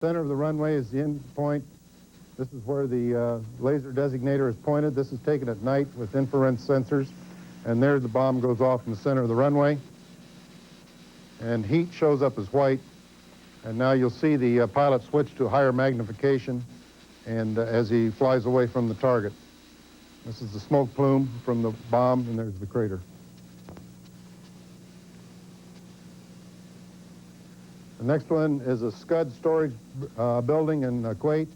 Center of the runway is the end point. This is where the laser designator is pointed. This is taken at night with infrared sensors. And there the bomb goes off in the center of the runway. And heat shows up as white. And now you'll see the pilot switch to higher magnification and as he flies away from the target. This is the smoke plume from the bomb, and there's the crater. The next one is a Scud storage building in Kuwait,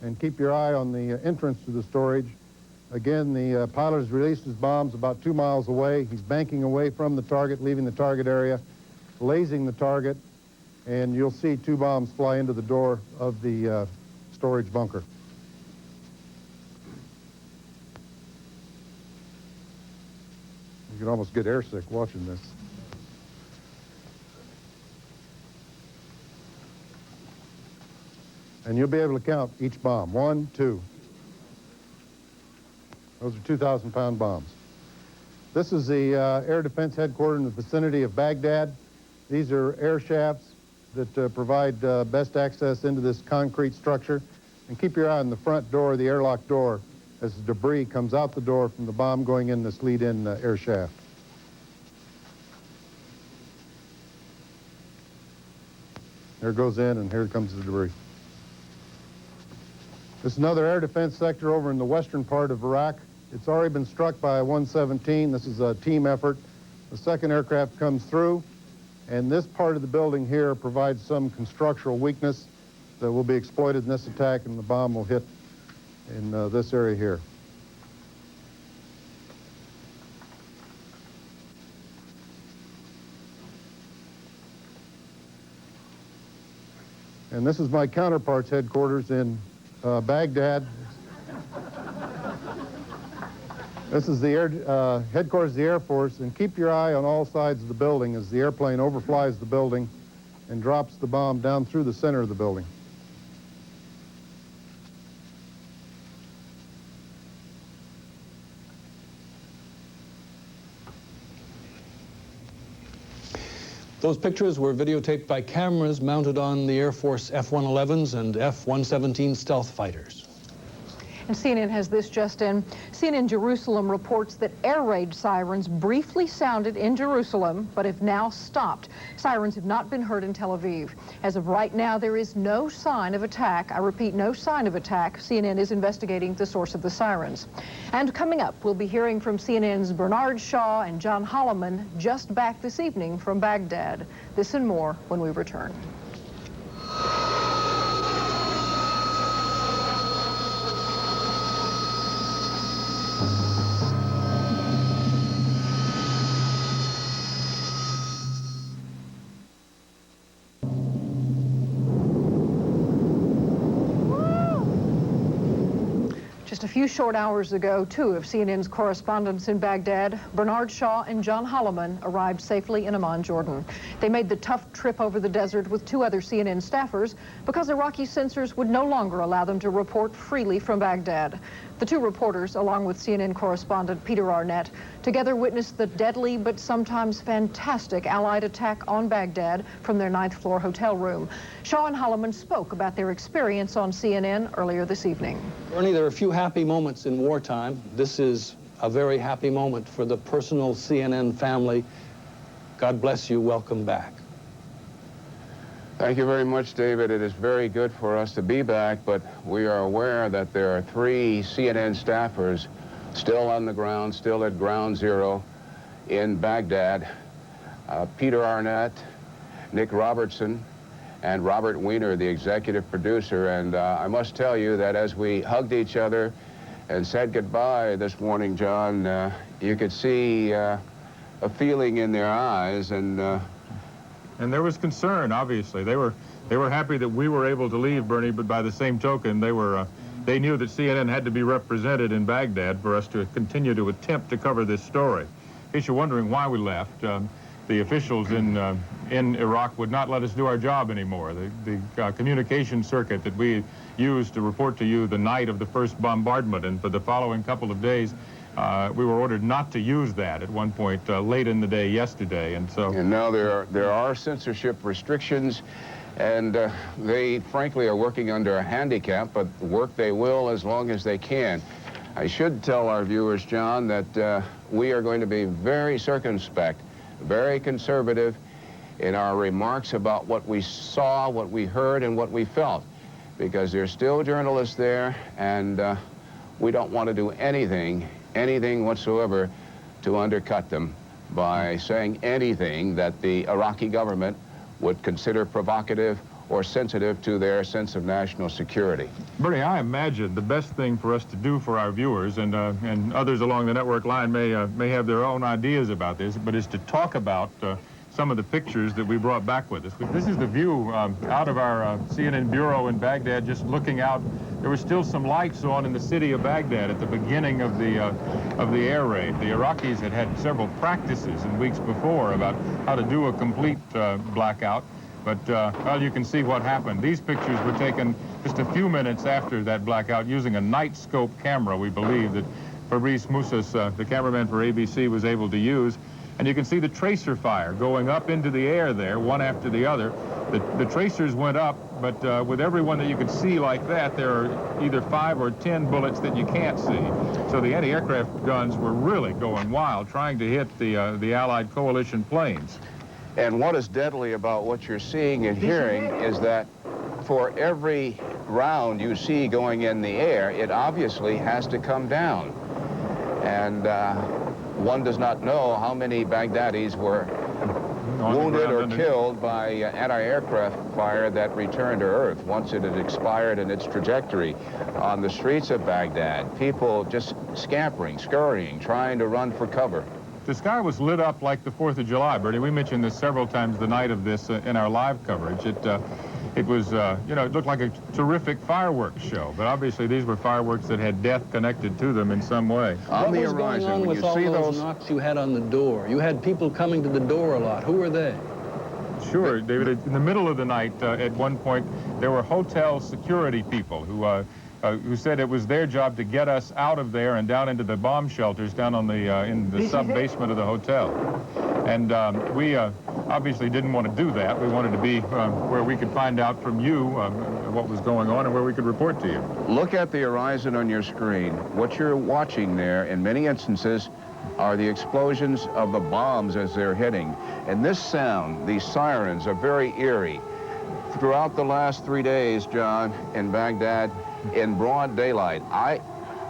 and keep your eye on the entrance to the storage. Again, the pilot has released his bombs about 2 miles away. He's banking away from the target, leaving the target area, lasing the target, and you'll see 2 bombs fly into the door of the storage bunker. You can almost get airsick watching this. And you'll be able to count each bomb. 1, 2. Those are 2,000-pound bombs. This is the Air Defense Headquarters in the vicinity of Baghdad. These are air shafts that provide best access into this concrete structure. And keep your eye on the front door, the airlock door, as the debris comes out the door from the bomb going in this lead-in air shaft. There it goes in, and here comes the debris. This is another air defense sector over in the western part of Iraq. It's already been struck by a 117. This is a team effort. The second aircraft comes through, and this part of the building here provides some constructional weakness that will be exploited in this attack, and the bomb will hit in this area here. And this is my counterpart's headquarters in Baghdad. This is the headquarters of the Air Force, and keep your eye on all sides of the building as the airplane overflies the building and drops the bomb down through the center of the building. Those pictures were videotaped by cameras mounted on the Air Force F-111s and F-117 stealth fighters. And CNN has this just in. CNN Jerusalem reports that air raid sirens briefly sounded in Jerusalem, but have now stopped. Sirens have not been heard in Tel Aviv. As of right now, there is no sign of attack. I repeat, no sign of attack. CNN is investigating the source of the sirens. And coming up, we'll be hearing from CNN's Bernard Shaw and John Holliman, just back this evening from Baghdad. This and more when we return. Just a few short hours ago, 2 of CNN's correspondents in Baghdad, Bernard Shaw and John Holliman, arrived safely in Amman, Jordan. They made the tough trip over the desert with 2 other CNN staffers because Iraqi censors would no longer allow them to report freely from Baghdad. The 2 reporters, along with CNN correspondent Peter Arnett, together witnessed the deadly but sometimes fantastic Allied attack on Baghdad from their 9th floor hotel room. Shaw and Holliman spoke about their experience on CNN earlier this evening. Bernie, there are a few happy moments in wartime. This is a very happy moment for the personal CNN family. God bless you. Welcome back. Thank you very much, David. It is very good for us to be back, but we are aware that there are 3 CNN staffers still on the ground, still at ground zero in Baghdad. Peter Arnett, Nick Robertson, and Robert Weiner, the executive producer. And I must tell you that as we hugged each other and said goodbye this morning, John, you could see a feeling in their eyes, and there was concern, obviously. They were happy that we were able to leave, Bernie, but by the same token, they knew that CNN had to be represented in Baghdad for us to continue to attempt to cover this story. In case you're wondering why we left, the officials in Iraq would not let us do our job anymore. The communication circuit that we used to report to you the night of the first bombardment, and for the following couple of days, we were ordered not to use that at one point late in the day yesterday, and so... And now there are censorship restrictions, And they, frankly, are working under a handicap, but work they will as long as they can. I should tell our viewers, John, that we are going to be very circumspect, very conservative in our remarks about what we saw, what we heard, and what we felt, because there's still journalists there, and we don't want to do anything whatsoever to undercut them by saying anything that the Iraqi government would consider provocative or sensitive to their sense of national security. Bernie, I imagine the best thing for us to do for our viewers, and others along the network line may have their own ideas about this, but is to talk about some of the pictures that we brought back with us. This is the view out of our CNN bureau in Baghdad, just looking out. There were still some lights on in the city of Baghdad at the beginning of the air raid. The Iraqis had several practices in weeks before about how to do a complete blackout. But, well, you can see what happened. These pictures were taken just a few minutes after that blackout using a night scope camera, we believe, that Fabrice Moussas, the cameraman for ABC, was able to use. And you can see the tracer fire going up into the air there, one after the other. The tracers went up, but with every one that you could see like that, there are either 5 or 10 bullets that you can't see. So the anti-aircraft guns were really going wild, trying to hit the Allied coalition planes. And what is deadly about what you're seeing and hearing is that for every round you see going in the air, it obviously has to come down. And one does not know how many Baghdadis were wounded or killed by anti-aircraft fire that returned to Earth once it had expired in its trajectory. On the streets of Baghdad, people just scampering, scurrying, trying to run for cover. The sky was lit up like the 4th of July, Bertie. We mentioned this several times the night of this in our live coverage. It was, you know, it looked like a terrific fireworks show, but obviously these were fireworks that had death connected to them in some way. What was going on with all those knocks you had on the door? You had people coming to the door a lot. Who were they? Sure, David. In the middle of the night, at one point, there were hotel security people who said it was their job to get us out of there and down into the bomb shelters down on the in the sub-basement of the hotel. And we obviously didn't want to do that. We wanted to be where we could find out from you what was going on and where we could report to you. Look at the horizon on your screen. What you're watching there, in many instances, are the explosions of the bombs as they're hitting. And this sound, these sirens, are very eerie. Throughout the last 3 days, John, in Baghdad, in broad daylight, I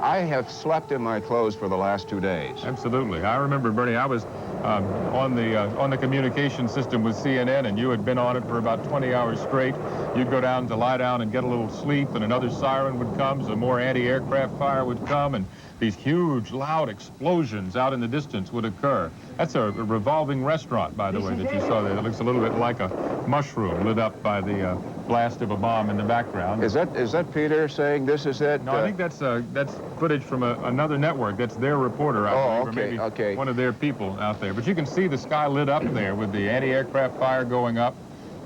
have slept in my clothes for the last 2 days. Absolutely. I remember, Bernie, I was on the communication system with CNN, and you had been on it for about 20 hours straight. You'd go down to lie down and get a little sleep, and another siren would come, some more anti-aircraft fire would come, and these huge, loud explosions out in the distance would occur. That's a revolving restaurant, by the way, that you saw there. It looks a little bit like a mushroom lit up by the blast of a bomb in the background. Is that Peter saying this is it? No, I think that's footage from another network. That's their reporter, I believe, or maybe okay. one of their people out there. But you can see the sky lit up there with the anti-aircraft fire going up.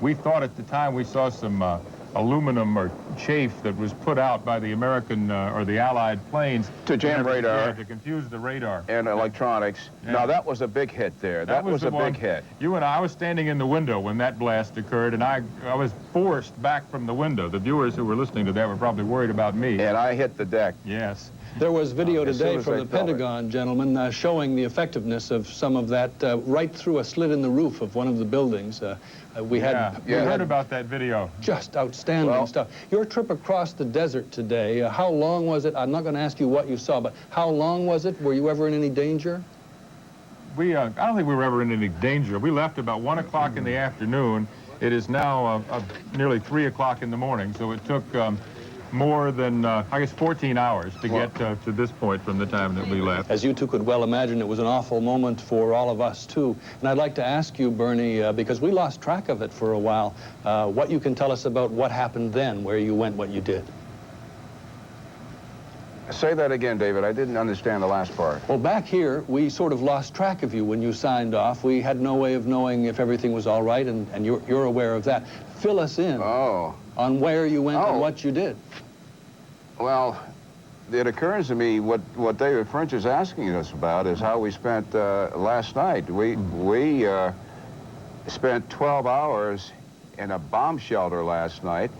We thought at the time we saw some aluminum or chaff that was put out by the American or the Allied planes to jam radar. Yeah, to confuse the radar. And electronics. Yeah. Now, that was a big hit there. That was a big hit. You and I was standing in the window when that blast occurred, and I was forced back from the window. The viewers who were listening to that were probably worried about me. And I hit the deck. Yes. There was video today from the I felt Pentagon, gentlemen, showing the effectiveness of some of that right through a slit in the roof of one of the buildings. We heard about that video. Just outstanding stuff. Your trip across the desert today, how long was it? I'm not going to ask you what you saw, but how long was it? Were you ever in any danger? I don't think we were ever in any danger. We left about 1 o'clock in the afternoon. It is now nearly 3 o'clock in the morning, so it took more than, I guess, 14 hours to get to this point from the time that we left. As you two could well imagine, it was an awful moment for all of us, too. And I'd like to ask you, Bernie, because we lost track of it for a while, what you can tell us about what happened then, where you went, what you did. Say that again, David. I didn't understand the last part. Well, back here, we sort of lost track of you when you signed off. We had no way of knowing if everything was all right, and you're aware of that. Fill us in on where you went and what you did. Well, it occurs to me what David French is asking us about is how we spent last night. We spent 12 hours in a bomb shelter last night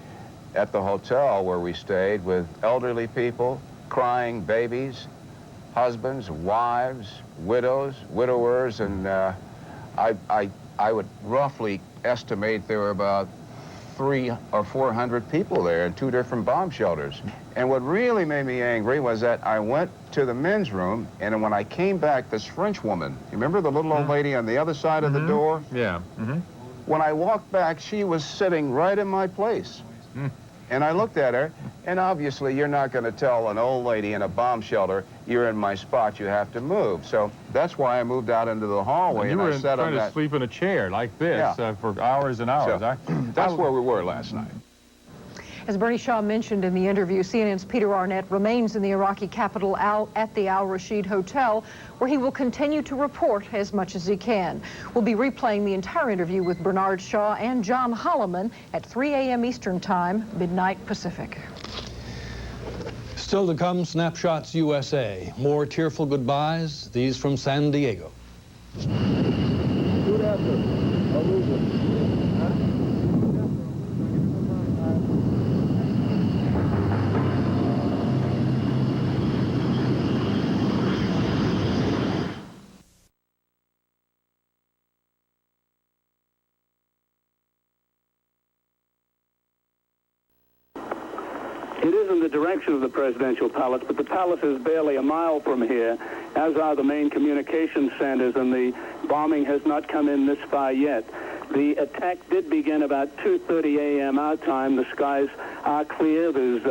at the hotel where we stayed with elderly people, crying babies, husbands, wives, widows, widowers, and I would roughly estimate there were about 300 or 400 people there in 2 different bomb shelters. And what really made me angry was that I went to the men's room, and when I came back, this French woman, you remember the little old lady on the other side of the door? Yeah. When I walked back, she was sitting right in my place. And I looked at her, and obviously you're not going to tell an old lady in a bomb shelter, you're in my spot, you have to move. So that's why I moved out into the hallway, And you were I sat trying on to sleep in a chair like this for hours and hours. So, that's where we were last night. As Bernie Shaw mentioned in the interview, CNN's Peter Arnett remains in the Iraqi capital at the Al Rashid Hotel, where he will continue to report as much as he can. We'll be replaying the entire interview with Bernard Shaw and John Holliman at 3 a.m. Eastern Time, midnight Pacific. Still to come, Snapshots USA. More tearful goodbyes, these from San Diego. It is in the direction of the presidential palace, but the palace is barely a mile from here, as are the main communication centers, and the bombing has not come in this far yet. The attack did begin about 2:30 a.m. our time. The skies are clear. There's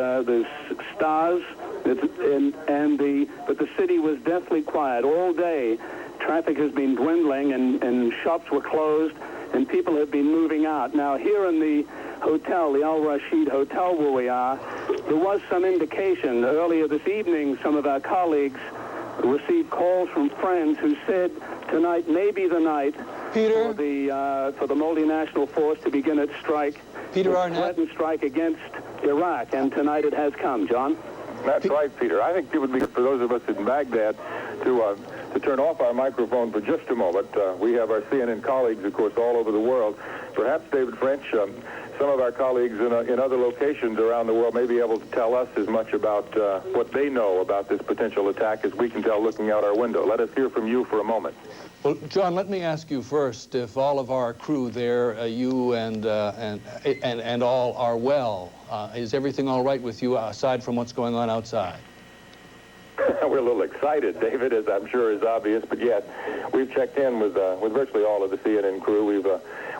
stars, but the city was deathly quiet all day. Traffic has been dwindling, and shops were closed, and people have been moving out. Now, here in the hotel, the Al Rashid Hotel where we are, there was some indication. Earlier this evening, some of our colleagues received calls from friends who said tonight may be the night Peter? for the multinational force to begin its strike. Peter Arnett? Threatened strike against Iraq, and tonight it has come. John? That's right, Peter. I think it would be good for those of us in Baghdad to turn off our microphone for just a moment. We have our CNN colleagues, of course, all over the world. Perhaps, David French, some of our colleagues in other locations around the world may be able to tell us as much about what they know about this potential attack as we can tell looking out our window. Let us hear from you for a moment. Well, John, let me ask you first if all of our crew there, you and all are well. Is everything all right with you aside from what's going on outside? We're a little excited, David, as I'm sure is obvious, but yes, we've checked in with virtually all of the CNN crew.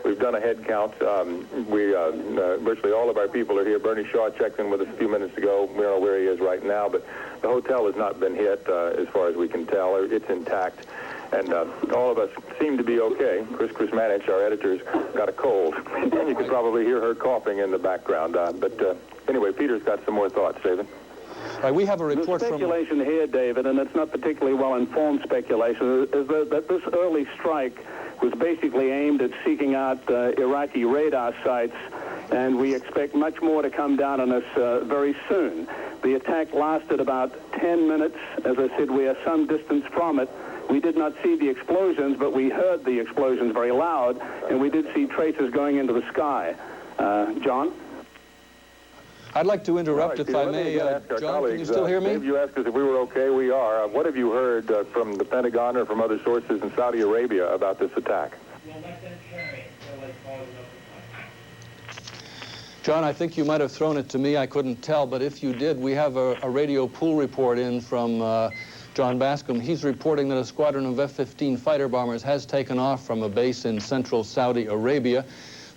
We've done a head count. Virtually all of our people are here. Bernie Shaw checked in with us a few minutes ago. We don't know where he is right now, but the hotel has not been hit as far as we can tell. It's intact. And all of us seem to be okay. Chris Manich, our editor's got a cold. And you can probably hear her coughing in the background. But anyway, Peter's got some more thoughts, David. We have a report the speculation here, David, and it's not particularly well-informed speculation, is that this early strike was basically aimed at seeking out Iraqi radar sites, and we expect much more to come down on us very soon. The attack lasted about 10 minutes. As I said, we are some distance from it. We did not see the explosions, but we heard the explosions very loud, and we did see traces going into the sky. John? I'd like to interrupt, right, if I let me may. ask our John, colleagues, can you still hear me? Dave, you asked us if we were okay. We are. What have you heard from the Pentagon or from other sources in Saudi Arabia about this attack? John, I think you might have thrown it to me. I couldn't tell, but if you did, we have a radio pool report in from John Bascom. He's reporting that a squadron of F-15 fighter bombers has taken off from a base in central Saudi Arabia.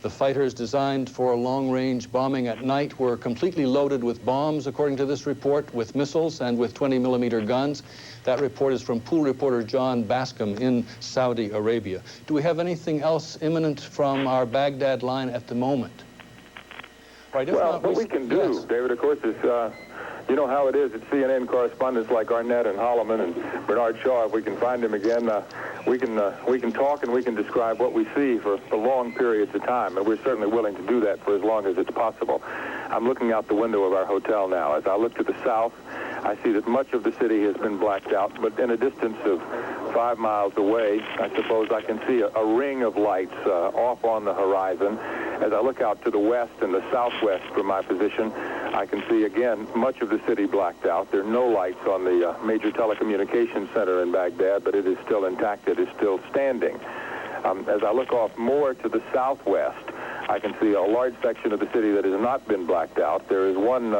The fighters designed for long-range bombing at night were completely loaded with bombs, according to this report, with missiles and with 20-millimeter guns. That report is from pool reporter John Bascom in Saudi Arabia. Do we have anything else imminent from our Baghdad line at the moment? Right, if Well, not, what we can do, yes. David, of course, is you know how it is at CNN correspondents like Arnett and Holliman and Bernard Shaw. If we can find him again, we can talk and we can describe what we see for long periods of time, and we're certainly willing to do that for as long as it's possible. I'm looking out the window of our hotel now. As I look to the south, I see that much of the city has been blacked out, but in a distance of 5 miles away, I suppose I can see a ring of lights off on the horizon. As I look out to the west and the southwest from my position, I can see, again, much of the city blacked out. There are no lights on the major telecommunications center in Baghdad, but it is still intact. It is still standing. As I look off more to the southwest, I can see a large section of the city that has not been blacked out. There is one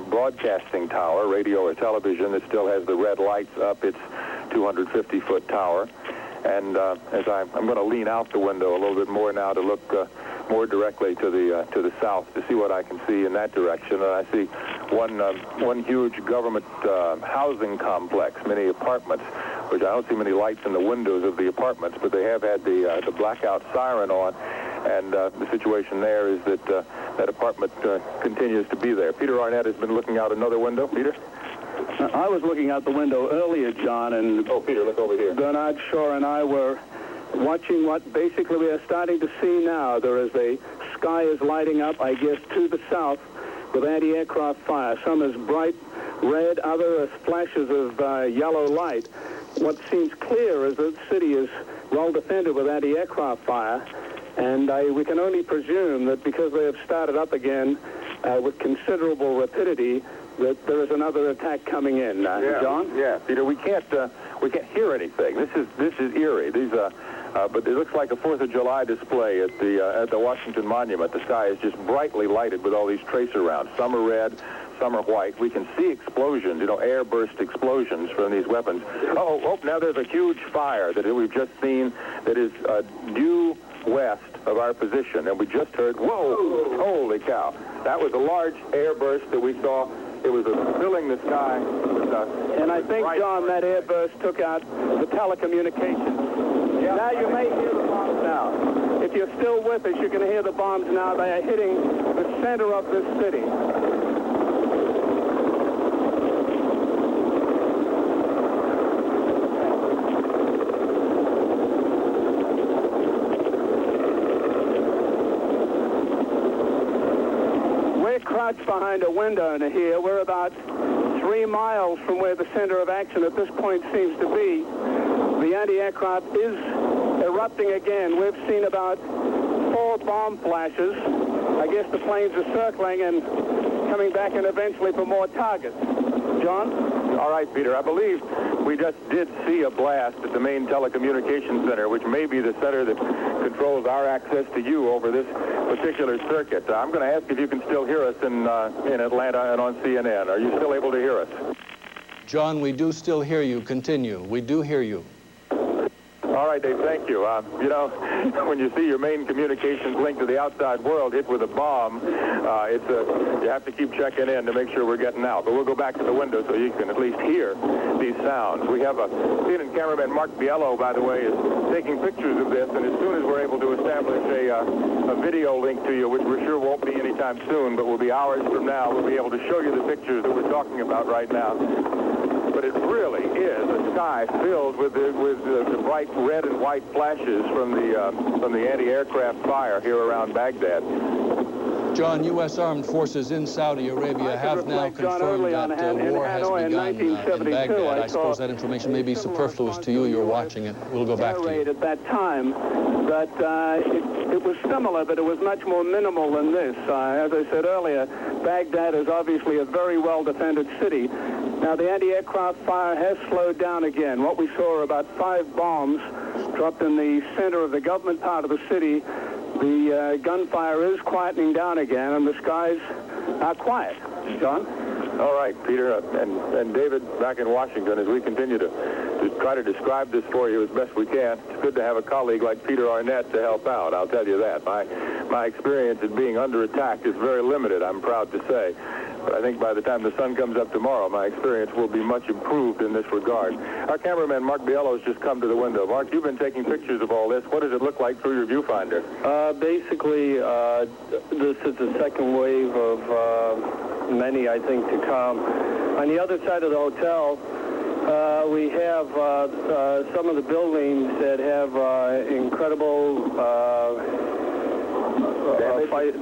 broadcasting tower, radio or television, that still has the red lights up its 250-foot tower. And as I'm going to lean out the window a little bit more now to look more directly to the south to see what I can see in that direction. And I see one huge government housing complex, many apartments, which I don't see many lights in the windows of the apartments, but they have had the blackout siren on. And the situation there is that that apartment continues to be there. Peter Arnett has been looking out another window. Peter? I was looking out the window earlier, John, and Oh, Peter, look over here. Bernard Shaw and I were watching what basically we are starting to see now. There is a sky is lighting up, I guess, to the south with anti-aircraft fire. Some is bright red, other as flashes of yellow light. What seems clear is that the city is well defended with anti-aircraft fire. And we can only presume that because they have started up again with considerable rapidity, that there is another attack coming in. John? Yeah, Peter, we can't hear anything. This is eerie. But it looks like a 4th of July display at the Washington Monument. The sky is just brightly lighted with all these tracer rounds. Some are red, some are white. We can see explosions, air burst explosions from these weapons. Oh, now there's a huge fire that we've just seen that is due west of our position, and we just heard, whoa, holy cow. That was a large air burst that we saw. It was filling the sky with and I think, John, that air burst took out the telecommunications. Yeah. Now you may hear the bombs now. If you're still with us, you can hear the bombs now. They are hitting the center of this city. Crouched behind a window in here. We're about 3 miles from where the center of action at this point seems to be. The anti-aircraft is erupting again. We've seen about 4 bomb flashes. I guess the planes are circling and coming back in eventually for more targets. John? All right, Peter, I believe we just did see a blast at the main telecommunications center, which may be the center that controls our access to you over this particular circuit. I'm going to ask if you can still hear us in Atlanta and on CNN. Are you still able to hear us? John, we do still hear you. Continue. We do hear you. All right, Dave, thank you. When you see your main communications link to the outside world hit with a bomb, you have to keep checking in to make sure we're getting out. But we'll go back to the window so you can at least hear these sounds. We have a CNN cameraman, Mark Biello, by the way, is taking pictures of this, and as soon as we're able to establish a video link to you, which we're sure won't be anytime soon, but will be hours from now, we'll be able to show you the pictures that we're talking about right now. But it really is a sky filled with the bright red and white flashes from the anti-aircraft fire here around Baghdad. John, U.S. armed forces in Saudi Arabia have now confirmed that war has begun in Baghdad. I suppose that information may be superfluous to you. You're watching it. We'll go back to you. At that time, but it was similar, but it was much more minimal than this. As I said earlier, Baghdad is obviously a very well-defended city. Now, the anti-aircraft fire has slowed down again. What we saw are about 5 bombs dropped in the center of the government part of the city. The gunfire is quietening down again, and the skies are quiet. John? All right, Peter, and David, back in Washington, as we continue to try to describe this for you as best we can, it's good to have a colleague like Peter Arnett to help out, I'll tell you that. My experience in being under attack is very limited, I'm proud to say. But I think by the time the sun comes up tomorrow, my experience will be much improved in this regard. Our cameraman, Mark Biello, has just come to the window. Mark, you've been taking pictures of all this. What does it look like through your viewfinder? Basically, this is the second wave of many, I think, to come. On the other side of the hotel, we have some of the buildings that have incredible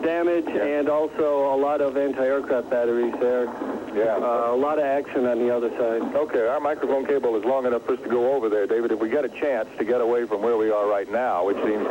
damage and also a lot of anti-aircraft batteries there. Yeah. A lot of action on the other side. Okay, our microphone cable is long enough for us to go over there, David. If we get a chance to get away from where we are right now, which seems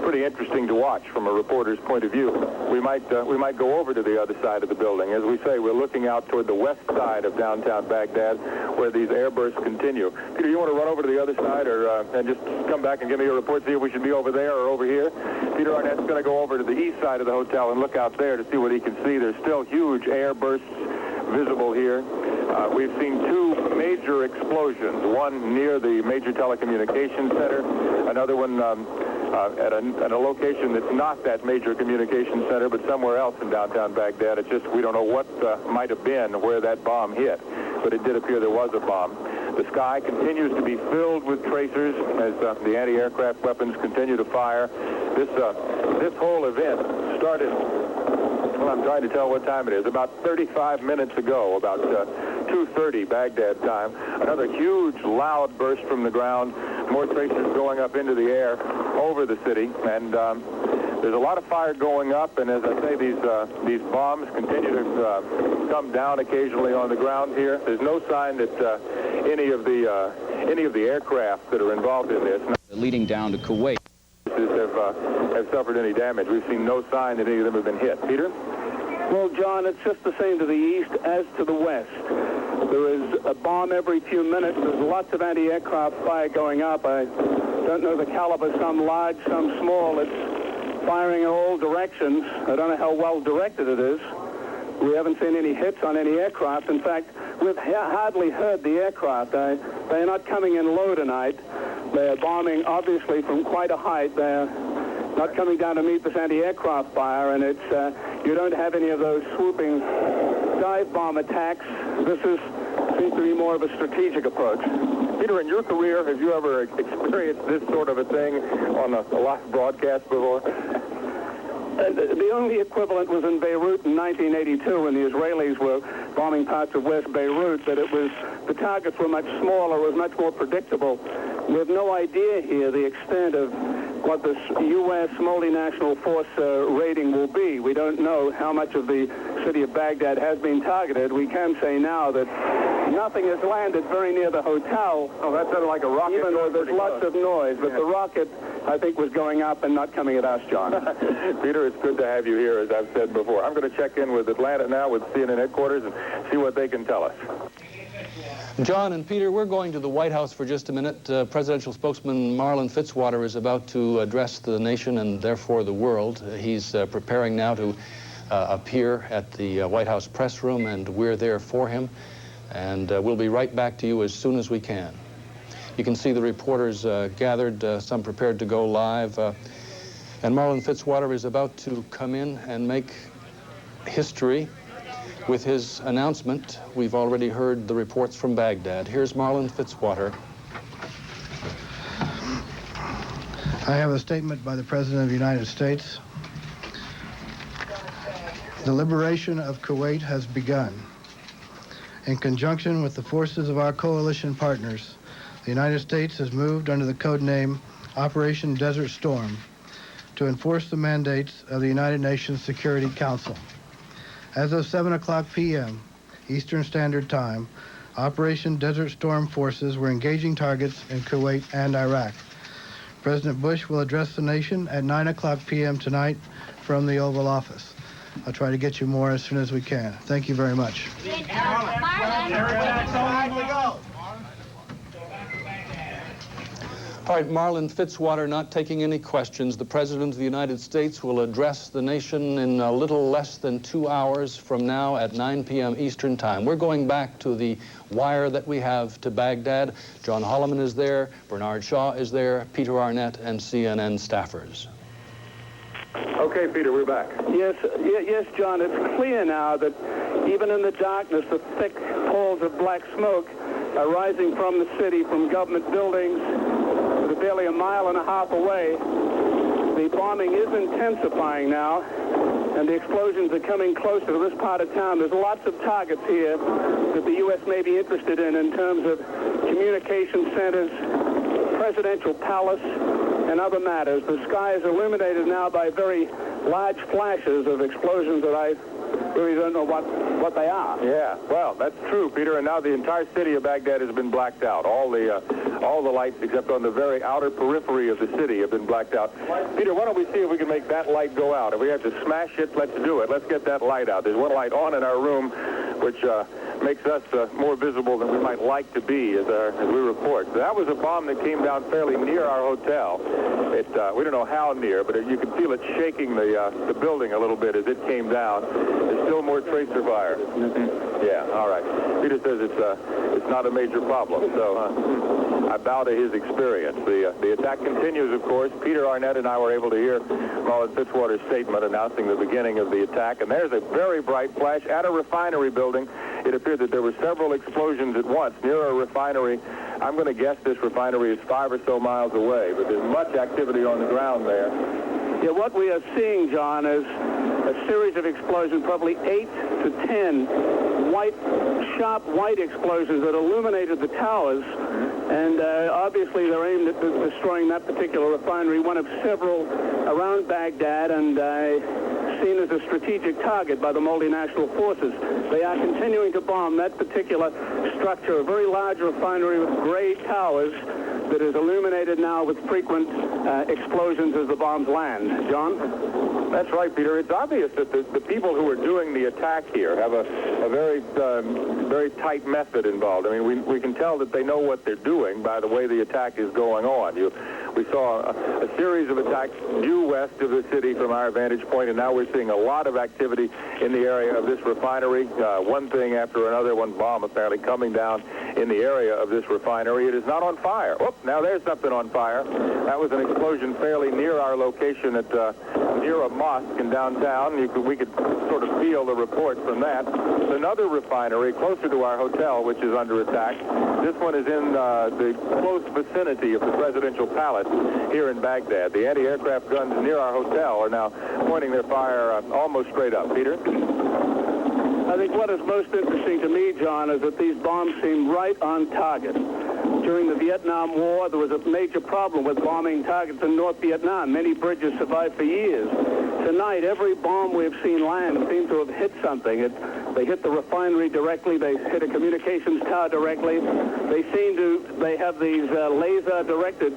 pretty interesting to watch from a reporter's point of view. We might go over to the other side of the building. As we say, we're looking out toward the west side of downtown Baghdad, where these airbursts continue. Peter, you want to run over to the other side, or and just come back and give me a report, see if we should be over there or over here? Peter Arnett's going to go over to the east side of the hotel and look out there to see what he can see. There's still huge airbursts visible here. We've seen two major explosions, one near the major telecommunications center, another one at a location that's not that major communications center, but somewhere else in downtown Baghdad. It's just we don't know what might have been where that bomb hit, but it did appear there was a bomb. The sky continues to be filled with tracers as the anti-aircraft weapons continue to fire. This whole event started, well, I'm trying to tell what time it is, about 35 minutes ago, about 2:30 Baghdad time. Another huge, loud burst from the ground, more tracers going up into the air over the city, and there's a lot of fire going up, and as I say, these bombs continue to come down occasionally on the ground here. There's no sign that any of the aircraft that are involved in this, leading down to Kuwait, have suffered any damage. We've seen no sign that any of them have been hit. Peter? Well, John, it's just the same to the east as to the west. There is a bomb every few minutes. There's lots of anti-aircraft fire going up. I don't know the caliber, some large, some small. It's firing in all directions. I don't know how well directed it is. We haven't seen any hits on any aircraft. In fact, we've hardly heard the aircraft. They're not coming in low tonight. They're bombing, obviously, from quite a height. They're not coming down to meet this anti-aircraft fire, and it's you don't have any of those swooping dive bomb attacks. This seems to be more of a strategic approach. Peter, in your career, have you ever experienced this sort of a thing on a live broadcast before? The only equivalent was in Beirut in 1982 when the Israelis were bombing parts of West Beirut, but the targets were much smaller, it was much more predictable. We have no idea here the extent of what this U.S. multinational force rating will be. We don't know how much of the city of Baghdad has been targeted. We can say now that nothing has landed very near the hotel. Oh, that sounded like a rocket. Even though there's lots of noise, but the rocket, I think, was going up and not coming at us, John. Peter, it's good to have you here, as I've said before. I'm going to check in with Atlanta now with CNN headquarters and see what they can tell us. John and Peter, we're going to the White House for just a minute. Presidential spokesman Marlin Fitzwater is about to address the nation and therefore the world. He's preparing now to appear at the White House press room, and we're there for him. And we'll be right back to you as soon as we can. You can see the reporters gathered, some prepared to go live. And Marlin Fitzwater is about to come in and make history with his announcement. We've already heard the reports from Baghdad. Here's Marlin Fitzwater. I have a statement by the President of the United States. The liberation of Kuwait has begun. In conjunction with the forces of our coalition partners, the United States has moved under the code name Operation Desert Storm to enforce the mandates of the United Nations Security Council. As of 7 o'clock p.m. Eastern Standard Time, Operation Desert Storm forces were engaging targets in Kuwait and Iraq. President Bush will address the nation at 9 o'clock p.m. tonight from the Oval Office. I'll try to get you more as soon as we can. Thank you very much. All right, Marlin Fitzwater not taking any questions. The President of the United States will address the nation in a little less than 2 hours from now at 9 p.m. Eastern Time. We're going back to the wire that we have to Baghdad. John Holliman is there, Bernard Shaw is there, Peter Arnett, and CNN staffers. Okay, Peter, we're back. Yes, John, it's clear now that even in the darkness, the thick walls of black smoke are rising from the city, from government buildings, barely a mile and a half away. The bombing is intensifying now, and the explosions are coming closer to this part of town. There's lots of targets here that the U.S. may be interested in terms of communication centers, presidential palace, and other matters. The sky is illuminated now by very large flashes of explosions that I really don't know what they are. Yeah, well, that's true, Peter, and now the entire city of Baghdad has been blacked out. All the lights, except on the very outer periphery of the city, have been blacked out. Peter, why don't we see if we can make that light go out? If we have to smash it, let's do it. Let's get that light out. There's one light on in our room, which makes us more visible than we might like to be as we report. That was a bomb that came down fairly near our hotel. We don't know how near, but you could feel it shaking the building a little bit as it came down. There's still more tracer fire. Yeah, all right. Peter says it's not a major problem, so I bow to his experience. The attack continues, of course. Peter, Arnett, and I were able to hear Marlin Fitzwater's statement announcing the beginning of the attack, and there's a very bright flash at a refinery building. It appeared that there were several explosions at once near a refinery. I'm going to guess this refinery is 5 or so miles away, but there's much activity on the ground there. Yeah, what we are seeing, John, is a series of explosions, probably 8 to 10 sharp white explosions that illuminated the towers, and obviously they're aimed at destroying that particular refinery, one of several around Baghdad, and seen as a strategic target by the multinational forces. They are continuing to bomb that particular structure, a very large refinery with gray towers that is illuminated now with frequent explosions as the bombs land. John? That's right, Peter. It's obvious that the people who are doing the attack here have a very very tight method involved. I mean, we can tell that they know what they're doing by the way the attack is going on. We saw a series of attacks due west of the city from our vantage point, and now we're seeing a lot of activity in the area of this refinery. One thing after another, one bomb apparently coming down in the area of this refinery. It is not on fire. Oh, now there's something on fire. That was an explosion fairly near our location at near a mosque in downtown. We could sort of feel the report from that. Another refinery closer to our hotel, which is under attack. This one is in the close vicinity of the presidential palace here in Baghdad. The anti-aircraft guns near our hotel are now pointing their fire almost straight up. Peter? I think what is most interesting to me, John, is that these bombs seem right on target. During the Vietnam War, there was a major problem with bombing targets in North Vietnam. Many bridges survived for years. Tonight, every bomb we've seen land seems to have hit something. They hit the refinery directly. They hit a communications tower directly. They have these laser-directed,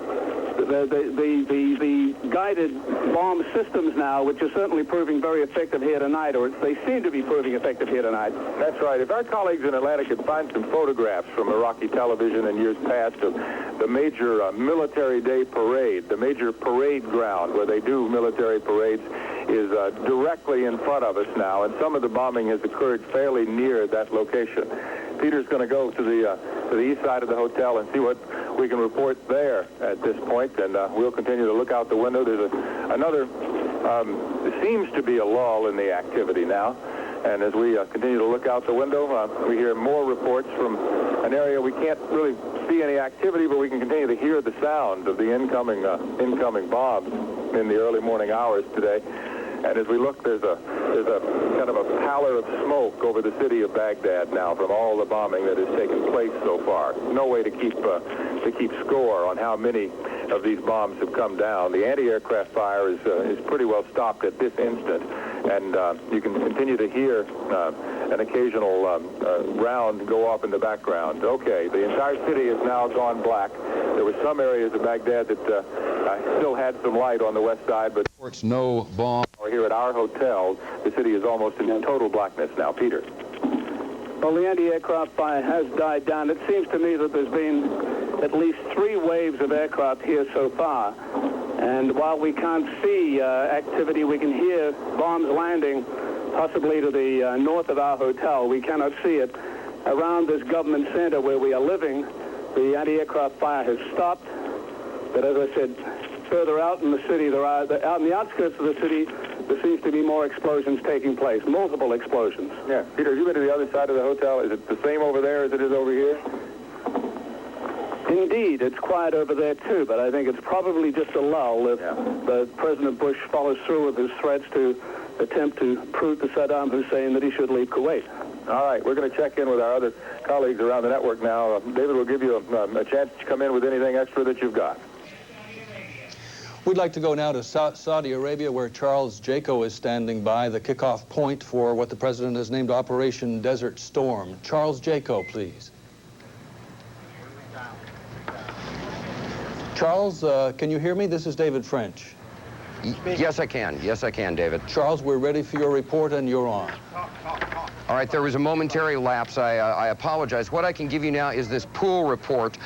the guided bomb systems now, which are certainly proving very effective here tonight, or they seem to be proving effective here tonight. That's right. If our colleagues in Atlanta could find some photographs from Iraqi television in years past of the major military day parade, the major parade ground where they do military parades, is directly in front of us now, and some of the bombing has occurred fairly near that location. Peter's going to go to the east side of the hotel and see what we can report there at this point, and we'll continue to look out the window. There's another, seems to be a lull in the activity now, and as we continue to look out the window, we hear more reports from an area we can't really see any activity, but we can continue to hear the sound of the incoming bombs in the early morning hours today. And as we look, there's a kind of a pallor of smoke over the city of Baghdad now from all the bombing that has taken place so far. No way to keep score on how many of these bombs have come down. The anti-aircraft fire is pretty well stopped at this instant, and you can continue to hear an occasional round go off in the background. Okay, the entire city has now gone black. There were some areas of Baghdad that still had some light on the west side, but no bomb. Here at our hotel, the city is almost in total blackness now. Peter? Well, the anti-aircraft fire has died down. It seems to me that there's been at least 3 waves of aircraft here so far. And while we can't see activity, we can hear bombs landing possibly to the north of our hotel. We cannot see it. Around this government center where we are living, the anti-aircraft fire has stopped. But as I said, further out in the city, out in the outskirts of the city, there seems to be more explosions taking place, multiple explosions. Yeah. Peter, have you been to the other side of the hotel? Is it the same over there as it is over here? Indeed, it's quiet over there, too, but I think it's probably just a lull if President Bush follows through with his threats to attempt to prove to Saddam Hussein that he should leave Kuwait. All right, we're going to check in with our other colleagues around the network now. David will give you a chance to come in with anything extra that you've got. We'd like to go now to Saudi Arabia, where Charles Jaco is standing by, the kickoff point for what the president has named Operation Desert Storm. Charles Jaco, please. Charles, can you hear me? This is David French. Yes, I can. Yes, I can, David. Charles, we're ready for your report, and you're on. All right, there was a momentary lapse. I apologize. What I can give you now is this pool report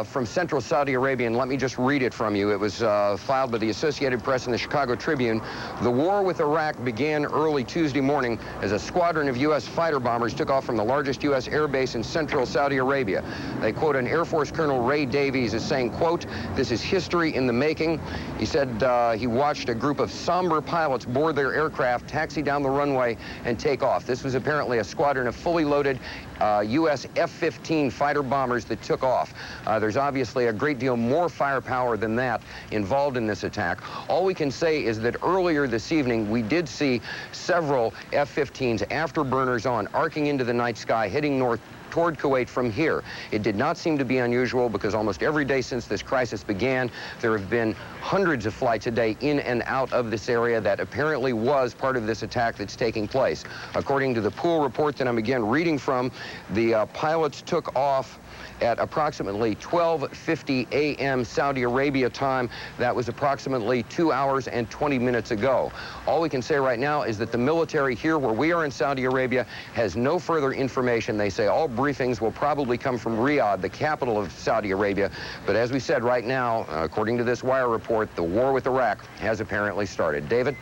from Central Saudi Arabia, and let me just read it from you. It was filed by the Associated Press and the Chicago Tribune. The war with Iraq began early Tuesday morning as a squadron of U.S. fighter bombers took off from the largest U.S. air base in Central Saudi Arabia. They quote an Air Force Colonel Ray Davies as saying, quote, "This is history in the making." He said he watched a group of somber pilots board their aircraft, taxi down the runway, and take off. This was apparently a squadron of fully loaded U.S. F-15 fighter bombers that took off. There's obviously a great deal more firepower than that involved in this attack. All we can say is that earlier this evening, we did see several F-15s, afterburners on, arcing into the night sky, heading north toward Kuwait from here. It did not seem to be unusual because almost every day since this crisis began, there have been hundreds of flights a day in and out of this area that apparently was part of this attack that's taking place. According to the pool report that I'm again reading from, the pilots took off at approximately 12:50 a.m. Saudi Arabia time. That was approximately 2 hours and 20 minutes ago. All we can say right now is that the military here where we are in Saudi Arabia has no further information. They say all briefings will probably come from Riyadh, the capital of Saudi Arabia. But as we said right now, according to this wire report, the war with Iraq has apparently started. David?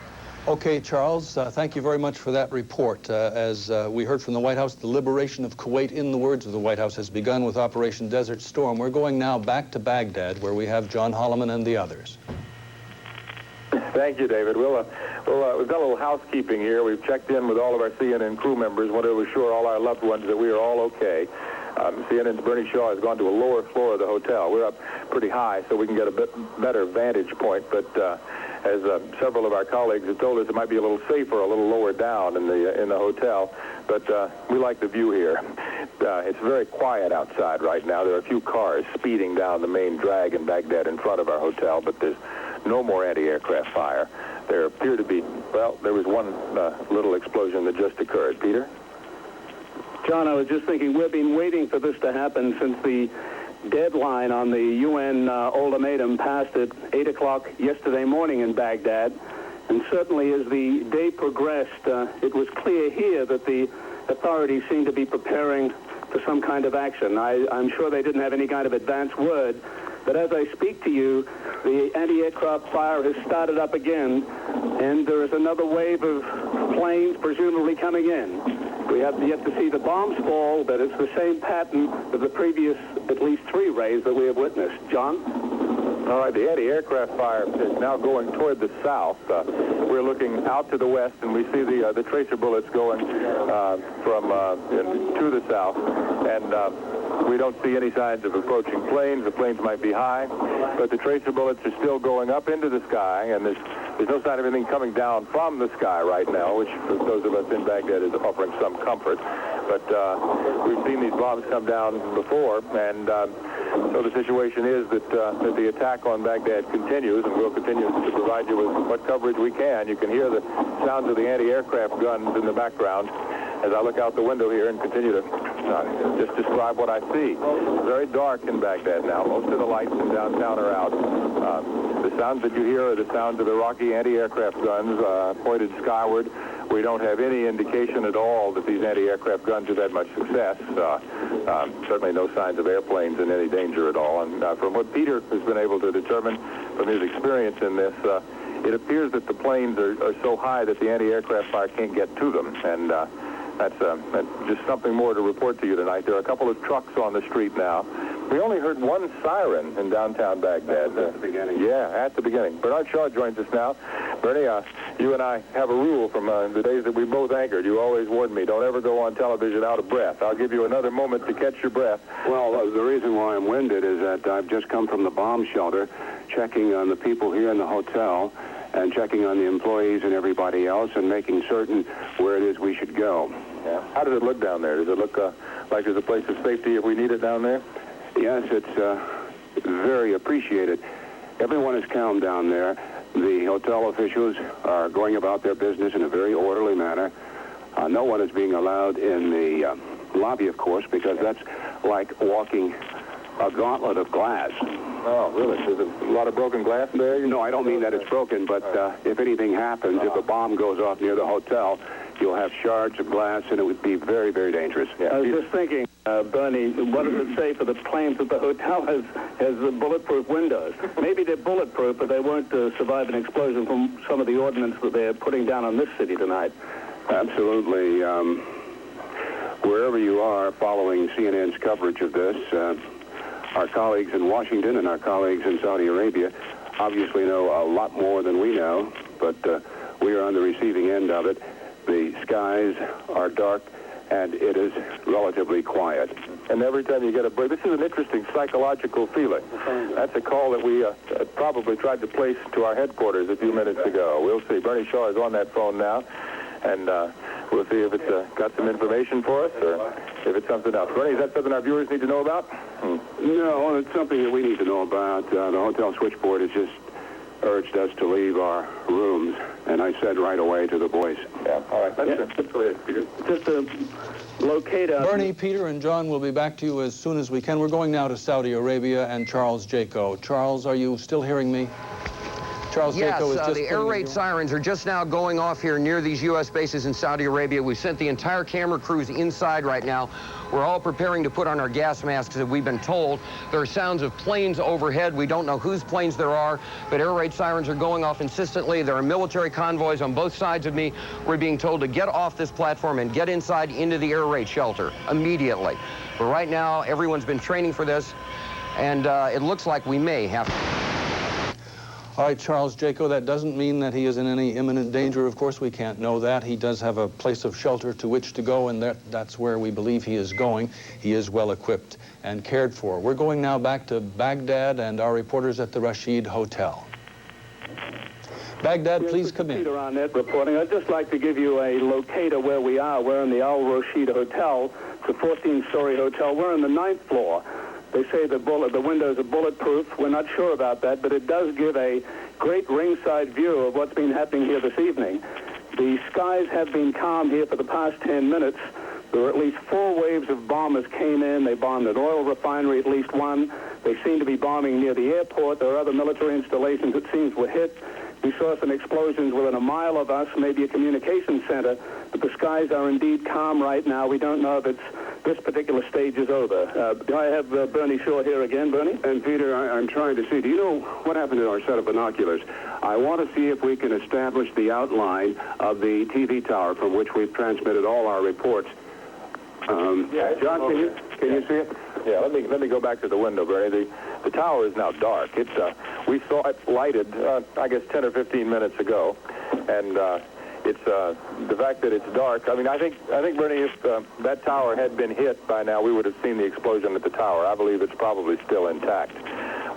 Okay, Charles, thank you very much for that report. As we heard from the White House, the liberation of Kuwait, in the words of the White House, has begun with Operation Desert Storm. We're going now back to Baghdad, where we have John Holliman and the others. Thank you, David. We've done a little housekeeping here. We've checked in with all of our CNN crew members, wanted to assure all our loved ones that we are all okay. CNN's Bernie Shaw has gone to a lower floor of the hotel. We're up pretty high, so we can get a bit better vantage point, but as several of our colleagues have told us, it might be a little safer, a little lower down in the hotel. But we like the view here. It's very quiet outside right now. There are a few cars speeding down the main drag in Baghdad in front of our hotel, but there's no more anti-aircraft fire. There appear to be, well, there was one little explosion that just occurred. Peter? John, I was just thinking, we've been waiting for this to happen since the deadline on the UN ultimatum passed at 8 o'clock yesterday morning in Baghdad. And certainly as the day progressed, it was clear here that the authorities seemed to be preparing for some kind of action. I'm sure they didn't have any kind of advance word, but as I speak to you, the anti-aircraft fire has started up again, and there is another wave of planes presumably coming in. We have yet to see the bombs fall, but it's the same pattern of the previous at least 3 rays that we have witnessed. John? All right, the anti-aircraft fire is now going toward the south. We're looking out to the west, and we see the tracer bullets going to the south. And we don't see any signs of approaching planes. The planes might be high, but the tracer bullets are still going up into the sky, and there's no sign of anything coming down from the sky right now, which for those of us in Baghdad is offering some comfort. But we've seen these bombs come down before, and so the situation is that the attack on Baghdad continues, and we'll continue to provide you with what coverage we can. You can hear the sounds of the anti-aircraft guns in the background as I look out the window here and continue to just describe what I see. It's very dark in Baghdad now. Most of the lights in downtown are out. The sounds that you hear are the sounds of Iraqi anti-aircraft guns pointed skyward. We don't have any indication at all that these anti-aircraft guns have had much success. Certainly no signs of airplanes in any danger at all. And from what Peter has been able to determine from his experience in this, it appears that the planes are so high that the anti-aircraft fire can't get to them. And that's just something more to report to you tonight. There are a couple of trucks on the street now. We only heard one siren in downtown Baghdad. At the beginning. Yeah, at the beginning. Bernard Shaw joins us now. Bernie, you and I have a rule from the days that we both anchored. You always warned me, don't ever go on television out of breath. I'll give you another moment to catch your breath. Well, the reason why I'm winded is that I've just come from the bomb shelter, checking on the people here in the hotel, and checking on the employees and everybody else, and making certain where it is we should go. Yeah. How does it look down there? Does it look like there's a place of safety if we need it down there? Yes, it's very appreciated. Everyone is calm down there. The hotel officials are going about their business in a very orderly manner. No one is being allowed in the lobby, of course, because that's like walking a gauntlet of glass. Oh, really? There's a lot of broken glass there? No, I don't mean that it's broken, but if anything happens, if a bomb goes off near the hotel, you'll have shards of glass, and it would be very, very dangerous. Yeah. I was just thinking, Bernie, what does it say for the planes that the hotel has bulletproof windows? Maybe they're bulletproof, but they won't survive an explosion from some of the ordnance that they're putting down on this city tonight. Absolutely. Wherever you are following CNN's coverage of this, our colleagues in Washington and our colleagues in Saudi Arabia obviously know a lot more than we know, but we are on the receiving end of it. The skies are dark, and it is relatively quiet. And every time you get a break, this is an interesting psychological feeling. That's a call that we probably tried to place to our headquarters a few minutes ago. We'll see. Bernie Shaw is on that phone now, and we'll see if it's got some information for us or if it's something else. Bernie, is that something our viewers need to know about? No, it's something that we need to know about. The hotel switchboard has just urged us to leave our rooms, and I said right away to the boys. Yeah, all right. Let's go ahead, Peter. Just to locate us. Bernie, Peter, and John will be back to you as soon as we can. We're going now to Saudi Arabia and Charles Jaco. Charles, are you still hearing me? Charles Yes, Jaco is just the air raid sirens are just now going off here near these U.S. bases in Saudi Arabia. We've sent the entire camera crews inside right now. We're all preparing to put on our gas masks, as we've been told. There are sounds of planes overhead. We don't know whose planes there are, but air raid sirens are going off insistently. There are military convoys on both sides of me. We're being told to get off this platform and get inside into the air raid shelter immediately. But right now, everyone's been training for this, and it looks like we may have to. All right, Charles Jaco, that doesn't mean that he is in any imminent danger. Of course, we can't know that. He does have a place of shelter to which to go, and that's where we believe he is going. He is well equipped and cared for. We're going now back to Baghdad and our reporters at the Rashid Hotel. Baghdad, Yes, please come in. Peter Arnett reporting. I'd just like to give you a locator where we are. We're in the Al Rashid Hotel. It's a 14-story hotel. We're on the 9th floor. They say the windows are bulletproof. We're not sure about that, but it does give a great ringside view of what's been happening here this evening. The skies have been calm here for the past 10 minutes. There were at least 4 waves of bombers came in. They bombed an oil refinery, at least one. They seem to be bombing near the airport. There are other military installations it seems were hit. We saw some explosions within a mile of us, maybe a communications center, but the skies are indeed calm right now. We don't know if this particular stage is over. Do I have Bernie Shaw here again, Bernie? And Peter, I'm trying to see, do you know what happened to our set of binoculars? I want to see if we can establish the outline of the TV tower from which we've transmitted all our reports. John, can you see it? Yeah, let me go back to the window, Bernie. The tower is now dark. We saw it lighted, I guess, 10 or 15 minutes ago, and it's the fact that it's dark. I mean, I think Bernie, if that tower had been hit by now, we would have seen the explosion at the tower. I believe it's probably still intact.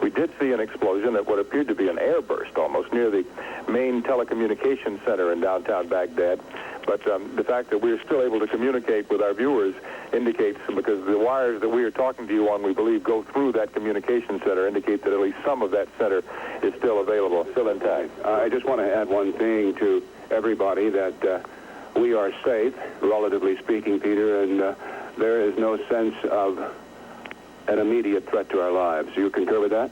We did see an explosion at what appeared to be an airburst almost near the main telecommunications center in downtown Baghdad. But the fact that we're still able to communicate with our viewers indicates, because the wires that we are talking to you on, we believe, go through that communication center, indicates that at least some of that center is still available, still intact. I just want to add one thing to everybody, that we are safe, relatively speaking, Peter, and there is no sense of an immediate threat to our lives. Do you concur with that?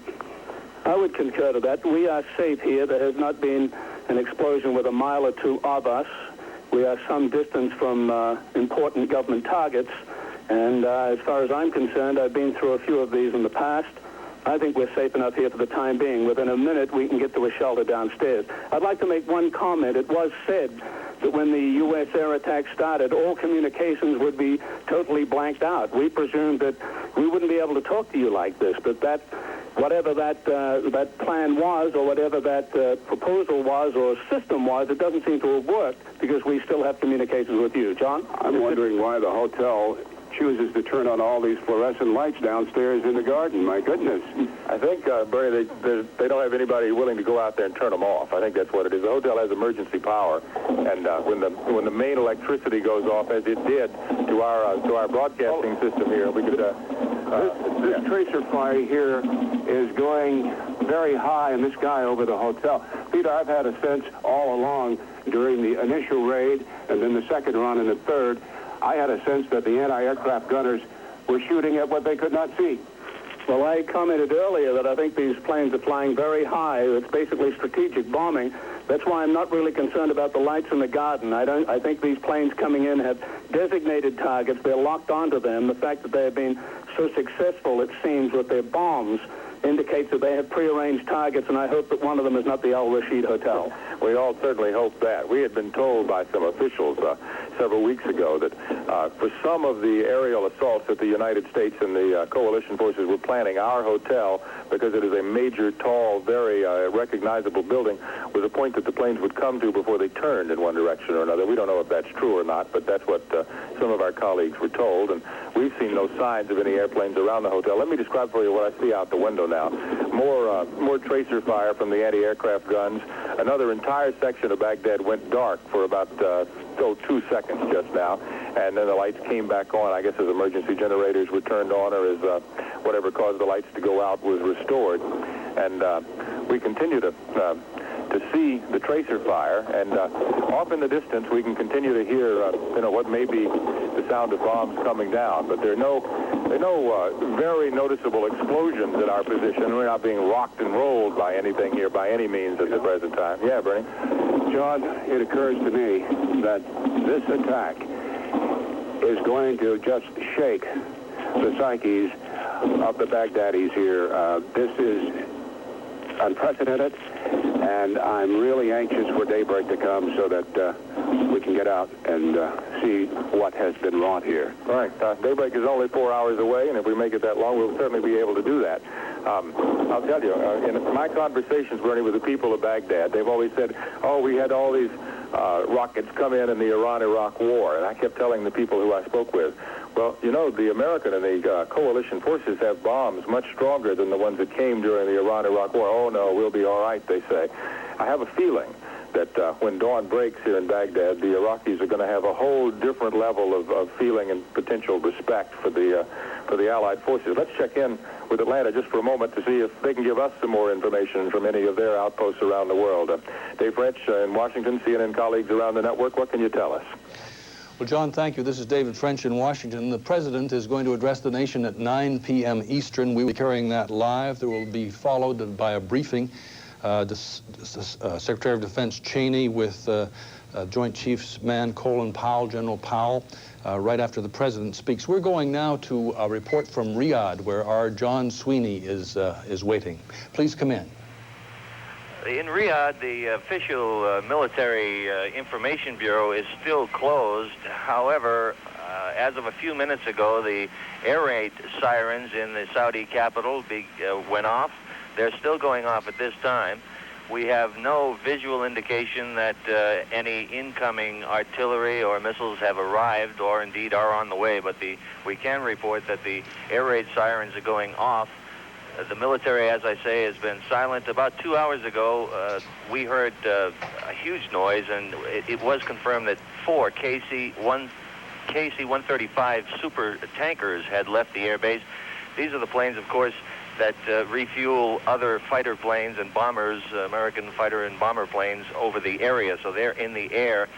I would concur to that. We are safe here. There has not been an explosion with a mile or two of us. We are some distance from important government targets, and as far as I'm concerned, I've been through a few of these in the past. I think we're safe enough here for the time being. Within a minute, we can get to a shelter downstairs. I'd like to make one comment. It was said that when the U.S. air attack started, all communications would be totally blanked out. We presumed that we wouldn't be able to talk to you like this, but whatever that plan was, or whatever that proposal was, or system was, it doesn't seem to have worked, because we still have communications with you. John? I'm wondering why the hotel chooses to turn on all these fluorescent lights downstairs in the garden. My goodness. I think, Bernie, they don't have anybody willing to go out there and turn them off. I think that's what it is. The hotel has emergency power, and when the main electricity goes off, as it did to our broadcasting system here, we could This tracer fire here is going very high in this guy over the hotel. Peter, I've had a sense all along during the initial raid and then the second run and the third, I had a sense that the anti-aircraft gunners were shooting at what they could not see. Well, I commented earlier that I think these planes are flying very high. It's basically strategic bombing. That's why I'm not really concerned about the lights in the garden. I think these planes coming in have designated targets. They're locked onto them. The fact that they have been so successful, it seems, with their bombs indicates that they have prearranged targets, and I hope that one of them is not the Al Rashid Hotel. We all certainly hope that. We had been told by some officials several weeks ago that for some of the aerial assaults that the United States and the coalition forces were planning, our hotel, because it is a major, tall, very recognizable building, was a point that the planes would come to before they turned in one direction or another. We don't know if that's true or not, but that's what some of our colleagues were told, and we've seen no signs of any airplanes around the hotel. Let me describe for you what I see out the window now. More tracer fire from the anti-aircraft guns. Another entire section of Baghdad went dark for about 2 seconds just now, and then the lights came back on, I guess as emergency generators were turned on or as whatever caused the lights to go out was restored. And we continue to see the tracer fire, and off in the distance we can continue to hear what may be the sound of bombs coming down, but there are no very noticeable explosions in our position. We're not being rocked and rolled by anything here by any means at the present time. Yeah, Bernie? John, it occurs to me that this attack is going to just shake the psyches of the Baghdadis here. This is unprecedented, and I'm really anxious for daybreak to come so that we can get out and see what has been wrought here. Right. Daybreak is only 4 hours away, and if we make it that long, we'll certainly be able to do that. I'll tell you, in my conversations, Bernie, with the people of Baghdad, they've always said, oh, we had all these rockets come in the Iran-Iraq war, and I kept telling the people who I spoke with, well, you know, the American and the coalition forces have bombs much stronger than the ones that came during the Iran-Iraq war. Oh, no, we'll be all right, they say. I have a feeling that when dawn breaks here in Baghdad, the Iraqis are going to have a whole different level of feeling and potential respect for the Allied forces. Let's check in with Atlanta just for a moment to see if they can give us some more information from any of their outposts around the world. Dave French in Washington, CNN colleagues around the network, what can you tell us? Well, John, thank you. This is David French in Washington. The president is going to address the nation at 9 p.m. Eastern. We will be carrying that live. There will be followed by a briefing. Secretary of Defense Cheney with Joint Chiefs man Colin Powell, General Powell, right after the president speaks. We're going now to a report from Riyadh, where our John Sweeney is waiting. Please come in. In Riyadh, the official military information bureau is still closed. However, as of a few minutes ago, the air raid sirens in the Saudi capital went off. They're still going off at this time. We have no visual indication that any incoming artillery or missiles have arrived or indeed are on the way, but we can report that the air raid sirens are going off. The military, as I say, has been silent. About 2 hours ago, we heard a huge noise, and it was confirmed that 4 KC-135 super tankers had left the airbase. These are the planes, of course, that refuel other fighter planes and bombers, American fighter and bomber planes over the area. So they're in the air.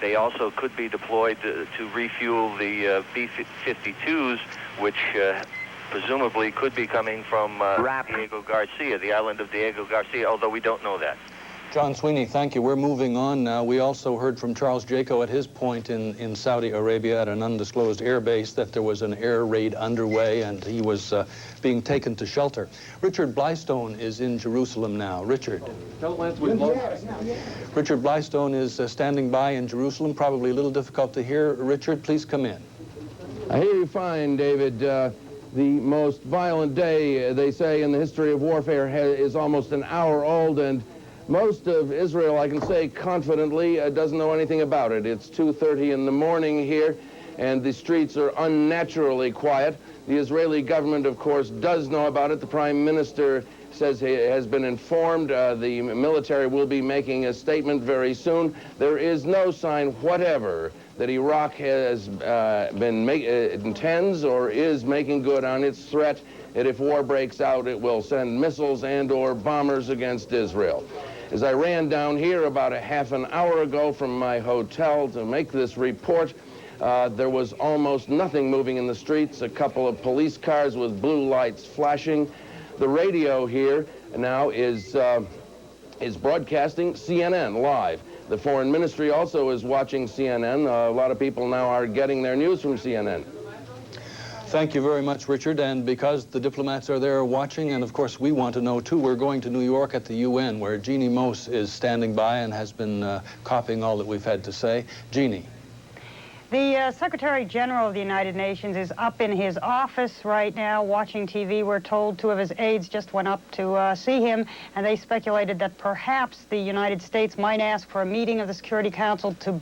They also could be deployed to refuel the B-52s, which presumably could be coming from Diego Garcia, the island of Diego Garcia, although we don't know that. John Sweeney, thank you. We're moving on now. We also heard from Charles Jaco at his point in Saudi Arabia at an undisclosed air base that there was an air raid underway and he was being taken to shelter. Richard Blystone is in Jerusalem now. Richard. Richard Blystone is standing by in Jerusalem. Probably a little difficult to hear. Richard, please come in. I hear you fine, David. The most violent day, they say, in the history of warfare is almost an hour old, and most of Israel, I can say confidently, doesn't know anything about it. It's 2:30 in the morning here, and the streets are unnaturally quiet. The Israeli government, of course, does know about it. The Prime Minister says he has been informed. The military will be making a statement very soon. There is no sign whatever that Iraq has intends or is making good on its threat that if war breaks out, it will send missiles and/or bombers against Israel. As I ran down here about a half an hour ago from my hotel to make this report, there was almost nothing moving in the streets, a couple of police cars with blue lights flashing. The radio here now is broadcasting CNN live. The Foreign Ministry also is watching CNN. A lot of people now are getting their news from CNN. Thank you very much, Richard. And because the diplomats are there watching, and of course we want to know too, we're going to New York at the UN, where Jeannie Mose is standing by and has been copying all that we've had to say. Jeannie. The Secretary General of the United Nations is up in his office right now watching TV. We're told 2 of his aides just went up to see him, and they speculated that perhaps the United States might ask for a meeting of the Security Council to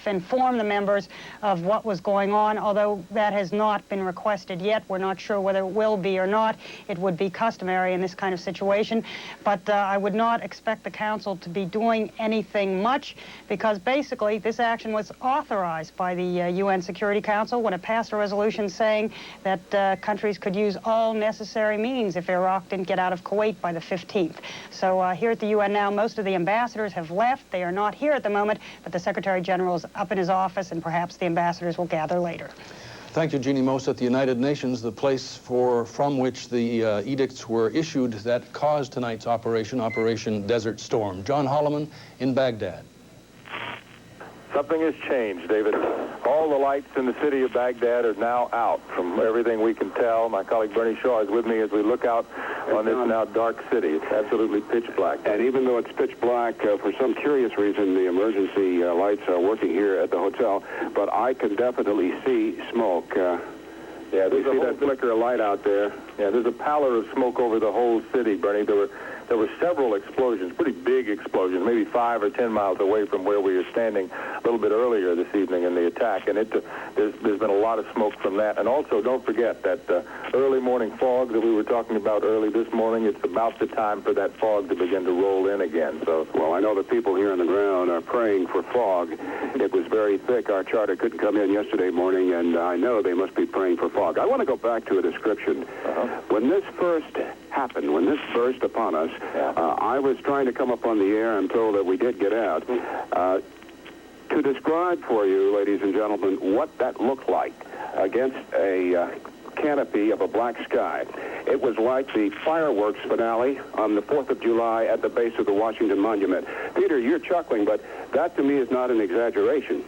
inform the members of what was going on, although that has not been requested yet. We're not sure whether it will be or not. It would be customary in this kind of situation, but I would not expect the Council to be doing anything much, because basically this action was authorized by the UN Security Council when it passed a resolution saying that countries could use all necessary means if Iraq didn't get out of Kuwait by the 15th. So here at the UN now, most of the ambassadors have left. They are not here at the moment, but the Secretary General is up in his office, and perhaps the ambassadors will gather later. Thank you, Jeannie Mose. At the United Nations, the place from which the edicts were issued that caused tonight's Operation Desert Storm. John Holliman in Baghdad. Something has changed, David. All the lights in the city of Baghdad are now out, from everything we can tell. My colleague Bernie Shaw is with me as we look out on this now dark city. It's absolutely pitch black. And even though it's pitch black, for some curious reason, the emergency lights are working here at the hotel, but I can definitely see smoke. Yeah, you see that flicker of light out there. Yeah, there's a pallor of smoke over the whole city, Bernie. There were several explosions, pretty big explosions, maybe 5 or 10 miles away from where we were standing a little bit earlier this evening in the attack. And there's been a lot of smoke from that. And also, don't forget that early morning fog that we were talking about early this morning, it's about the time for that fog to begin to roll in again. So, well, I know the people here on the ground are praying for fog. It was very thick. Our charter couldn't come in yesterday morning, and I know they must be praying for fog. I want to go back to a description. When this first happened, when this burst upon us, I was trying to come up on the air. I'm told that we did get out. To describe for you, ladies and gentlemen, what that looked like against a canopy of a black sky. It was like the fireworks finale on the 4th of July at the base of the Washington Monument. Peter, you're chuckling, but that to me is not an exaggeration.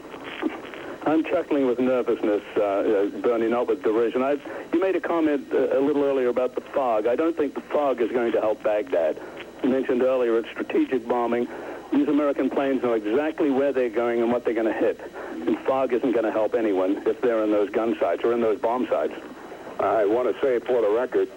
I'm chuckling with nervousness, Bernie, not with derision. You made a comment a little earlier about the fog. I don't think the fog is going to help Baghdad. You mentioned earlier it's strategic bombing. These American planes know exactly where they're going and what they're going to hit. And fog isn't going to help anyone if they're in those gun sites or in those bomb sites. I want to say for the record,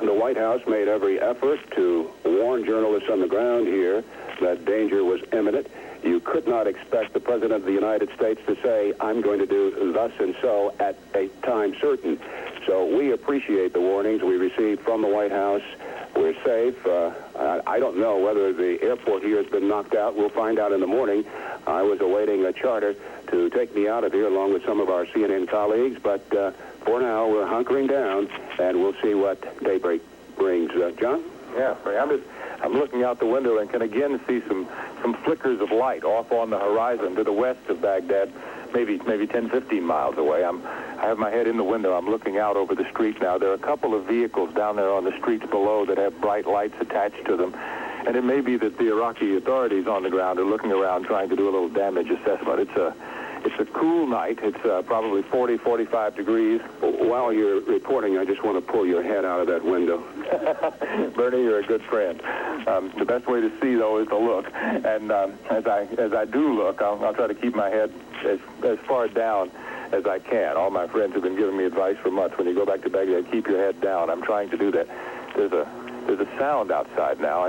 the White House made every effort to warn journalists on the ground here that danger was imminent. You could not expect the President of the United States to say, I'm going to do thus and so at a time certain. So we appreciate the warnings we received from the White House. We're safe. I don't know whether the airport here has been knocked out. We'll find out in the morning. I was awaiting a charter to take me out of here along with some of our CNN colleagues, but for now we're hunkering down, and we'll see what daybreak brings. John? Yeah, I'm looking out the window and can again see some flickers of light off on the horizon to the west of Baghdad, maybe 10, 15 miles away. I have my head in the window. I'm looking out over the street now. There are a couple of vehicles down there on the streets below that have bright lights attached to them. And it may be that the Iraqi authorities on the ground are looking around trying to do a little damage assessment. It's a cool night. It's probably 40, 45 degrees. While you're reporting, I just want to pull your head out of that window. Bernie, you're a good friend. The best way to see, though, is to look. And as I do look, I'll try to keep my head as far down as I can. All my friends have been giving me advice for months. When you go back to Baghdad, keep your head down. I'm trying to do that. There's a sound outside now.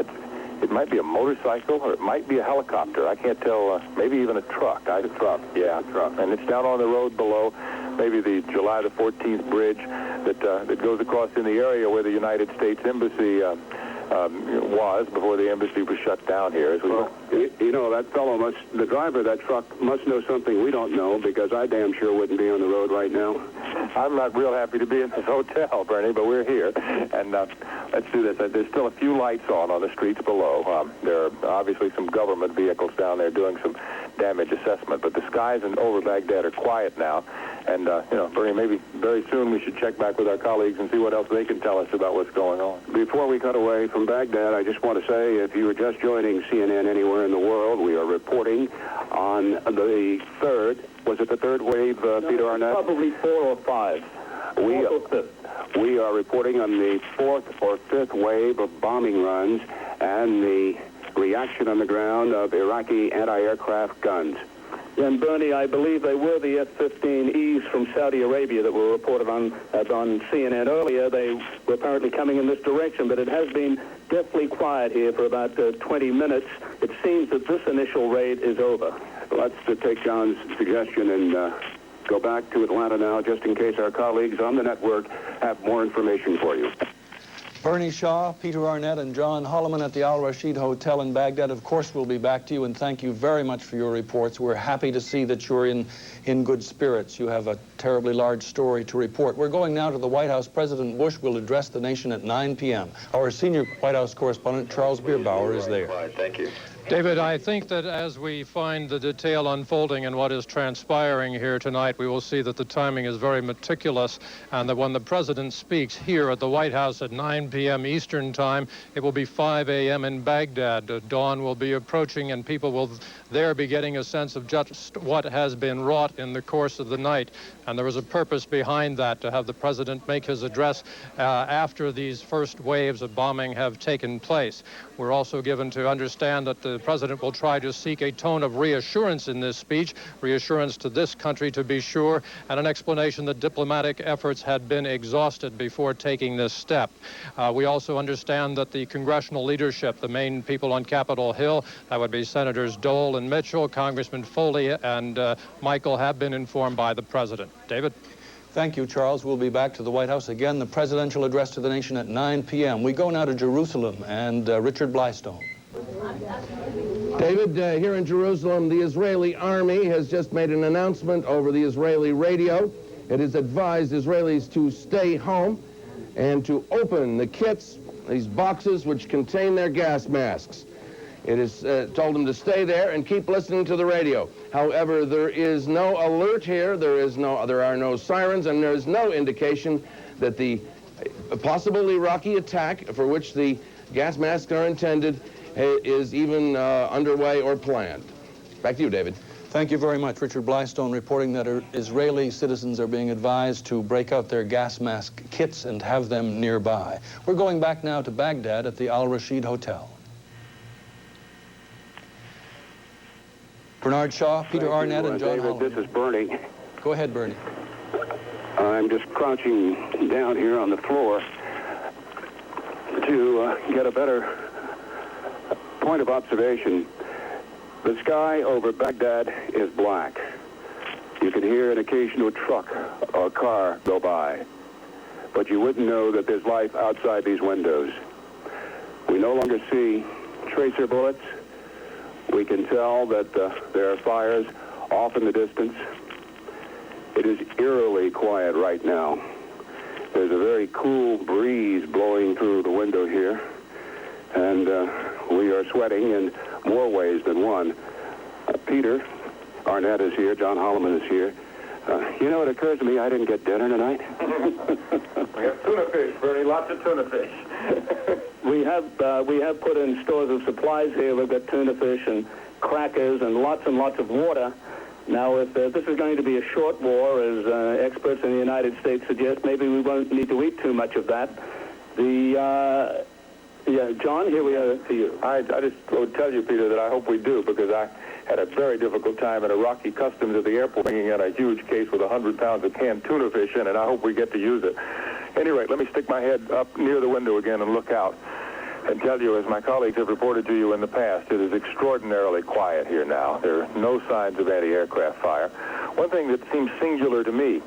It might be a motorcycle or it might be a helicopter. I can't tell. Maybe even a truck. A truck. Yeah, a truck. And it's down on the road below. Maybe the July the 14th bridge that goes across in the area where the United States Embassy was before the embassy was shut down here. As we you know, that fellow the driver of that truck must know something we don't know, because I damn sure wouldn't be on the road right now. I'm not real happy to be in this hotel, Bernie, but we're here. And let's do this. There's still a few lights on the streets below. There are obviously some government vehicles down there doing some damage assessment, but the skies over Baghdad are quiet now. And, you know, Bernie, maybe very soon we should check back with our colleagues and see what else they can tell us about what's going on. Before we cut away from Baghdad, I just want to say, if you were just joining CNN anywhere in the world, we are reporting on the third, was it the third wave, Peter Arnett? Probably 4 or 5. We are reporting on the 4th or 5th wave of bombing runs and the reaction on the ground of Iraqi anti-aircraft guns. And Bernie, I believe they were the F-15Es from Saudi Arabia that were reported on CNN earlier. They were apparently coming in this direction, but it has been deathly quiet here for about 20 minutes. It seems that this initial raid is over. Let's take John's suggestion and go back to Atlanta now, just in case our colleagues on the network have more information for you. Bernie Shaw, Peter Arnett, and John Holliman at the Al Rashid Hotel in Baghdad. Of course, we'll be back to you, and thank you very much for your reports. We're happy to see that you're in good spirits. You have a terribly large story to report. We're going now to the White House. President Bush will address the nation at 9 p.m. Our senior White House correspondent, Charles Bierbauer, is there. Thank you. David, I think that as we find the detail unfolding in what is transpiring here tonight, we will see that the timing is very meticulous, and that when the president speaks here at the White House at 9 p.m. Eastern Time, it will be 5 a.m. in Baghdad. Dawn will be approaching, and people will there be getting a sense of just what has been wrought in the course of the night. And there is a purpose behind that, to have the president make his address after these first waves of bombing have taken place. We're also given to understand that the president will try to seek a tone of reassurance in this speech, reassurance to this country to be sure, and an explanation that diplomatic efforts had been exhausted before taking this step. We also understand that the congressional leadership, the main people on Capitol Hill, that would be Senators Dole and Mitchell, Congressman Foley and Michael, have been informed by the president. David? Thank you, Charles. We'll be back to the White House again, the presidential address to the nation at 9 p.m. We go now to Jerusalem and Richard Blystone. David, here in Jerusalem, the Israeli army has just made an announcement over the Israeli radio. It has advised Israelis to stay home and to open the kits, these boxes which contain their gas masks. It has told them to stay there and keep listening to the radio. However, there is no alert here, there are no sirens, and there is no indication that the possible Iraqi attack for which the gas masks are intended is even underway or planned. Back to you, David. Thank you very much. Richard Blystone reporting that Israeli citizens are being advised to break out their gas mask kits and have them nearby. We're going back now to Baghdad at the Al Rashid Hotel. Bernard Shaw, Peter Arnett, and John Holliman. This is Bernie. Go ahead, Bernie. I'm just crouching down here on the floor to get a better point of observation. The sky over Baghdad is black. You can hear an occasional truck or car go by, but you wouldn't know that there's life outside these windows. We no longer see tracer bullets. We can tell that there are fires off in the distance. It is eerily quiet right now. There's a very cool breeze blowing through the window here, and we are sweating in more ways than one. Peter Arnett is here. John Holliman is here. You know, it occurs to me I didn't get dinner tonight. We have tuna fish, Bernie. Lots of tuna fish. We have put in stores of supplies here. We've got tuna fish and crackers and lots of water. Now, if this is going to be a short war, as experts in the United States suggest, maybe we won't need to eat too much of that. Yeah, John, here we are to you. I just would tell you, Peter, that I hope we do, because I had a very difficult time at Iraqi customs at the airport bringing in a huge case with 100 pounds of canned tuna fish in it. I hope we get to use it. Anyway, let me stick my head up near the window again and look out and tell you, as my colleagues have reported to you in the past, it is extraordinarily quiet here now. There are no signs of anti-aircraft fire. One thing that seems singular to me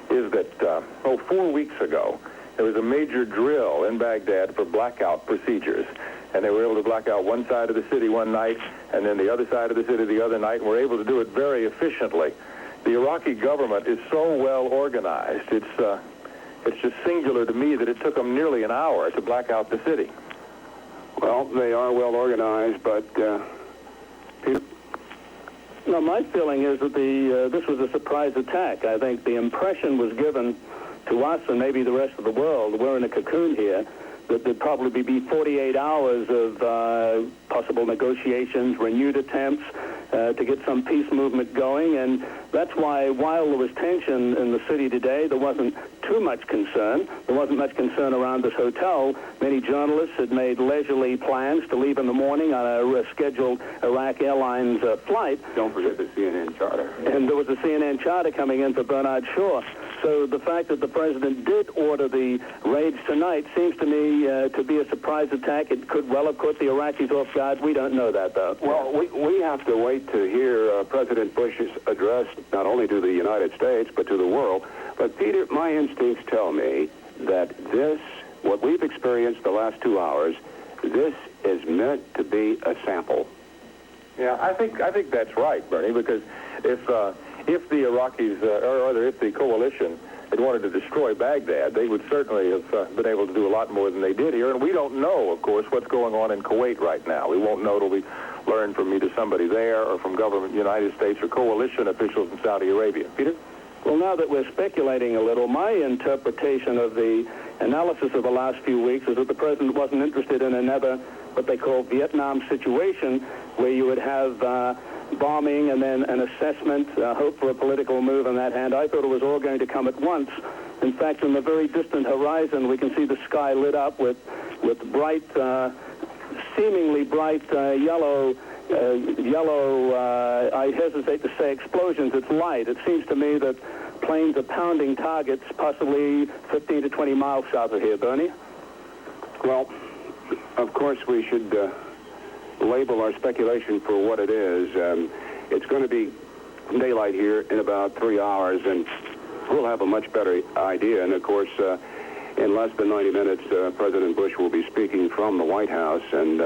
is that, 4 weeks ago, there was a major drill in Baghdad for blackout procedures. And they were able to black out one side of the city one night and then the other side of the city the other night, and were able to do it very efficiently. The Iraqi government is so well organized. It's just singular to me that it took them nearly an hour to black out the city. Well, they are well organized, but Peter? No, my feeling is that this was a surprise attack. I think the impression was given to us and maybe the rest of the world, we're in a cocoon here, that there'd probably be 48 hours of possible negotiations, renewed attempts to get some peace movement going. And that's why, while there was tension in the city today, there wasn't too much concern. There wasn't much concern around this hotel. Many journalists had made leisurely plans to leave in the morning on a scheduled Iraq Airlines flight. Don't forget the CNN charter. And there was a CNN charter coming in for Bernard Shaw. So the fact that the president did order the raids tonight seems to me to be a surprise attack. It could well have caught the Iraqis off guard. We don't know that, though. Well, we have to wait to hear President Bush's address, not only to the United States, but to the world. But, Peter, my instincts tell me that this, what we've experienced the last 2 hours, this is meant to be a sample. Yeah, I think that's right, Bernie, because if the Iraqis, or rather if the coalition had wanted to destroy Baghdad, they would certainly have been able to do a lot more than they did here. And we don't know, of course, what's going on in Kuwait right now. We won't know till we learn from either somebody there or from government United States or coalition officials in Saudi Arabia. Peter? Well, now that we're speculating a little, my interpretation of the analysis of the last few weeks is that the president wasn't interested in another, what they call Vietnam situation, where you would have bombing and then an assessment, hope for a political move on that hand. I thought it was all going to come at once. In fact, in the very distant horizon, we can see the sky lit up with bright, seemingly bright yellow, I hesitate to say explosions. It's light. It seems to me that planes are pounding targets possibly 15 to 20 miles south of here. Bernie? Well, of course, we should label our speculation for what it is. It's going to be daylight here in about 3 hours, and we'll have a much better idea. And, of course, in less than 90 minutes, President Bush will be speaking from the White House, and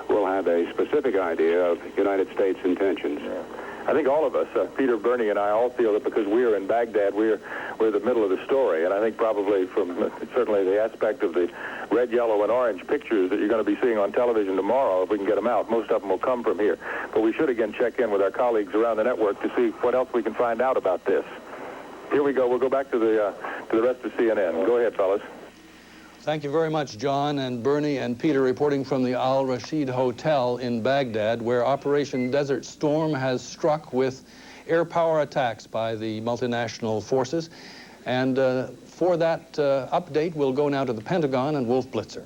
we'll have a specific idea of United States intentions. Yeah. I think all of us, Peter, Bernie, and I all feel that because we are in Baghdad, we're the middle of the story. And I think probably from certainly the aspect of the red, yellow, and orange pictures that you're going to be seeing on television tomorrow, if we can get them out, most of them will come from here. But we should again check in with our colleagues around the network to see what else we can find out about this. Here we go. We'll go back to the rest of CNN. Go ahead, fellas. Thank you very much, John and Bernie and Peter, reporting from the Al Rashid Hotel in Baghdad, where Operation Desert Storm has struck with air power attacks by the multinational forces. And for that update, we'll go now to the Pentagon and Wolf Blitzer.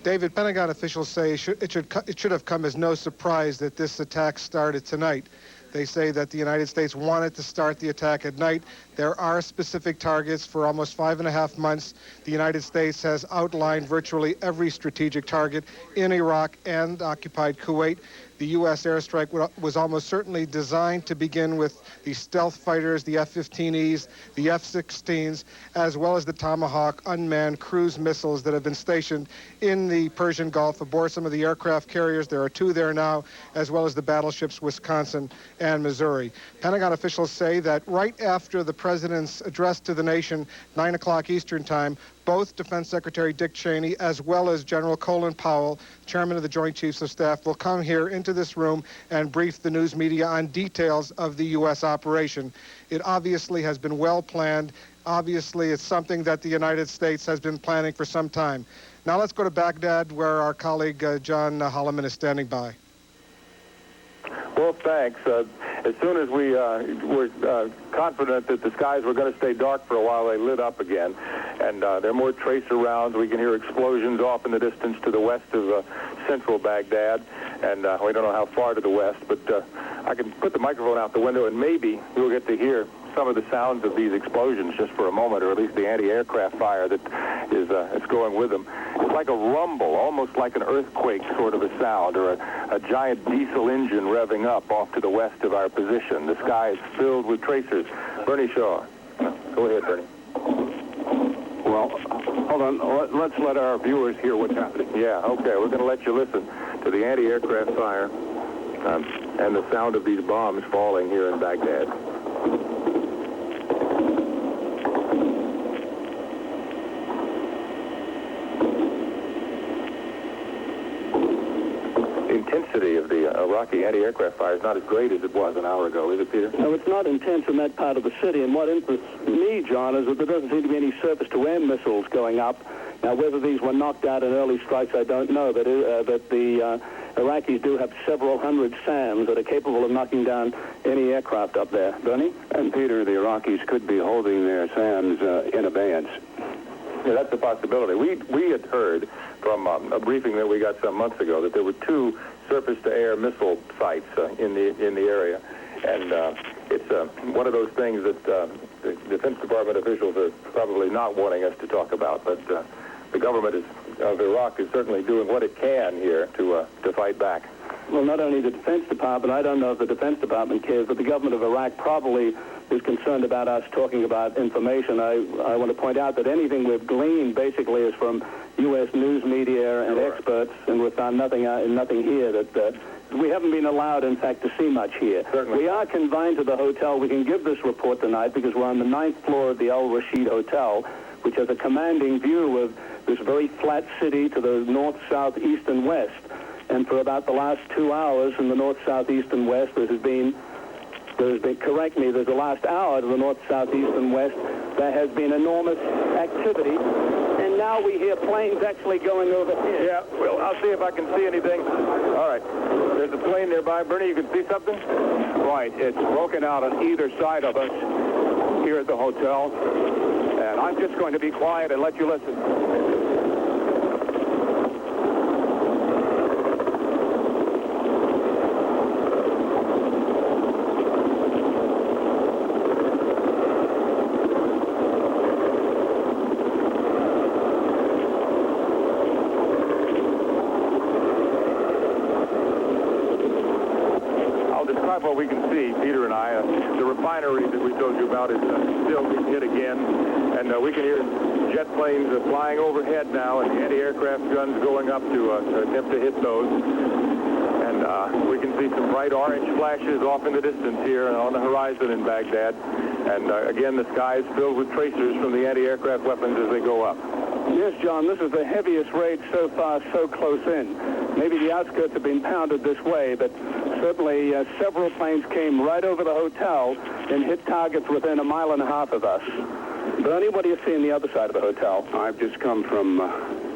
David, Pentagon officials say it should have come as no surprise that this attack started tonight. They say that the United States wanted to start the attack at night. There are specific targets. For almost 5.5 months, the United States has outlined virtually every strategic target in Iraq and occupied Kuwait. The U.S. airstrike was almost certainly designed to begin with the stealth fighters, the F-15Es, the F-16s, as well as the Tomahawk unmanned cruise missiles that have been stationed in the Persian Gulf aboard some of the aircraft carriers. There are 2 there now, as well as the battleships Wisconsin and Missouri. Pentagon officials say that right after the president's address to the nation, 9 o'clock Eastern time, both Defense Secretary Dick Cheney as well as General Colin Powell, chairman of the Joint Chiefs of Staff, will come here into this room and brief the news media on details of the U.S. operation. It obviously has been well planned. Obviously, it's something that the United States has been planning for some time. Now let's go to Baghdad, where our colleague John Holliman is standing by. Well, thanks. As soon as we were confident that the skies were going to stay dark for a while, they lit up again. And there are more tracer rounds. We can hear explosions off in the distance to the west of central Baghdad. And we don't know how far to the west, but I can put the microphone out the window, and maybe we'll get to hear some of the sounds of these explosions just for a moment, or at least the anti-aircraft fire that is going with them. It's like a rumble, almost like an earthquake sort of a sound, or a giant diesel engine revving up off to the west of our position. The sky is filled with tracers. Bernie Shaw. Go ahead, Bernie. Well, hold on. Let's let our viewers hear what's happening. Yeah, okay. We're going to let you listen to the anti-aircraft fire and the sound of these bombs falling here in Baghdad. The intensity of the Iraqi anti-aircraft fire is not as great as it was an hour ago, is it, Peter? No, it's not intense in that part of the city, and what interests me, John, is that there doesn't seem to be any surface-to-air missiles going up. Now, whether these were knocked out in early strikes, I don't know, but the Iraqis do have several hundred SAMs that are capable of knocking down any aircraft up there. Bernie? And, Peter, the Iraqis could be holding their SAMs in abeyance. Yeah, that's a possibility. We had heard from a briefing that we got some months ago that there were 2 surface-to-air missile sites in the area, and it's one of those things that the Defense Department officials are probably not wanting us to talk about, but the government of Iraq is certainly doing what it can here to fight back. Well, not only the Defense Department, I don't know if the Defense Department cares, but the government of Iraq probably is concerned about us talking about information. I want to point out that anything we've gleaned basically is from U.S. news media and experts, and we've found nothing here that we haven't been allowed, in fact, to see much here. Certainly. We are confined to the hotel. We can give this report tonight because we're on the 9th floor of the Al Rashid Hotel, which has a commanding view of this very flat city to the north, south, east, and west. And for about the last 2 hours in the north, south, east, and west, there's the last hour to the north, south, east, and west, there has been enormous activity. And now we hear planes actually going over here. Yeah, well, I'll see if I can see anything. All right. There's a plane nearby. Bernie, you can see something? Right. It's broken out on either side of us here at the hotel. And I'm just going to be quiet and let you listen. What we can see, Peter and I, the refinery that we told you about is still being hit again, and we can hear jet planes flying overhead now, and the anti-aircraft guns going up to attempt to hit those. And we can see some bright orange flashes off in the distance here on the horizon in Baghdad. And again, the sky is filled with tracers from the anti-aircraft weapons as they go up. Yes, John, this is the heaviest raid so far, so close in. Maybe the outskirts have been pounded this way, but certainly several planes came right over the hotel and hit targets within a mile and a half of us. Bernie, what do you see on the other side of the hotel? I've just come from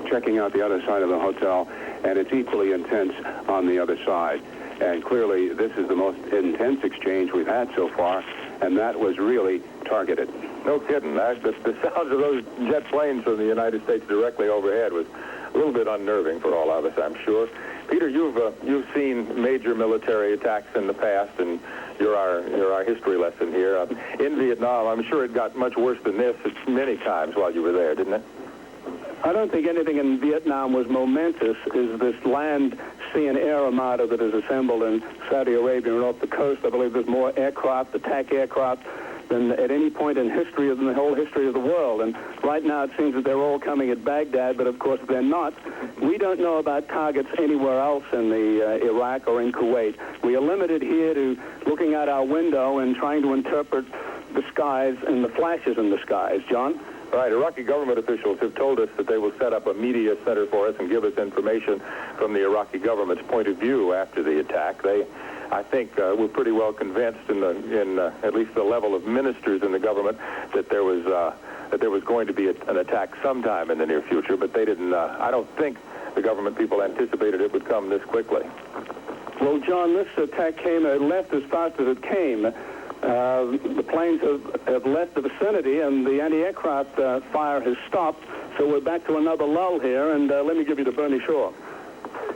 checking out the other side of the hotel, and it's equally intense on the other side. And clearly, this is the most intense exchange we've had so far, and that was really targeted. No kidding. The sounds of those jet planes from the United States directly overhead was a little bit unnerving for all of us, I'm sure. Peter, you've seen major military attacks in the past, and you're our history lesson here. In Vietnam, I'm sure it got much worse than this many times while you were there, didn't it? I don't think anything in Vietnam was momentous as this land, sea, and air armada that is assembled in Saudi Arabia and off the coast. I believe there's more aircraft, attack aircraft, than at any point in history, in the whole history of the world. And right now it seems that they're all coming at Baghdad, but of course they're not. We don't know about targets anywhere else in the Iraq or in Kuwait. We are limited here to looking out our window and trying to interpret the skies and the flashes in the skies. John? Right. Iraqi government officials have told us that they will set up a media center for us and give us information from the Iraqi government's point of view after the attack. I think we're pretty well convinced in at least the level of ministers in the government that there was going to be an attack sometime in the near future, but they didn't. I don't think the government people anticipated it would come this quickly. Well, John, this attack left as fast as it came. The planes have left the vicinity, and the anti-aircraft fire has stopped, so we're back to another lull here, and let me give you to Bernie Shaw.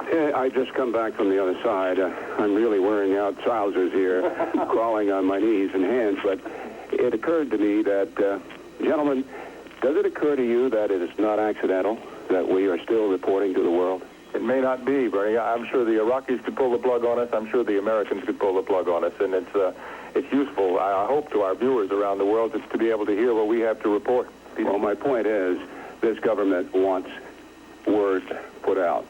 I just come back from the other side. I'm really wearing out trousers here, crawling on my knees and hands, but it occurred to me that, gentlemen, does it occur to you that it is not accidental that we are still reporting to the world? It may not be, Bernie. I'm sure the Iraqis could pull the plug on us. I'm sure the Americans could pull the plug on us, and it's useful, I hope, to our viewers around the world to be able to hear what we have to report. Well, my point is, this government wants word put out.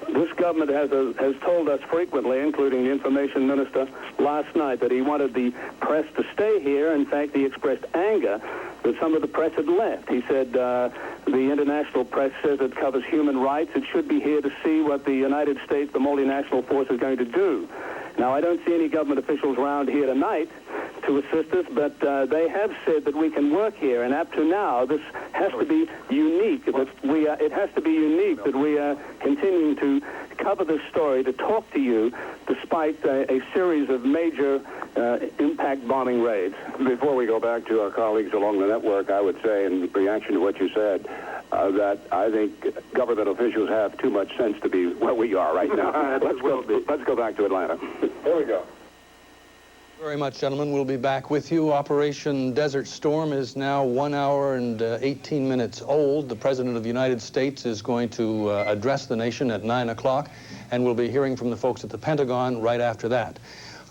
This government has told us frequently, including the information minister last night, that he wanted the press to stay here. In fact, he expressed anger that some of the press had left. He said the international press says it covers human rights. It should be here to see what the United States, the multinational force, is going to do. Now, I don't see any government officials around here tonight to assist us, but they have said that we can work here, and up to now, this has to be unique. It has to be unique that we are continuing to cover this story, to talk to you, despite a series of major impact bombing raids. Before we go back to our colleagues along the network, I would say, in reaction to what you said, that I think government officials have too much sense to be where we are right now. Let's go back to Atlanta. Here we go. Very much, gentlemen. We'll be back with you. Operation Desert Storm is now 1 hour and 18 minutes old. The President of the United States is going to address the nation at 9 o'clock, and we'll be hearing from the folks at the Pentagon right after that.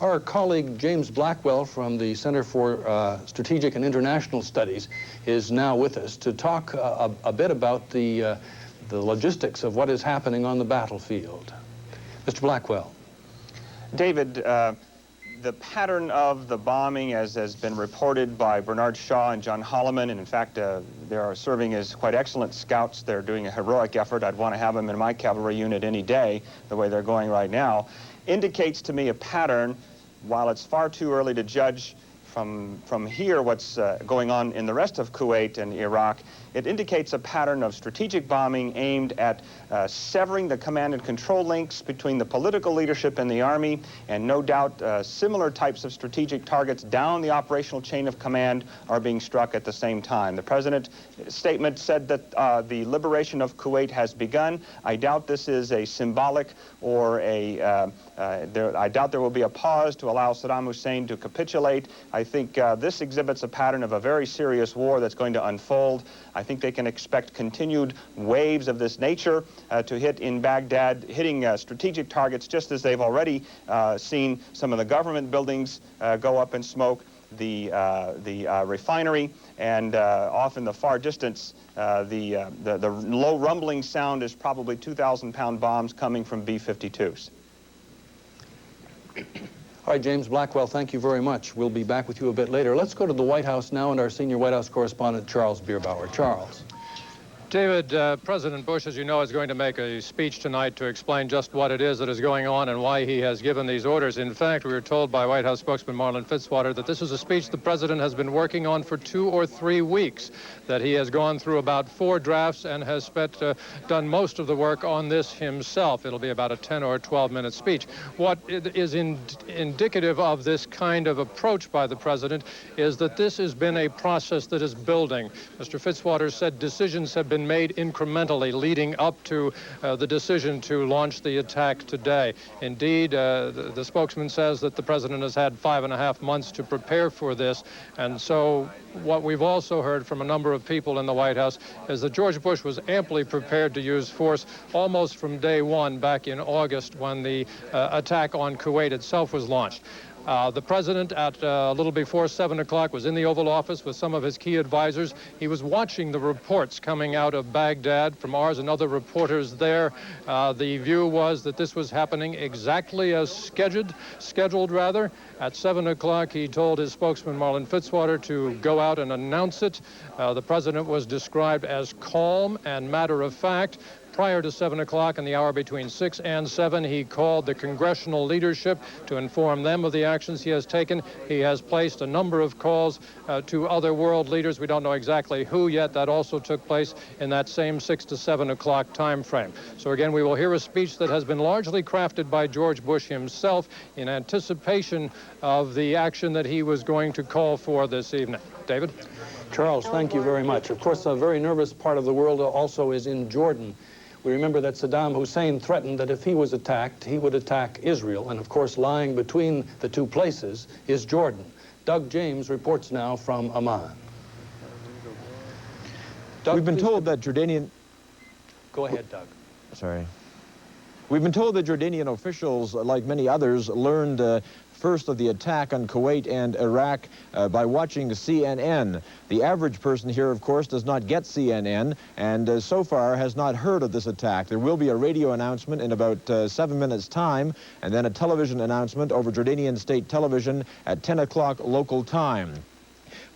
Our colleague James Blackwell from the Center for Strategic and International Studies is now with us to talk a bit about the logistics of what is happening on the battlefield. Mr. Blackwell. David, the pattern of the bombing, as has been reported by Bernard Shaw and John Holliman, and in fact, they are serving as quite excellent scouts. They're doing a heroic effort. I'd want to have them in my cavalry unit any day, the way they're going right now, indicates to me a pattern. While it's far too early to judge from here what's going on in the rest of Kuwait and Iraq, it indicates a pattern of strategic bombing aimed at severing the command and control links between the political leadership and the army, and no doubt similar types of strategic targets down the operational chain of command are being struck at the same time. The President's statement said that the liberation of Kuwait has begun. I doubt this is a symbolic or I doubt there will be a pause to allow Saddam Hussein to capitulate. I think this exhibits a pattern of a very serious war that's going to unfold. I think they can expect continued waves of this nature to hit in Baghdad, hitting strategic targets, just as they've already seen some of the government buildings go up in smoke, the refinery, and off in the far distance, the low rumbling sound is probably 2,000-pound bombs coming from B-52s. All right, James Blackwell, thank you very much. We'll be back with you a bit later. Let's go to the White House now and our senior White House correspondent, Charles Bierbauer. Charles. David, President Bush, as you know, is going to make a speech tonight to explain just what it is that is going on and why he has given these orders. In fact, we were told by White House spokesman Marlin Fitzwater that this is a speech the President has been working on for 2 or 3 weeks, that he has gone through about 4 drafts and has done most of the work on this himself. It'll be about a 10 or 12-minute speech. What is indicative of this kind of approach by the President is that this has been a process that is building. Mr. Fitzwater said decisions have been made incrementally leading up to the decision to launch the attack today. Indeed, the spokesman says that the President has had 5.5 months to prepare for this, and so what we've also heard from a number of people in the White House is that George Bush was amply prepared to use force almost from day one back in August when the attack on Kuwait itself was launched. The President, at a little before 7 o'clock, was in the Oval Office with some of his key advisors. He was watching the reports coming out of Baghdad from ours and other reporters there. The view was that this was happening exactly as scheduled rather. At 7 o'clock, he told his spokesman, Marlin Fitzwater, to go out and announce it. The President was described as calm and matter-of-fact. Prior to 7 o'clock, in the hour between 6 and 7, he called the congressional leadership to inform them of the actions he has taken. He has placed a number of calls to other world leaders. We don't know exactly who yet. That also took place in that same 6 to 7 o'clock time frame. So again, we will hear a speech that has been largely crafted by George Bush himself in anticipation of the action that he was going to call for this evening. David? Charles, thank you very much. Of course, a very nervous part of the world also is in Jordan. We remember that Saddam Hussein threatened that if he was attacked, he would attack Israel. And of course, lying between the two places is Jordan. Doug James reports now from Amman. Doug, we've been told that Jordanian... Go ahead, Doug. Sorry. We've been told that Jordanian officials, like many others, learned first of the attack on Kuwait and Iraq by watching CNN. The average person here, of course, does not get CNN and so far has not heard of this attack. There will be a radio announcement in about 7 minutes' time, and then a television announcement over Jordanian state television at 10 o'clock local time.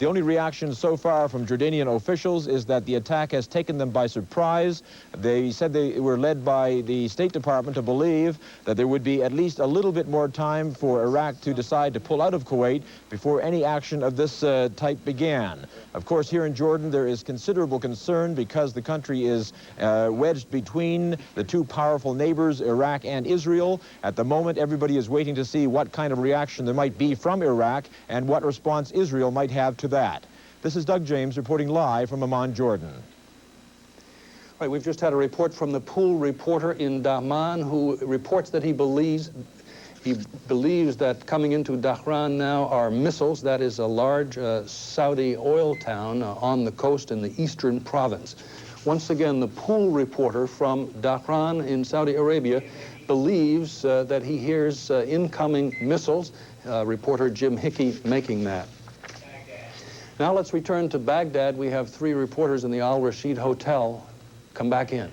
The only reaction so far from Jordanian officials is that the attack has taken them by surprise. They said they were led by the State Department to believe that there would be at least a little bit more time for Iraq to decide to pull out of Kuwait before any action of this type began. Of course, here in Jordan, there is considerable concern because the country is wedged between the two powerful neighbors, Iraq and Israel. At the moment, everybody is waiting to see what kind of reaction there might be from Iraq and what response Israel might have to that. This is Doug James reporting live from Amman, Jordan. All right, we've just had a report from the pool reporter in Daman who reports that he believes that coming into Dhahran now are missiles. That is a large Saudi oil town on the coast in the eastern province. Once again, the pool reporter from Dhahran in Saudi Arabia believes that he hears incoming missiles. Reporter Jim Hickey making that. Now let's return to Baghdad. We have 3 reporters in the Al Rashid Hotel. Come back in.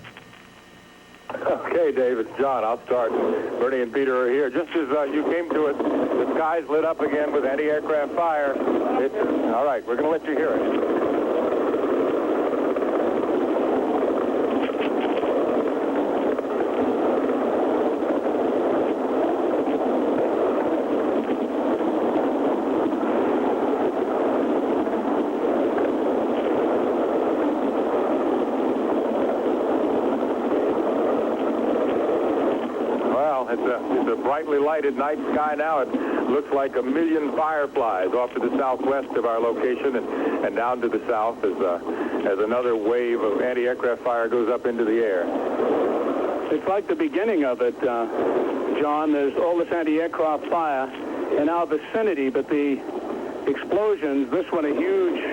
Okay, Dave, it's John. I'll start. Bernie and Peter are here. Just as you came to it, the skies lit up again with anti-aircraft fire. All right, we're going to let you hear it. It's a brightly lighted night sky now. It looks like a million fireflies off to the southwest of our location and down to the south as another wave of anti-aircraft fire goes up into the air. It's like the beginning of it, John. There's all this anti-aircraft fire in our vicinity, but the explosions, this one a huge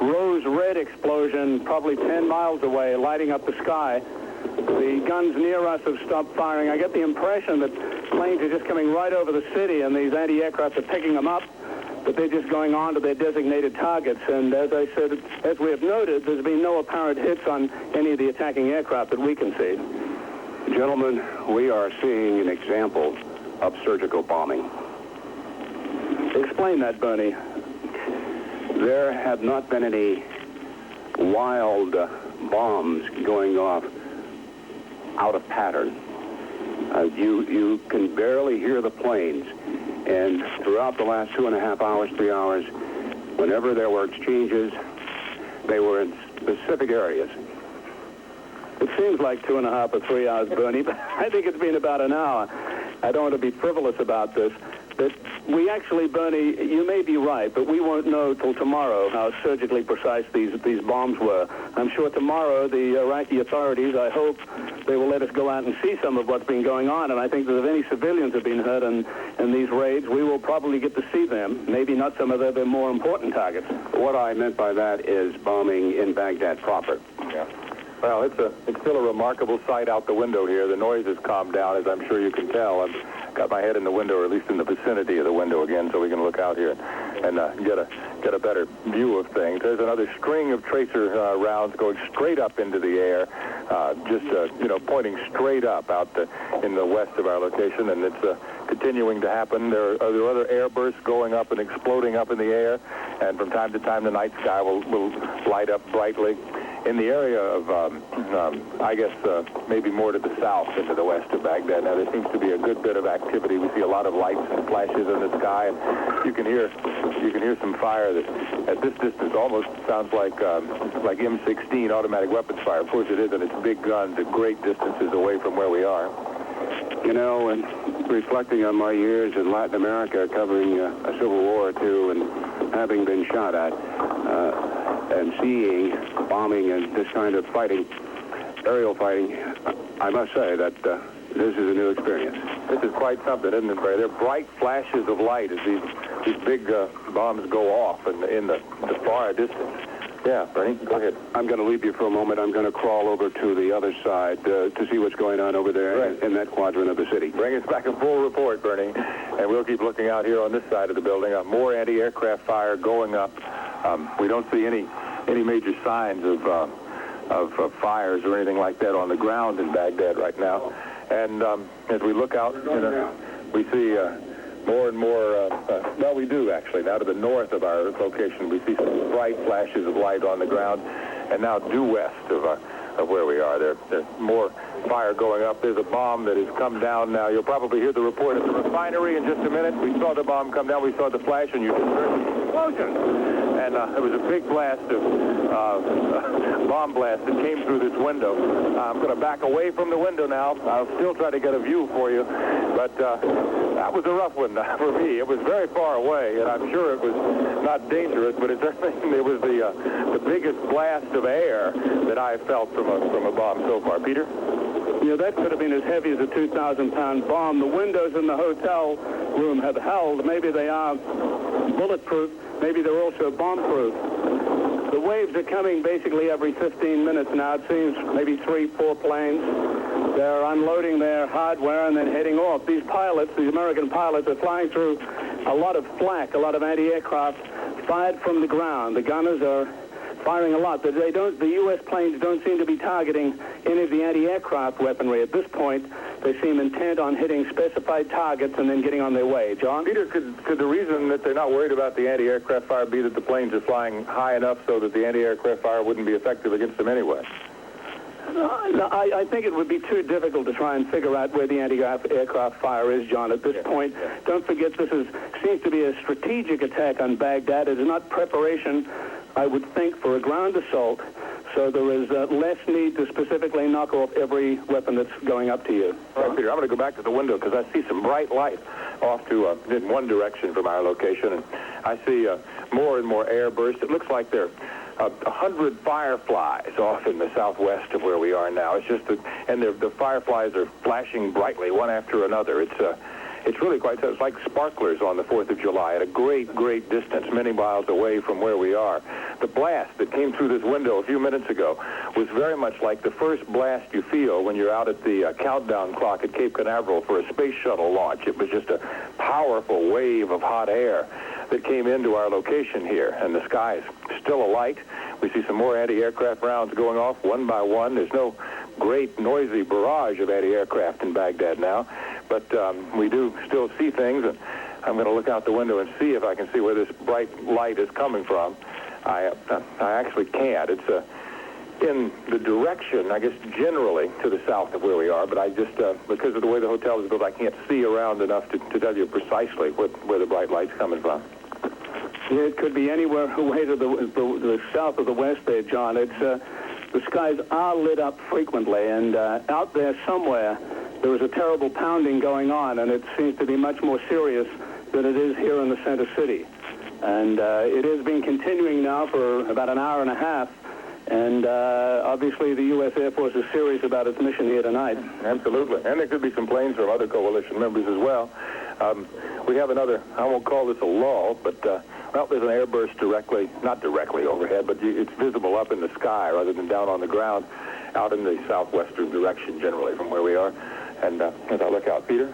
rose-red explosion probably 10 miles away, lighting up the sky. The guns near us have stopped firing. I get the impression that planes are just coming right over the city and these anti-aircraft are picking them up, but they're just going on to their designated targets. And as I said, as we have noted, there's been no apparent hits on any of the attacking aircraft that we can see. Gentlemen, we are seeing an example of surgical bombing. Explain that, Bernie. There have not been any wild bombs going off out of pattern. You can barely hear the planes. And throughout the last 2.5 hours, 3 hours, whenever there were exchanges, they were in specific areas. It seems like 2.5 or 3 hours, Bernie, but I think it's been about an hour. I don't want to be frivolous about this, but we actually, Bernie, you may be right, but we won't know till tomorrow how surgically precise these bombs were. I'm sure tomorrow the Iraqi authorities, I hope, they will let us go out and see some of what's been going on, and I think that if any civilians have been hurt in these raids, we will probably get to see them, maybe not some of the more important targets. What I meant by that is bombing in Baghdad proper. Yeah. Well, it's still a remarkable sight out the window here. The noise has calmed down, as I'm sure you can tell. I've got my head in the window, or at least in the vicinity of the window again, so we can look out here and get a better view of things. There's another string of tracer rounds going straight up into the air, pointing straight up out in the west of our location, and it's continuing to happen. There are other air bursts going up and exploding up in the air, and from time to time the night sky will light up brightly. In the area of, maybe more to the south into the west of Baghdad. Now, there seems to be a good bit of activity. We see a lot of lights and flashes in the sky, and you can hear some fire that, at this distance, almost sounds like M16 automatic weapons fire. Of course, it is, and it's big guns at great distances away from where we are. You know, and reflecting on my years in Latin America, covering a civil war or two, and having been shot at, and seeing bombing and this kind of fighting, aerial fighting, I must say that this is a new experience. This is quite something, isn't it, Barry? They're bright flashes of light as these big bombs go off in the far distance. Yeah, Bernie, go ahead. I'm going to leave you for a moment. I'm going to crawl over to the other side to see what's going on over there in that quadrant of the city. Bring us back a full report, Bernie, and we'll keep looking out here on this side of the building. More anti-aircraft fire going up. We don't see any major signs of fires or anything like that on the ground in Baghdad right now. And as we look out, we see more and more, well, we do actually. Now to the north of our location, we see some bright flashes of light on the ground, and now due west of where we are. There's more fire going up. There's a bomb that has come down now. You'll probably hear the report at the refinery in just a minute. We saw the bomb come down. We saw the flash, and you just heard the explosion. And it was a big blast bomb blast that came through this window. I'm going to back away from the window now. I'll still try to get a view for you, but that was a rough one for me. It was very far away, and I'm sure it was not dangerous, but it was the biggest blast of air that I felt from a bomb so far. Peter? Yeah, that could have been as heavy as a 2,000-pound bomb. The windows in the hotel room have held. Maybe they are bulletproof. Maybe they're also bomb-proof. The waves are coming basically every 15 minutes now. It seems maybe 3-4 planes. They're unloading their hardware and then heading off. These pilots, these American pilots, are flying through a lot of flak, a lot of anti-aircraft fired from the ground. The gunners are firing a lot. The U.S. planes don't seem to be targeting any of the anti-aircraft weaponry. At this point, they seem intent on hitting specified targets and then getting on their way. John? Peter, could the reason that they're not worried about the anti-aircraft fire be that the planes are flying high enough so that the anti-aircraft fire wouldn't be effective against them anyway? No, I think it would be too difficult to try and figure out where the anti-aircraft fire is, John, at this point. Don't forget, this seems to be a strategic attack on Baghdad. It is not preparation, I would think, for a ground assault. So there is less need to specifically knock off every weapon that's going up to you. All right, Peter, I'm going to go back to the window because I see some bright light off to in one direction from our location, and I see more and more air bursts. It looks like there are 100 fireflies off in the southwest of where we are now. It's just and the fireflies are flashing brightly one after another. It's really quite, it's like sparklers on the 4th of July at a great, great distance, many miles away from where we are. The blast that came through this window a few minutes ago was very much like the first blast you feel when you're out at the countdown clock at Cape Canaveral for a space shuttle launch. It was just a powerful wave of hot air that came into our location here, and the sky is still alight. We see some more anti-aircraft rounds going off one by one. There's no great noisy barrage of anti-aircraft in Baghdad now, but we do still see things, and I'm going to look out the window and see if I can see where this bright light is coming from. I actually can't. It's in the direction, I guess, generally to the south of where we are, but I just, because of the way the hotel is built, I can't see around enough to tell you precisely where the bright light's coming from. Yeah, it could be anywhere away to the south of the west there, John. It's the skies are lit up frequently, and out there somewhere there is a terrible pounding going on, and it seems to be much more serious than it is here in the center city. And it has been continuing now for about an hour and a half, and obviously the U.S. Air Force is serious about its mission here tonight. Absolutely. And there could be some planes from other coalition members as well. We have another, I won't call this a lull, but well, there's an airburst not directly overhead, but it's visible up in the sky rather than down on the ground, out in the southwestern direction generally from where we are. And as I look out, Peter?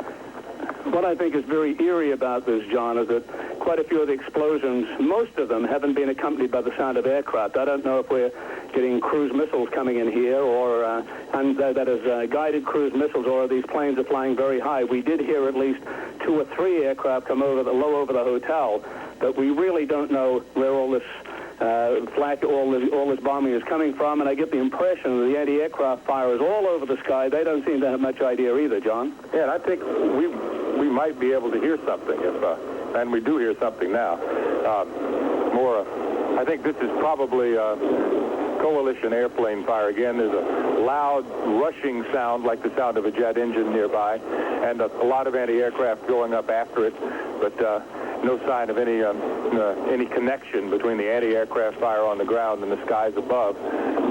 What I think is very eerie about this, John, is that quite a few of the explosions, most of them haven't been accompanied by the sound of aircraft. I don't know if we're getting cruise missiles coming in here, or and that is guided cruise missiles, or these planes are flying very high. We did hear at least 2 or 3 aircraft come low over the hotel, but we really don't know where all this flak, all this bombing is coming from, and I get the impression that the anti-aircraft fire is all over the sky. They don't seem to have much idea either, John. Yeah, and I think we might be able to hear something, and we do hear something now. I think this is probably coalition airplane fire again. There's a loud rushing sound like the sound of a jet engine nearby, and a lot of anti-aircraft going up after it, but no sign of any connection between the anti-aircraft fire on the ground and the skies above.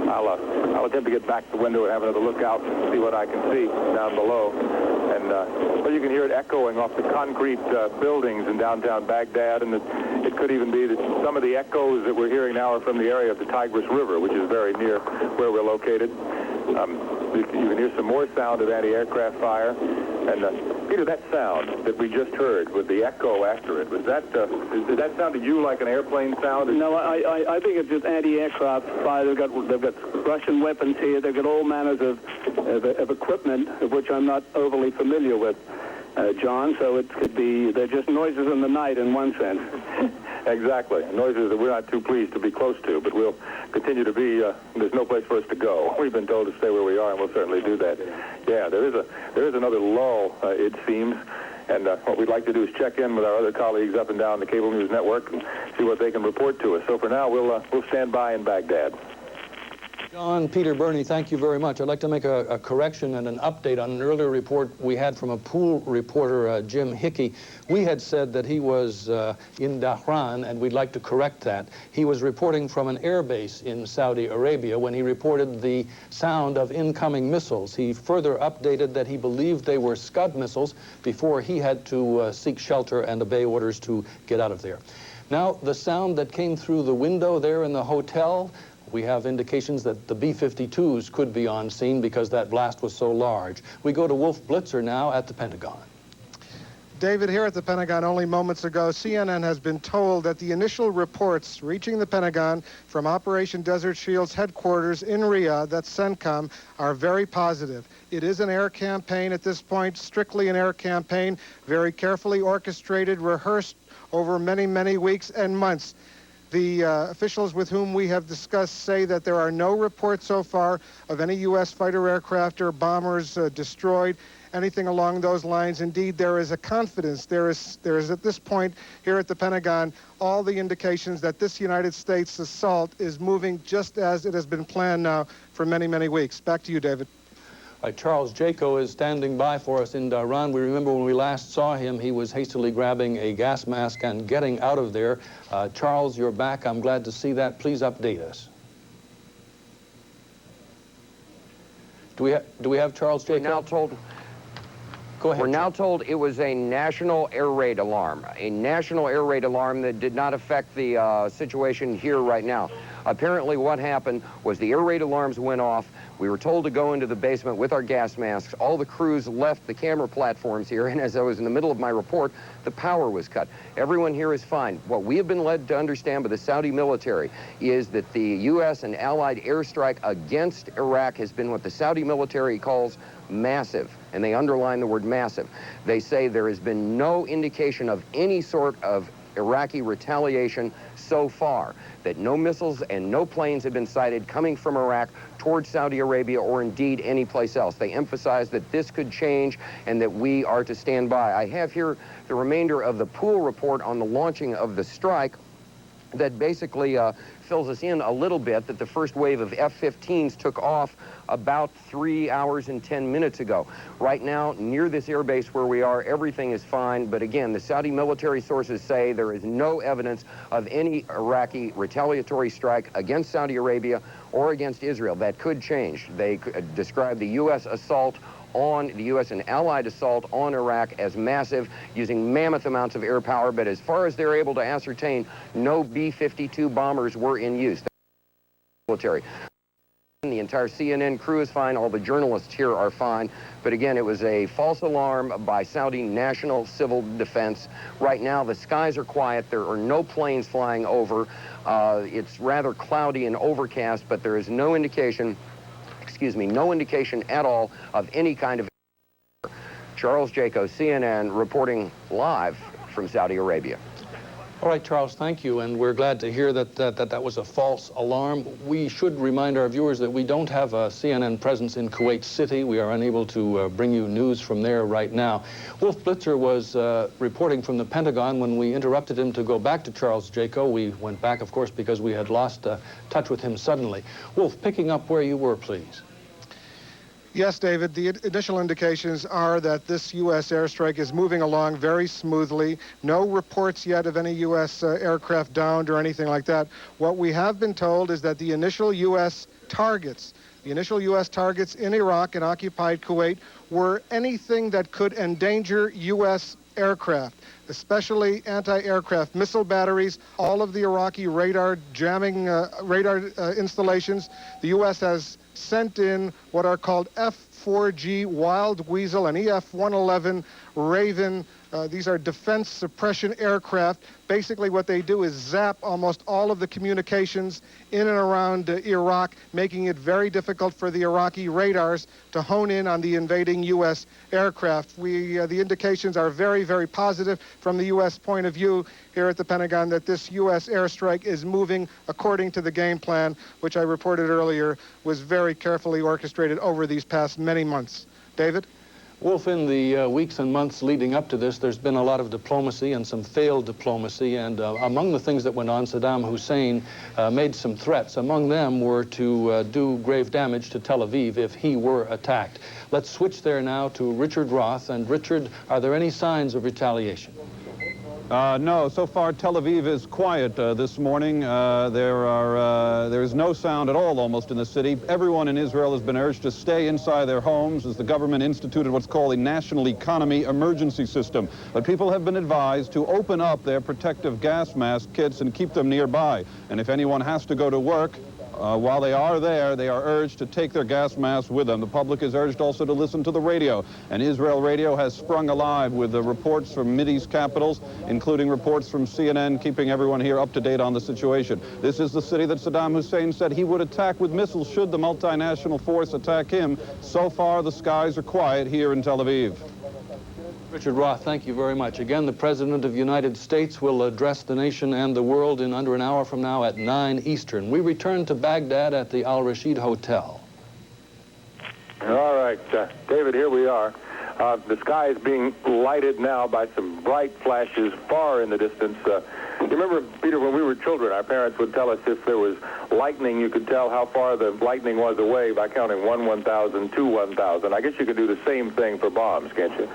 I'll attempt to get back to the window and have another look out and see what I can see down below. And well, you can hear it echoing off the concrete buildings in downtown Baghdad, and it could even be that some of the echoes that we're hearing now are from the area of the Tigris River, which is very near where we're located. You can hear some more sound of anti-aircraft fire. And Peter, that sound that we just heard with the echo after it, was that did that sound to you like an airplane sound? No, I think it's just anti-aircraft fire. They've got Russian weapons here. They've got all manners of equipment, of which I'm not overly familiar with, John. So it could be they're just noises in the night in one sense. Exactly, noises that we're not too pleased to be close to, but we'll continue to be. There's no place for us to go. We've been told to stay where we are, and we'll certainly do that. Yeah, there is another lull, it seems, and what we'd like to do is check in with our other colleagues up and down the cable news network and see what they can report to us. So for now, we'll stand by in Baghdad. John, Peter, Bernie, thank you very much. I'd like to make a correction and an update on an earlier report we had from a pool reporter, Jim Hickey. We had said that he was in Dhahran, and we'd like to correct that. He was reporting from an air base in Saudi Arabia when he reported the sound of incoming missiles. He further updated that he believed they were Scud missiles before he had to seek shelter and obey orders to get out of there. Now, the sound that came through the window there in the hotel, we have indications that the B-52s could be on scene because that blast was so large. We go to Wolf Blitzer now at the Pentagon. David, here at the Pentagon only moments ago, CNN has been told that the initial reports reaching the Pentagon from Operation Desert Shield's headquarters in Riyadh, that's CENTCOM, are very positive. It is an air campaign at this point, strictly an air campaign, very carefully orchestrated, rehearsed over many, many weeks and months. The officials with whom we have discussed say that there are no reports so far of any U.S. fighter aircraft or bombers destroyed, anything along those lines. Indeed, there is a confidence. There is at this point here at the Pentagon all the indications that this United States assault is moving just as it has been planned now for many, many weeks. Back to you, David. Charles Jaco is standing by for us in Dhahran. We remember when we last saw him, he was hastily grabbing a gas mask and getting out of there. Charles, you're back. I'm glad to see that. Please update us. Do we have Charles Jaco? We're now told. Go ahead. We're now told it was a national air raid alarm. A national air raid alarm that did not affect the situation here right now. Apparently what happened was the air raid alarms went off. We were told to go into the basement with our gas masks. All the crews left the camera platforms here, and as I was in the middle of my report, the power was cut. Everyone here is fine. What we have been led to understand by the Saudi military is that the U.S. and allied airstrike against Iraq has been what the Saudi military calls massive, and they underline the word massive. They say there has been no indication of any sort of Iraqi retaliation so far, that no missiles and no planes have been sighted coming from Iraq towards Saudi Arabia or indeed any place else. They emphasize that this could change and that we are to stand by. I have here the remainder of the Pool report on the launching of the strike that basically fills us in a little bit that the first wave of F-15s took off about 3 hours and 10 minutes ago. Right now, near this airbase where we are, everything is fine. But again, the Saudi military sources say there is no evidence of any Iraqi retaliatory strike against Saudi Arabia or against Israel. That could change. They describe the U.S. assault on the U.S. and allied assault on Iraq as massive, using mammoth amounts of air power. But as far as they're able to ascertain, no B-52 bombers were in use. Military. The entire CNN crew is fine. All the journalists here are fine. But again, it was a false alarm by Saudi National Civil Defense. Right now, the skies are quiet. There are no planes flying over. It's rather cloudy and overcast, but there is no indication, no indication at all of any kind of. Charles Jaco, CNN, reporting live from Saudi Arabia. All right, Charles, thank you, and we're glad to hear that that was a false alarm. We should remind our viewers that we don't have a CNN presence in Kuwait City. We are unable to bring you news from there right now. Wolf Blitzer was reporting from the Pentagon. When we interrupted him to go back to Charles Jaco, we went back, of course, because we had lost touch with him suddenly. Wolf, picking up where you were, please. Yes, David, the initial indications are that this U.S. airstrike is moving along very smoothly. No reports yet of any U.S. Aircraft downed or anything like that. What we have been told is that the initial U.S. targets in Iraq and occupied Kuwait were anything that could endanger U.S. aircraft, especially anti-aircraft missile batteries, all of the Iraqi radar jamming installations. The U.S. has sent in what are called F-4G Wild Weasel and EF-111 Raven. These are defense suppression aircraft. Basically what they do is zap almost all of the communications in and around Iraq, making it very difficult for the Iraqi radars to hone in on the invading U.S. aircraft. The indications are very, very positive from the U.S. point of view here at the Pentagon that this U.S. airstrike is moving according to the game plan, which I reported earlier was very carefully orchestrated over these past many months. David? Wolf, in the weeks and months leading up to this, there's been a lot of diplomacy and some failed diplomacy, and among the things that went on, Saddam Hussein made some threats. Among them were to do grave damage to Tel Aviv if he were attacked. Let's switch there now to Richard Roth. And Richard, are there any signs of retaliation? No, so far Tel Aviv is quiet this morning. There is no sound at all almost in the city. Everyone in Israel has been urged to stay inside their homes as the government instituted what's called a national economy emergency system. But people have been advised to open up their protective gas mask kits and keep them nearby. And if anyone has to go to work, while they are there, they are urged to take their gas masks with them. The public is urged also to listen to the radio. And Israel radio has sprung alive with the reports from Mideast capitals, including reports from CNN, keeping everyone here up to date on the situation. This is the city that Saddam Hussein said he would attack with missiles should the multinational force attack him. So far, the skies are quiet here in Tel Aviv. Richard Roth, thank you very much. Again, the President of the United States will address the nation and the world in under an hour from now at 9 Eastern. We return to Baghdad at the Al Rashid Hotel. All right, David, here we are. The sky is being lighted now by some bright flashes far in the distance. You remember, Peter, when we were children, our parents would tell us if there was lightning, you could tell how far the lightning was away by counting 1 1,000, 2 1,000. I guess you could do the same thing for bombs, can't you?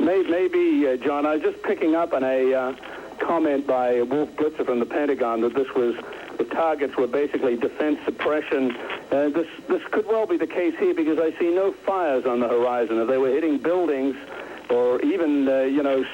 Maybe, John. I was just picking up on a comment by Wolf Blitzer from the Pentagon that the targets were basically defense suppression. This could well be the case here because I see no fires on the horizon. If they were hitting buildings or even,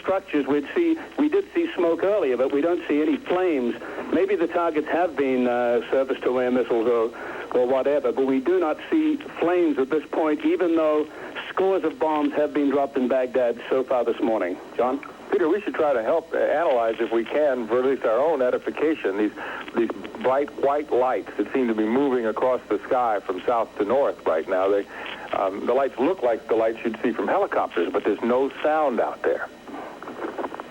structures, we did see smoke earlier, but we don't see any flames. Maybe the targets have been surface-to-air missiles or whatever, but we do not see flames at this point, even though scores of bombs have been dropped in Baghdad so far this morning. John? Peter, we should try to help analyze, if we can, for at least our own edification, these bright white lights that seem to be moving across the sky from south to north right now. The lights look like the lights you'd see from helicopters, but there's no sound out there.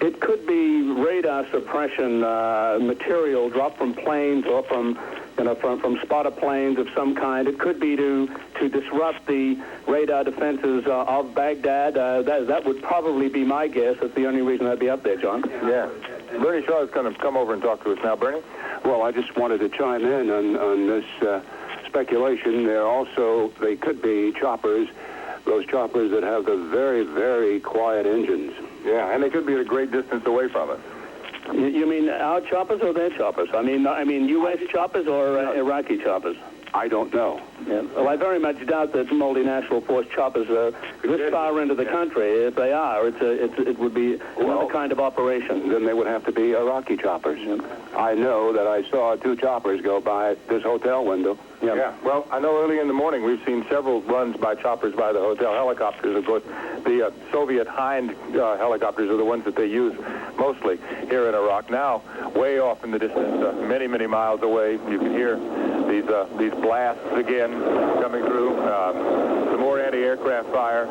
It could be radar suppression material dropped from planes or from spotter planes of some kind. It could be to disrupt the radar defenses of Baghdad. That would probably be my guess. That's the only reason I'd be up there, John. Yeah. Bernie Shaw is going to come over and talk to us now. Bernie? Well, I just wanted to chime in on this speculation. They could be choppers, those choppers that have the very, very quiet engines. Yeah, and they could be at a great distance away from us. You mean our choppers or their choppers? I mean U.S. choppers or Iraqi choppers? I don't know. Yeah. Well, I very much doubt that multinational force choppers are this far into the country. If they are, it would be another kind of operation. Then they would have to be Iraqi choppers. Yeah. I know that I saw 2 choppers go by this hotel window. Yeah. Well, I know early in the morning we've seen several runs by choppers by the hotel helicopters. Of course, the Soviet Hind helicopters are the ones that they use mostly here in Iraq. Now, way off in the distance, many, many miles away, you can hear these blasts again coming through. Some more anti-aircraft fire.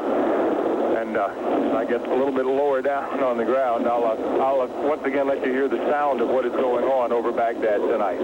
And I guess a little bit lower down on the ground, I'll once again let you hear the sound of what is going on over Baghdad tonight.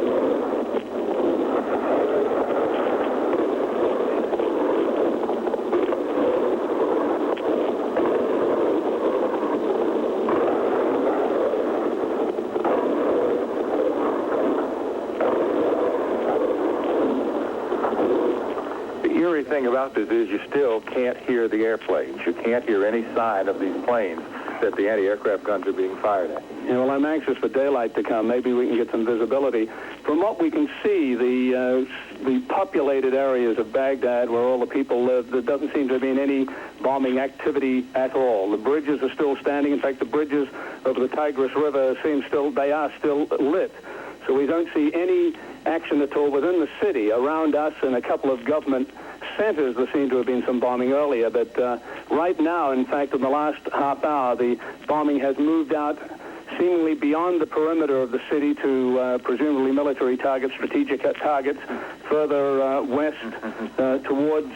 thing about this is you still can't hear the airplanes. You can't hear any sign of these planes that the anti-aircraft guns are being fired at. Yeah, well, I'm anxious for daylight to come. Maybe we can get some visibility. From what we can see, the populated areas of Baghdad where all the people live, there doesn't seem to be any bombing activity at all. The bridges are still standing. In fact, the bridges over the Tigris River they are still lit. So we don't see any action at all within the city. Around us and a couple of government centers, there seemed to have been some bombing earlier, but right now, in fact, in the last half hour, the bombing has moved out seemingly beyond the perimeter of the city to presumably military targets, strategic targets, further west towards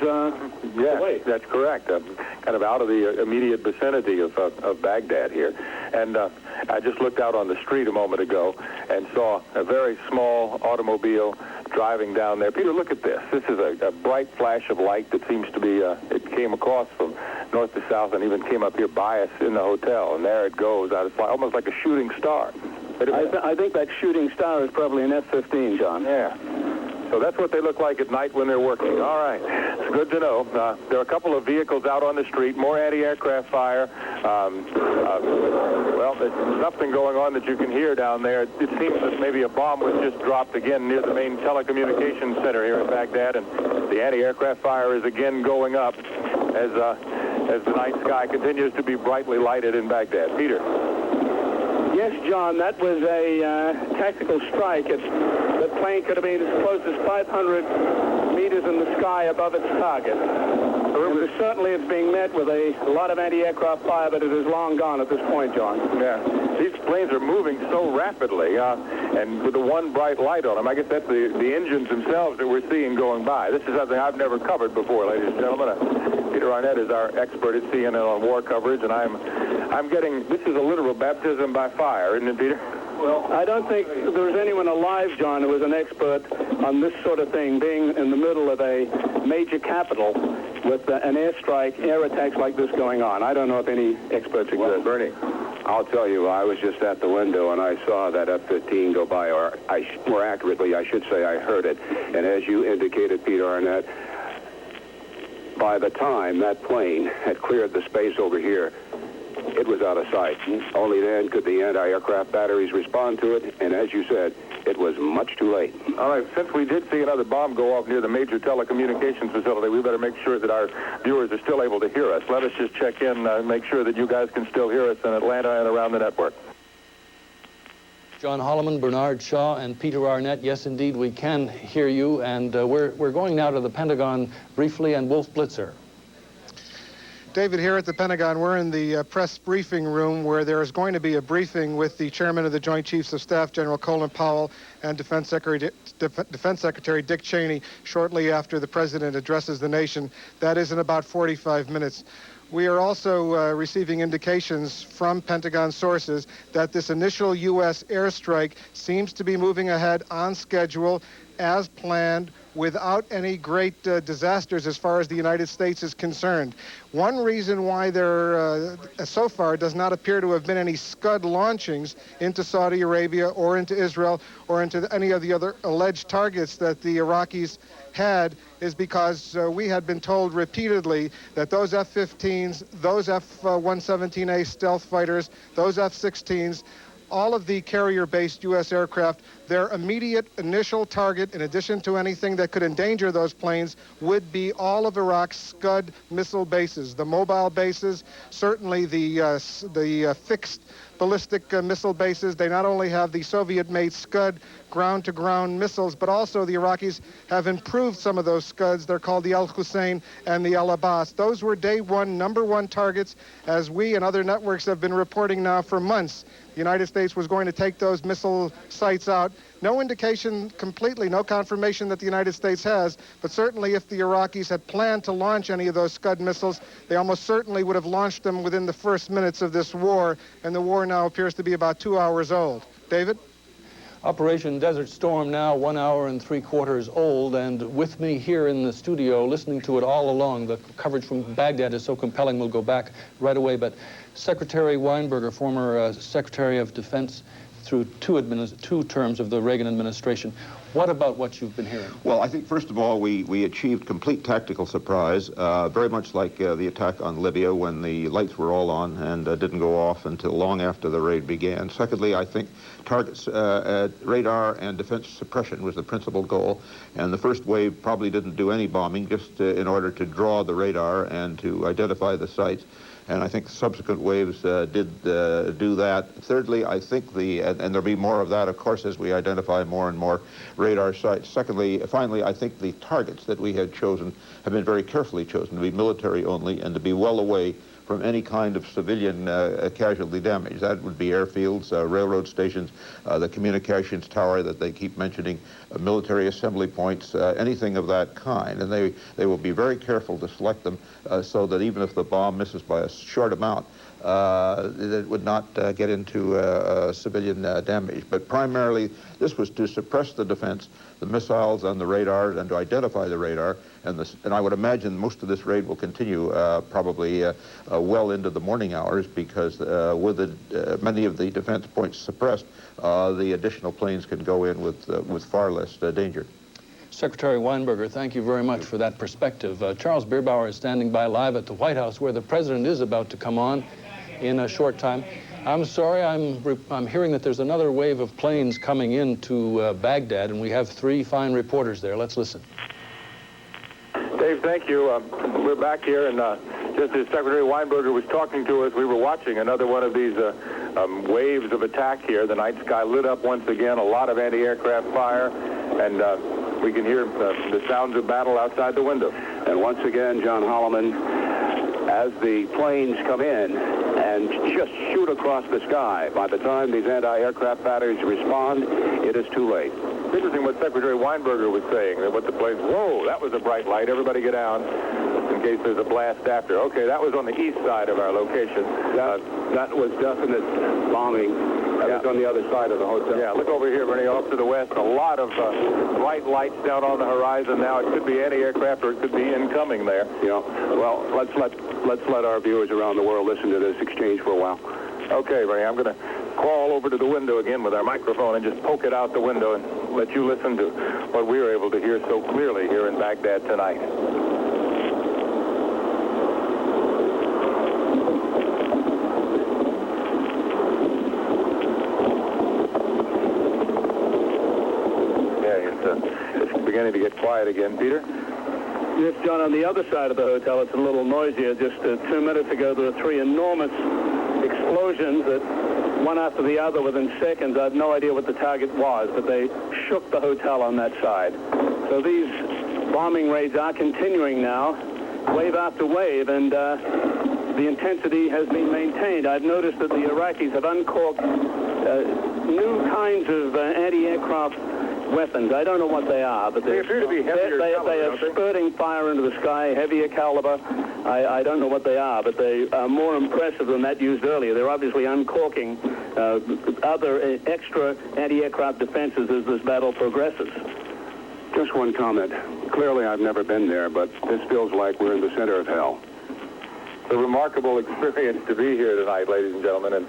Yes, that's correct. Kind of out of the immediate vicinity of Baghdad here. And I just looked out on the street a moment ago and saw a very small automobile driving down there. Peter, look at this. This is a bright flash of light that seems to be, it came across from north to south and even came up here by us in the hotel. And there it goes, almost like a shooting star. I think that shooting star is probably an F-15, John. Yeah. So that's what they look like at night when they're working. All right. It's good to know. There are a couple of vehicles out on the street, more anti-aircraft fire. Well, there's something going on that you can hear down there. It seems that maybe a bomb was just dropped again near the main telecommunications center here in Baghdad, and the anti-aircraft fire is again going up as the night sky continues to be brightly lighted in Baghdad. Peter. Yes, John, that was a tactical strike. The plane could have been as close as 500 meters in the sky above its target. Certainly it's being met with a lot of anti-aircraft fire, but it is long gone at this point, John. Yeah. These planes are moving so rapidly, and with the one bright light on them. I guess that's the engines themselves that we're seeing going by. This is something I've never covered before, ladies and gentlemen. Peter Arnett is our expert at CNN on war coverage, and I'm getting, this is a literal baptism by fire, isn't it, Peter? Well, I don't think there's anyone alive, John, who is an expert on this sort of thing, being in the middle of a major capital with an airstrike, air attacks like this going on. I don't know if any experts exist. Well, Bernie, I'll tell you, I was just at the window and I saw that F-15 go by, or more accurately, I should say I heard it. And as you indicated, Peter Arnett, by the time that plane had cleared the space over here, it was out of sight. Only then could the anti-aircraft batteries respond to it, and as you said, it was much too late. All right, since we did see another bomb go off near the major telecommunications facility, we better make sure that our viewers are still able to hear us. Let us just check in, make sure that you guys can still hear us in Atlanta and around the network. John Holliman, Bernard Shaw, and Peter Arnett. Yes, indeed, we can hear you, and we're going now to the Pentagon briefly, and Wolf Blitzer. David, here at the Pentagon, we're in the press briefing room where there is going to be a briefing with the chairman of the Joint Chiefs of Staff, General Colin Powell, and Defense Secretary Dick Cheney shortly after the president addresses the nation. That is in about 45 minutes. We are also receiving indications from Pentagon sources that this initial U.S. airstrike seems to be moving ahead on schedule as planned, without any great disasters as far as the United States is concerned. One reason why there, so far, does not appear to have been any Scud launchings into Saudi Arabia or into Israel or into any of the other alleged targets that the Iraqis had is because we had been told repeatedly that those F-15s, those F-117A stealth fighters, those F-16s, all of the carrier-based U.S. aircraft, their immediate initial target, in addition to anything that could endanger those planes, would be all of Iraq's Scud missile bases, the mobile bases, certainly the fixed ballistic missile bases. They not only have the Soviet-made Scud ground-to-ground missiles, but also the Iraqis have improved some of those Scuds. They're called the Al-Hussein and the Al-Abbas. Those were day one, number one targets, as we and other networks have been reporting now for months. The United States was going to take those missile sites out. No indication completely, no confirmation that the United States has, but certainly if the Iraqis had planned to launch any of those Scud missiles, they almost certainly would have launched them within the first minutes of this war, and the war now appears to be about 2 hours old. David? Operation Desert Storm now 1 hour and 3/4 old, and with me here in the studio, listening to it all along, the coverage from Baghdad is so compelling, we'll go back right away, but Secretary Weinberger, former Secretary of Defense, through two terms of the Reagan administration. What about what you've been hearing? Well, I think, first of all, we achieved complete tactical surprise, very much like the attack on Libya when the lights were all on and didn't go off until long after the raid began. Secondly, I think targets, radar and defense suppression was the principal goal, and the first wave probably didn't do any bombing, just in order to draw the radar and to identify the sites. And I think subsequent waves did do that. Thirdly, I think and there'll be more of that, of course, as we identify more and more radar sites. Finally, I think the targets that we had chosen have been very carefully chosen to be military only and to be well away from any kind of civilian casualty damage. That would be airfields, railroad stations, the communications tower that they keep mentioning, military assembly points, anything of that kind. And they will be very careful to select them so that even if the bomb misses by a short amount, it would not get into civilian damage. But primarily, this was to suppress the defense, the missiles and the radar, and to identify the radar. And I would imagine most of this raid will continue probably well into the morning hours, because with many of the defense points suppressed, the additional planes can go in with far less danger. Secretary Weinberger, thank you very much for that perspective. Charles Bierbauer is standing by live at the White House, where the president is about to come on in a short time. I'm sorry, I'm hearing that there's another wave of planes coming into Baghdad, and we have 3 fine reporters there. Let's listen. Dave, thank you. We're back here, and just as Secretary Weinberger was talking to us, we were watching another one of these waves of attack here. The night sky lit up once again, a lot of anti-aircraft fire, and we can hear the sounds of battle outside the window. And once again, John Holliman, as the planes come in and just shoot across the sky, by the time these anti-aircraft batteries respond, it is too late. It's interesting what Secretary Weinberger was saying, that what the planes, whoa, that was a bright light, everybody get down, in case there's a blast after. Okay, that was on the east side of our location. That was definite bombing. That was on the other side of the hotel. Yeah, look over here, Bernie, off to the west. A lot of bright lights down on the horizon now. It could be anti-aircraft or it could be incoming there. Yeah. Well, let's let our viewers around the world listen to this exchange for a while. Okay, Bernie, I'm going to crawl over to the window again with our microphone and just poke it out the window and let you listen to what we were able to hear so clearly here in Baghdad tonight. Beginning to get quiet again. Peter? Yes, John, on the other side of the hotel, it's a little noisier. Just 2 minutes ago, there were 3 enormous explosions that one after the other within seconds. I have no idea what the target was, but they shook the hotel on that side. So these bombing raids are continuing now, wave after wave, and the intensity has been maintained. I've noticed that the Iraqis have uncorked new kinds of anti-aircraft weapons. I don't know what they are, but they appear to be heavier caliber, they are spurting fire into the sky, heavier caliber. I don't know what they are, but they are more impressive than that used earlier. They're obviously uncorking other extra anti-aircraft defenses as this battle progresses. Just one comment. Clearly, I've never been there, but this feels like we're in the center of hell. It's a remarkable experience to be here tonight, ladies and gentlemen, and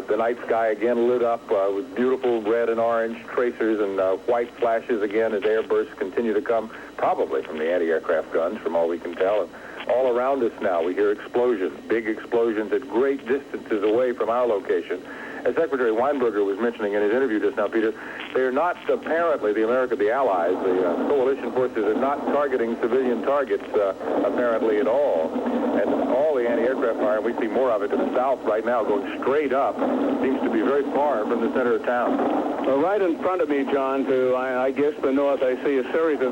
the night sky again lit up with beautiful red and orange tracers and white flashes again as air bursts continue to come, probably from the anti-aircraft guns, from all we can tell. And all around us now we hear explosions, big explosions at great distances away from our location. As Secretary Weinberger was mentioning in his interview just now, Peter, they're not apparently, the Allies, the coalition forces are not targeting civilian targets apparently at all. And all the anti-aircraft fire, and we see more of it to the south right now, going straight up, seems to be very far from the center of town. Well, right in front of me, John, to I guess the north, I see a series of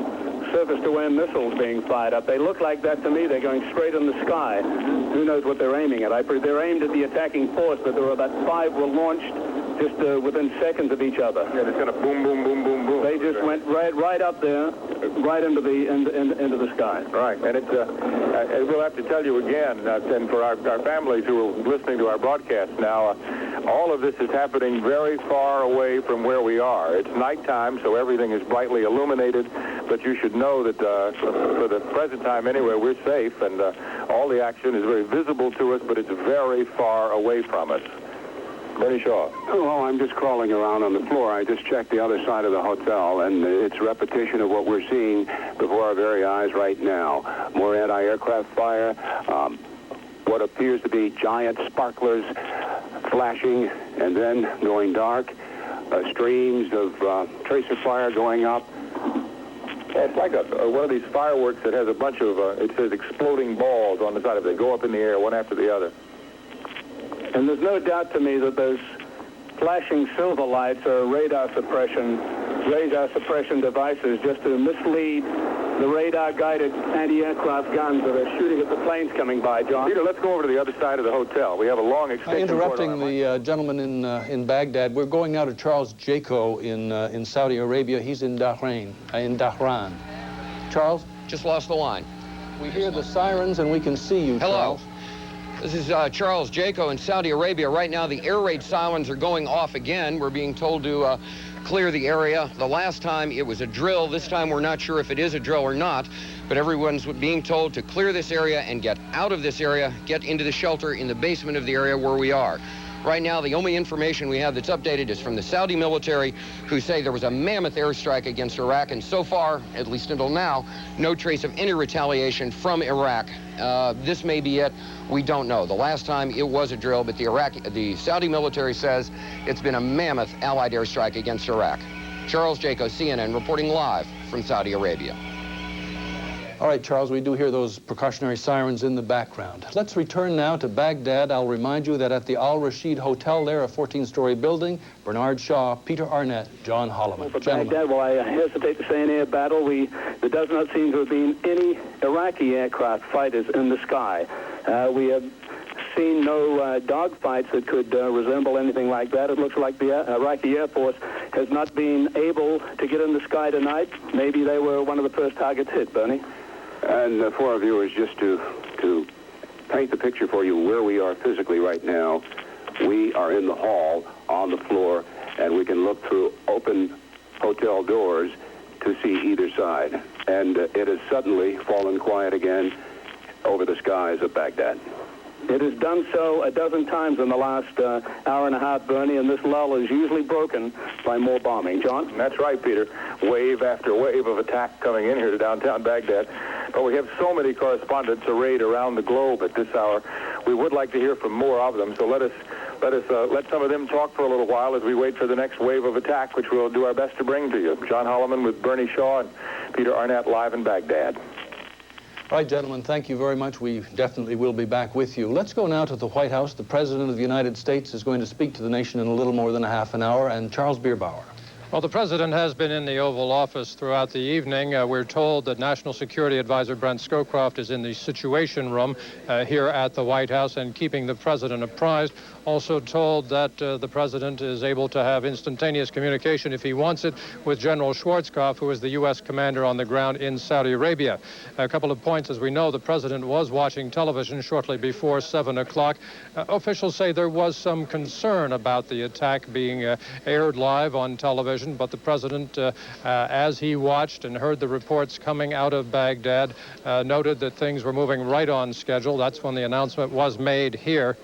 surface-to-air missiles being fired up. They look like that to me. They're going straight in the sky. Who knows what they're aiming at? They're aimed at the attacking force, but there were about 5 were launched just within seconds of each other. Yeah, it's kind of boom, boom, boom, boom, boom. They just went right up there, right into the sky. Right, and it's we'll have to tell you again, and for our families who are listening to our broadcast now, all of this is happening very far away from where we are. It's nighttime, so everything is brightly illuminated, but you should know that for the present time anyway, we're safe, and all the action is very visible to us, but it's very far away from us. Bernie Shaw. Oh, I'm just crawling around on the floor. I just checked the other side of the hotel, and it's a repetition of what we're seeing before our very eyes right now. More anti-aircraft fire, what appears to be giant sparklers flashing and then going dark, streams of tracer fire going up. It's like one of these fireworks that has a bunch of, it says exploding balls on the side of it. They go up in the air one after the other. And there's no doubt to me that those flashing silver lights are radar suppression devices just to mislead the radar-guided anti-aircraft guns that are shooting at the planes coming by, John. Peter, let's go over to the other side of the hotel. We have a long extension. Interrupting the gentleman in Baghdad, we're going now to Charles Jaco in Saudi Arabia. He's in Dhahran. Charles? Just lost the line. We hear the sirens and we can see you, Hello. Charles. This is Charles Jaco in Saudi Arabia. Right now, the air raid sirens are going off again. We're being told to clear the area. The last time it was a drill. This time we're not sure if it is a drill or not, but everyone's being told to clear this area and get out of this area, get into the shelter in the basement of the area where we are. Right now, the only information we have that's updated is from the Saudi military, who say there was a mammoth airstrike against Iraq, and so far, at least until now, no trace of any retaliation from Iraq. This may be it. We don't know. The last time it was a drill, but the Saudi military says it's been a mammoth Allied airstrike against Iraq. Charles Jaco, CNN, reporting live from Saudi Arabia. All right, Charles, we do hear those precautionary sirens in the background. Let's return now to Baghdad. I'll remind you that at the Al Rashid Hotel there, a 14-story building, Bernard Shaw, Peter Arnett, John Holliman. For Baghdad, well, I hesitate to say an air battle. There does not seem to have been any Iraqi aircraft fighters in the sky. We have seen no dogfights that could resemble anything like that. It looks like the Iraqi Air Force has not been able to get in the sky tonight. Maybe they were one of the first targets hit, Bernie. And for our viewers, just to paint the picture for you where we are physically right now, we are in the hall on the floor, and we can look through open hotel doors to see either side. And it has suddenly fallen quiet again over the skies of Baghdad. It has done so a dozen times in the last hour and a half, Bernie, and this lull is usually broken by more bombing. John? That's right, Peter. Wave after wave of attack coming in here to downtown Baghdad. But we have so many correspondents arrayed around the globe at this hour. We would like to hear from more of them, so let some of them talk for a little while as we wait for the next wave of attack, which we'll do our best to bring to you. John Holliman with Bernie Shaw and Peter Arnett live in Baghdad. All right, gentlemen, thank you very much. We definitely will be back with you. Let's go now to the White House. The President of the United States is going to speak to the nation in a little more than a half an hour, and Charles Bierbauer. Well, the president has been in the Oval Office throughout the evening. We're told that National Security Advisor Brent Scowcroft is in the Situation Room here at the White House and keeping the president apprised. Also told that the president is able to have instantaneous communication, if he wants it, with General Schwarzkopf, who is the U.S. commander on the ground in Saudi Arabia. A couple of points. As we know, the president was watching television shortly before 7 o'clock. Officials say there was some concern about the attack being aired live on television, but the president, as he watched and heard the reports coming out of Baghdad, noted that things were moving right on schedule. That's when the announcement was made here.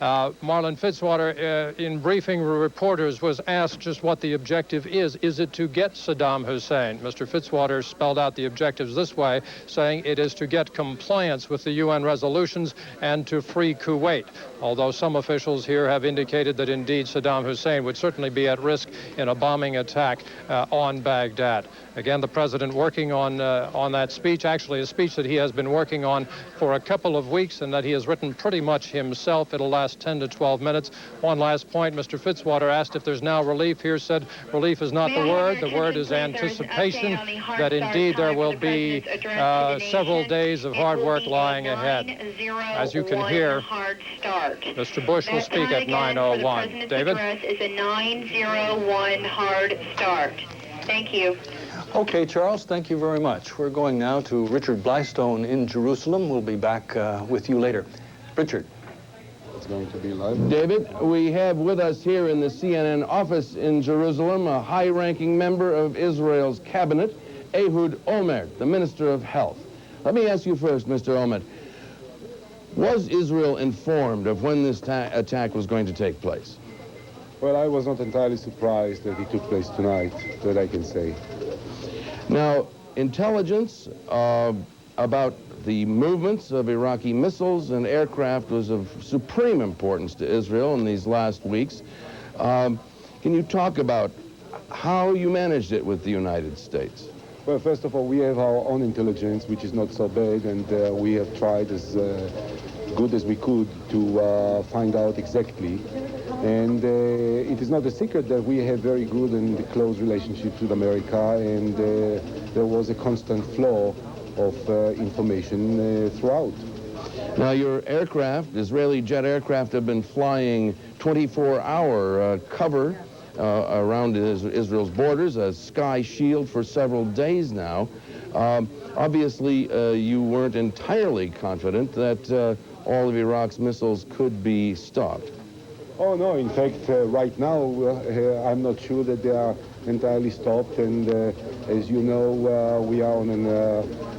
Marlin Fitzwater, in briefing reporters, was asked just what the objective is. Is it to get Saddam Hussein? Mr. Fitzwater spelled out the objectives this way, saying it is to get compliance with the UN resolutions and to free Kuwait, although some officials here have indicated that indeed Saddam Hussein would certainly be at risk in a bombing attack on Baghdad. Again, the president working on that speech, actually a speech that he has been working on for a couple of weeks and that he has written pretty much himself. It'll last 10 to 12 minutes. One last point, Mr. Fitzwater asked if there's now relief here, said relief is not the word. The word is anticipation, that indeed there will be several days of hard work lying ahead. As you can hear, Mr. Bush will speak at 9:01. David? Is a 9:01 hard start. Thank you. Okay, Charles, thank you very much. We're going now to Richard Blystone in Jerusalem. We'll be back with you later. Richard. It's going to be live. David, we have with us here in the CNN office in Jerusalem a high-ranking member of Israel's cabinet, Ehud Olmert, the Minister of Health. Let me ask you first, Mr. Olmert. Was Israel informed of when this attack was going to take place? Well, I was not entirely surprised that it took place tonight, that I can say. Now, intelligence about the movements of Iraqi missiles and aircraft was of supreme importance to Israel in these last weeks. Can you talk about how you managed it with the United States? Well, first of all, we have our own intelligence, which is not so bad, and we have tried as good as we could to find out exactly. And it is not a secret that we have very good and close relationships with America, and there was a constant flow of information throughout. Now, your aircraft, Israeli jet aircraft, have been flying 24-hour cover around Israel's borders, a sky shield for several days now. Obviously, you weren't entirely confident that all of Iraq's missiles could be stopped. Oh, no. In fact, right now, I'm not sure that they are entirely stopped. And as you know, we are on an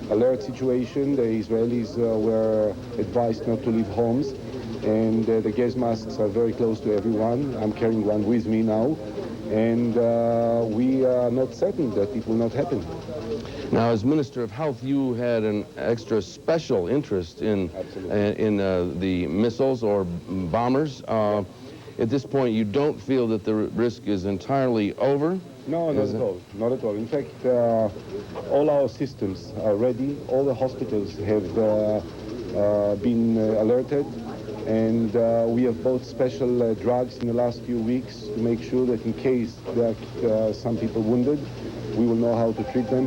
alert situation. The Israelis were advised not to leave homes. And the gas masks are very close to everyone. I'm carrying one with me now. And we are not certain that it will not happen. Now, as Minister of Health, you had an extra special interest in the missiles or bombers. At this point, you don't feel that the risk is entirely over? No, not at all. Not at all. In fact, all our systems are ready. All the hospitals have been alerted. And we have bought special drugs in the last few weeks to make sure that in case there are some people wounded, we will know how to treat them,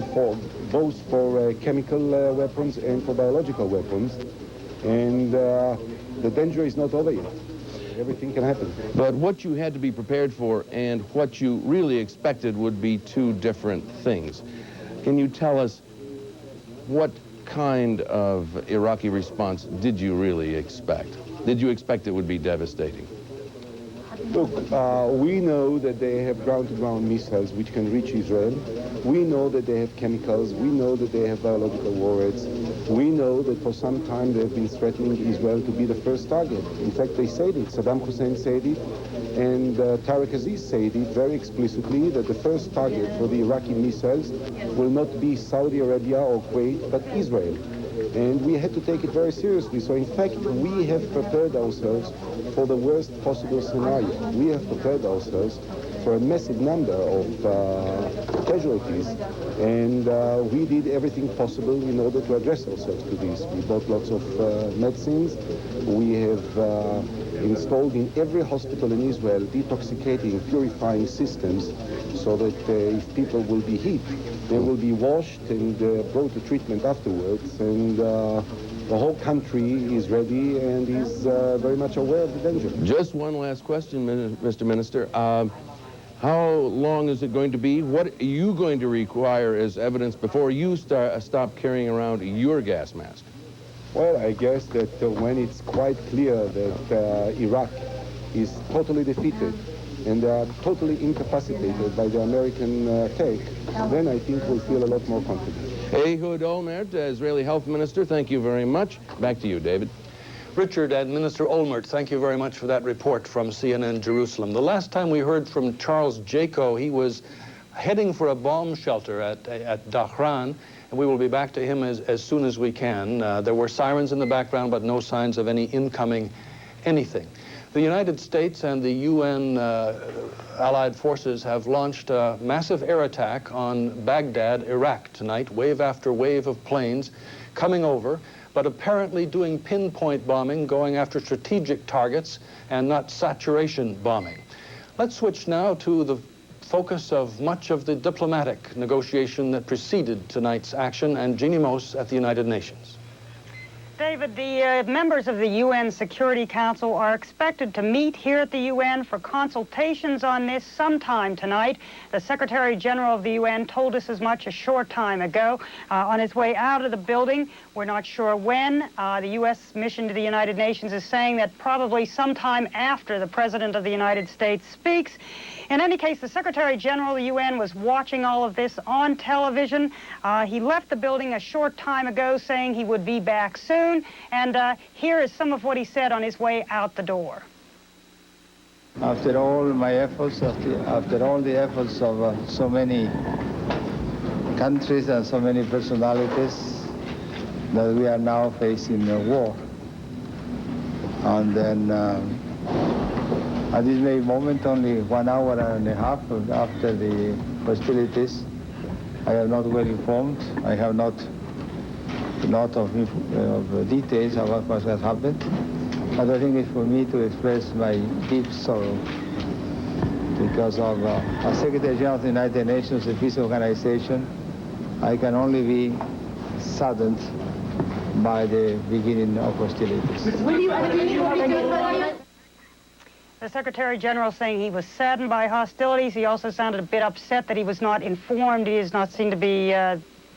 both for chemical weapons and for biological weapons. And the danger is not over yet. Everything can happen. But what you had to be prepared for and what you really expected would be two different things. Can you tell us what kind of Iraqi response did you really expect? Did you expect it would be devastating? Look, we know that they have ground-to-ground missiles which can reach Israel. We know that they have chemicals. We know that they have biological warheads. We know that for some time they have been threatening Israel to be the first target. In fact, they said it. Saddam Hussein said it, and Tariq Aziz said it very explicitly, that the first target for the Iraqi missiles will not be Saudi Arabia or Kuwait, but Israel. And we had to take it very seriously. So in fact, we have prepared ourselves for the worst possible scenario. We have prepared ourselves for a massive number of casualties. And we did everything possible in order to address ourselves to this. We bought lots of medicines. We have installed in every hospital in Israel detoxicating, purifying systems so that if people will be hit, they will be washed and brought to treatment afterwards. And the whole country is ready and is very much aware of the danger. Just one last question, Mr. Minister. How long is it going to be? What are you going to require as evidence before you stop carrying around your gas mask? Well, I guess that when it's quite clear that Iraq is totally defeated and they are totally incapacitated by the American tech, then I think we'll feel a lot more confident. Ehud Olmert, Israeli Health Minister, thank you very much. Back to you, David. Richard and Minister Olmert, thank you very much for that report from CNN Jerusalem. The last time we heard from Charles Jaco, he was heading for a bomb shelter at Dougherty, and we will be back to him as soon as we can. There were sirens in the background, but no signs of any incoming anything. The United States and the UN allied forces have launched a massive air attack on Baghdad, Iraq tonight, wave after wave of planes coming over, but apparently doing pinpoint bombing, going after strategic targets and not saturation bombing. Let's switch now to the focus of much of the diplomatic negotiation that preceded tonight's action, and Jeannie Mose at the United Nations. David, the members of the UN Security Council are expected to meet here at the UN for consultations on this sometime tonight. The Secretary General of the UN told us as much a short time ago on his way out of the building. We're not sure when. The U.S. mission to the United Nations is saying that probably sometime after the President of the United States speaks. In any case, the Secretary General of the UN was watching all of this on television. He left the building a short time ago saying he would be back soon. soon. And here is some of what he said on his way out the door. After all my efforts, after all the efforts of so many countries and so many personalities, that we are now facing a war. And then at this very moment, only 1 hour and a half after the hostilities, I am not well informed. I have not a lot of details of what has happened. But I think it's for me to express my deep sorrow because of as Secretary General of the United Nations, the peace organization, I can only be saddened by the beginning of hostilities. The Secretary General saying he was saddened by hostilities. He also sounded a bit upset that he was not informed. He does not seem to be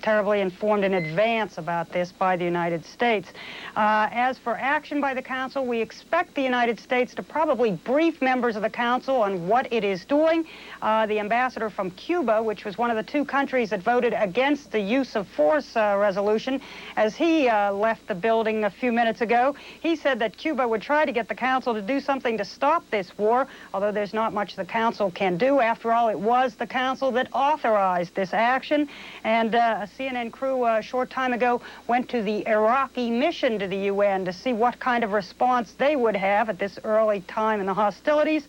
terribly informed in advance about this by the United States. As for action by the Council, we expect the United States to probably brief members of the Council on what it is doing. The ambassador from Cuba, which was one of the two countries that voted against the use of force resolution, as he left the building a few minutes ago, he said that Cuba would try to get the Council to do something to stop this war, although there's not much the Council can do. After all, it was the Council that authorized this action. And a CNN crew a short time ago went to the Iraqi mission to the UN to see what kind of response they would have at this early time in the hostilities.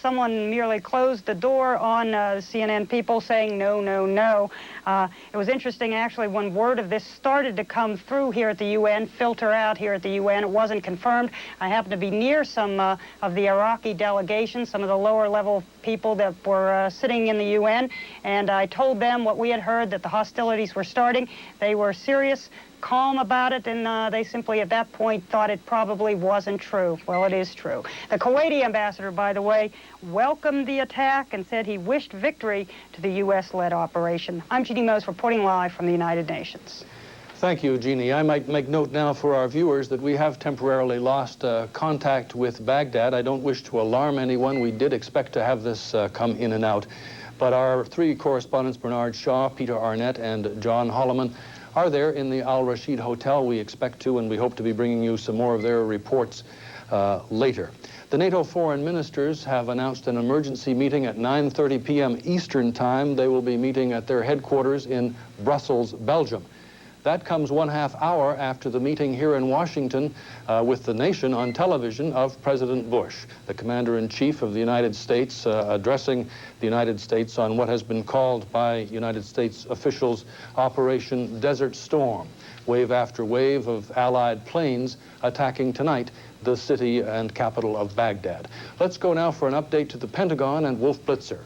Someone merely closed the door on CNN people saying no, no, no. It was interesting, actually, when word of this started to come through here at the UN, filter out here at the UN. It wasn't confirmed. I happened to be near some of the Iraqi delegations, some of the lower level people that were sitting in the UN, and I told them what we had heard, that the hostilities were starting. They were serious, calm about it, and they simply at that point thought it probably wasn't true. Well, it is true. The Kuwaiti ambassador, by the way, welcomed the attack and said he wished victory to the U.S.-led operation. I'm Jeannie Mose reporting live from the United Nations. Thank you, Jeannie. I might make note now for our viewers that we have temporarily lost contact with Baghdad. I don't wish to alarm anyone. We did expect to have this come in and out. But our three correspondents, Bernard Shaw, Peter Arnett, and John Holliman, are there in the Al Rashid Hotel. We expect to, and we hope to be bringing you some more of their reports later. The NATO foreign ministers have announced an emergency meeting at 9:30 p.m. Eastern Time. They will be meeting at their headquarters in Brussels, Belgium. That comes 1/2 hour after the meeting here in Washington with the nation on television of President Bush, the Commander-in-Chief of the United States, addressing the United States on what has been called by United States officials Operation Desert Storm. Wave after wave of Allied planes attacking tonight the city and capital of Baghdad. Let's go now for an update to the Pentagon and Wolf Blitzer.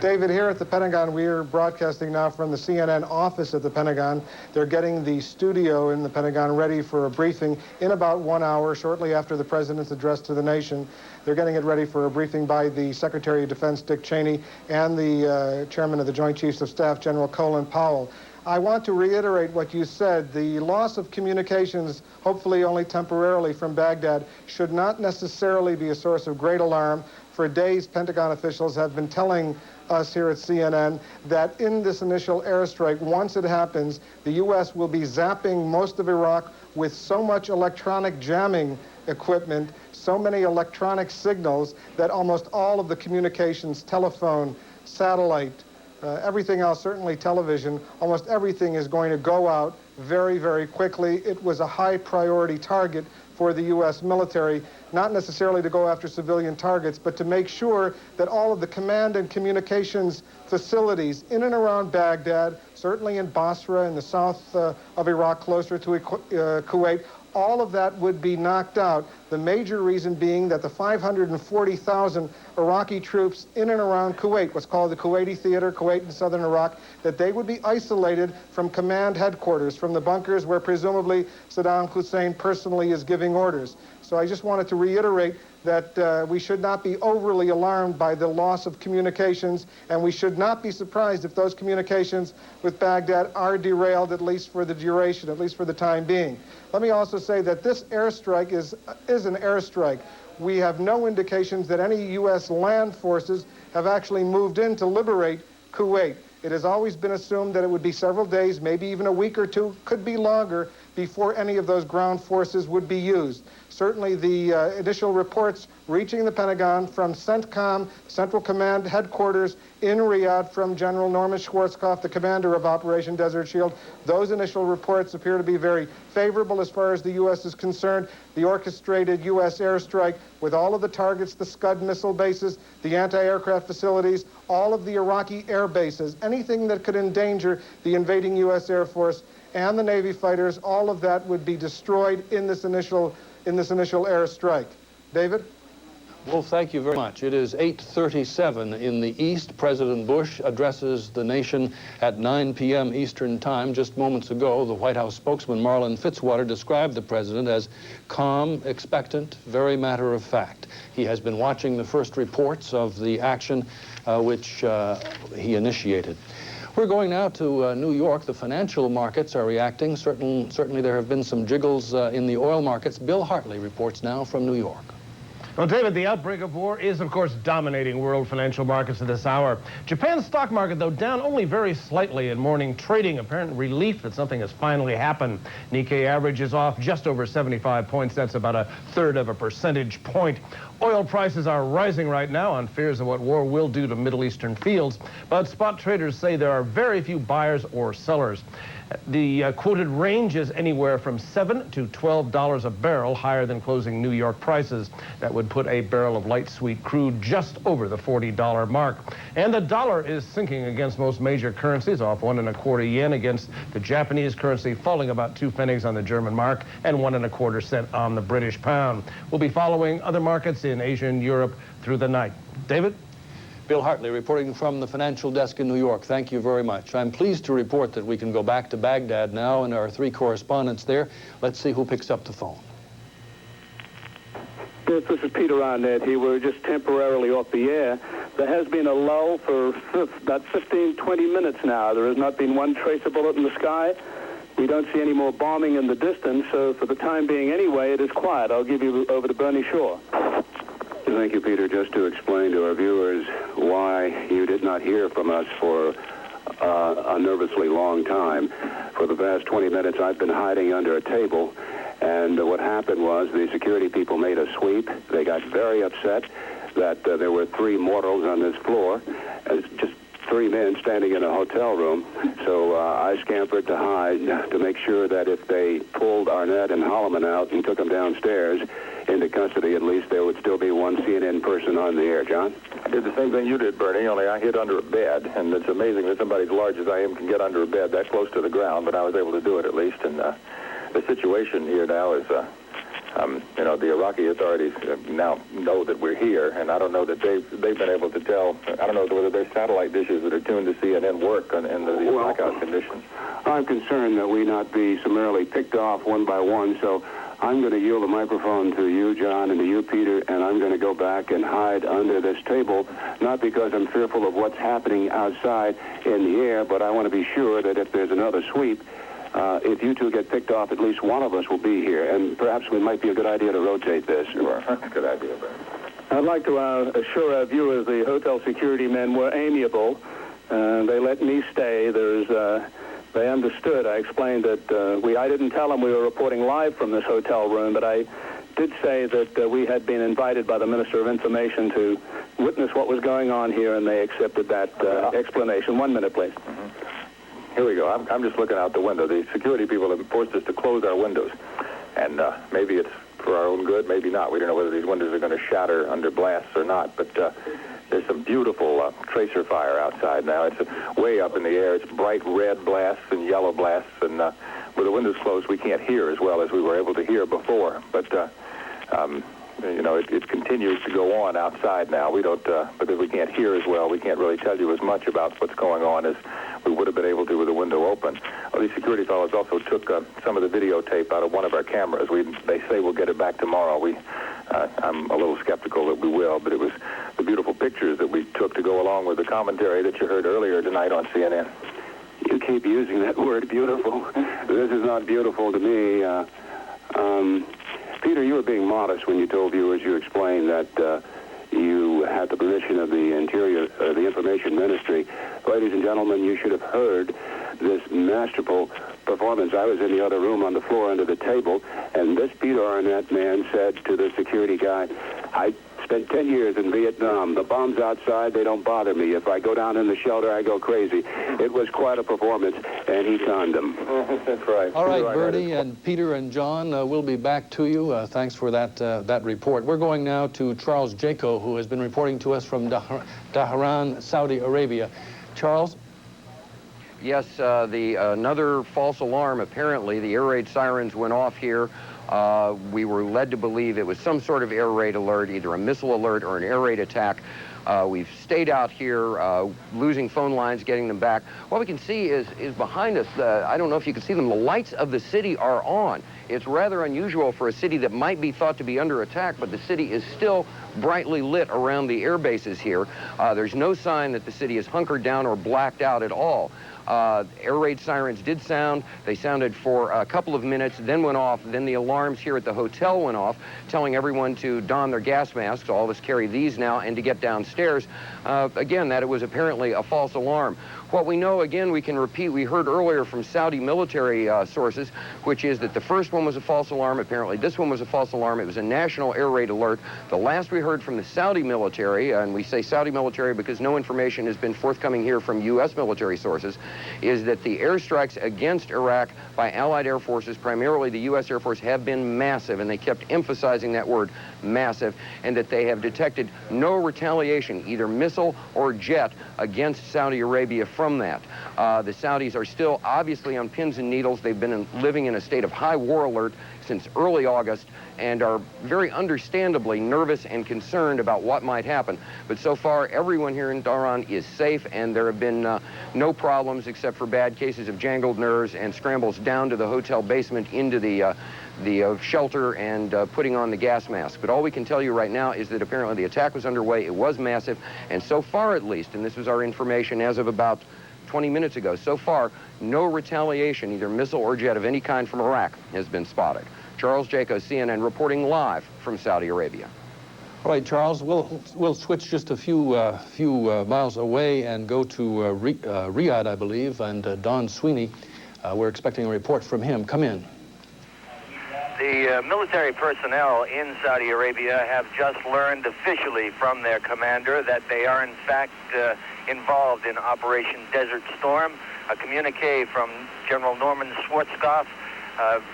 David, here at the Pentagon, we are broadcasting now from the CNN office at the Pentagon. They're getting the studio in the Pentagon ready for a briefing in about 1 hour, shortly after the President's address to the nation. They're getting it ready for a briefing by the Secretary of Defense, Dick Cheney, and the Chairman of the Joint Chiefs of Staff, General Colin Powell. I want to reiterate what you said. The loss of communications, hopefully only temporarily, from Baghdad should not necessarily be a source of great alarm. For days, Pentagon officials have been telling us here at CNN that in this initial airstrike, once it happens, the U.S. will be zapping most of Iraq with so much electronic jamming equipment, so many electronic signals, that almost all of the communications, telephone, satellite, everything else, certainly television, almost everything is going to go out very, very quickly. It was a high priority target for the U.S. military, not necessarily to go after civilian targets, but to make sure that all of the command and communications facilities in and around Baghdad, certainly in Basra, in the south of Iraq, closer to Kuwait, all of that would be knocked out. The major reason being that the 540,000 Iraqi troops in and around Kuwait, what's called the Kuwaiti Theater, Kuwait and southern Iraq, that they would be isolated from command headquarters, from the bunkers where presumably Saddam Hussein personally is giving orders. So I just wanted to reiterate that we should not be overly alarmed by the loss of communications, and we should not be surprised if those communications with Baghdad are derailed, at least for the duration, at least for the time being. Let me also say that this airstrike is an airstrike. We have no indications that any U.S. land forces have actually moved in to liberate Kuwait. It has always been assumed that it would be several days, maybe even a week or two, could be longer, before any of those ground forces would be used. Certainly the initial reports reaching the Pentagon from CENTCOM, Central Command Headquarters in Riyadh, from General Norman Schwarzkopf, the commander of Operation Desert Shield, those initial reports appear to be very favorable as far as the U.S. is concerned. The orchestrated U.S. airstrike with all of the targets, the Scud missile bases, the anti-aircraft facilities, all of the Iraqi air bases, anything that could endanger the invading U.S. Air Force and the Navy fighters, all of that would be destroyed in this initial airstrike. David? Well, thank you very much. It is 8:37 in the East. President Bush addresses the nation at 9 p.m. Eastern Time. Just moments ago, the White House spokesman Marlin Fitzwater described the president as calm, expectant, very matter-of-fact. He has been watching the first reports of the action which he initiated. We're going now to New York. The financial markets are reacting. Certainly there have been some jiggles in the oil markets. Bill Hartley reports now from New York. Well, David, the outbreak of war is, of course, dominating world financial markets at this hour. Japan's stock market, though, down only very slightly in morning trading. Apparent relief that something has finally happened. Nikkei average is off just over 75 points. That's about a third of a percentage point. Oil prices are rising right now on fears of what war will do to Middle Eastern fields, but spot traders say there are very few buyers or sellers. The quoted range is anywhere from $7 to $12 a barrel, higher than closing New York prices. That would put a barrel of light sweet crude just over the $40 mark. And the dollar is sinking against most major currencies, off 1 1/4 yen against the Japanese currency, falling about 2 pennies on the German mark and 1 1/4 cent on the British pound. We'll be following other markets in Asia and Europe through the night. David? Bill Hartley reporting from the financial desk in New York. Thank you very much. I'm pleased to report that we can go back to Baghdad now and our 3 correspondents there. Let's see who picks up the phone. Yes, this is Peter Arnett here. We're just temporarily off the air. There has been a lull for about 15, 20 minutes now. There has not been one tracer bullet in the sky. We don't see any more bombing in the distance, so for the time being anyway, it is quiet. I'll give you over to Bernie Shaw. Thank you, Peter. Just to explain to our viewers why you did not hear from us for a nervously long time. For the past 20 minutes, I've been hiding under a table, and what happened was the security people made a sweep. They got very upset that there were 3 mortals on this floor, just 3 men standing in a hotel room. So I scampered to hide to make sure that if they pulled Arnett and Holliman out and took them downstairs into custody, at least there would still be one CNN person on the air. John? I did the same thing you did, Bernie, only I hid under a bed, and it's amazing that somebody as large as I am can get under a bed that close to the ground, but I was able to do it at least, and the situation here now is, the Iraqi authorities now know that we're here, and I don't know that they've been able to tell. I don't know whether their satellite dishes that are tuned to CNN work in the blackout conditions. I'm concerned that we not be summarily picked off one by one, so I'm going to yield the microphone to you, John, and to you, Peter, and I'm going to go back and hide under this table, not because I'm fearful of what's happening outside in the air, but I want to be sure that if there's another sweep, if you two get picked off, at least one of us will be here, and perhaps it might be a good idea to rotate this. Sure, good idea, Bernie. I'd like to assure our viewers the hotel security men were amiable. They let me stay. They understood. I explained that I didn't tell them we were reporting live from this hotel room, but I did say that we had been invited by the Minister of Information to witness what was going on here, and they accepted that explanation. 1 minute, please. Mm-hmm. Here we go. I'm just looking out the window. The security people have forced us to close our windows, and maybe it's for our own good, maybe not. We don't know whether these windows are going to shatter under blasts or not, but there's some beautiful tracer fire outside now. It's way up in the air. It's bright red blasts and yellow blasts, and with the windows closed, we can't hear as well as we were able to hear before. But, it continues to go on outside now. We don't, because we can't hear as well, we can't really tell you as much about what's going on as we would have been able to with the window open. Well, these security fellows also took some of the videotape out of one of our cameras. They say we'll get it back tomorrow. I'm a little skeptical that we will, but it was the beautiful pictures that we took to go along with the commentary that you heard earlier tonight on CNN. You keep using that word, beautiful. This is not beautiful to me. Peter, you were being modest when you told viewers, you explained that you had the permission of the Interior, the Information Information Ministry. Ladies and gentlemen, you should have heard this masterful performance. I was in the other room on the floor under the table, and this Peter Arnett man said to the security guy, I spent 10 years in Vietnam. The bombs outside, they don't bother me. If I go down in the shelter, I go crazy. It was quite a performance, and he conned them. That's right. All right, Bertie and Peter and John, we'll be back to you. Thanks for that report. We're going now to Charles Jaco, who has been reporting to us from Tehran, Saudi Arabia. Charles? Yes, another false alarm, apparently. The air raid sirens went off here. We were led to believe it was some sort of air raid alert, either a missile alert or an air raid attack. We've stayed out here, losing phone lines, getting them back. What we can see is behind us, I don't know if you can see them, the lights of the city are on. It's rather unusual for a city that might be thought to be under attack, but the city is still brightly lit around the air bases here. There's no sign that the city is hunkered down or blacked out at all. Air raid sirens did sound. They sounded for a couple of minutes, then went off. Then the alarms here at the hotel went off, telling everyone to don their gas masks. All of us carry these now, and to get downstairs. Again, that it was apparently a false alarm. What we know, again, we can repeat, we heard earlier from Saudi military sources, which is that the first one was a false alarm. Apparently, this one was a false alarm. It was a national air raid alert. The last we heard from the Saudi military, and we say Saudi military because no information has been forthcoming here from U.S. military sources, is that the airstrikes against Iraq by Allied air forces, primarily the U.S. Air Force, have been massive, and they kept emphasizing that word, massive, and that they have detected no retaliation, either missile or jet, against Saudi Arabia from that. The Saudis are still obviously on pins and needles. They've been living in a state of high war alert since early August and are very understandably nervous and concerned about what might happen. But so far, everyone here in Tehran is safe, and there have been no problems except for bad cases of jangled nerves and scrambles down to the hotel basement into the shelter and putting on the gas mask. But all we can tell you right now is that apparently the attack was underway. It was massive, and so far at least, and this was our information as of about 20 minutes ago, so far, no retaliation, either missile or jet of any kind from Iraq, has been spotted. Charles Jaco, CNN, reporting live from Saudi Arabia. All right, Charles, we'll switch just a few miles away and go to Riyadh, I believe, and Don Sweeney. We're expecting a report from him. Come in. The military personnel in Saudi Arabia have just learned officially from their commander that they are in fact involved in Operation Desert Storm. A communique from General Norman Schwarzkopf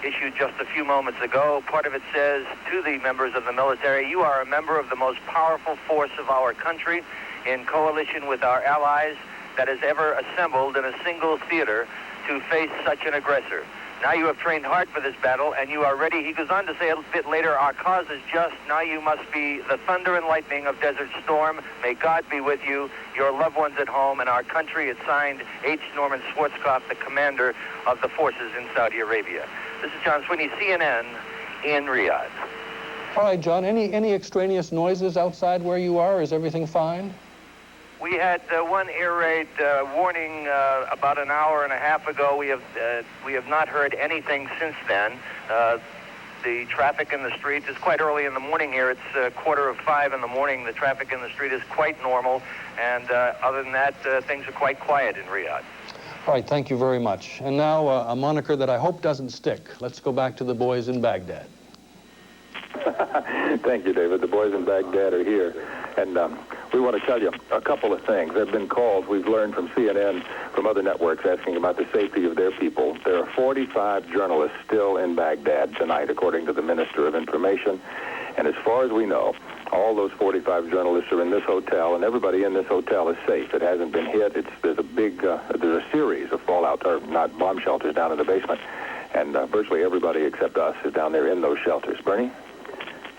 issued just a few moments ago. Part of it says to the members of the military, you are a member of the most powerful force of our country in coalition with our allies that has ever assembled in a single theater to face such an aggressor. Now you have trained hard for this battle, and you are ready. He goes on to say a bit later, our cause is just. Now you must be the thunder and lightning of Desert Storm. May God be with you, your loved ones at home, and our country. It's signed H. Norman Schwarzkopf, the commander of the forces in Saudi Arabia. This is John Sweeney, CNN, in Riyadh. All right, John, any extraneous noises outside where you are? Is everything fine? We had one air raid warning about an hour and a half ago. We have not heard anything since then. The traffic in the streets is quite early in the morning here. It's 4:45 in the morning. The traffic in the street is quite normal, and other than that, things are quite quiet in Riyadh. All right, thank you very much. And now a moniker that I hope doesn't stick. Let's go back to the boys in Baghdad. Thank you, David. The boys in Baghdad are here. And we want to tell you a couple of things. There have been calls we've learned from CNN, from other networks, asking about the safety of their people. There are 45 journalists still in Baghdad tonight, according to the Minister of Information. And as far as we know, all those 45 journalists are in this hotel, and everybody in this hotel is safe. It hasn't been hit. There's a series of fallout, or not, bomb shelters down in the basement. And virtually everybody except us is down there in those shelters. Bernie?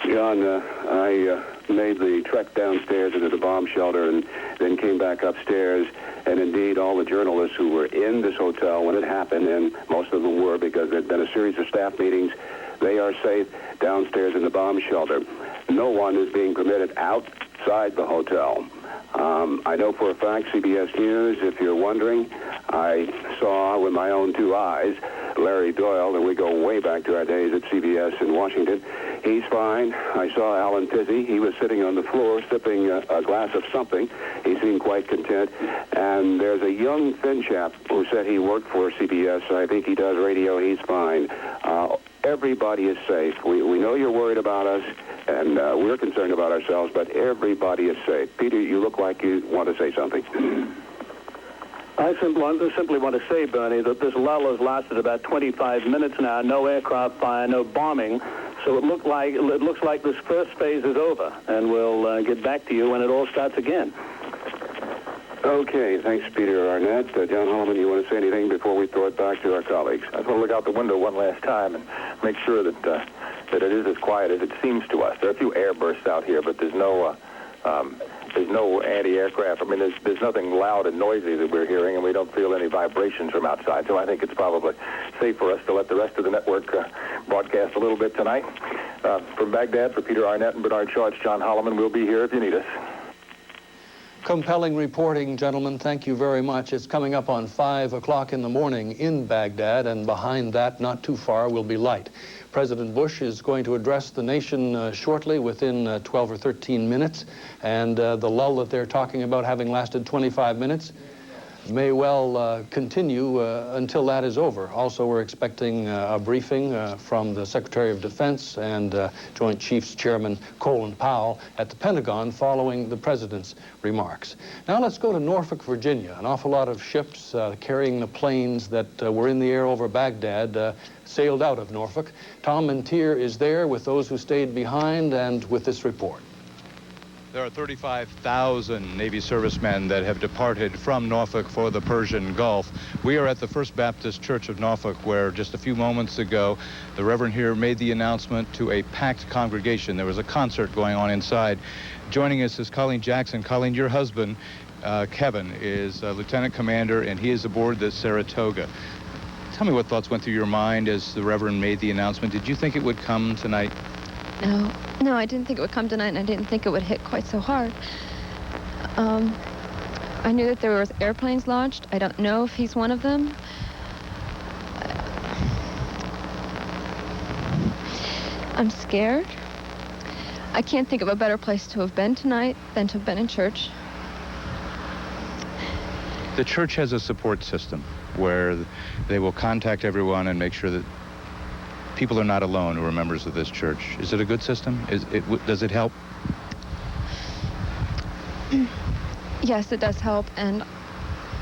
John, I made the trek downstairs into the bomb shelter and then came back upstairs. And indeed, all the journalists who were in this hotel when it happened, and most of them were because there had been a series of staff meetings, they are safe downstairs in the bomb shelter. No one is being permitted outside the hotel. I know for a fact, CBS News, if you're wondering, I saw with my own two eyes Larry Doyle, and we go way back to our days at CBS in Washington. He's fine. I saw Alan Tizzy. He was sitting on the floor sipping a glass of something. He seemed quite content. And there's a young thin chap who said he worked for CBS. I think he does radio. He's fine. Everybody is safe. We know you're worried about us, and we're concerned about ourselves, but everybody is safe. Peter, you look like you want to say something. I simply want to say, Bernie, that this lull has lasted about 25 minutes now. No aircraft fire, no bombing. So it looks like this first phase is over, and we'll get back to you when it all starts again. Okay, thanks, Peter Arnett. John Holliman, you want to say anything before we throw it back to our colleagues? I just want to look out the window one last time and make sure that that it is as quiet as it seems to us. There are a few air bursts out here, but there's no anti-aircraft. I mean, there's nothing loud and noisy that we're hearing, and we don't feel any vibrations from outside. So I think it's probably safe for us to let the rest of the network broadcast a little bit tonight. From Baghdad, for Peter Arnett and Bernard Shaw, it's John Holliman. We'll be here if you need us. Compelling reporting, gentlemen. Thank you very much. It's coming up on 5 o'clock in the morning in Baghdad, and behind that, not too far, will be light. President Bush is going to address the nation shortly, within 12 or 13 minutes, and the lull that they're talking about having lasted 25 minutes may well continue until that is over. Also, we're expecting a briefing from the Secretary of Defense and Joint Chiefs Chairman Colin Powell at the Pentagon following the President's remarks. Now let's go to Norfolk, Virginia. An awful lot of ships carrying the planes that were in the air over Baghdad sailed out of Norfolk. Tom Mentir is there with those who stayed behind and with this report. There are 35,000 Navy servicemen that have departed from Norfolk for the Persian Gulf. We are at the First Baptist Church of Norfolk, where just a few moments ago, the Reverend here made the announcement to a packed congregation. There was a concert going on inside. Joining us is Colin Jackson. Colin, your husband, Kevin, is a lieutenant commander, and he is aboard the Saratoga. Tell me what thoughts went through your mind as the Reverend made the announcement. Did you think it would come tonight? No, I didn't think it would come tonight, and I didn't think it would hit quite so hard. I knew that there were airplanes launched. I don't know if he's one of them. I'm scared. I can't think of a better place to have been tonight than to have been in church. The church has a support system where they will contact everyone and make sure that people are not alone who are members of this church. Is it a good system? Does it help? Yes, it does help, and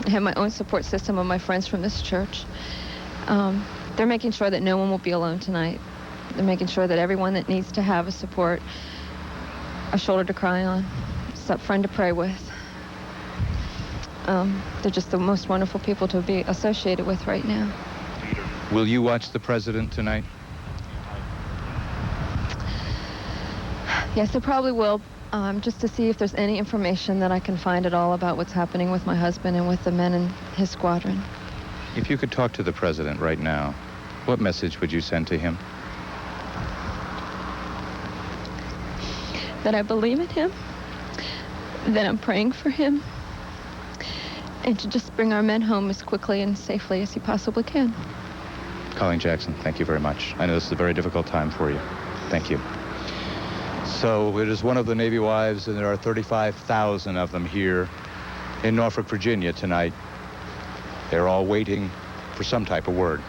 I have my own support system of my friends from this church. They're making sure that no one will be alone tonight. They're making sure that everyone that needs to have a support, a shoulder to cry on, a friend to pray with. They're just the most wonderful people to be associated with right now. Will you watch the president tonight? Yes, I probably will, just to see if there's any information that I can find at all about what's happening with my husband and with the men in his squadron. If you could talk to the president right now, what message would you send to him? That I believe in him, that I'm praying for him, and to just bring our men home as quickly and safely as he possibly can. Colin Jackson, thank you very much. I know this is a very difficult time for you. Thank you. So it is one of the Navy wives, and there are 35,000 of them here in Norfolk, Virginia tonight. They're all waiting for some type of word.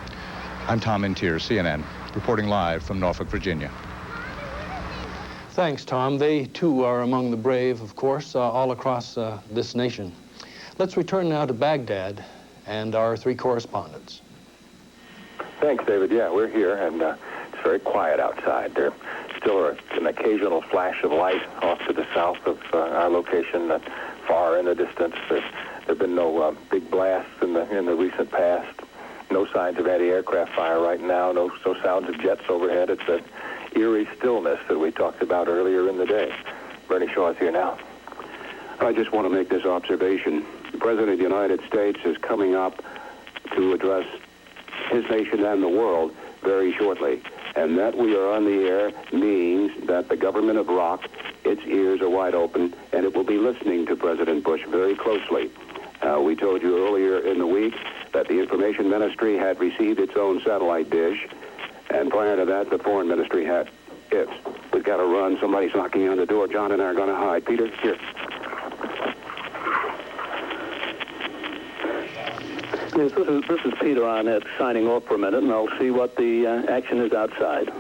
I'm Tom Mentir, CNN, reporting live from Norfolk, Virginia. Thanks, Tom. They, too, are among the brave, of course, all across this nation. Let's return now to Baghdad and our three correspondents. Thanks, David. Yeah, we're here, and it's very quiet outside. There still are an occasional flash of light off to the south of our location, far in the distance. There have been no big blasts in the recent past. No signs of anti-aircraft fire right now. No sounds of jets overhead. It's that eerie stillness that we talked about earlier in the day. Bernie Shaw is here now. I just want to make this observation. The President of the United States is coming up to address his nation and the world very shortly. And that we are on the air means that the government of Iraq its ears are wide open, and it will be listening to President Bush very closely. We told you earlier in the week that the Information Ministry had received its own satellite dish, and prior to that, the Foreign Ministry had its. We've got to run. Somebody's knocking on the door. John and I are going to hide. Peter, here. Yes, this is Peter Arnett signing off for a minute, and I'll see what the action is outside.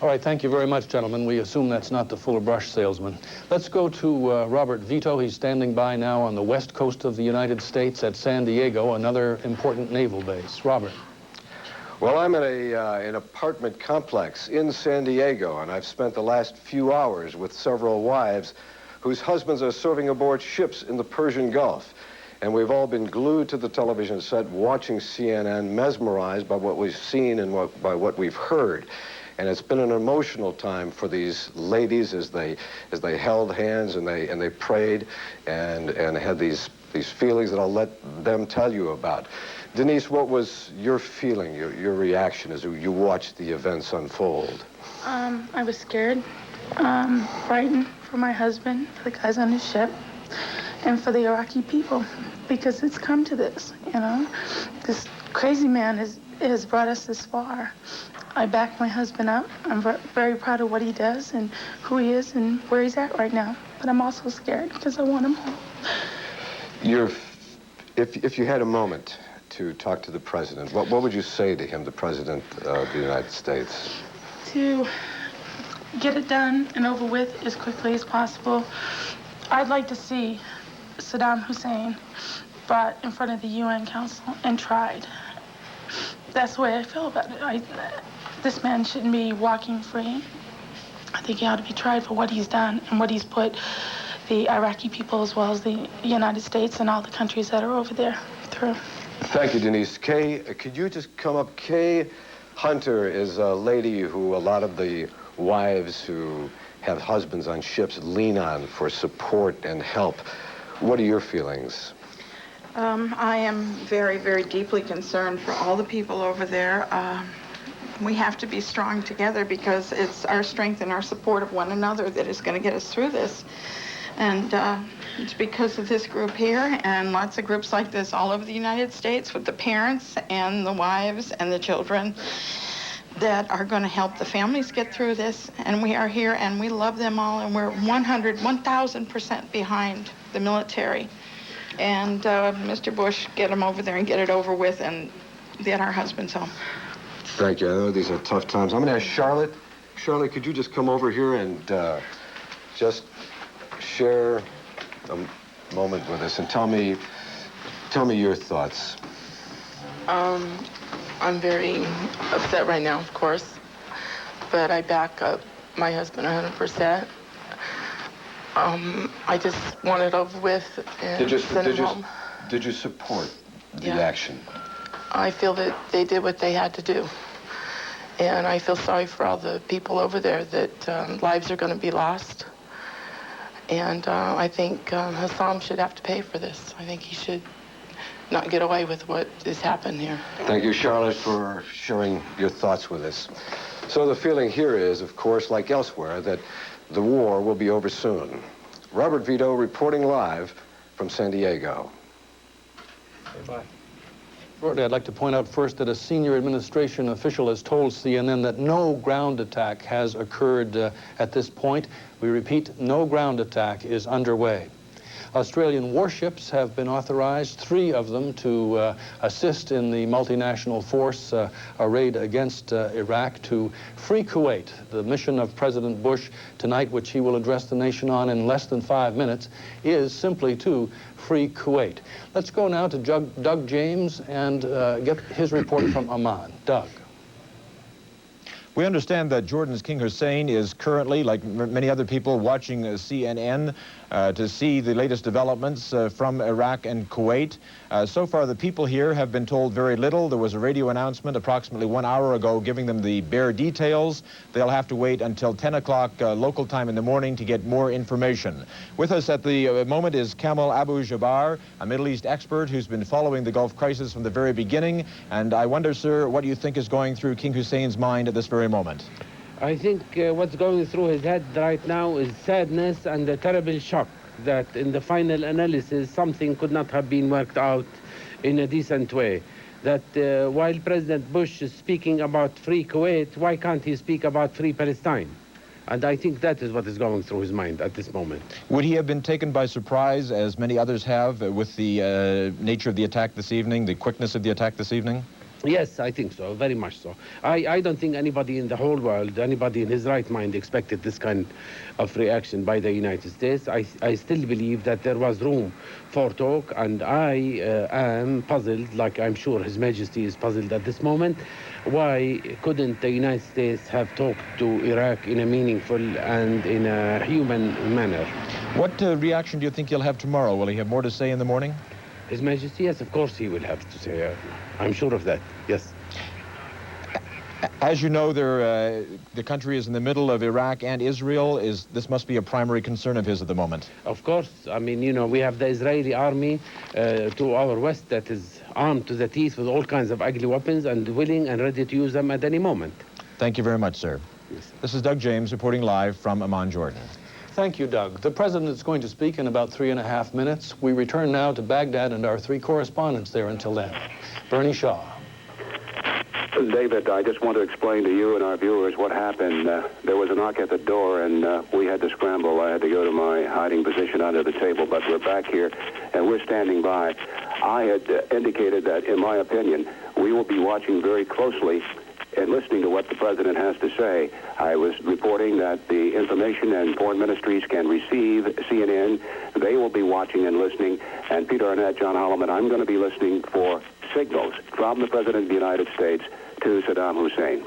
All right, thank you very much, gentlemen. We assume that's not the fuller brush salesman. Let's go to Robert Vito. He's standing by now on the west coast of the United States at San Diego, another important naval base. Robert. Well, I'm in an apartment complex in San Diego, and I've spent the last few hours with several wives whose husbands are serving aboard ships in the Persian Gulf. And we've all been glued to the television set watching CNN, mesmerized by what we've seen and by what we've heard. And it's been an emotional time for these ladies as they held hands and they prayed and had these feelings that I'll let them tell you about. Denise, what was your feeling, your reaction as you watched the events unfold? I was scared, frightened for my husband, for the guys on his ship, and for the Iraqi people, because it's come to this, you know. This crazy man has brought us this far. I back my husband up. I'm very proud of what he does and who he is and where he's at right now. But I'm also scared because I want him home. If you had a moment to talk to the president, what would you say to him, the president of the United States? To get it done and over with as quickly as possible. I'd like to see Saddam Hussein brought in front of the UN Council and tried. That's the way I feel about it. This man shouldn't be walking free. I think he ought to be tried for what he's done and what he's put the Iraqi people as well as the United States and all the countries that are over there through. Thank you, Denise. Kay, could you just come up? Kay Hunter is a lady who a lot of the wives who have husbands on ships lean on for support and help. What are your feelings? I am very, very deeply concerned for all the people over there. We have to be strong together because it's our strength and our support of one another that is going to get us through this. And it's because of this group here and lots of groups like this all over the United States with the parents and the wives and the children that are going to help the families get through this. And we are here and we love them all, and we're 1,000% behind the military. And Mr. Bush, get them over there and get it over with and get our husbands home. Thank you. I know these are tough times. I'm going to ask Charlotte. Charlotte, could you just come over here and just share a moment with us and tell me your thoughts. I'm very upset right now, of course, but I back up my husband 100%. I just want it over with and send him home. Did you support the action? I feel that they did what they had to do. And I feel sorry for all the people over there that lives are going to be lost. And I think Hassan should have to pay for this. I think he should not get away with what has happened here. Thank you, Charlotte, for sharing your thoughts with us. So the feeling here is, of course, like elsewhere, that the war will be over soon. Robert Vito reporting live from San Diego. Bye. Shortly, I'd like to point out first that a senior administration official has told CNN that no ground attack has occurred at this point. We repeat, no ground attack is underway. Australian warships have been authorized, 3 of them, to assist in the multinational force arrayed against Iraq to free Kuwait. The mission of President Bush tonight, which he will address the nation on in less than 5 minutes, is simply to free Kuwait. Let's go now to Doug James and get his report from Amman. Doug. We understand that Jordan's King Hussein is currently, like many other people, watching CNN to see the latest developments from Iraq and Kuwait. So far, the people here have been told very little. There was a radio announcement approximately 1 hour ago giving them the bare details. They'll have to wait until 10 o'clock local time in the morning to get more information. With us at the moment is Kamel Abu Jabar, a Middle East expert who's been following the Gulf crisis from the very beginning. And I wonder, sir, what do you think is going through King Hussein's mind at this very moment? I think what's going through his head right now is sadness and a terrible shock that in the final analysis something could not have been worked out in a decent way. That while President Bush is speaking about free Kuwait, why can't he speak about free Palestine? And I think that is what is going through his mind at this moment. Would he have been taken by surprise, as many others have, with the nature of the attack this evening, the quickness of the attack this evening? Yes, I think so, very much so. I don't think anybody in the whole world, anybody in his right mind expected this kind of reaction by the United States. I still believe that there was room for talk, and I am puzzled, like I'm sure His Majesty is puzzled at this moment, why couldn't the United States have talked to Iraq in a meaningful and in a human manner? What reaction do you think he'll have tomorrow? Will he have more to say in the morning? His Majesty, yes, of course he will have to say. I'm sure of that, yes. As you know, the country is in the middle of Iraq and Israel. This must be a primary concern of his at the moment. Of course. I mean, you know, we have the Israeli army to our west that is armed to the teeth with all kinds of ugly weapons and willing and ready to use them at any moment. Thank you very much, sir. Yes. This is Doug James reporting live from Amman, Jordan. Thank you, Doug. The president is going to speak in about 3.5 minutes. We return now to Baghdad and our 3 correspondents there until then. Bernie Shaw. David, I just want to explain to you and our viewers what happened. There was a knock at the door, and we had to scramble. I had to go to my hiding position under the table, but we're back here, and we're standing by. I had indicated that, in my opinion, we will be watching very closely and listening to what the president has to say. I was reporting that the information and foreign ministries can receive CNN. They will be watching and listening. And Peter Arnett, John Holliman, I'm going to be listening for signals from the President of the United States to Saddam Hussein.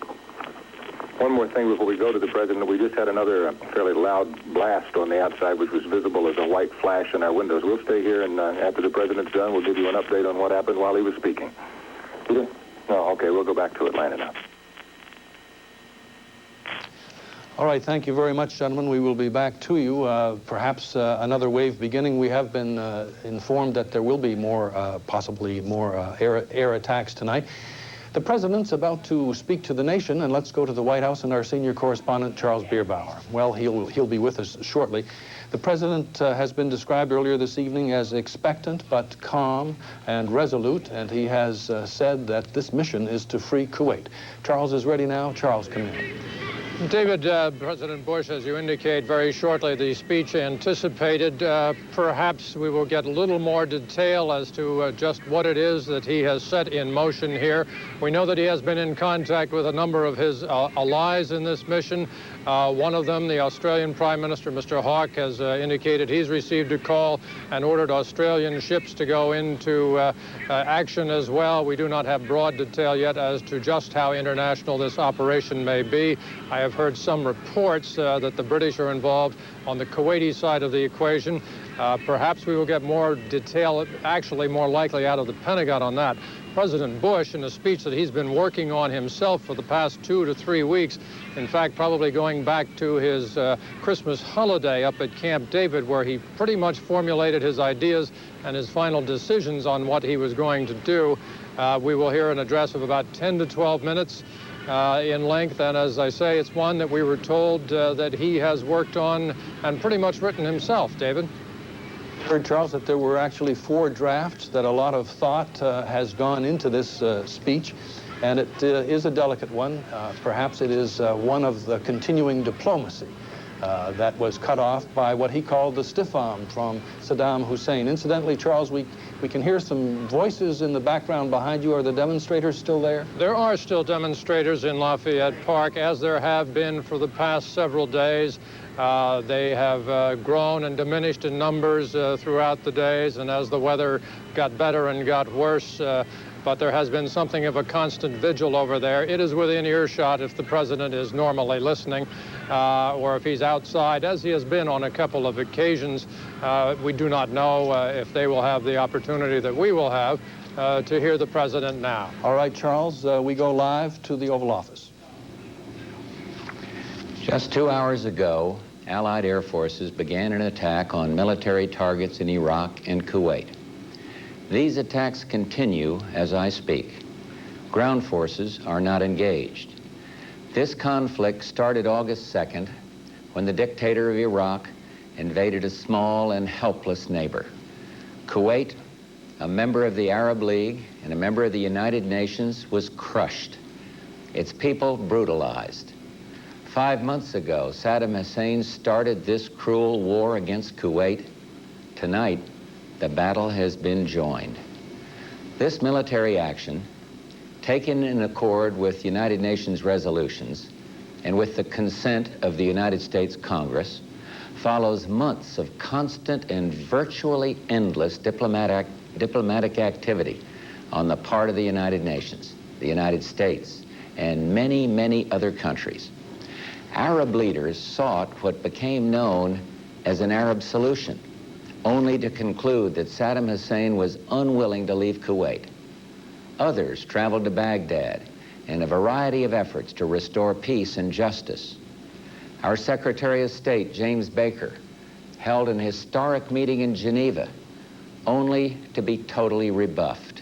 One more thing before we go to the president. We just had another fairly loud blast on the outside, which was visible as a white flash in our windows. We'll stay here, and after the president's done, we'll give you an update on what happened while he was speaking. Peter? No, okay, we'll go back to Atlanta now. All right, thank you very much, gentlemen. We will be back to you. Perhaps another wave beginning. We have been informed that there will be more, possibly more air attacks tonight. The president's about to speak to the nation, and let's go to the White House and our senior correspondent, Charles Bierbauer. Well, he'll be with us shortly. The president has been described earlier this evening as expectant but calm and resolute, and he has said that this mission is to free Kuwait. Charles is ready now. Charles, come in. David, President Bush, as you indicate very shortly, the speech anticipated. Perhaps we will get a little more detail as to just what it is that he has set in motion here. We know that he has been in contact with a number of his allies in this mission. One of them, the Australian Prime Minister, Mr. Hawke, has indicated he's received a call and ordered Australian ships to go into action as well. We do not have broad detail yet as to just how international this operation may be. I have heard some reports that the British are involved on the Kuwaiti side of the equation. Perhaps we will get more detail, actually more likely out of the Pentagon on that. President Bush, in a speech that he's been working on himself for the past 2 to 3 weeks, in fact, probably going back to his Christmas holiday up at Camp David, where he pretty much formulated his ideas and his final decisions on what he was going to do. We will hear an address of about 10 to 12 minutes in length, and as I say, it's one that we were told that he has worked on and pretty much written himself. David? I heard, Charles, that there were actually 4 drafts, that a lot of thought has gone into this speech, and it is a delicate one. Perhaps it is one of the continuing diplomacy that was cut off by what he called the stiff arm from Saddam Hussein. Incidentally, Charles, we can hear some voices in the background behind you. Are the demonstrators still there? There are still demonstrators in Lafayette Park, as there have been for the past several days. They have grown and diminished in numbers throughout the days, and as the weather got better and got worse, but there has been something of a constant vigil over there. It is within earshot if the president is normally listening, or if he's outside, as he has been on a couple of occasions. We do not know if they will have the opportunity that we will have to hear the president now. All right, Charles, we go live to the Oval Office. Just 2 hours ago, Allied air forces began an attack on military targets in Iraq and Kuwait. These attacks continue as I speak. Ground forces are not engaged. This conflict started August 2nd when the dictator of Iraq invaded a small and helpless neighbor. Kuwait, a member of the Arab League and a member of the United Nations, was crushed. Its people brutalized. 5 months ago, Saddam Hussein started this cruel war against Kuwait. Tonight, the battle has been joined. This military action, taken in accord with United Nations resolutions and with the consent of the United States Congress, follows months of constant and virtually endless diplomatic activity on the part of the United Nations, the United States, and many, many other countries. Arab leaders sought what became known as an Arab solution, only to conclude that Saddam Hussein was unwilling to leave Kuwait. Others traveled to Baghdad in a variety of efforts to restore peace and justice. Our Secretary of State, James Baker, held an historic meeting in Geneva, only to be totally rebuffed.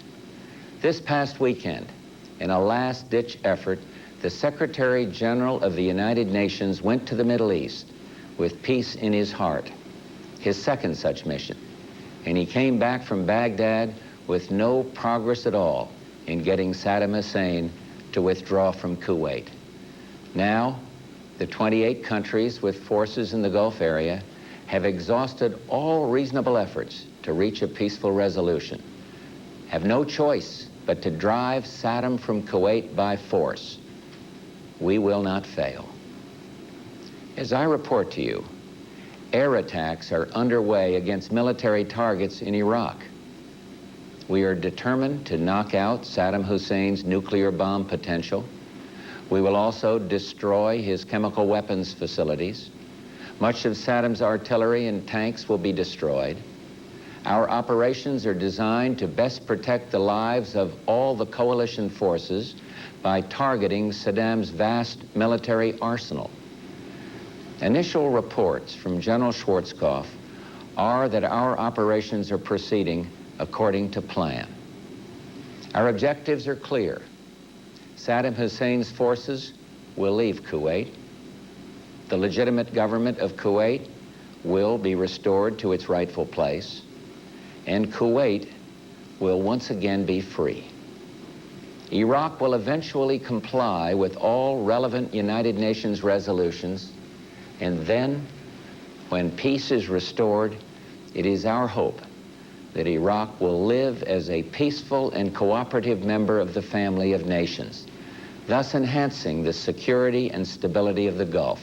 This past weekend, in a last-ditch effort, the Secretary General of the United Nations went to the Middle East with peace in his heart, his second such mission, and he came back from Baghdad with no progress at all in getting Saddam Hussein to withdraw from Kuwait. Now, the 28 countries with forces in the Gulf area have exhausted all reasonable efforts to reach a peaceful resolution, have no choice but to drive Saddam from Kuwait by force. We will not fail. As I report to you, air attacks are underway against military targets in Iraq. We are determined to knock out Saddam Hussein's nuclear bomb potential. We will also destroy his chemical weapons facilities. Much of Saddam's artillery and tanks will be destroyed. Our operations are designed to best protect the lives of all the coalition forces by targeting Saddam's vast military arsenal. Initial reports from General Schwarzkopf are that our operations are proceeding according to plan. Our objectives are clear. Saddam Hussein's forces will leave Kuwait. The legitimate government of Kuwait will be restored to its rightful place, and Kuwait will once again be free. Iraq will eventually comply with all relevant United Nations resolutions, and then, when peace is restored, it is our hope that Iraq will live as a peaceful and cooperative member of the family of nations, thus enhancing the security and stability of the Gulf.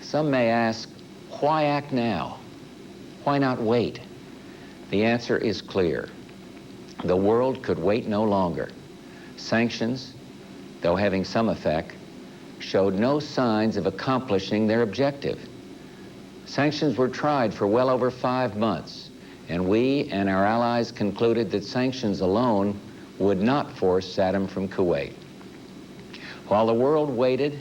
Some may ask, why act now? Why not wait? The answer is clear. The world could wait no longer. Sanctions, though having some effect, showed no signs of accomplishing their objective. Sanctions were tried for well over 5 months, and we and our allies concluded that sanctions alone would not force Saddam from Kuwait. While the world waited,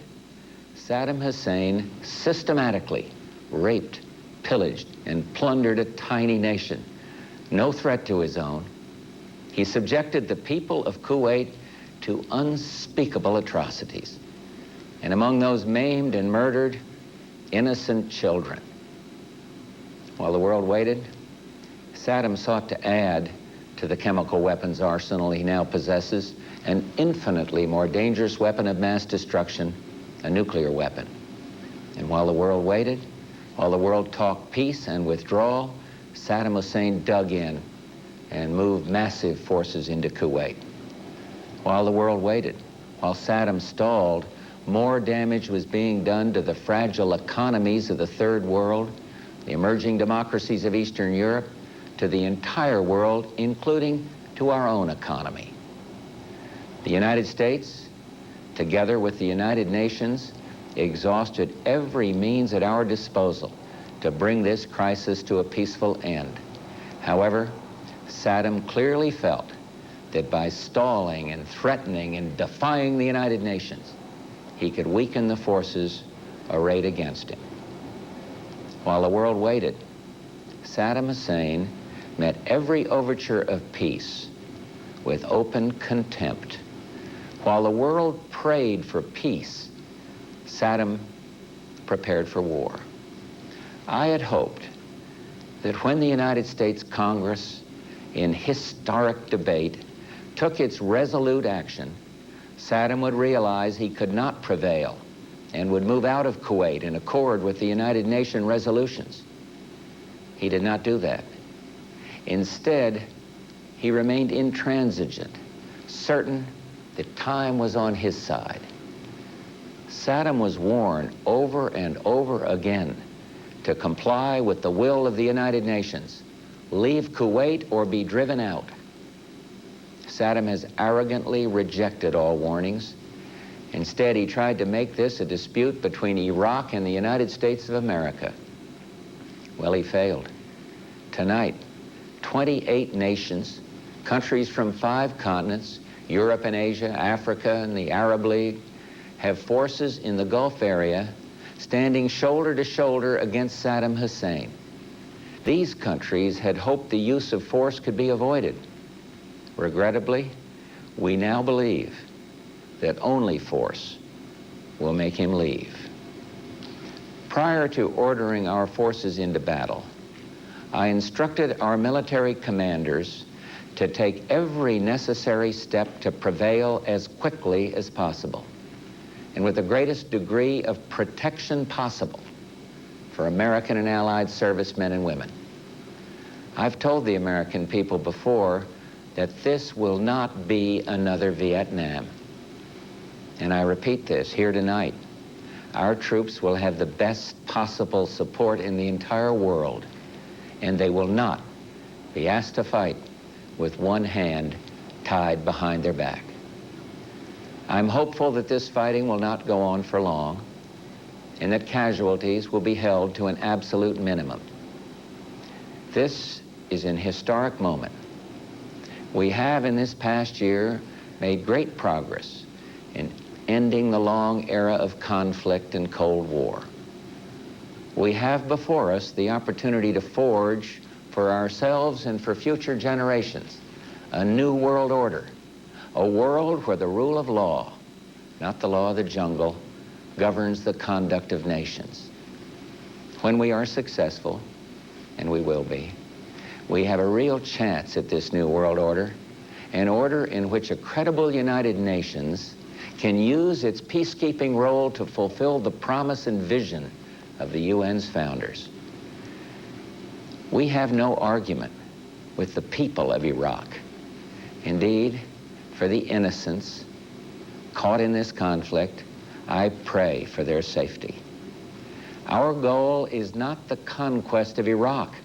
Saddam Hussein systematically raped, pillaged, and plundered a tiny nation, no threat to his own. He subjected the people of Kuwait to unspeakable atrocities, and among those maimed and murdered, innocent children. While the world waited, Saddam sought to add to the chemical weapons arsenal he now possesses an infinitely more dangerous weapon of mass destruction, a nuclear weapon. And while the world waited, while the world talked peace and withdrawal, Saddam Hussein dug in and moved massive forces into Kuwait. While the world waited, while Saddam stalled, more damage was being done to the fragile economies of the Third World, the emerging democracies of Eastern Europe, to the entire world, including to our own economy. The United States, together with the United Nations, exhausted every means at our disposal to bring this crisis to a peaceful end. However, Saddam clearly felt that by stalling and threatening and defying the United Nations, he could weaken the forces arrayed against him. While the world waited, Saddam Hussein met every overture of peace with open contempt. While the world prayed for peace, Saddam prepared for war. I had hoped that when the United States Congress, in historic debate, took its resolute action, Saddam would realize he could not prevail and would move out of Kuwait in accord with the United Nations resolutions. He did not do that. Instead, he remained intransigent, certain that time was on his side. Saddam was warned over and over again to comply with the will of the United Nations, leave Kuwait or be driven out. Saddam has arrogantly rejected all warnings. Instead, he tried to make this a dispute between Iraq and the United States of America. Well, he failed. Tonight, 28 nations, countries from 5 continents, Europe and Asia, Africa and the Arab League, have forces in the Gulf area standing shoulder to shoulder against Saddam Hussein. These countries had hoped the use of force could be avoided. Regrettably, we now believe that only force will make him leave. Prior to ordering our forces into battle, I instructed our military commanders to take every necessary step to prevail as quickly as possible and with the greatest degree of protection possible for American and Allied servicemen and women. I've told the American people before that this will not be another Vietnam. And I repeat this here tonight. Our troops will have the best possible support in the entire world, and they will not be asked to fight with one hand tied behind their back. I'm hopeful that this fighting will not go on for long, and that casualties will be held to an absolute minimum. This is an historic moment. We have in this past year made great progress in ending the long era of conflict and Cold War. We have before us the opportunity to forge for ourselves and for future generations a new world order, a world where the rule of law, not the law of the jungle, governs the conduct of nations. When we are successful, and we will be, we have a real chance at this new world order, an order in which a credible United Nations can use its peacekeeping role to fulfill the promise and vision of the UN's founders. We have no argument with the people of Iraq. Indeed, for the innocents caught in this conflict, I pray for their safety. Our goal is not the conquest of Iraq.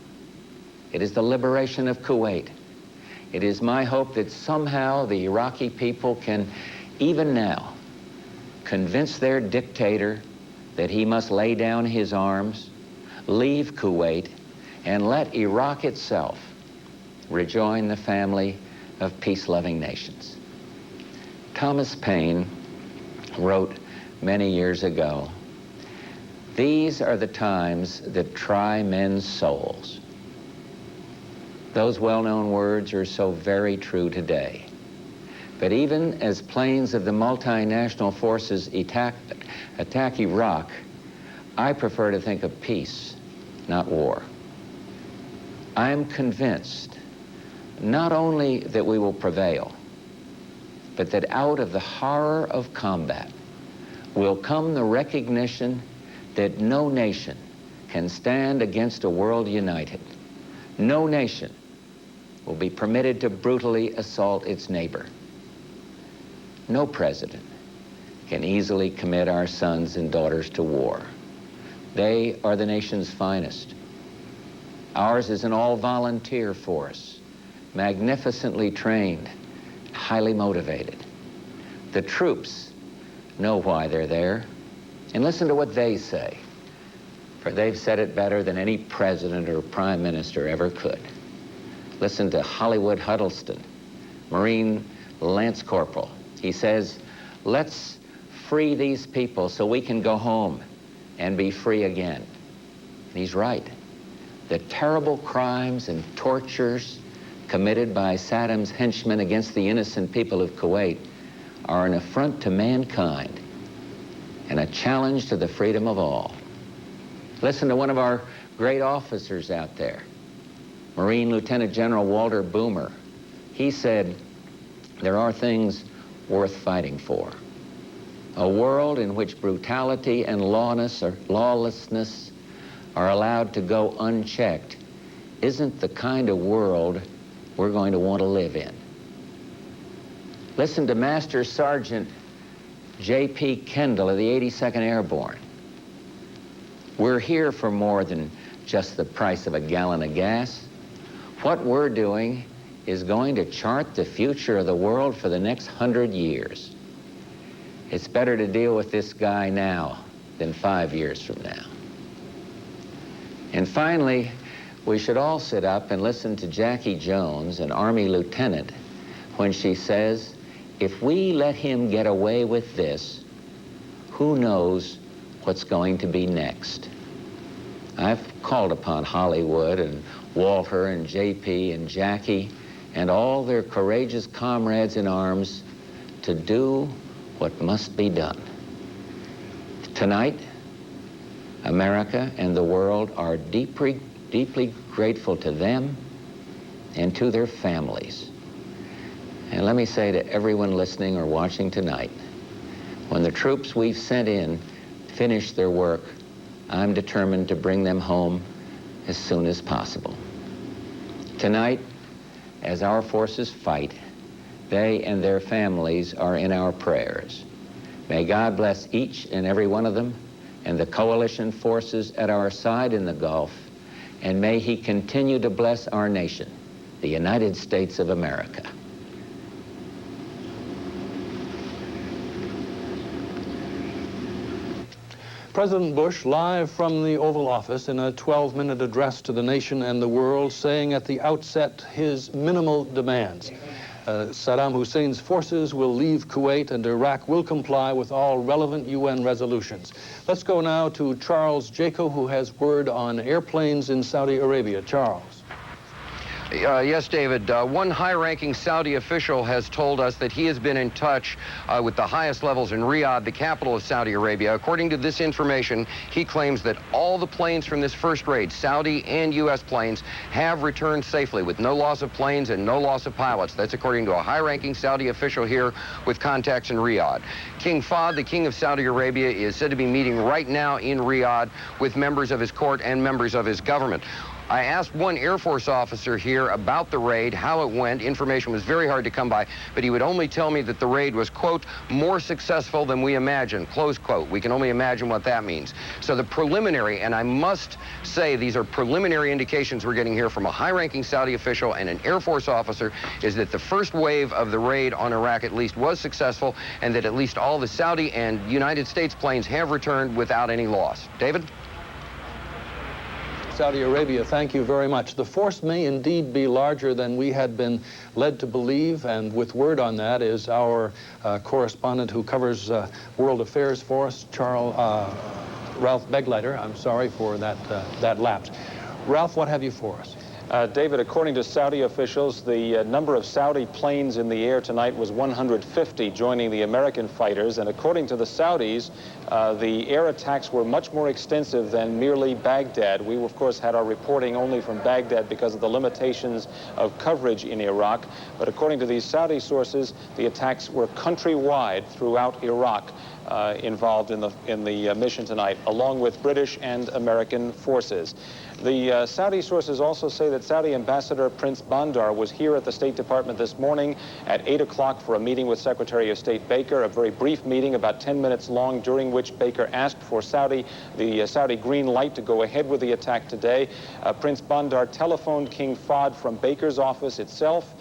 It is the liberation of Kuwait. It is my hope that somehow the Iraqi people can, even now, convince their dictator that he must lay down his arms, leave Kuwait, and let Iraq itself rejoin the family of peace-loving nations. Thomas Paine wrote many years ago, "These are the times that try men's souls." Those well-known words are so very true today. But even as planes of the multinational forces attack Iraq, I prefer to think of peace, not war. I am convinced not only that we will prevail, but that out of the horror of combat will come the recognition that no nation can stand against a world united. No nation will be permitted to brutally assault its neighbor. No president can easily commit our sons and daughters to war. They are the nation's finest. Ours is an all-volunteer force, magnificently trained, highly motivated. The troops know why they're there, and listen to what they say, for they've said it better than any president or prime minister ever could. Listen to Hollywood Huddleston, Marine Lance Corporal. He says, "Let's free these people so we can go home and be free again." And he's right. The terrible crimes and tortures committed by Saddam's henchmen against the innocent people of Kuwait are an affront to mankind and a challenge to the freedom of all. Listen to one of our great officers out there, Marine Lieutenant General Walter Boomer. He said, there are things worth fighting for. A world in which brutality and lawlessness are allowed to go unchecked isn't the kind of world we're going to want to live in. Listen to Master Sergeant J.P. Kendall of the 82nd Airborne. We're here for more than just the price of a gallon of gas. What we're doing is going to chart the future of the world for the next 100 years. It's better to deal with this guy now than 5 years from now. And finally, we should all sit up and listen to Jackie Jones, an Army lieutenant, when she says, if we let him get away with this, who knows what's going to be next? I've called upon Hollywood and Walter and JP and Jackie and all their courageous comrades in arms to do what must be done. Tonight, America and the world are deeply, deeply grateful to them and to their families. And let me say to everyone listening or watching tonight, when the troops we've sent in finish their work, I'm determined to bring them home as soon as possible. Tonight, as our forces fight, they and their families are in our prayers. May God bless each and every one of them and the coalition forces at our side in the Gulf, and may he continue to bless our nation, the United States of America. President Bush, live from the Oval Office in a 12-minute address to the nation and the world, saying at the outset his minimal demands. Saddam Hussein's forces will leave Kuwait and Iraq will comply with all relevant UN resolutions. Let's go now to Charles Jaco, who has word on airplanes in Saudi Arabia. Charles. Yes, David. One high-ranking Saudi official has told us that he has been in touch with the highest levels in Riyadh, the capital of Saudi Arabia. According to this information, he claims that all the planes from this first raid, Saudi and U.S. planes, have returned safely with no loss of planes and no loss of pilots. That's according to a high-ranking Saudi official here with contacts in Riyadh. King Fahd, the King of Saudi Arabia, is said to be meeting right now in Riyadh with members of his court and members of his government. I asked one Air Force officer here about the raid, how it went. Information was very hard to come by, but he would only tell me that the raid was, quote, more successful than we imagined, close quote. We can only imagine what that means. So the preliminary, and I must say these are preliminary indications we're getting here from a high-ranking Saudi official and an Air Force officer, is that the first wave of the raid on Iraq at least was successful, and that at least all the Saudi and United States planes have returned without any loss. David? Saudi Arabia, thank you very much. The force may indeed be larger than we had been led to believe, and with word on that is our correspondent who covers world affairs for us, Ralph Begleiter. I'm sorry for that lapse. Ralph, what have you for us? David, according to Saudi officials, the number of Saudi planes in the air tonight was 150, joining the American fighters. And according to the Saudis, the air attacks were much more extensive than merely Baghdad. We, of course, had our reporting only from Baghdad because of the limitations of coverage in Iraq. But according to these Saudi sources, the attacks were countrywide throughout Iraq. Involved in the mission tonight, along with British and American forces. The Saudi sources also say that Saudi Ambassador Prince Bandar was here at the State Department this morning at 8 o'clock for a meeting with Secretary of State Baker, a very brief meeting, about 10 minutes long, during which Baker asked for the Saudi green light to go ahead with the attack today. Prince Bandar telephoned King Fahd from Baker's office itself,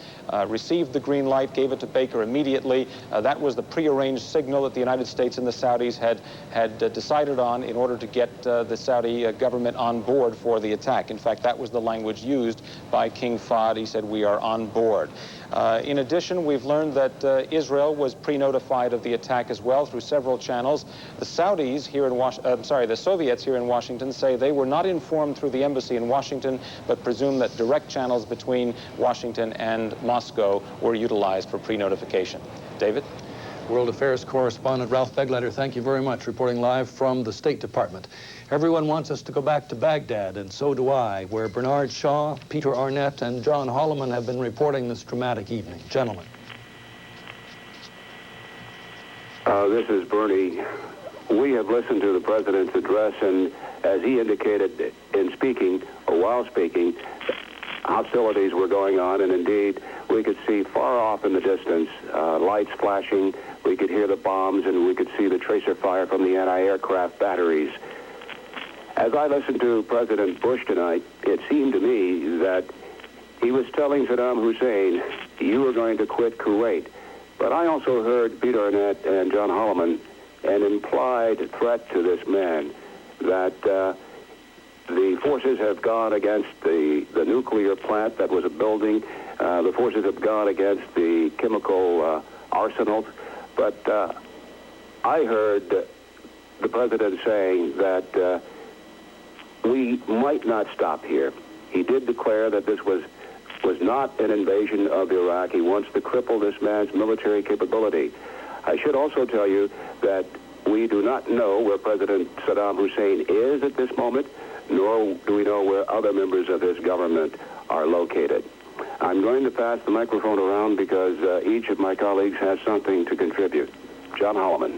received the green light, gave it to Baker immediately. That was the prearranged signal that the United States and the Saudis had decided on in order to get the Saudi government on board for the attack. In fact, that was the language used by King Fahd. He said, "We are on board." In addition, we've learned that Israel was pre-notified of the attack as well through several channels. The Saudis here in the Soviets here in Washington say they were not informed through the embassy in Washington, but presume that direct channels between Washington and Moscow were utilized for pre-notification. David? World Affairs correspondent Ralph Begleiter, thank you very much, reporting live from the State Department. Everyone wants us to go back to Baghdad, and so do I, where Bernard Shaw, Peter Arnett, and John Holliman have been reporting this dramatic evening. Gentlemen. This is Bernie. We have listened to the President's address, and as he indicated in speaking, or while speaking, hostilities were going on, and indeed, we could see far off in the distance lights flashing. We could hear the bombs, and we could see the tracer fire from the anti-aircraft batteries. As I listened to President Bush tonight, it seemed to me that he was telling Saddam Hussein, you are going to quit Kuwait. But I also heard Peter Arnett and John Holliman an implied threat to this man that the forces have gone against the nuclear plant that was a building. The forces have gone against the chemical arsenal. But I heard the President saying that we might not stop here. He did declare that this was not an invasion of Iraq. He wants to cripple this man's military capability. I should also tell you that we do not know where President Saddam Hussein is at this moment, nor do we know where other members of his government are located. I'm going to pass the microphone around because each of my colleagues has something to contribute. John Holliman.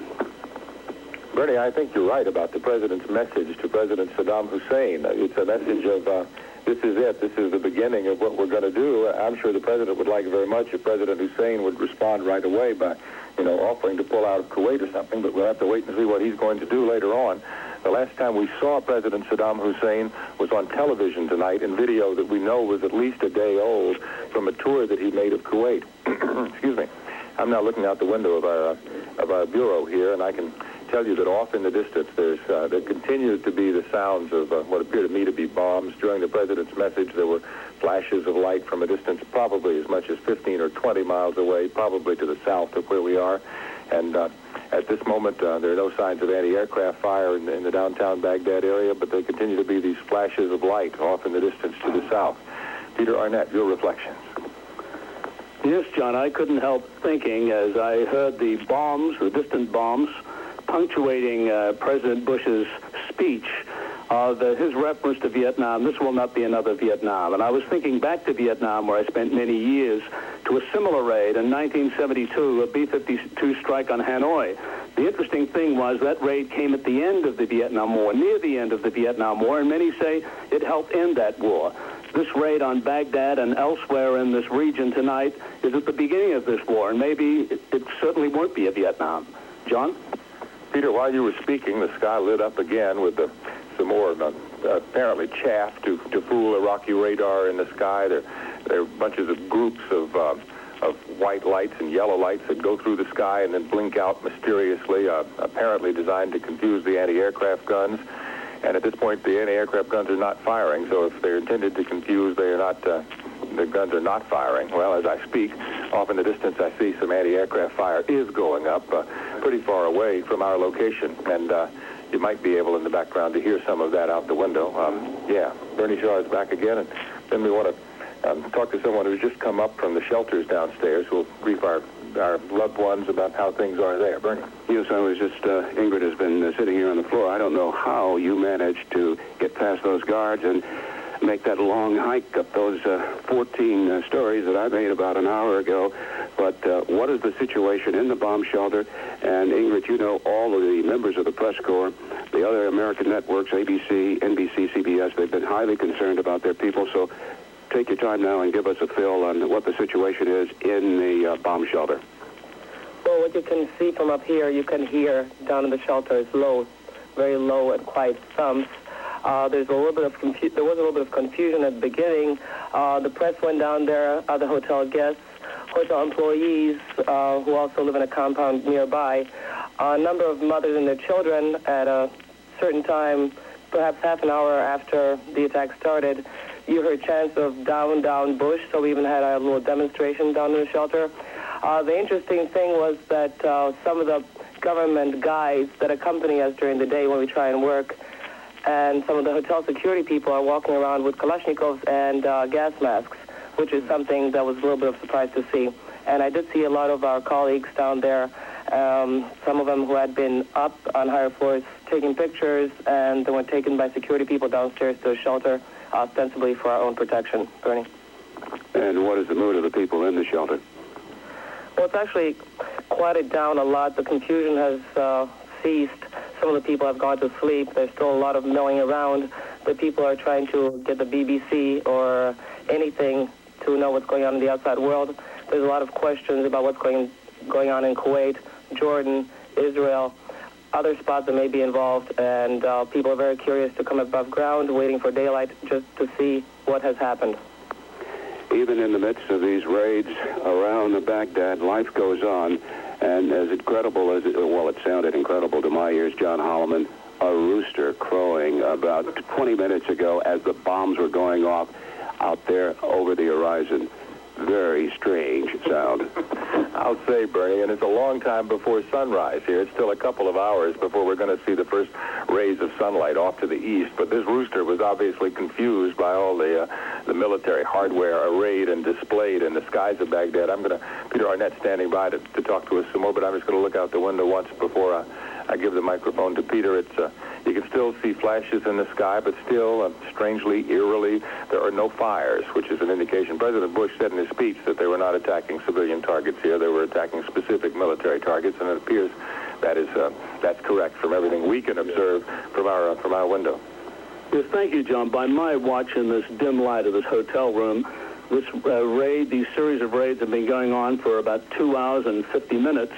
Bernie, I think you're right about the President's message to President Saddam Hussein. It's a message of this is it. This is the beginning of what we're going to do. I'm sure the President would like very much if President Hussein would respond right away by, offering to pull out of Kuwait or something, but we'll have to wait and see what he's going to do later on. The last time we saw President Saddam Hussein was on television tonight in video that we know was at least a day old from a tour that he made of Kuwait. Excuse me. I'm now looking out the window of our bureau here, and I can tell you that off in the distance there continues to be the sounds of what appear to me to be bombs. During the President's message, there were flashes of light from a distance probably as much as 15 or 20 miles away, probably to the south of where we are. And at this moment, there are no signs of anti-aircraft fire in the downtown Baghdad area, but there continue to be these flashes of light off in the distance to the south. Peter Arnett, your reflections. Yes, John, I couldn't help thinking as I heard the bombs, the distant bombs, punctuating President Bush's speech, his reference to Vietnam, this will not be another Vietnam. And I was thinking back to Vietnam, where I spent many years, to a similar raid in 1972, a B-52 strike on Hanoi. The interesting thing was that raid came at the end of the Vietnam War, near the end of the Vietnam War, and many say it helped end that war. This raid on Baghdad and elsewhere in this region tonight is at the beginning of this war, and maybe it certainly won't be a Vietnam. John? Peter, while you were speaking, the sky lit up again with some more apparently chaff to fool Iraqi radar in the sky. There are bunches of groups of white lights and yellow lights that go through the sky and then blink out mysteriously, apparently designed to confuse the anti-aircraft guns. And at this point, the anti-aircraft guns are not firing, so if they're intended to confuse, the guns are not firing. Well, as I speak, off in the distance, I see some anti-aircraft fire is going up pretty far away from our location, and you might be able in the background to hear some of that out the window. Yeah, Bernie Shaw is back again, and then we want to talk to someone who's just come up from the shelters downstairs who will brief our loved ones about how things are there. Bernie. Yes, I was just, Ingrid has been sitting here on the floor. I don't know how you managed to get past those guards and make that long hike up those 14 stories that I made about an hour ago. But what is the situation in the bomb shelter? And Ingrid, you know all of the members of the press corps, the other American networks, ABC, NBC, CBS, they've been highly concerned about their people. So take your time now and give us a fill on what the situation is in the bomb shelter. Well, what you can see from up here, you can hear down in the shelter is low, very low and quiet thumps. There was a little bit of confusion at the beginning. The press went down there, other hotel guests, hotel employees who also live in a compound nearby. A number of mothers and their children at a certain time, perhaps half an hour after the attack started, you heard chants of down, down, Bush, so we even had a little demonstration down in the shelter. The interesting thing was that some of the government guys that accompany us during the day when we try and work, and some of the hotel security people are walking around with Kalashnikovs and gas masks. which is something that was a little bit of a surprise to see. And I did see a lot of our colleagues down there, some of them who had been up on higher floors taking pictures, and they were taken by security people downstairs to a shelter, ostensibly for our own protection. Bernie? And what is the mood of the people in the shelter? Well, it's actually quieted down a lot. The confusion has ceased. Some of the people have gone to sleep. There's still a lot of milling around, but people are trying to get the BBC or anything to know what's going on in the outside world. There's a lot of questions about what's going on in Kuwait, Jordan, Israel, other spots that may be involved, and people are very curious to come above ground, waiting for daylight just to see what has happened. Even in the midst of these raids around Baghdad, life goes on, and as incredible as it sounded incredible to my ears, John Holliman, a rooster crowing about 20 minutes ago as the bombs were going off out there over the horizon. Very strange sound. I'll say, Bernie, and it's a long time before sunrise here. It's still a couple of hours before we're going to see the first rays of sunlight off to the east. But this rooster was obviously confused by all the military hardware arrayed and displayed in the skies of Baghdad. Peter Arnett standing by to talk to us some more, but I'm just going to look out the window once before I give the microphone to Peter. You can still see flashes in the sky, but still, strangely, eerily, there are no fires, which is an indication. President Bush said in his speech that they were not attacking civilian targets here. They were attacking specific military targets, and it appears that's correct from everything we can observe from our window. Yes, thank you, John. By my watch in this dim light of this hotel room, these series of raids have been going on for about 2 hours and 50 minutes.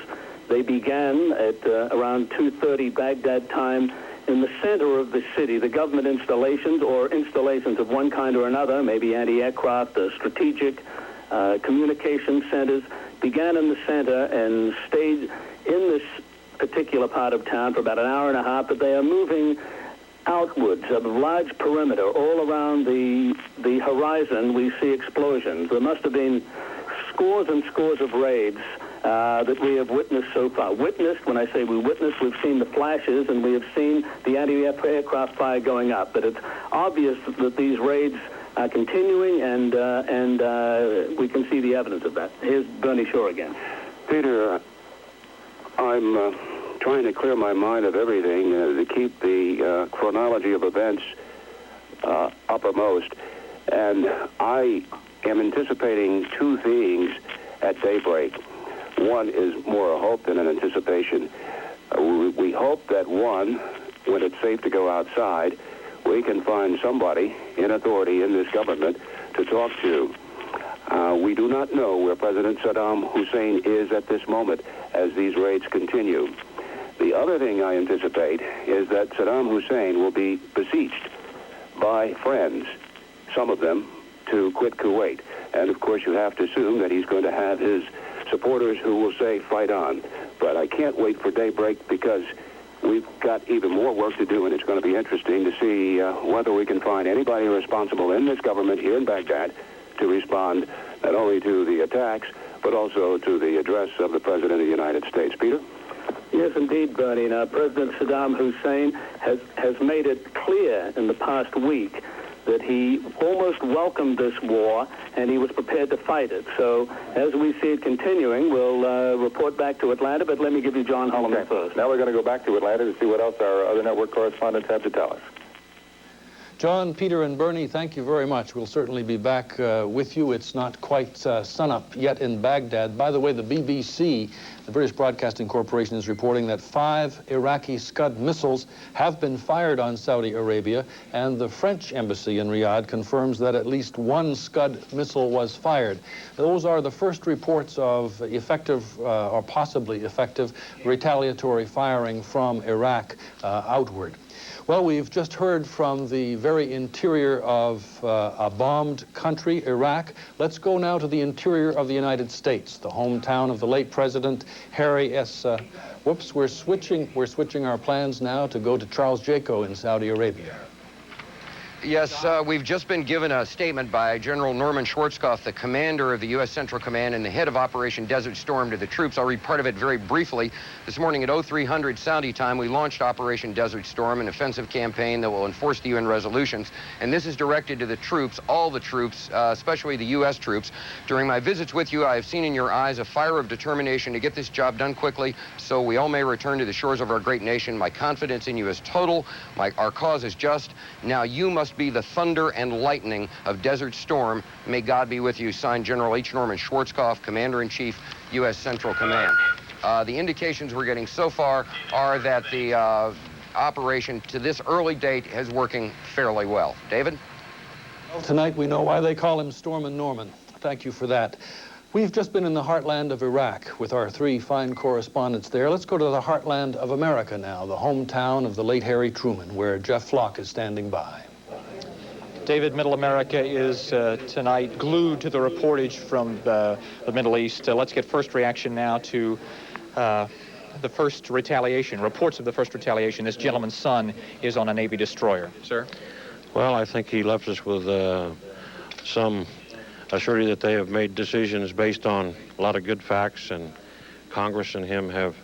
They began at around 2:30 Baghdad time in the center of the city. The government installations or installations of one kind or another, maybe anti-aircraft, strategic communication centers, began in the center and stayed in this particular part of town for about an hour and a half, but they are moving outwards of a large perimeter. All around the horizon, we see explosions. There must have been scores and scores of raids that we have witnessed so far. Witnessed, when I say we witnessed, we've seen the flashes and we have seen the anti-aircraft fire going up. But it's obvious that these raids are continuing, and we can see the evidence of that. Here's Bernie Shaw again. Peter, I'm trying to clear my mind of everything to keep the chronology of events uppermost. And I am anticipating two things at daybreak. One is more a hope than an anticipation. We hope that, one, when it's safe to go outside, we can find somebody in authority in this government to talk to. We do not know where President Saddam Hussein is at this moment as these raids continue. The other thing I anticipate is that Saddam Hussein will be beseeched by friends, some of them, to quit Kuwait. And, of course, you have to assume that he's going to have his supporters who will say, fight on. But I can't wait for daybreak because we've got even more work to do, and it's going to be interesting to see whether we can find anybody responsible in this government here in Baghdad to respond not only to the attacks, but also to the address of the President of the United States. Peter? Yes, indeed, Bernie. Now, President Saddam Hussein has made it clear in the past week that he almost welcomed this war and he was prepared to fight it. So as we see it continuing, we'll report back to Atlanta, but let me give you John Holliman first. Now we're going to go back to Atlanta to see what else our other network correspondents have to tell us. John, Peter, and Bernie, thank you very much. We'll certainly be back with you. It's not quite sunup yet in Baghdad. By the way, the BBC, the British Broadcasting Corporation, is reporting that 5 Iraqi Scud missiles have been fired on Saudi Arabia, and the French embassy in Riyadh confirms that at least 1 Scud missile was fired. Those are the first reports of effective or possibly effective retaliatory firing from Iraq outward. Well, we've just heard from the very interior of a bombed country, Iraq. Let's go now to the interior of the United States, the hometown of the late President Harry S. Whoops, we're switching our plans now to go to Charles Jaco in Saudi Arabia. Yes, we've just been given a statement by General Norman Schwarzkopf, the commander of the U.S. Central Command and the head of Operation Desert Storm, to the troops. I'll read part of it very briefly. This morning at 0300 Saudi time, we launched Operation Desert Storm, an offensive campaign that will enforce the UN resolutions. And this is directed to the troops, all the troops, especially the U.S. troops. During my visits with you, I have seen in your eyes a fire of determination to get this job done quickly so we all may return to the shores of our great nation. My confidence in you is total. Our cause is just. Now you must be the thunder and lightning of Desert Storm. May God be with you. Signed, General H. Norman Schwarzkopf, Commander-in-Chief, U.S. Central Command. The indications we're getting so far are that the operation to this early date is working fairly well. David? Well, tonight we know why they call him Stormin' Norman. Thank you for that. We've just been in the heartland of Iraq with our three fine correspondents there. Let's go to the heartland of America now, the hometown of the late Harry Truman, where Jeff Flock is standing by. David, Middle America is tonight glued to the reportage from the Middle East. Let's get first reaction now to the first retaliation, reports of the first retaliation. This gentleman's son is on a Navy destroyer. Sir? Well, I think he left us with some assurity that they have made decisions based on a lot of good facts, and Congress and him have,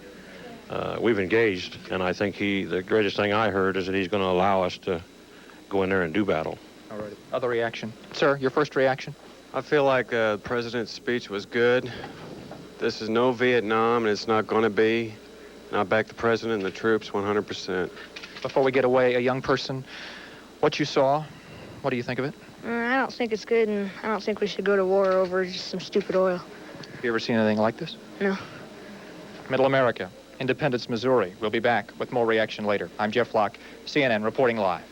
we've engaged, and I think the greatest thing I heard is that he's going to allow us to go in there and do battle. All right. Other reaction? Sir, your first reaction? I feel like the president's speech was good. This is no Vietnam, and it's not going to be. And I back the president and the troops 100%. Before we get away, a young person, what you saw, what do you think of it? I don't think it's good, and I don't think we should go to war over just some stupid oil. Have you ever seen anything like this? No. Middle America, Independence, Missouri. We'll be back with more reaction later. I'm Jeff Flock, CNN, reporting live.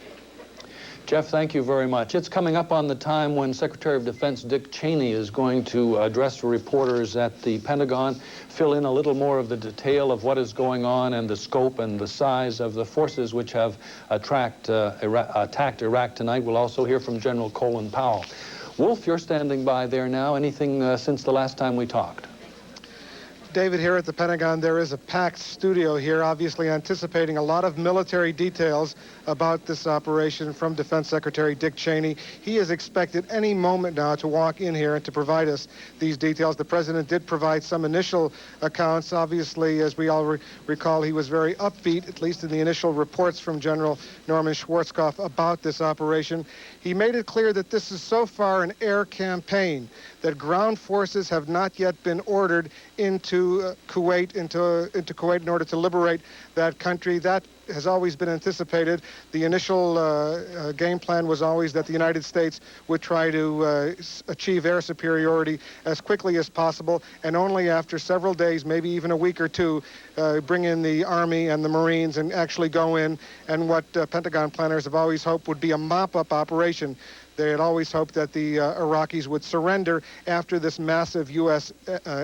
Jeff, thank you very much. It's coming up on the time when Secretary of Defense Dick Cheney is going to address reporters at the Pentagon, fill in a little more of the detail of what is going on and the scope and the size of the forces which have attacked Iraq tonight. We'll also hear from General Colin Powell. Wolf, you're standing by there now. Anything since the last time we talked? David, here at the Pentagon, there is a packed studio here, obviously anticipating a lot of military details about this operation from Defense Secretary Dick Cheney. He is expected any moment now to walk in here and to provide us these details. The president did provide some initial accounts. Obviously, as we all recall, he was very upbeat, at least in the initial reports from General Norman Schwarzkopf about this operation. He made it clear that this is so far an air campaign, that ground forces have not yet been ordered into Kuwait, into Kuwait in order to liberate that country. That has always been anticipated. The initial game plan was always that the United States would try to achieve air superiority as quickly as possible, and only after several days, maybe even a week or two, bring in the Army and the Marines and actually go in, and what Pentagon planners have always hoped would be a mop-up operation. They had always hoped that the Iraqis would surrender after this massive U.S.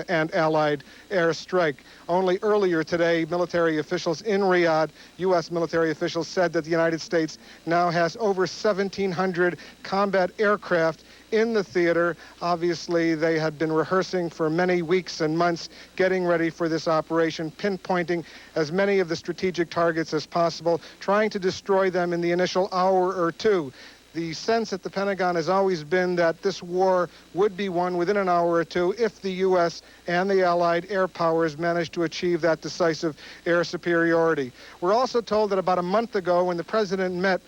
And allied airstrike. Only earlier today, military officials in Riyadh, U.S. military officials, said that the United States now has over 1,700 combat aircraft in the theater. Obviously, they had been rehearsing for many weeks and months, getting ready for this operation, pinpointing as many of the strategic targets as possible, trying to destroy them in the initial hour or two. The sense at the Pentagon has always been that this war would be won within an hour or two if the U.S. and the Allied air powers managed to achieve that decisive air superiority. We're also told that about a month ago, when the president met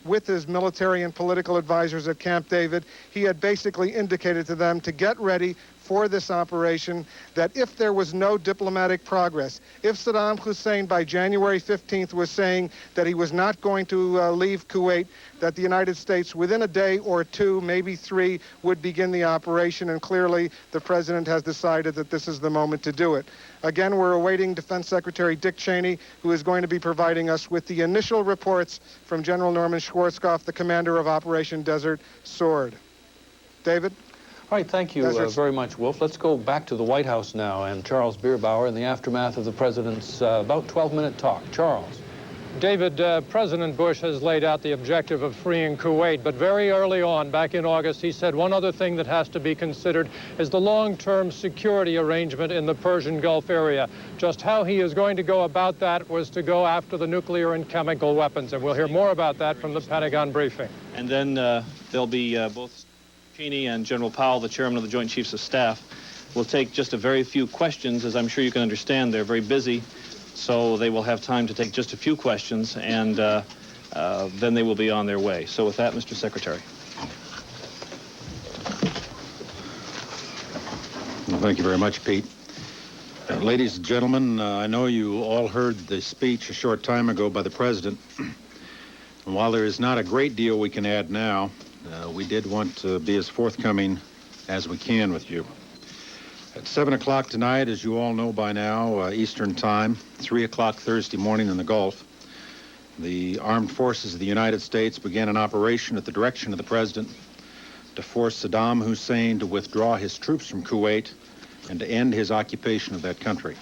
with his military and political advisors at Camp David, he had basically indicated to them to get ready for this operation, that if there was no diplomatic progress, if Saddam Hussein by January 15th was saying that he was not going to leave Kuwait, that the United States within a day or two, maybe three, would begin the operation, and clearly the president has decided that this is the moment to do it. Again, we're awaiting Defense Secretary Dick Cheney, who is going to be providing us with the initial reports from General Norman Schwarzkopf, the commander of Operation Desert Sword. David? All right, thank you very much, Wolf. Let's go back to the White House now and Charles Bierbauer in the aftermath of the president's about 12-minute talk. Charles. David, President Bush has laid out the objective of freeing Kuwait, but very early on, back in August, he said one other thing that has to be considered is the long-term security arrangement in the Persian Gulf area. Just how he is going to go about that was to go after the nuclear and chemical weapons, and we'll hear more about that from the Pentagon briefing. And then there'll be both Cheney and General Powell, the chairman of the Joint Chiefs of Staff, will take just a very few questions. As I'm sure you can understand, they're very busy. So they will have time to take just a few questions, and then they will be on their way. So with that, Mr. Secretary. Well, thank you very much, Pete. Ladies and gentlemen, I know you all heard the speech a short time ago by the President. And while there is not a great deal we can add now, we did want to be as forthcoming as we can with you. At 7 o'clock tonight, as you all know by now, Eastern Time, 3 o'clock Thursday morning in the Gulf, the armed forces of the United States began an operation at the direction of the President to force Saddam Hussein to withdraw his troops from Kuwait and to end his occupation of that country.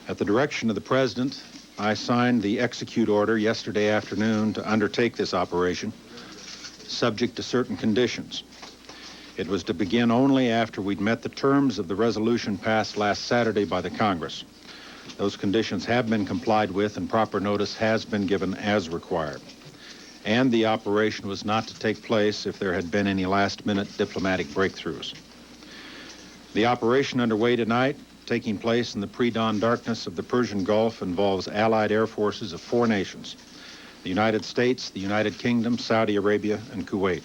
At the direction of the President, I signed the execute order yesterday afternoon to undertake this operation, subject to certain conditions. It was to begin only after we'd met the terms of the resolution passed last Saturday by the Congress. Those conditions have been complied with and proper notice has been given as required. And the operation was not to take place if there had been any last-minute diplomatic breakthroughs. The operation underway tonight, taking place in the pre-dawn darkness of the Persian Gulf, involves Allied air forces of 4 nations: the United States, the United Kingdom, Saudi Arabia, and Kuwait.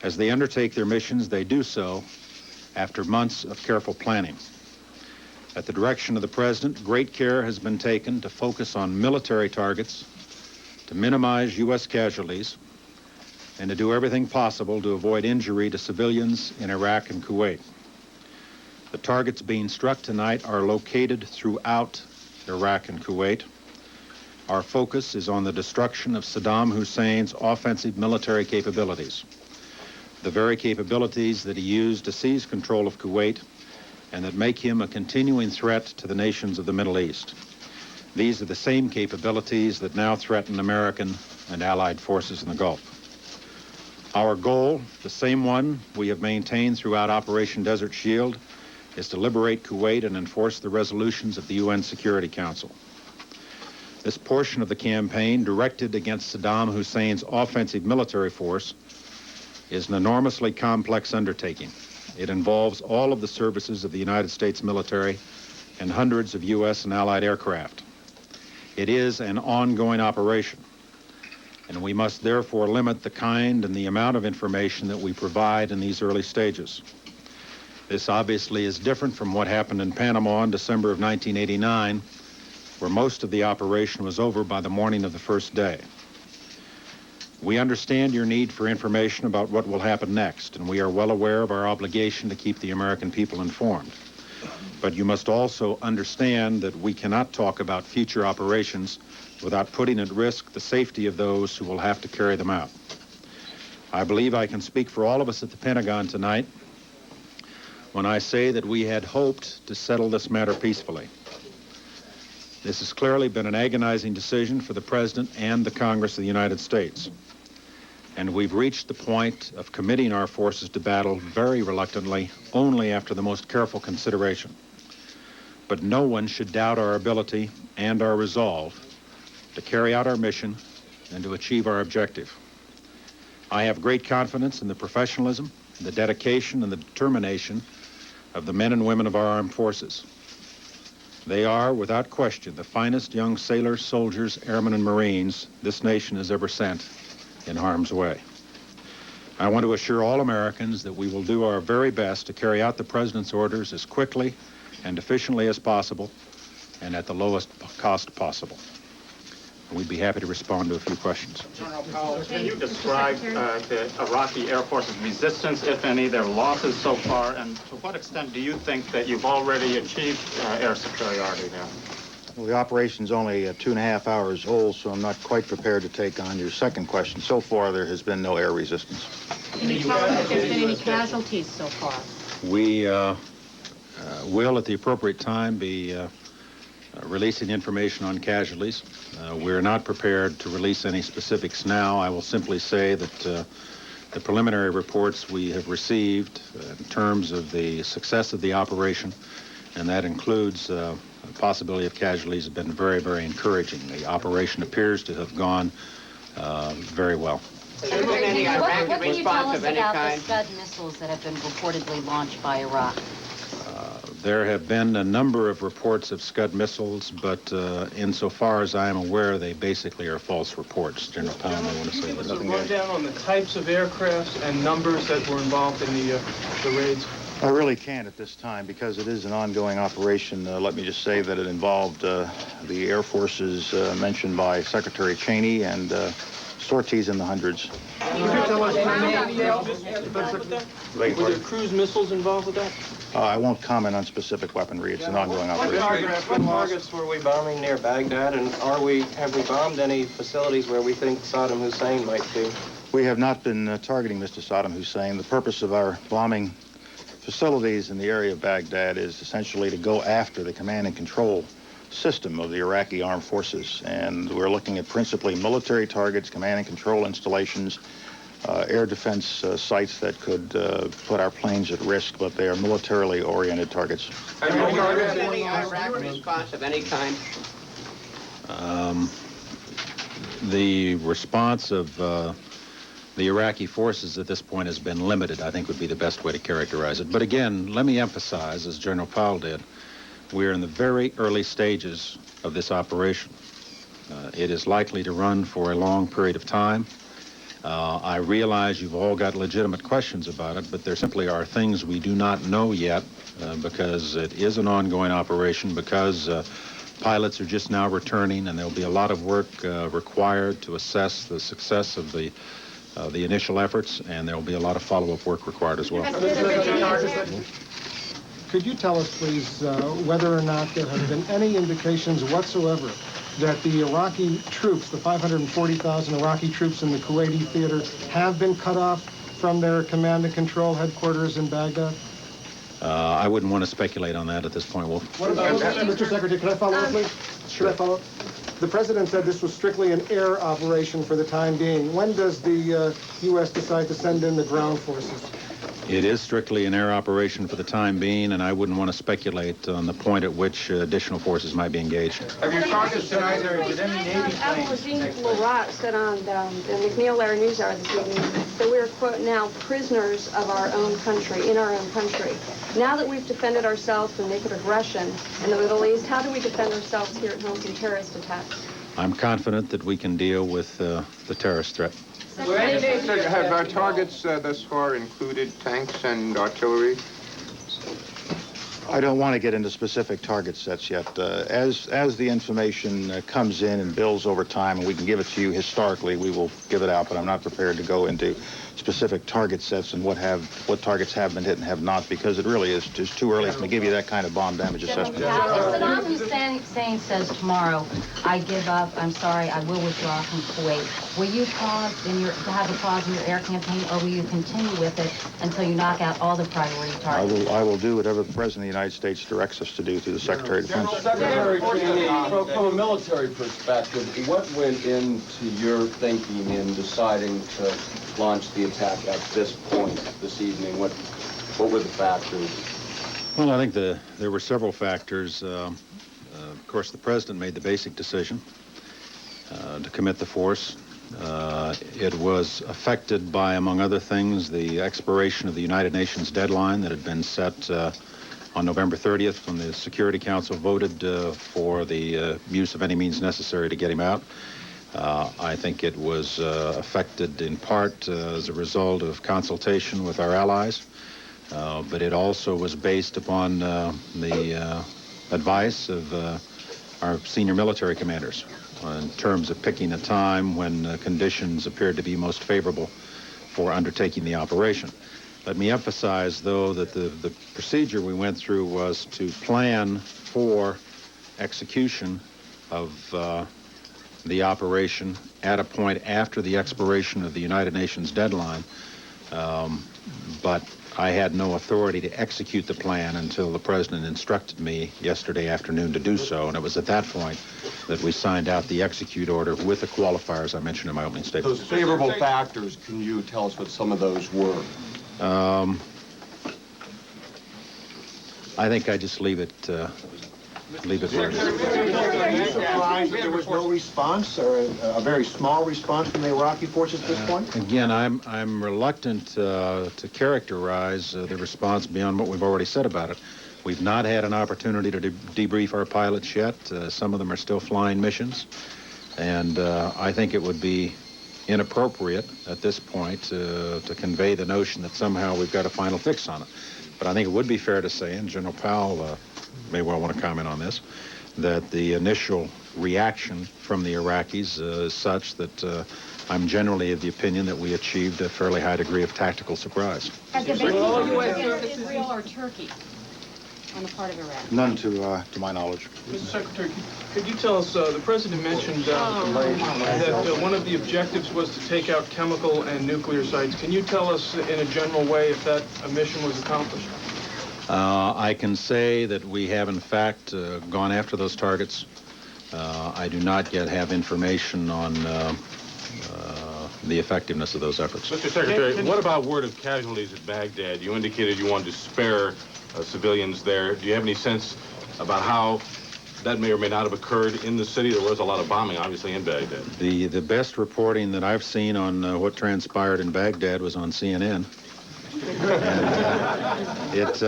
As they undertake their missions, they do so after months of careful planning. At the direction of the President, great care has been taken to focus on military targets, to minimize U.S. casualties, and to do everything possible to avoid injury to civilians in Iraq and Kuwait. The targets being struck tonight are located throughout Iraq and Kuwait. Our focus is on the destruction of Saddam Hussein's offensive military capabilities, the very capabilities that he used to seize control of Kuwait and that make him a continuing threat to the nations of the Middle East. These are the same capabilities that now threaten American and Allied forces in the Gulf. Our goal, the same one we have maintained throughout Operation Desert Shield, is to liberate Kuwait and enforce the resolutions of the UN Security Council. This portion of the campaign, directed against Saddam Hussein's offensive military force, is an enormously complex undertaking. It involves all of the services of the United States military and hundreds of U.S. and Allied aircraft. It is an ongoing operation, and we must therefore limit the kind and the amount of information that we provide in these early stages. This obviously is different from what happened in Panama in December of 1989, where most of the operation was over by the morning of the first day. We understand your need for information about what will happen next, and we are well aware of our obligation to keep the American people informed. But you must also understand that we cannot talk about future operations without putting at risk the safety of those who will have to carry them out. I believe I can speak for all of us at the Pentagon tonight when I say that we had hoped to settle this matter peacefully. This has clearly been an agonizing decision for the President and the Congress of the United States. And we've reached the point of committing our forces to battle very reluctantly, only after the most careful consideration. But no one should doubt our ability and our resolve to carry out our mission and to achieve our objective. I have great confidence in the professionalism, the dedication, and the determination of the men and women of our armed forces. They are, without question, the finest young sailors, soldiers, airmen, and Marines this nation has ever sent in harm's way. I want to assure all Americans that we will do our very best to carry out the President's orders as quickly and efficiently as possible and at the lowest cost possible. We'd be happy to respond to a few questions. General Powell, can you describe the Iraqi Air Force's resistance, if any, their losses so far, and to what extent do you think that you've already achieved air superiority there? Well, the operation's only 2.5 hours old, so I'm not quite prepared to take on your second question. So far, there has been no air resistance. Can you tell us if there's been any casualties so far? We will, at the appropriate time, be releasing information on casualties. We're not prepared to release any specifics now. I will simply say that the preliminary reports we have received in terms of the success of the operation, and that includes the possibility of casualties, have been very, very encouraging. The operation appears to have gone very well. Has there been any Iraqi response of any kind? What can you tell us about the Scud missiles that have been reportedly launched by Iraq? There have been a number of reports of Scud missiles, but insofar as I am aware, they basically are false reports. General Powell may want to say that. Give us a rundown on the types of aircrafts and numbers that were involved in the raids. I really can't at this time because it is an ongoing operation. Let me just say that it involved the Air Forces mentioned by Secretary Cheney and sorties in the hundreds. Could you tell us were there cruise missiles involved with that? I won't comment on specific weaponry. It's an ongoing operation. What targets were we bombing near Baghdad, and have we bombed any facilities where we think Saddam Hussein might be? We have not been targeting Mr. Saddam Hussein. The purpose of our bombing facilities in the area of Baghdad is essentially to go after the command and control system of the Iraqi armed forces. And we're looking at principally military targets, command and control installations, air defense sites that could put our planes at risk, but they are militarily oriented targets. Have you heard any Iraq response of any kind? The response of the Iraqi forces at this point has been limited, I think would be the best way to characterize it. But again, let me emphasize, as General Powell did, we're in the very early stages of this operation. It is likely to run for a long period of time. I realize you've all got legitimate questions about it, but there simply are things we do not know yet because it is an ongoing operation, because pilots are just now returning, and there'll be a lot of work required to assess the success of the initial efforts, and there'll be a lot of follow-up work required as well. Could you tell us, please, whether or not there have been any indications whatsoever that the Iraqi troops, the 540,000 Iraqi troops in the Kuwaiti theater, have been cut off from their command and control headquarters in Baghdad? I wouldn't want to speculate on that at this point, Wolf. What about, Mr. Secretary, could I follow up, please? Sure. Could I follow up? The president said this was strictly an air operation for the time being. When does the U.S. decide to send in the ground forces? It is strictly an air operation for the time being, and I wouldn't want to speculate on the point at which additional forces might be engaged. Have your targets tonight, or did any Navy planes take place? said on the McNeil Air News Hour this evening that we're, quote, now prisoners of our own country, in our own country. Now that we've defended ourselves from naked aggression in the Middle East, how do we defend ourselves here at home from terrorist attacks? I'm confident that we can deal with the terrorist threat. Have our targets thus far included tanks and artillery? I don't want to get into specific target sets yet. As the information comes in and builds over time, and we can give it to you historically, we will give it out, but I'm not prepared to go into specific target sets and what targets have been hit and have not, because it really is just too early to give you that kind of bomb damage assessment. If Saddam Hussein says tomorrow, I give up, I'm sorry, I will withdraw from Kuwait, will you have a pause in your air campaign, or will you continue with it until you knock out all the priority targets? I will do whatever the President of the United States directs us to do through the Secretary of Defense. Secretary Cheney, from a military perspective, what went into your thinking in deciding to launch the attack at this point this evening? What were the factors? Well, I think there were several factors. Of course, the President made the basic decision to commit the force. It was affected by, among other things, the expiration of the United Nations deadline that had been set on November 30th when the Security Council voted for the use of any means necessary to get him out. I think it was affected in part as a result of consultation with our allies, but it also was based upon the advice of our senior military commanders in terms of picking a time when conditions appeared to be most favorable for undertaking the operation. Let me emphasize, though, that the procedure we went through was to plan for execution of the operation at a point after the expiration of the United Nations deadline. But I had no authority to execute the plan until the president instructed me yesterday afternoon to do so, and it was at that point that we signed out the execute order with the qualifiers I mentioned in my opening statement. Those favorable factors, can you tell us what some of those were? I think I just leave it where it is. Are you surprised that there was no response, or a very small response from the Iraqi forces at this point? Again, I'm reluctant to characterize the response beyond what we've already said about it. We've not had an opportunity to debrief our pilots yet. Some of them are still flying missions, and I think it would be inappropriate at this point to convey the notion that somehow we've got a final fix on it. But I think it would be fair to say, and General Powell may well want to comment on this, that the initial reaction from the Iraqis is such that I'm generally of the opinion that we achieved a fairly high degree of tactical surprise. Has there been against Israel or Turkey on the part of Iraq? None to my knowledge. Mr. Secretary, could you tell us, the President mentioned that one of the objectives was to take out chemical and nuclear sites. Can you tell us in a general way if that mission was accomplished? I can say that we have, in fact, gone after those targets. I do not yet have information on the effectiveness of those efforts. Mr. Secretary, what about word of casualties at Baghdad? You indicated you wanted to spare civilians there. Do you have any sense about how that may or may not have occurred in the city? There was a lot of bombing, obviously, in Baghdad. The best reporting that I've seen on what transpired in Baghdad was on CNN. And it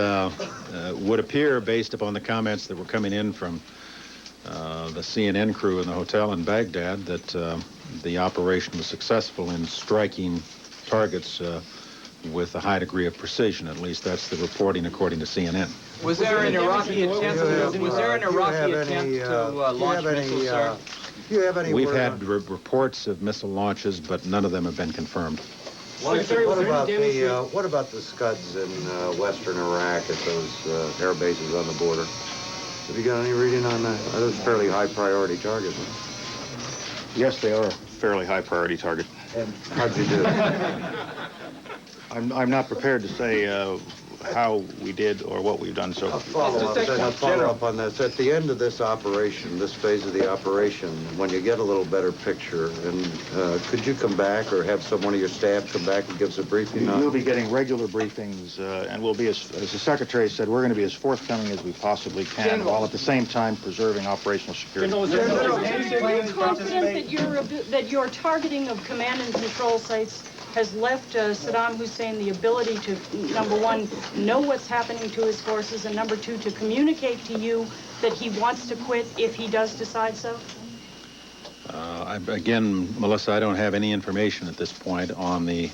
would appear, based upon the comments that were coming in from the CNN crew in the hotel in Baghdad, that the operation was successful in striking targets with a high degree of precision. At least that's the reporting according to CNN. Was there an Iraqi attempt? To launch missiles, sir? Do you have any We've word had on- reports of missile launches, but none of them have been confirmed. What about the Scuds in western Iraq at those air bases on the border? Have you got any reading on that? Are those fairly high priority targets? Yes, they are a fairly high priority target. And how'd you do? I'm not prepared to say how we did or what we've done so far. I'll follow up on this. At the end of this operation, this phase of the operation, when you get a little better picture, and could you come back or have someone of your staff come back and give us a briefing on it? We'll be getting regular briefings, and we'll be, as the Secretary said, we're going to be as forthcoming as we possibly can, while at the same time preserving operational security. Are you confident that your targeting of command and control sites has left Saddam Hussein the ability to, number one, know what's happening to his forces, and number two, to communicate to you that he wants to quit if he does decide so? Again, Melissa, I don't have any information at this point on the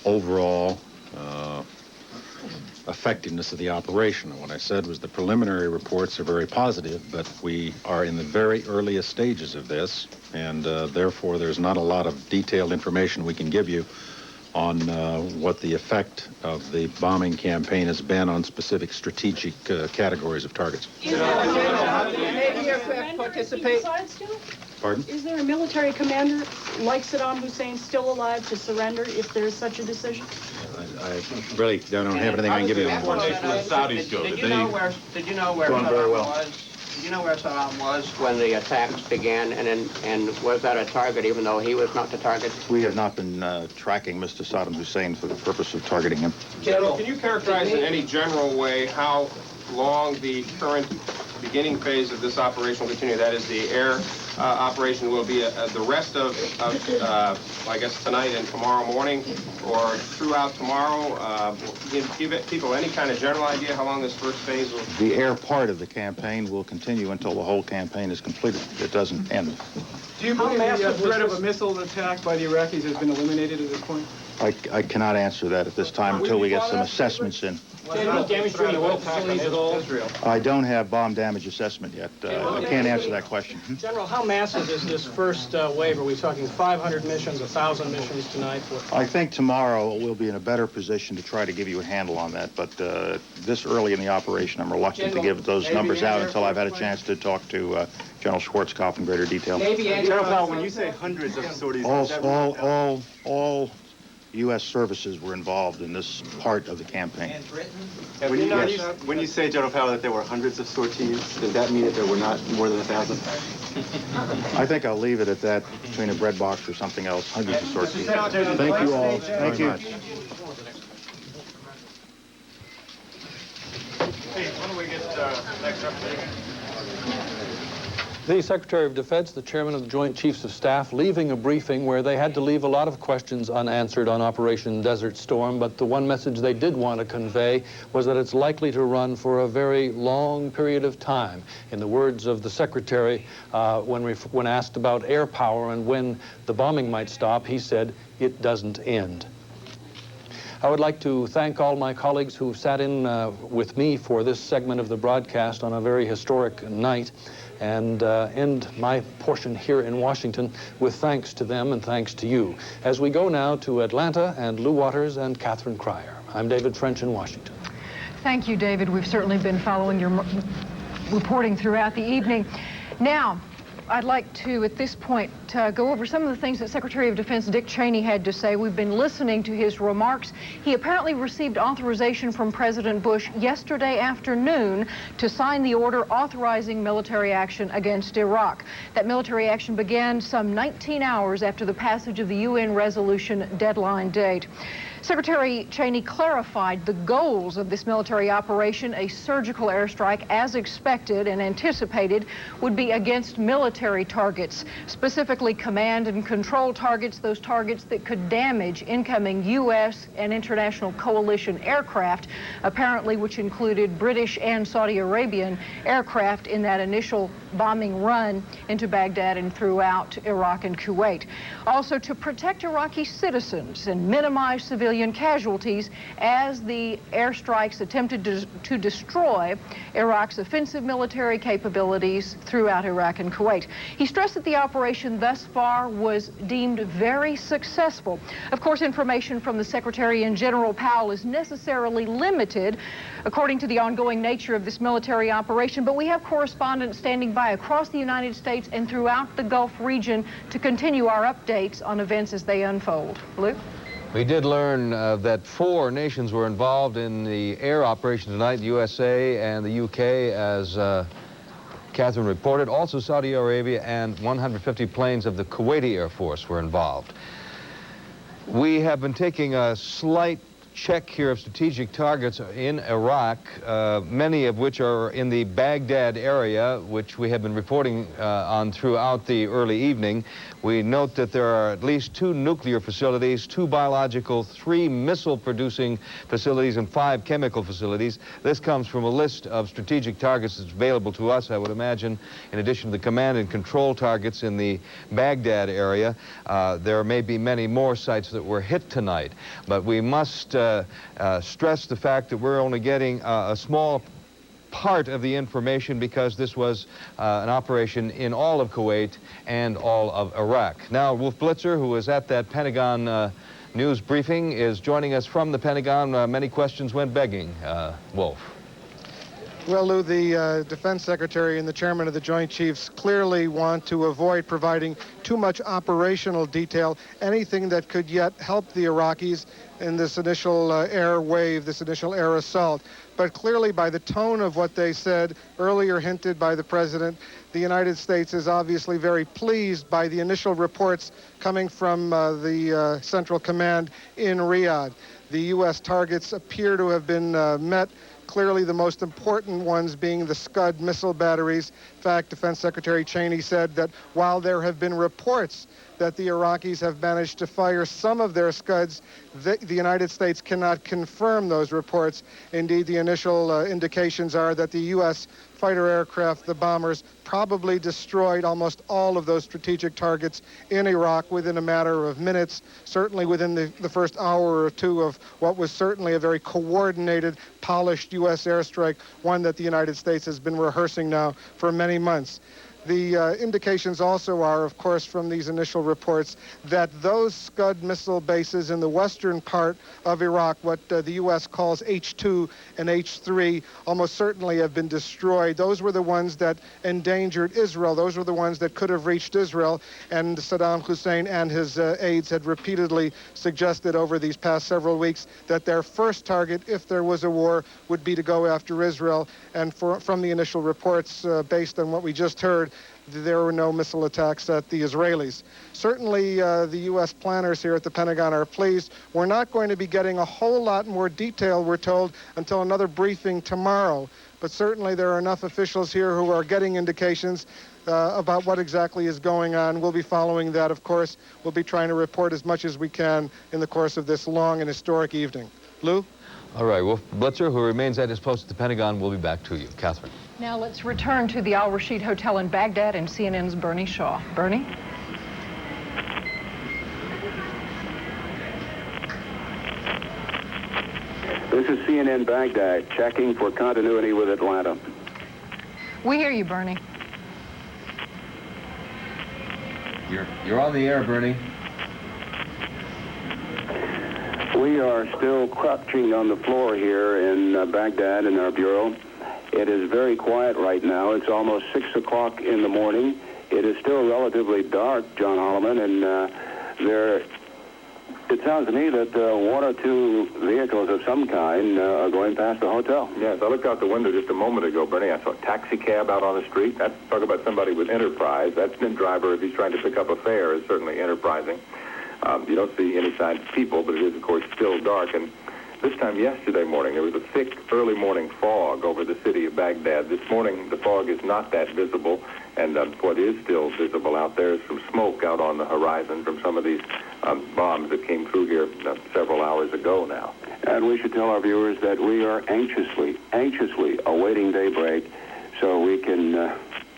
overall effectiveness of the operation. What I said was the preliminary reports are very positive, but we are in the very earliest stages of this, and therefore there's not a lot of detailed information we can give you on what the effect of the bombing campaign has been on specific strategic categories of targets. Is there a Navy aircraft participate? Pardon? Is there a military commander like Saddam Hussein still alive to surrender if there is such a decision? I really don't have anything I can give you on that. Did you know where Saddam was? Did you know where Saddam was when the attacks began, and was that a target even though he was not the target? We have not been tracking Mr. Saddam Hussein for the purpose of targeting him. General, can you characterize in any general way how long the current beginning phase of this operation will continue? That is, the air operation will be the rest of I guess, tonight and tomorrow morning, or throughout tomorrow? Give people any kind of general idea how long this first phase will... The air part of the campaign will continue until the whole campaign is completed. It doesn't end. Do you believe the threat of a missile attack by the Iraqis has been eliminated at this point? I cannot answer that at this time until we get some assessments in. Damage to the oil facilities at all? I don't have bomb damage assessment yet. I can't answer that question. General, how massive is this first wave? Are we talking 500 missions, 1,000 missions tonight? I think tomorrow we'll be in a better position to try to give you a handle on that, but this early in the operation, I'm reluctant to give those numbers out until I've had a chance to talk to General Schwarzkopf in greater detail. General Powell, when you say hundreds of sorties... All U.S. services were involved in this part of the campaign. When you say, General Powell, that there were hundreds of sorties, does that mean that there were not more than 1,000? I think I'll leave it at that, between a bread box or something else, hundreds of sorties. Thank you all. Thank you. Hey, why don't we get next update? The Secretary of Defense, the Chairman of the Joint Chiefs of Staff, leaving a briefing where they had to leave a lot of questions unanswered on Operation Desert Storm, but the one message they did want to convey was that it's likely to run for a very long period of time. In the words of the Secretary, when asked about air power and when the bombing might stop, he said, "It doesn't end." I would like to thank all my colleagues who sat in with me for this segment of the broadcast on a very historic night, and end my portion here in Washington with thanks to them and thanks to you. As we go now to Atlanta and Lou Waters and Catherine Crier. I'm David French in Washington. Thank you, David. We've certainly been following your reporting throughout the evening. Now, I'd like to, at this point, go over some of the things that Secretary of Defense Dick Cheney had to say. We've been listening to his remarks. He apparently received authorization from President Bush yesterday afternoon to sign the order authorizing military action against Iraq. That military action began some 19 hours after the passage of the UN resolution deadline date. Secretary Cheney clarified the goals of this military operation. A surgical airstrike, as expected and anticipated, would be against military targets, specifically command and control targets, those targets that could damage incoming U.S. and international coalition aircraft, apparently which included British and Saudi Arabian aircraft in that initial bombing run into Baghdad and throughout Iraq and Kuwait. Also to protect Iraqi citizens and minimize civilian casualties as the airstrikes attempted to destroy Iraq's offensive military capabilities throughout Iraq and Kuwait. He stressed that the operation thus far was deemed very successful. Of course, information from the Secretary and General Powell is necessarily limited according to the ongoing nature of this military operation, but we have correspondents standing by across the United States and throughout the Gulf region to continue our updates on events as they unfold. Luke? We did learn that 4 nations were involved in the air operation tonight, the USA and the UK, as Catherine reported. Also Saudi Arabia and 150 planes of the Kuwaiti Air Force were involved. We have been taking a slight check here of strategic targets in Iraq, many of which are in the Baghdad area, which we have been reporting on throughout the early evening. We note that there are at least 2 nuclear facilities, 2 biological, 3 missile-producing facilities, and 5 chemical facilities. This comes from a list of strategic targets that's available to us, I would imagine, in addition to the command and control targets in the Baghdad area. There may be many more sites that were hit tonight, but we must stress the fact that we're only getting a small part of the information because this was an operation in all of Kuwait and all of Iraq. Now, Wolf Blitzer, who was at that Pentagon news briefing, is joining us from the Pentagon. Many questions went begging. Wolf. Well, Lou, the Defense Secretary and the Chairman of the Joint Chiefs clearly want to avoid providing too much operational detail, anything that could yet help the Iraqis in this initial air wave, this initial air assault. But clearly, by the tone of what they said, earlier hinted by the President, the United States is obviously very pleased by the initial reports coming from the Central Command in Riyadh. The U.S. targets appear to have been met, clearly the most important ones being the Scud missile batteries. In fact, Defense Secretary Cheney said that while there have been reports that the Iraqis have managed to fire some of their Scuds, the United States cannot confirm those reports. Indeed, the initial indications are that the U.S. fighter aircraft, the bombers, probably destroyed almost all of those strategic targets in Iraq within a matter of minutes, certainly within the first hour or two of what was certainly a very coordinated, polished U.S. airstrike, one that the United States has been rehearsing now for many months. The indications also are, of course, from these initial reports that those Scud missile bases in the western part of Iraq, what the U.S. calls H2 and H3, almost certainly have been destroyed. Those were the ones that endangered Israel. Those were the ones that could have reached Israel. And Saddam Hussein and his aides had repeatedly suggested over these past several weeks that their first target, if there was a war, would be to go after Israel. And from the initial reports, based on what we just heard, there were no missile attacks at the Israelis. Certainly, the U.S. planners here at the Pentagon are pleased. We're not going to be getting a whole lot more detail, we're told, until another briefing tomorrow. But certainly there are enough officials here who are getting indications about what exactly is going on. We'll be following that, of course. We'll be trying to report as much as we can in the course of this long and historic evening. Lou? All right, Wolf Blitzer, who remains at his post at the Pentagon, will be back to you. Catherine. Now let's return to the Al Rashid Hotel in Baghdad and CNN's Bernie Shaw. Bernie? This is CNN Baghdad, checking for continuity with Atlanta. We hear you, Bernie. You're on the air, Bernie. We are still crouching on the floor here in Baghdad in our bureau. It is very quiet right now. It's almost 6 o'clock in the morning. It is still relatively dark, John Holliman, and it sounds to me that one or two vehicles of some kind are going past the hotel. Yes, I looked out the window just a moment ago, Bernie. I saw a taxi cab out on the street. Talk about somebody with enterprise. That driver, if he's trying to pick up a fare, is certainly enterprising. You don't see any signs of people, but it is, of course, still dark. And this time yesterday morning, there was a thick early morning fog over the city of Baghdad. This morning, the fog is not that visible, and what is still visible out there is some smoke out on the horizon from some of these bombs that came through here several hours ago now. And we should tell our viewers that we are anxiously awaiting daybreak so we can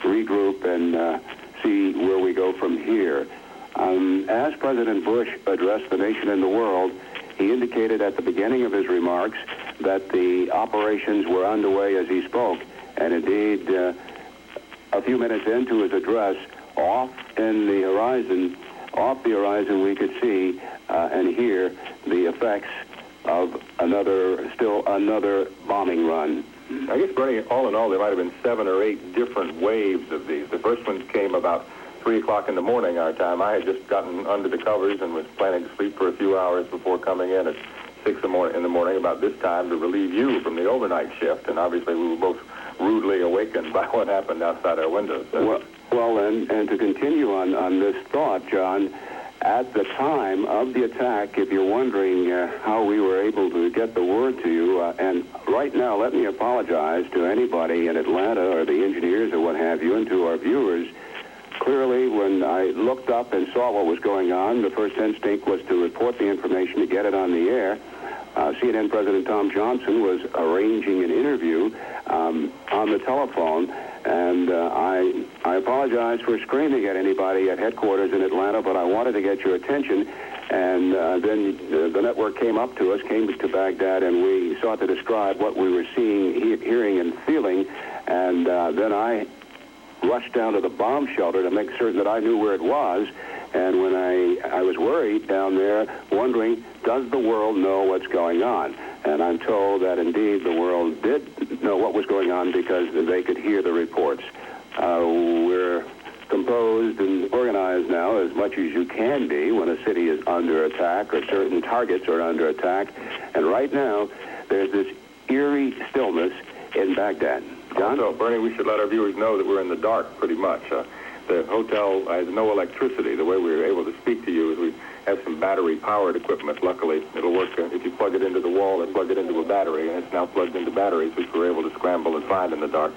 regroup and see where we go from here. As President Bush addressed the nation and the world, he indicated at the beginning of his remarks that the operations were underway as he spoke. And indeed, a few minutes into his address, off the horizon, we could see and hear the effects of still another bombing run. I guess, Bernie, all in all, there might have been 7 or 8 different waves of these. The first one came about 3 o'clock in the morning our time. I had just gotten under the covers and was planning to sleep for a few hours before coming in at 6 in the morning about this time to relieve you from the overnight shift. And obviously we were both rudely awakened by what happened outside our windows. Well, and to continue on this thought, John, at the time of the attack, if you're wondering how we were able to get the word to you, and right now let me apologize to anybody in Atlanta or the engineers or what have you, and to our viewers. Clearly, when I looked up and saw what was going on, the first instinct was to report the information, to get it on the air. CNN President Tom Johnson was arranging an interview on the telephone, and I apologize for screaming at anybody at headquarters in Atlanta, but I wanted to get your attention. And then the network came up to us, came to Baghdad, and we sought to describe what we were seeing, hearing, and feeling. And then I rushed down to the bomb shelter to make certain that I knew where it was. And when I was worried down there, wondering, does the world know what's going on? And I'm told that indeed the world did know what was going on because they could hear the reports. We're composed and organized now as much as you can be when a city is under attack or certain targets are under attack. And right now, there's this eerie stillness in Baghdad. John? Also, Bernie, we should let our viewers know that we're in the dark pretty much. The hotel has no electricity. The way we were able to speak to you is we have some battery-powered equipment. Luckily, it'll work if you plug it into the wall and plug it into a battery, and it's now plugged into batteries, which we're able to scramble and find in the dark.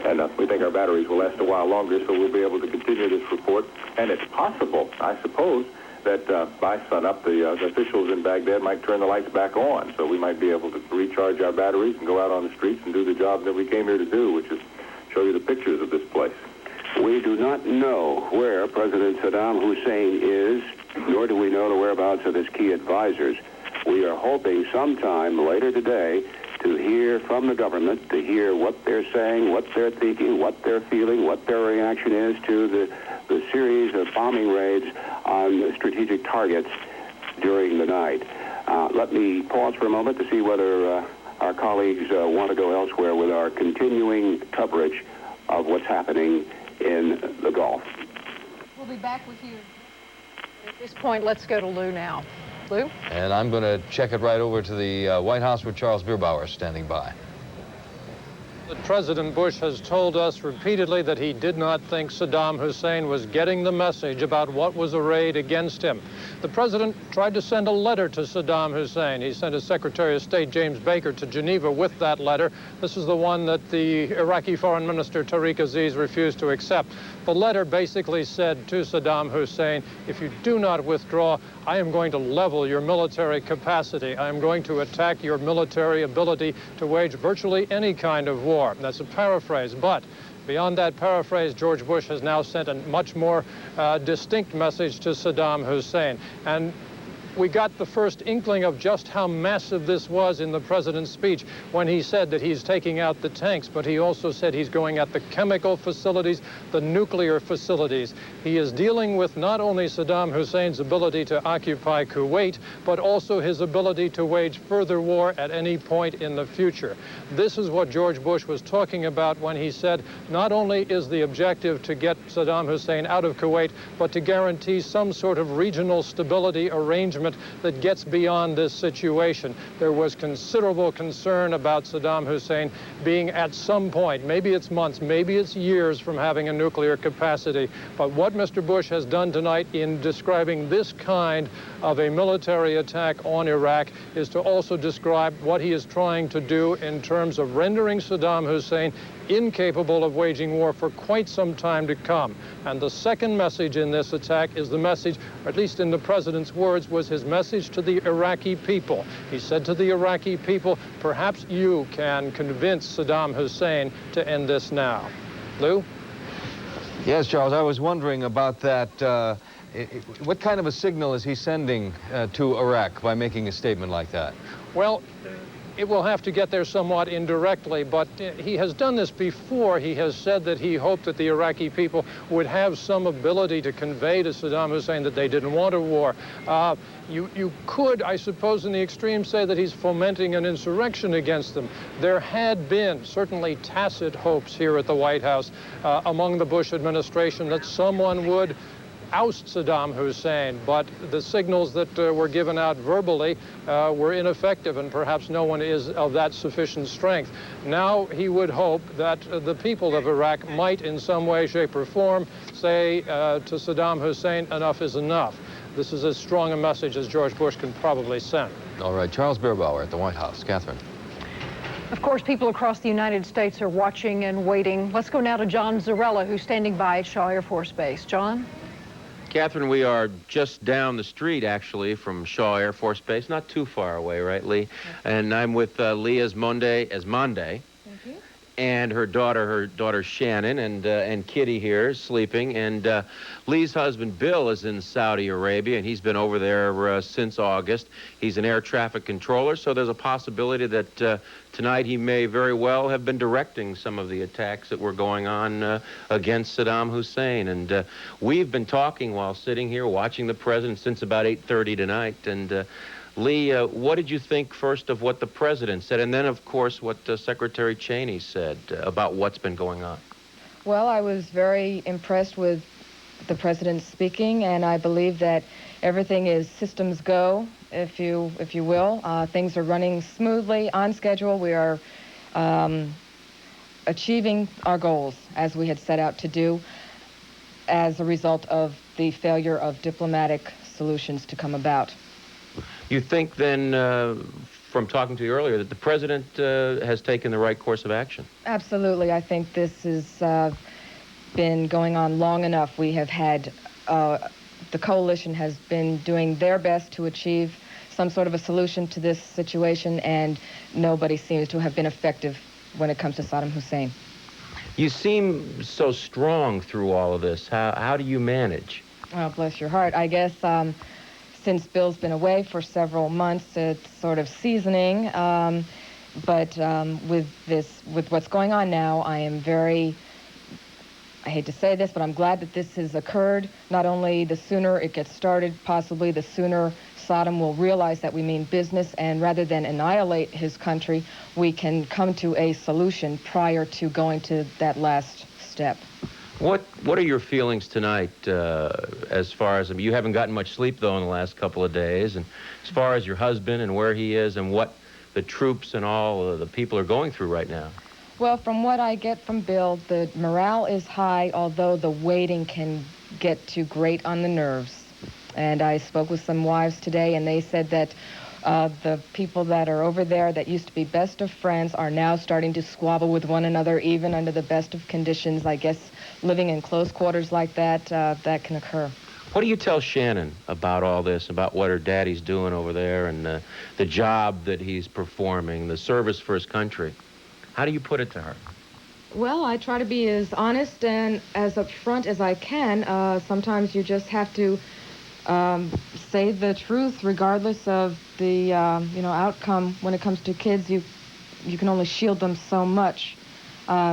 And we think our batteries will last a while longer, so we'll be able to continue this report. And it's possible, I suppose, that by sunup, the officials in Baghdad might turn the lights back on, so we might be able to recharge our batteries and go out on the streets and do the job that we came here to do, which is show you the pictures of this place. We do not know where President Saddam Hussein is, nor do we know the whereabouts of his key advisors. We are hoping sometime later today to hear from the government, to hear what they're saying, what they're thinking, what they're feeling, what their reaction is to the series of bombing raids on strategic targets during the night. Let me pause for a moment to see whether our colleagues want to go elsewhere with our continuing coverage of what's happening in the Gulf. We'll be back with you. At this point, let's go to Lou now. Lou? And I'm going to check it right over to the White House where Charles Bierbauer is standing by. President Bush has told us repeatedly that he did not think Saddam Hussein was getting the message about what was arrayed against him. The president tried to send a letter to Saddam Hussein. He sent his Secretary of State, James Baker, to Geneva with that letter. This is the one that the Iraqi Foreign Minister, Tariq Aziz, refused to accept. The letter basically said to Saddam Hussein, if you do not withdraw, I am going to level your military capacity. I am going to attack your military ability to wage virtually any kind of war. That's a paraphrase, but beyond that paraphrase, George Bush has now sent a much more distinct message to Saddam Hussein. And we got the first inkling of just how massive this was in the president's speech when he said that he's taking out the tanks, but he also said he's going at the chemical facilities, the nuclear facilities. He is dealing with not only Saddam Hussein's ability to occupy Kuwait, but also his ability to wage further war at any point in the future. This is what George Bush was talking about when he said not only is the objective to get Saddam Hussein out of Kuwait, but to guarantee some sort of regional stability arrangement that gets beyond this situation. There was considerable concern about Saddam Hussein being at some point, maybe it's months, maybe it's years from having a nuclear capacity. But what Mr. Bush has done tonight in describing this kind of a military attack on Iraq is to also describe what he is trying to do in terms of rendering Saddam Hussein incapable of waging war for quite some time to come. And the second message in this attack is the message, or at least in the president's words, was his message to the Iraqi people. He said to the Iraqi people, perhaps you can convince Saddam Hussein to end this now. Lou? Yes, Charles, I was wondering about that. What kind of a signal is he sending to Iraq by making a statement like that? Well, it will have to get there somewhat indirectly, but he has done this before. He has said that he hoped that the Iraqi people would have some ability to convey to Saddam Hussein that they didn't want a war. You could, I suppose, in the extreme, say that he's fomenting an insurrection against them. There had been certainly tacit hopes here at the White House among the Bush administration that someone would oust Saddam Hussein, but the signals that were given out verbally were ineffective, and perhaps no one is of that sufficient strength. Now he would hope that the people of Iraq might in some way, shape, or form say to Saddam Hussein, enough is enough. This is as strong a message as George Bush can probably send. All right, Charles Bierbauer at the White House. Catherine. Of course, people across the United States are watching and waiting. Let's go now to John Zarella, who's standing by at Shaw Air Force Base. John? Catherine, we are just down the street, actually, from Shaw Air Force Base, not too far away, right, Lee? And I'm with Lee Esmonde, Thank you. and her daughter Shannon, and Kitty here sleeping. And Lee's husband Bill is in Saudi Arabia, and he's been over there since August. He's an air traffic controller, so there's a possibility that tonight he may very well have been directing some of the attacks that were going on against Saddam Hussein. And we've been talking while sitting here watching the president since about 8:30 tonight. And Lee, what did you think first of what the president said, and then, of course, what Secretary Cheney said about what's been going on? Well, I was very impressed with the president speaking, and I believe that everything is systems go, if you will. Things are running smoothly, on schedule. We are achieving our goals as we had set out to do as a result of the failure of diplomatic solutions to come about. You think then, from talking to you earlier, that the president has taken the right course of action? Absolutely. I think this has been going on long enough. We have had, the coalition has been doing their best to achieve some sort of a solution to this situation, and nobody seems to have been effective when it comes to Saddam Hussein. You seem so strong through all of this. How do you manage? Well, bless your heart. I guess since Bill's been away for several months, it's sort of seasoning. But with what's going on now, I am very, I hate to say this, but I'm glad that this has occurred. Not only the sooner it gets started, possibly the sooner Saddam will realize that we mean business, and rather than annihilate his country, we can come to a solution prior to going to that last step. What are your feelings tonight as far as, I mean, you haven't gotten much sleep, though, in the last couple of days, and as far as your husband and where he is and what the troops and all the people are going through right now? Well, from what I get from Bill, the morale is high, although the waiting can get to grate on the nerves. And I spoke with some wives today, and they said that the people that are over there that used to be best of friends are now starting to squabble with one another, even under the best of conditions. I guess living in close quarters like that, that can occur. What do you tell Shannon about all this, about what her daddy's doing over there and the job that he's performing, the service for his country? How do you put it to her? Well, I try to be as honest and as upfront as I can. Sometimes you just have to say the truth regardless of the outcome. When it comes to kids, you can only shield them so much.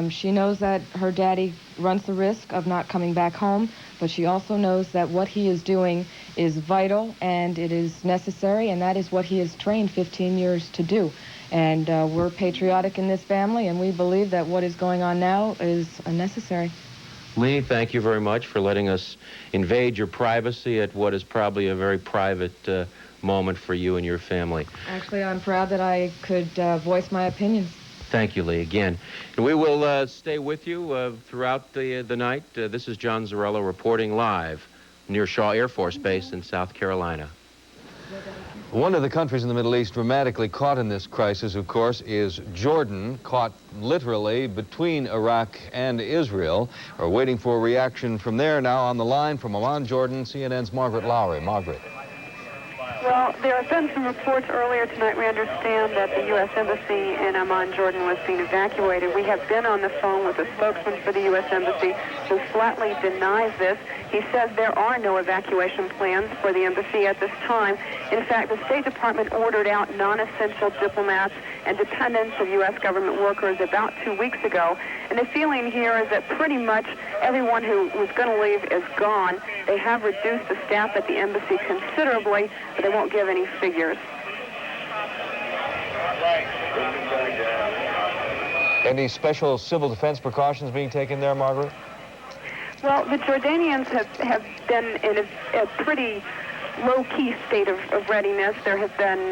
She knows that her daddy runs the risk of not coming back home, but she also knows that what he is doing is vital and it is necessary, and that is what he has trained 15 years to do. And we're patriotic in this family, and we believe that what is going on now is necessary. Lee, thank you very much for letting us invade your privacy at what is probably a very private moment for you and your family. Actually, I'm proud that I could voice my opinions. Thank you, Lee, again. And we will stay with you throughout the night. This is John Zarello reporting live near Shaw Air Force Base in South Carolina. One of the countries in the Middle East dramatically caught in this crisis, of course, is Jordan, caught literally between Iraq and Israel. We're waiting for a reaction from there. Now on the line from Amman, Jordan, CNN's Margaret Lowry. Margaret. Well, there have been some reports earlier tonight. We understand that the U.S. Embassy in Amman, Jordan was being evacuated. We have been on the phone with a spokesman for the U.S. Embassy who flatly denies this. He says there are no evacuation plans for the embassy at this time. In fact, the State Department ordered out non-essential diplomats and dependents of U.S. government workers about 2 weeks ago. And the feeling here is that pretty much everyone who was going to leave is gone. They have reduced the staff at the embassy considerably, but they won't give any figures. Any special civil defense precautions being taken there, Margaret? Well, the Jordanians have been in a pretty low-key state of readiness. There have been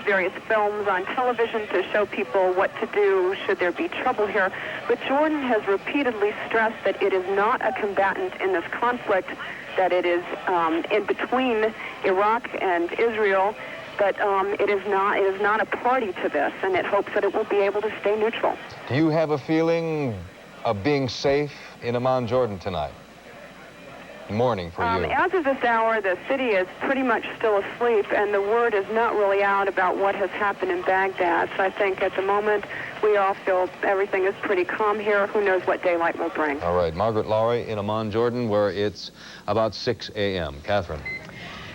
various films on television to show people what to do should there be trouble here. But Jordan has repeatedly stressed that it is not a combatant in this conflict, that it is in between Iraq and Israel, but it is not a party to this, and it hopes that it will be able to stay neutral. Do you have a feeling of being safe in Amman, Jordan tonight? Morning for you. As of this hour, the city is pretty much still asleep, and the word is not really out about what has happened in Baghdad. So I think at the moment we all feel everything is pretty calm here. Who knows what daylight will bring. All right, Margaret Lowry in Amman, Jordan, where it's about 6 a.m. Catherine.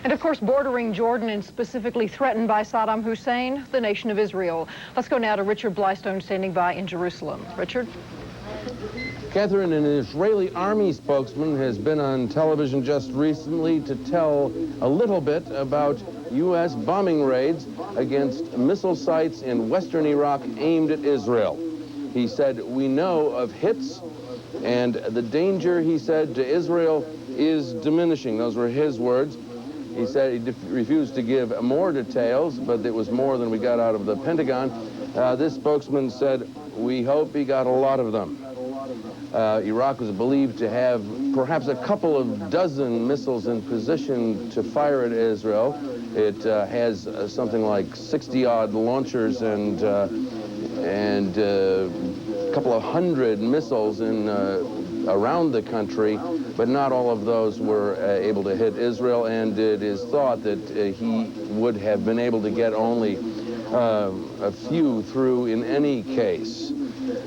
And of course, bordering Jordan and specifically threatened by Saddam Hussein, the nation of Israel. Let's go now to Richard Blystone standing by in Jerusalem. Richard? Catherine, an Israeli army spokesman has been on television just recently to tell a little bit about U.S. bombing raids against missile sites in western Iraq aimed at Israel. He said, we know of hits, and the danger, he said, to Israel is diminishing. Those were his words. He said he refused to give more details, but it was more than we got out of the Pentagon. This spokesman said, we hope he got a lot of them. Iraq was believed to have perhaps a couple of dozen missiles in position to fire at Israel. It has something like 60-odd launchers and a couple of hundred missiles in around the country, but not all of those were able to hit Israel, and it is thought that he would have been able to get only a few through in any case.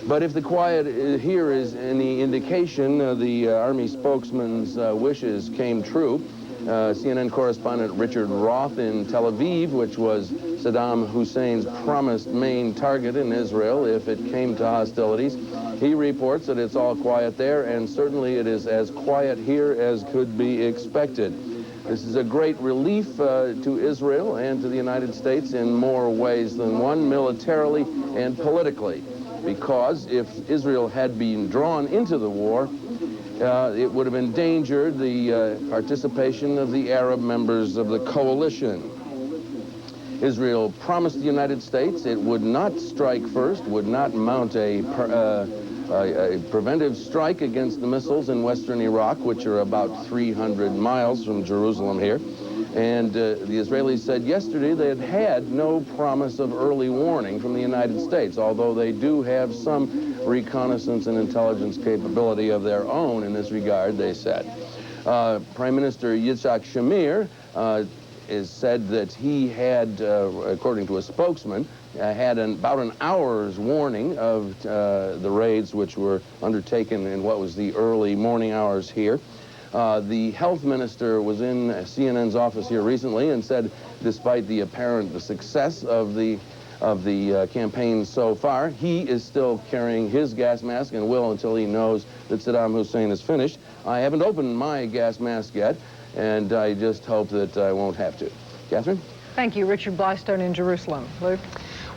But if the quiet here is any indication, the Army spokesman's wishes came true. CNN correspondent Richard Roth in Tel Aviv, which was Saddam Hussein's promised main target in Israel if it came to hostilities. He reports that it's all quiet there, and certainly it is as quiet here as could be expected. This is a great relief to Israel and to the United States in more ways than one, militarily and politically, because if Israel had been drawn into the war, it would have endangered the participation of the Arab members of the coalition. Israel promised the United States it would not strike first, would not mount a preventive strike against the missiles in western Iraq, which are about 300 miles from Jerusalem here. And the Israelis said yesterday they had had no promise of early warning from the United States, although they do have some reconnaissance and intelligence capability of their own in this regard, they said. Prime Minister Yitzhak Shamir is said that he had, according to a spokesman, had about an hour's warning of the raids which were undertaken in what was the early morning hours here. The health minister was in CNN's office here recently and said, despite the apparent success of the campaign so far, he is still carrying his gas mask and will until he knows that Saddam Hussein is finished. I haven't opened my gas mask yet, and I just hope that I won't have to. Catherine? Thank you, Richard Blystone in Jerusalem. Luke?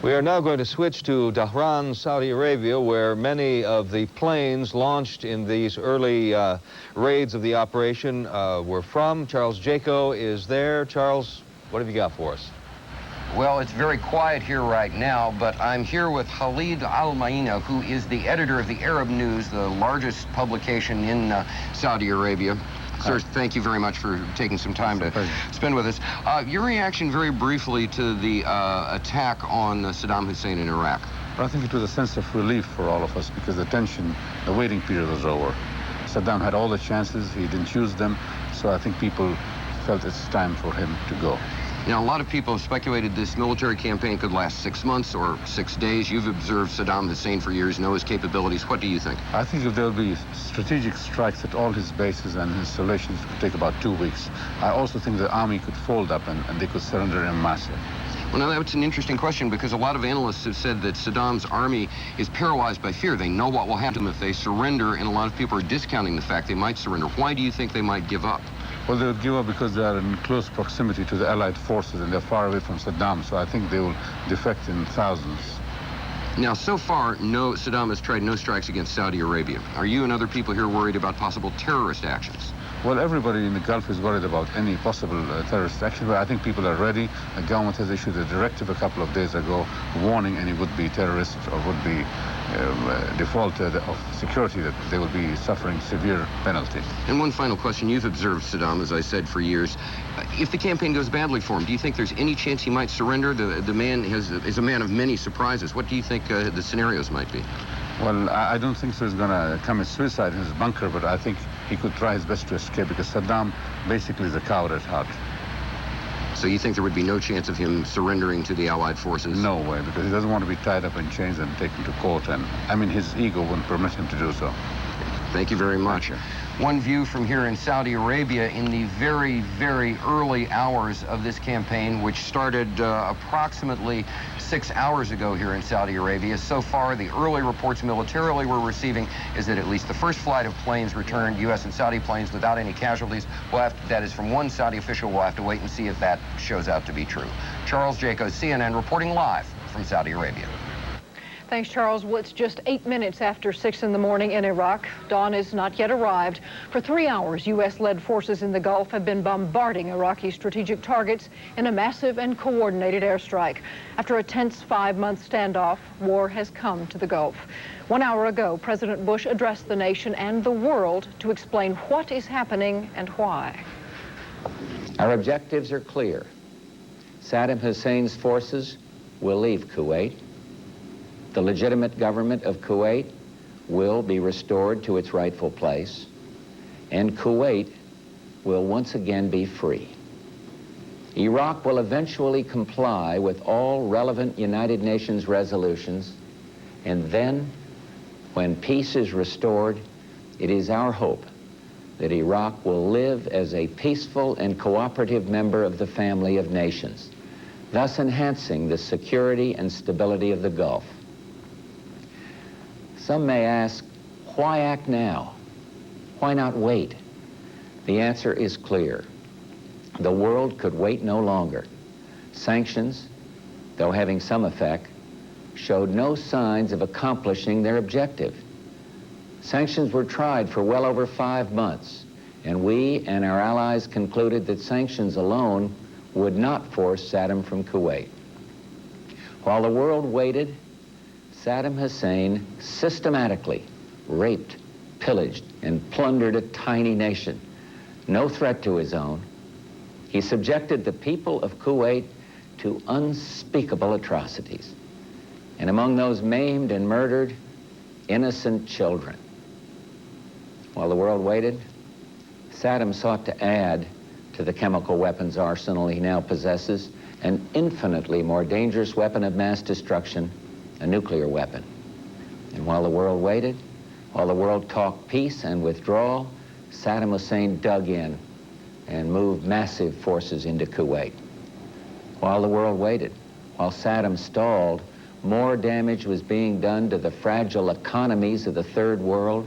We are now going to switch to Dhahran, Saudi Arabia, where many of the planes launched in these early raids of the operation were from. Charles Jaco is there. Charles, what have you got for us? Well, it's very quiet here right now, but I'm here with Khalid Al-Maenna, who is the editor of the Arab News, the largest publication in Saudi Arabia. Sir, thank you very much for taking some time to spend with us. Your reaction very briefly to the attack on Saddam Hussein in Iraq. I think it was a sense of relief for all of us because the tension, the waiting period was over. Saddam had all the chances, he didn't use them, so I think people felt it's time for him to go. You know, a lot of people have speculated this military campaign could last 6 months or 6 days. You've observed Saddam Hussein for years, know his capabilities. What do you think? I think if there will be strategic strikes at all his bases and installations, it could take about 2 weeks. I also think the army could fold up and they could surrender en masse. Well, now that's an interesting question because a lot of analysts have said that Saddam's army is paralyzed by fear. They know what will happen to them if they surrender, and a lot of people are discounting the fact they might surrender. Why do you think they might give up? Well, they would give up because they are in close proximity to the Allied forces and they're far away from Saddam, so I think they will defect in thousands. Now, so far, Saddam has tried no strikes against Saudi Arabia. Are you and other people here worried about possible terrorist actions? Well, everybody in the Gulf is worried about any possible terrorist action, but I think people are ready. The government has issued a directive a couple of days ago warning any would-be terrorists or would-be defaulted of security that they will be suffering severe penalty. And one final question. You've observed Saddam, as I said, for years. If the campaign goes badly for him, do you think there's any chance he might surrender? The man is a man of many surprises. What do you think the scenarios might be? Well, I don't think so he's going to commit suicide in his bunker, but I think he could try his best to escape because Saddam basically is a coward at heart. So you think there would be no chance of him surrendering to the Allied forces? No way, because he doesn't want to be tied up in chains and taken to court, and I mean his ego wouldn't permit him to do so. Thank you very much. One view from here in Saudi Arabia in the very, very early hours of this campaign, which started approximately 6 hours ago here in Saudi Arabia. So far, the early reports militarily we're receiving is that at least the first flight of planes returned, U.S. and Saudi planes, without any casualties. That is from one Saudi official. We'll have to wait and see if that shows out to be true. Charles Jaco, CNN, reporting live from Saudi Arabia. Thanks, Charles. Well, it's just 8 minutes after 6 in the morning in Iraq. Dawn has not yet arrived. For 3 hours, U.S.-led forces in the Gulf have been bombarding Iraqi strategic targets in a massive and coordinated airstrike. After a tense 5-month standoff, war has come to the Gulf. 1 hour ago, President Bush addressed the nation and the world to explain what is happening and why. Our objectives are clear. Saddam Hussein's forces will leave Kuwait. The legitimate government of Kuwait will be restored to its rightful place, and Kuwait will once again be free. Iraq will eventually comply with all relevant United Nations resolutions, and then, when peace is restored, it is our hope that Iraq will live as a peaceful and cooperative member of the family of nations, thus enhancing the security and stability of the Gulf. Some may ask, why act now? Why not wait? The answer is clear. The world could wait no longer. Sanctions, though having some effect, showed no signs of accomplishing their objective. Sanctions were tried for well over 5 months, and we and our allies concluded that sanctions alone would not force Saddam from Kuwait. While the world waited, Saddam Hussein systematically raped, pillaged, and plundered a tiny nation, no threat to his own. He subjected the people of Kuwait to unspeakable atrocities, and among those maimed and murdered, innocent children. While the world waited, Saddam sought to add to the chemical weapons arsenal he now possesses an infinitely more dangerous weapon of mass destruction, a nuclear weapon. And while the world waited, while the world talked peace and withdrawal, Saddam Hussein dug in and moved massive forces into Kuwait. While the world waited, while Saddam stalled, more damage was being done to the fragile economies of the Third World,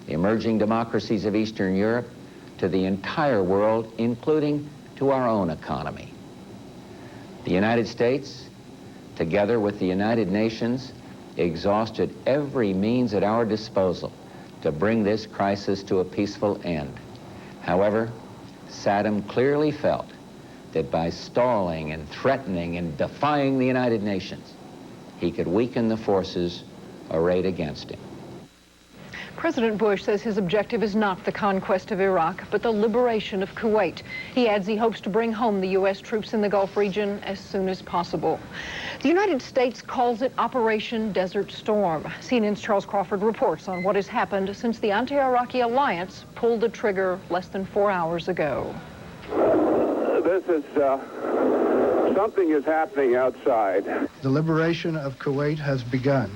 the emerging democracies of Eastern Europe, to the entire world, including to our own economy. The United States, together with the United Nations, exhausted every means at our disposal to bring this crisis to a peaceful end. However, Saddam clearly felt that by stalling and threatening and defying the United Nations, he could weaken the forces arrayed against him. President Bush says his objective is not the conquest of Iraq, but the liberation of Kuwait. He adds he hopes to bring home the U.S. troops in the Gulf region as soon as possible. The United States calls it Operation Desert Storm. CNN's Charles Crawford reports on what has happened since the anti-Iraqi alliance pulled the trigger less than 4 hours ago. Something is happening outside. The liberation of Kuwait has begun.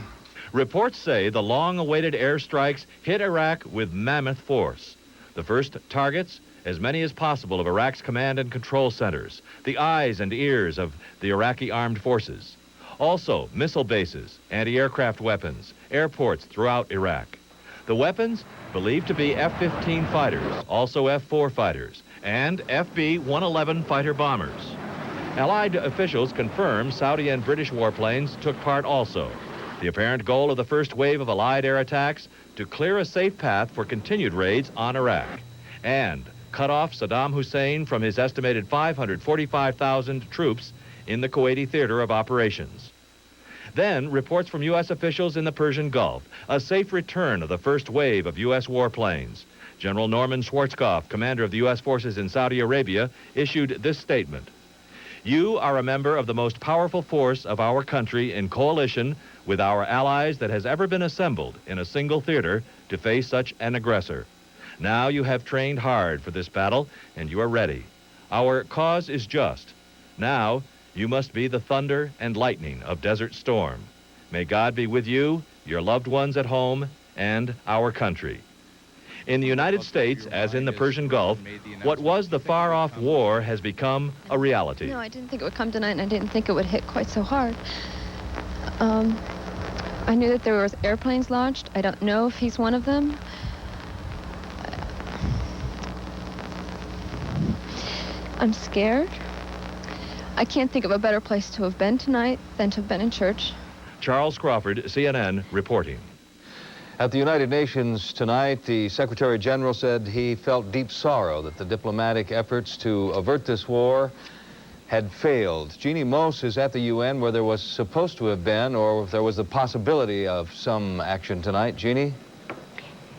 Reports say the long-awaited airstrikes hit Iraq with mammoth force. The first targets, as many as possible of Iraq's command and control centers, the eyes and ears of the Iraqi armed forces. Also, missile bases, anti-aircraft weapons, airports throughout Iraq. The weapons believed to be F-15 fighters, also F-4 fighters, and FB-111 fighter bombers. Allied officials confirm Saudi and British warplanes took part also. The apparent goal of the first wave of Allied air attacks, to clear a safe path for continued raids on Iraq and cut off Saddam Hussein from his estimated 545,000 troops in the Kuwaiti theater of operations. Then, reports from U.S. officials in the Persian Gulf, a safe return of the first wave of U.S. warplanes. General Norman Schwarzkopf, commander of the U.S. forces in Saudi Arabia, issued this statement. You are a member of the most powerful force of our country in coalition with our allies that has ever been assembled in a single theater to face such an aggressor. Now you have trained hard for this battle, and you are ready. Our cause is just. Now you must be the thunder and lightning of Desert Storm. May God be with you, your loved ones at home, and our country. In the United States, as in the Persian Gulf, what was the far-off war has become a reality. No, I didn't think it would come tonight, and I didn't think it would hit quite so hard. I knew that there was airplanes launched. I don't know if he's one of them. I'm scared. I can't think of a better place to have been tonight than to have been in church. Charles Crawford, CNN, reporting. At the United Nations tonight, the Secretary General said he felt deep sorrow that the diplomatic efforts to avert this war had failed. Jeannie Mose is at the UN where there was supposed to have been, or there was the possibility of some action tonight. Jeannie?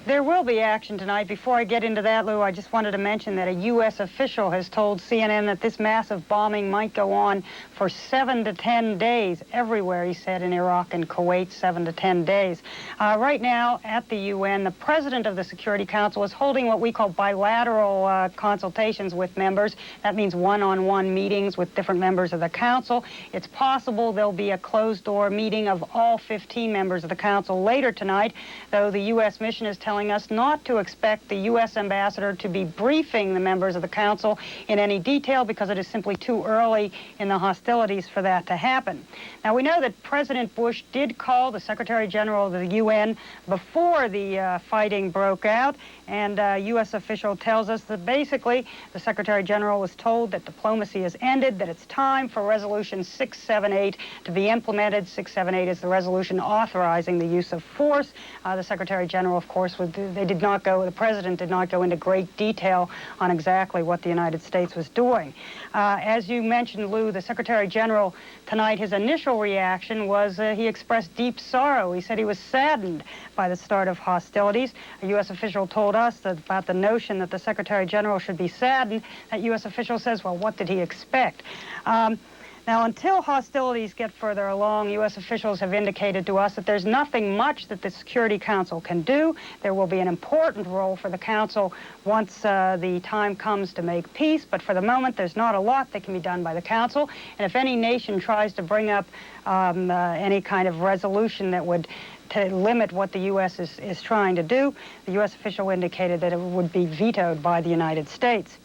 There will be action tonight. Before I get into that, Lou, I just wanted to mention that a U.S. official has told CNN that this massive bombing might go on for 7 to 10 days everywhere, he said, in Iraq and Kuwait, 7 to 10 days. Right now, at the UN, the president of the Security Council is holding what we call bilateral consultations with members. That means one-on-one meetings with different members of the council. It's possible there'll be a closed-door meeting of all 15 members of the council later tonight, though the U.S. mission is telling telling us not to expect the U.S. ambassador to be briefing the members of the Council in any detail because it is simply too early in the hostilities for that to happen. Now, we know that President Bush did call the Secretary General of the UN before the fighting broke out, and a U.S. official tells us that basically the Secretary General was told that diplomacy has ended, that it's time for Resolution 678 to be implemented. 678 is the resolution authorizing the use of force. The Secretary General, of course, the President did not go into great detail on exactly what the United States was doing. As you mentioned, Lou, the Secretary General tonight, his initial reaction was he expressed deep sorrow. He said he was saddened by the start of hostilities. A U.S. official told us about the notion that the Secretary General should be saddened. That U.S. official says, well, what did he expect? Now, until hostilities get further along, U.S. officials have indicated to us that there's nothing much that the Security Council can do. There will be an important role for the Council once the time comes to make peace, but for the moment, there's not a lot that can be done by the Council. And if any nation tries to bring up any kind of resolution that would to limit what the U.S. is trying to do, the U.S. official indicated that it would be vetoed by the United States.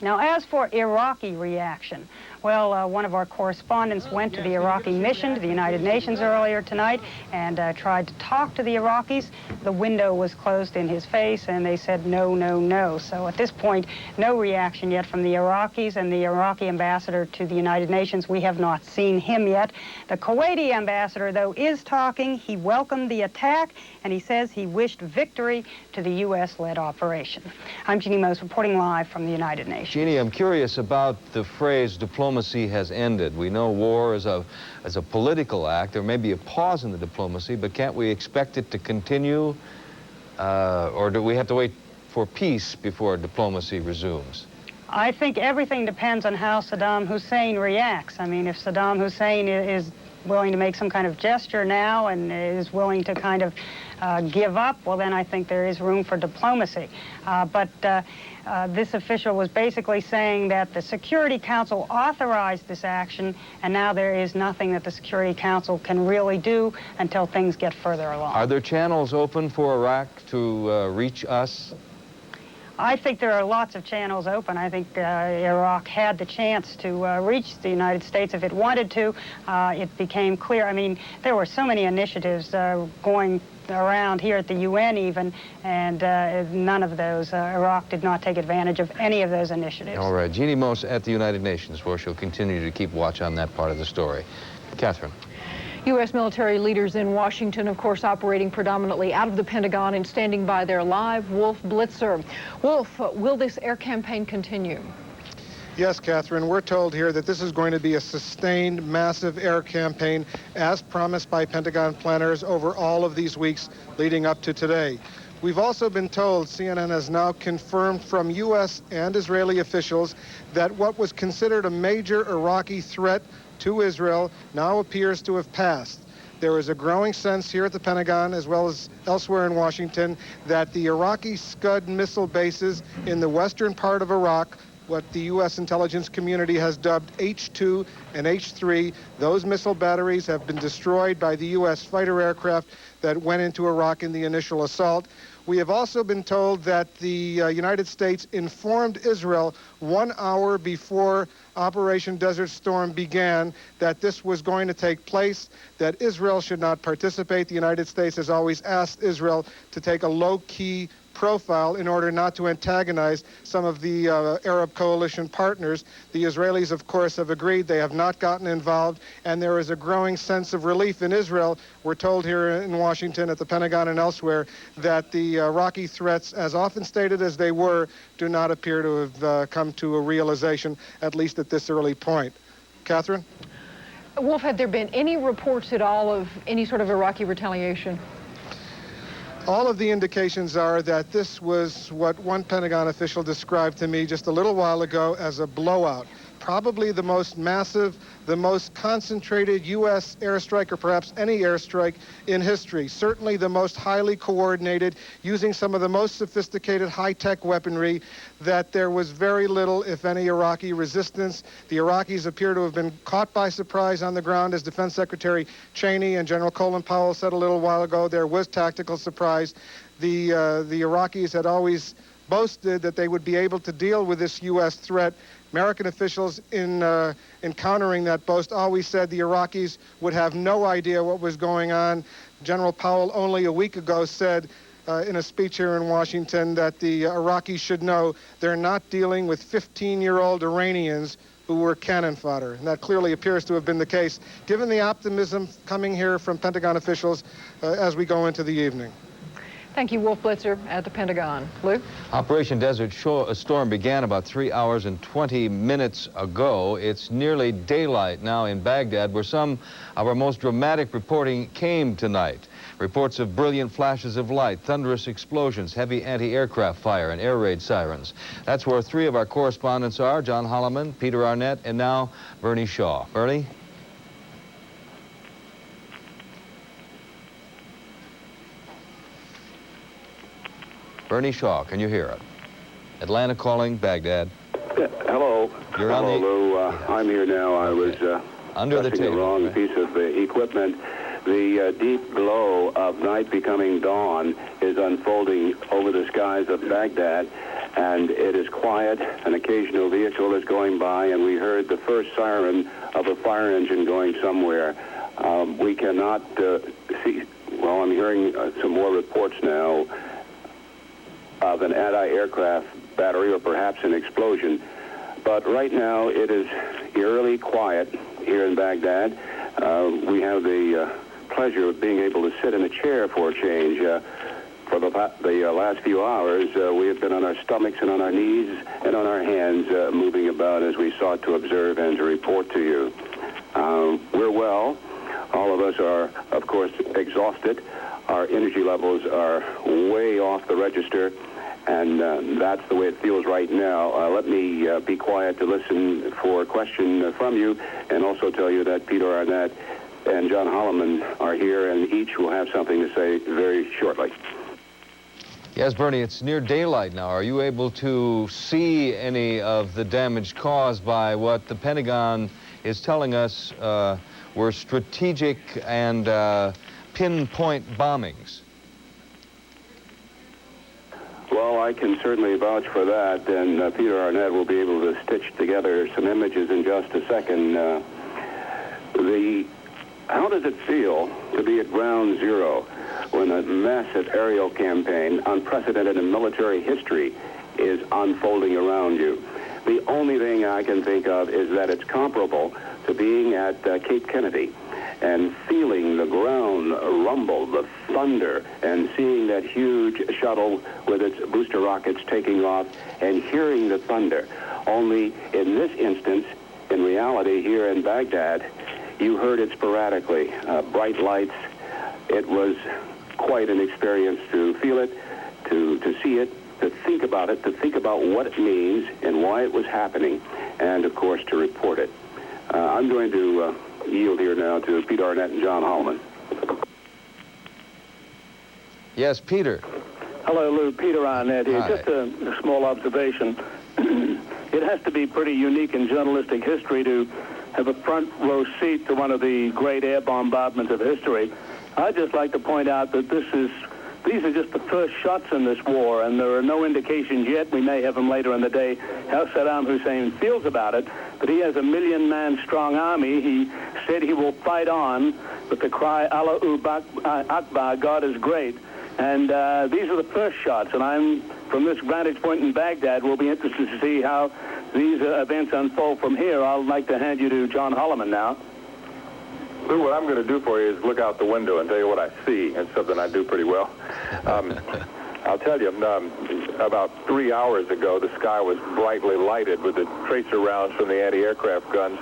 Now, as for Iraqi reaction, well, one of our correspondents went to the Iraqi mission to the United Nations earlier tonight and tried to talk to the Iraqis. The window was closed in his face, and they said no, no, no. So at this point, no reaction yet from the Iraqis, and the Iraqi ambassador to the United Nations, we have not seen him yet. The Kuwaiti ambassador, though, is talking. He welcomed the attack, and he says he wished victory to the U.S.-led operation. I'm Jeannie Mose reporting live from the United Nations. Jeannie, I'm curious about the phrase diplomacy has ended. We know war is a political act. There may be a pause in the diplomacy, but can't we expect it to continue? Or do we have to wait for peace before diplomacy resumes? I think everything depends on how Saddam Hussein reacts. I mean, if Saddam Hussein is willing to make some kind of gesture now and is willing to kind of give up, well, then I think there is room for diplomacy. But this official was basically saying that the Security Council authorized this action, and now there is nothing that the Security Council can really do until things get further along. Are there channels open for Iraq to reach us? I think there are lots of channels open. I think Iraq had the chance to reach the United States if it wanted to. It became clear. I mean, there were so many initiatives going around here at the UN even, and none of those. Iraq did not take advantage of any of those initiatives. All right. Jeannie Mose at the United Nations, where she'll continue to keep watch on that part of the story. Catherine. U.S. military leaders in Washington, of course, operating predominantly out of the Pentagon and standing by their live Wolf Blitzer. Wolf, will this air campaign continue? Yes, Catherine, we're told here that this is going to be a sustained, massive air campaign as promised by Pentagon planners over all of these weeks leading up to today. We've also been told, CNN has now confirmed from U.S. and Israeli officials that what was considered a major Iraqi threat to Israel now appears to have passed. There is a growing sense here at the Pentagon, as well as elsewhere in Washington, that the Iraqi Scud missile bases in the western part of Iraq, what the U.S. intelligence community has dubbed H-2 and H-3, those missile batteries have been destroyed by the U.S. fighter aircraft that went into Iraq in the initial assault. We have also been told that the United States informed Israel 1 hour before Operation Desert Storm began that this was going to take place, that Israel should not participate. The United States has always asked Israel to take a low-key profile in order not to antagonize some of the Arab coalition partners. The Israelis, of course, have agreed. They have not gotten involved, and there is a growing sense of relief in Israel. We're told here in Washington, at the Pentagon and elsewhere, that the Iraqi threats, as often stated as they were, do not appear to have come to a realization, at least at this early point. Catherine? Wolf, had there been any reports at all of any sort of Iraqi retaliation? All of the indications are that this was what one Pentagon official described to me just a little while ago as a blowout. probably the most massive, the most concentrated U.S. airstrike, or perhaps any airstrike in history. Certainly the most highly coordinated, using some of the most sophisticated high-tech weaponry, that there was very little, if any, Iraqi resistance. The Iraqis appear to have been caught by surprise on the ground, as Defense Secretary Cheney and General Colin Powell said a little while ago. There was tactical surprise. The Iraqis had always boasted that they would be able to deal with this U.S. threat. American officials, in countering that boast, always said the Iraqis would have no idea what was going on. General Powell only a week ago said in a speech here in Washington that the Iraqis should know they're not dealing with 15-year-old Iranians who were cannon fodder. And that clearly appears to have been the case, given the optimism coming here from Pentagon officials as we go into the evening. Thank you, Wolf Blitzer at the Pentagon. Lou? Operation Desert Storm began about 3 hours and 20 minutes ago. It's nearly daylight now in Baghdad, where some of our most dramatic reporting came tonight. Reports of brilliant flashes of light, thunderous explosions, heavy anti-aircraft fire, and air raid sirens. That's where three of our correspondents are: John Holliman, Peter Arnett, and now Bernie Shaw. Bernie? Bernie Shaw, can you hear it? Atlanta calling, Baghdad. Hello. You're on Hello, Lou. I'm here now. I was under the table. The wrong piece of equipment. The deep glow of night becoming dawn is unfolding over the skies of Baghdad, and it is quiet. An occasional vehicle is going by, and we heard the first siren of a fire engine going somewhere. We cannot see. Well, I'm hearing some more reports now of an anti-aircraft battery or perhaps an explosion. But right now it is eerily quiet here in Baghdad. We have the pleasure of being able to sit in a chair for a change. For the last few hours, we have been on our stomachs and on our knees and on our hands, moving about as we sought to observe and to report to you. We're well. All of us are, of course, exhausted. Our energy levels are way off the register, and that's the way it feels right now. Let me be quiet to listen for a question from you, and also tell you that Peter Arnett and John Holliman are here, and each will have something to say very shortly. Yes, Bernie, it's near daylight now. Are you able to see any of the damage caused by what the Pentagon is telling us were strategic and pinpoint bombings? Well, I can certainly vouch for that, and Peter Arnett will be able to stitch together some images in just a second. How does it feel to be at ground zero when a massive aerial campaign, unprecedented in military history, is unfolding around you? The only thing I can think of is that it's comparable to being at Cape Kennedy and feeling the ground rumble, the thunder, and seeing that huge shuttle with its booster rockets taking off and hearing the thunder. Only in this instance, in reality, here in Baghdad, you heard it sporadically. Bright lights. It was quite an experience to feel it, to see it, to think about it, to think about what it means and why it was happening, and, of course, to report it. I'm going to yield here now to Peter Arnett and John Holliman. Yes, Peter. Hello, Lou. Peter Arnett here. Hi. Just a small observation. It has to be pretty unique in journalistic history to have a front row seat to one of the great air bombardments of history. I'd just like to point out that these are just the first shots in this war, and there are no indications yet, we may have them later in the day, how Saddam Hussein feels about it, but he has a 1 million-man strong army. He said he will fight on with the cry, Allahu Akbar, God is great. And these are the first shots, and I'm, from this vantage point in Baghdad, we'll be interested to see how these events unfold from here. I'd like to hand you to John Holliman now. Lou, what I'm going to do for you is look out the window and tell you what I see. It's something I do pretty well. I'll tell you, about 3 hours ago, the sky was brightly lighted with the tracer rounds from the anti-aircraft guns.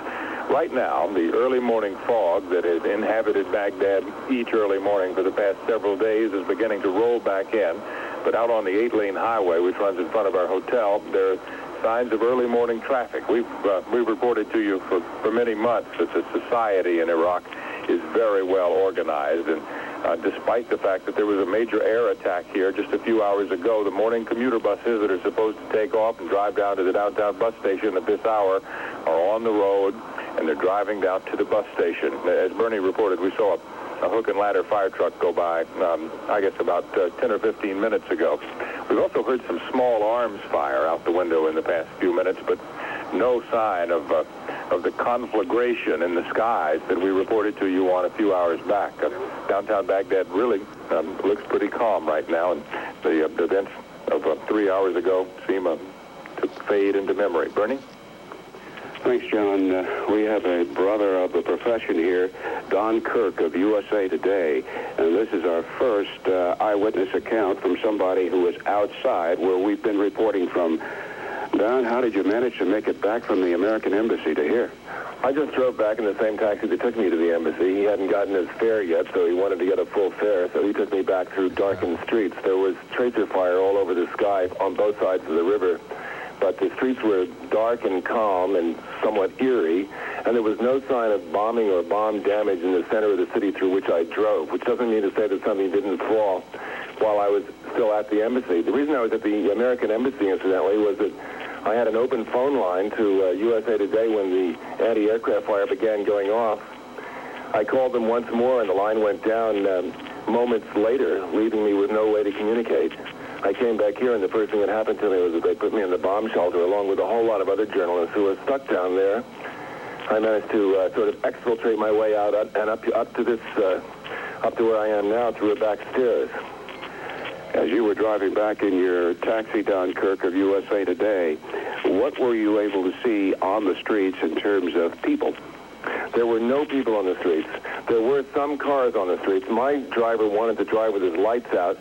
Right now, the early morning fog that has inhabited Baghdad each early morning for the past several days is beginning to roll back in. But out on the 8-lane highway, which runs in front of our hotel, there are signs of early morning traffic. We've reported to you for many months that the society in Iraq is very well organized, and despite the fact that there was a major air attack here just a few hours ago, the morning commuter buses that are supposed to take off and drive down to the downtown bus station at this hour are on the road, and they're driving down to the bus station. As Bernie reported, we saw a hook and ladder fire truck go by, I guess about 10 or 15 minutes ago. We've also heard some small arms fire out the window in the past few minutes, but no sign of the conflagration in the skies that we reported to you on a few hours back. Downtown Baghdad really looks pretty calm right now, and the events of 3 hours ago seem to fade into memory. Bernie? Thanks, John. We have a brother of the profession here, Don Kirk of USA Today, and this is our first eyewitness account from somebody who was outside where we've been reporting from. Don, how did you manage to make it back from the American Embassy to here? I just drove back in the same taxi that took me to the embassy. He hadn't gotten his fare yet, so he wanted to get a full fare, so he took me back through darkened streets. There was tracer fire all over the sky on both sides of the river, but the streets were dark and calm and somewhat eerie, and there was no sign of bombing or bomb damage in the center of the city through which I drove, which doesn't mean to say that something didn't fall while I was still at the embassy. The reason I was at the American Embassy, incidentally, was that I had an open phone line to USA Today when the anti-aircraft fire began going off. I called them once more, and the line went down moments later, leaving me with no way to communicate. I came back here, and the first thing that happened to me was that they put me in the bomb shelter along with a whole lot of other journalists who were stuck down there. I managed to sort of exfiltrate my way out and up to where I am now through a back stairs. As you were driving back in your taxi, Don Kirk of USA Today, what were you able to see on the streets in terms of people? There were no people on the streets. There were some cars on the streets. My driver wanted to drive with his lights out,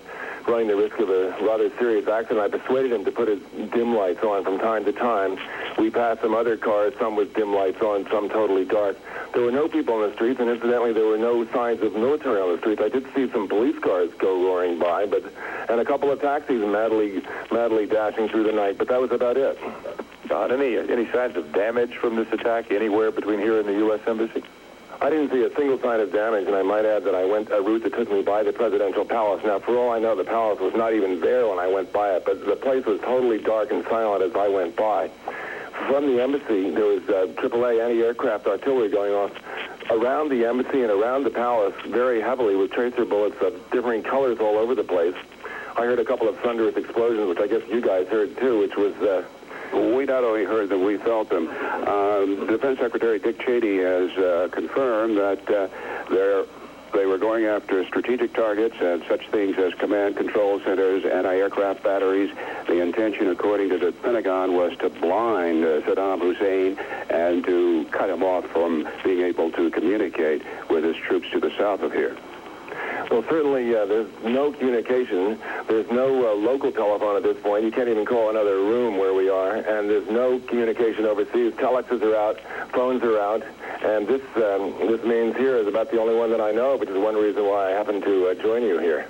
running the risk of a rather serious accident. I persuaded him to put his dim lights on from time to time. We passed some other cars, some with dim lights on, some totally dark. There were no people on the streets, and incidentally, there were no signs of military on the streets. I did see some police cars go roaring by, and a couple of taxis madly dashing through the night, but that was about it. Don, any signs of damage from this attack anywhere between here and the U.S. Embassy? I didn't see a single sign of damage, and I might add that I went a route that took me by the presidential palace. Now, for all I know, the palace was not even there when I went by it, but the place was totally dark and silent as I went by. From the embassy, there was AAA anti-aircraft artillery going off around the embassy and around the palace very heavily with tracer bullets of differing colors all over the place. I heard a couple of thunderous explosions, which I guess you guys heard too, which was... We not only heard them, we felt them. Defense Secretary Dick Cheney has confirmed that they were going after strategic targets and such things as command control centers, anti-aircraft batteries. The intention, according to the Pentagon, was to blind Saddam Hussein and to cut him off from being able to communicate with his troops to the south of here. Well, certainly there's no communication. There's no local telephone at this point. You can't even call another room where we are, and there's no communication overseas. Telexes are out, phones are out, and this means here is about the only one that I know, which is one reason why I happen to join you here.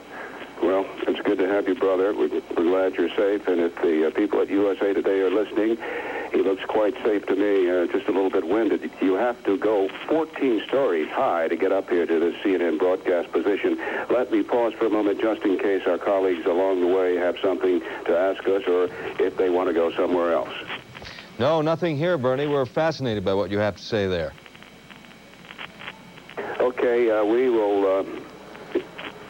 Well, it's good to have you, brother. We're glad you're safe, and if the people at USA Today are listening, he looks quite safe to me, just a little bit winded. You have to go 14 stories high to get up here to the CNN broadcast position. Let me pause for a moment just in case our colleagues along the way have something to ask us or if they want to go somewhere else. No, nothing here, Bernie. We're fascinated by what you have to say there. Okay, we will...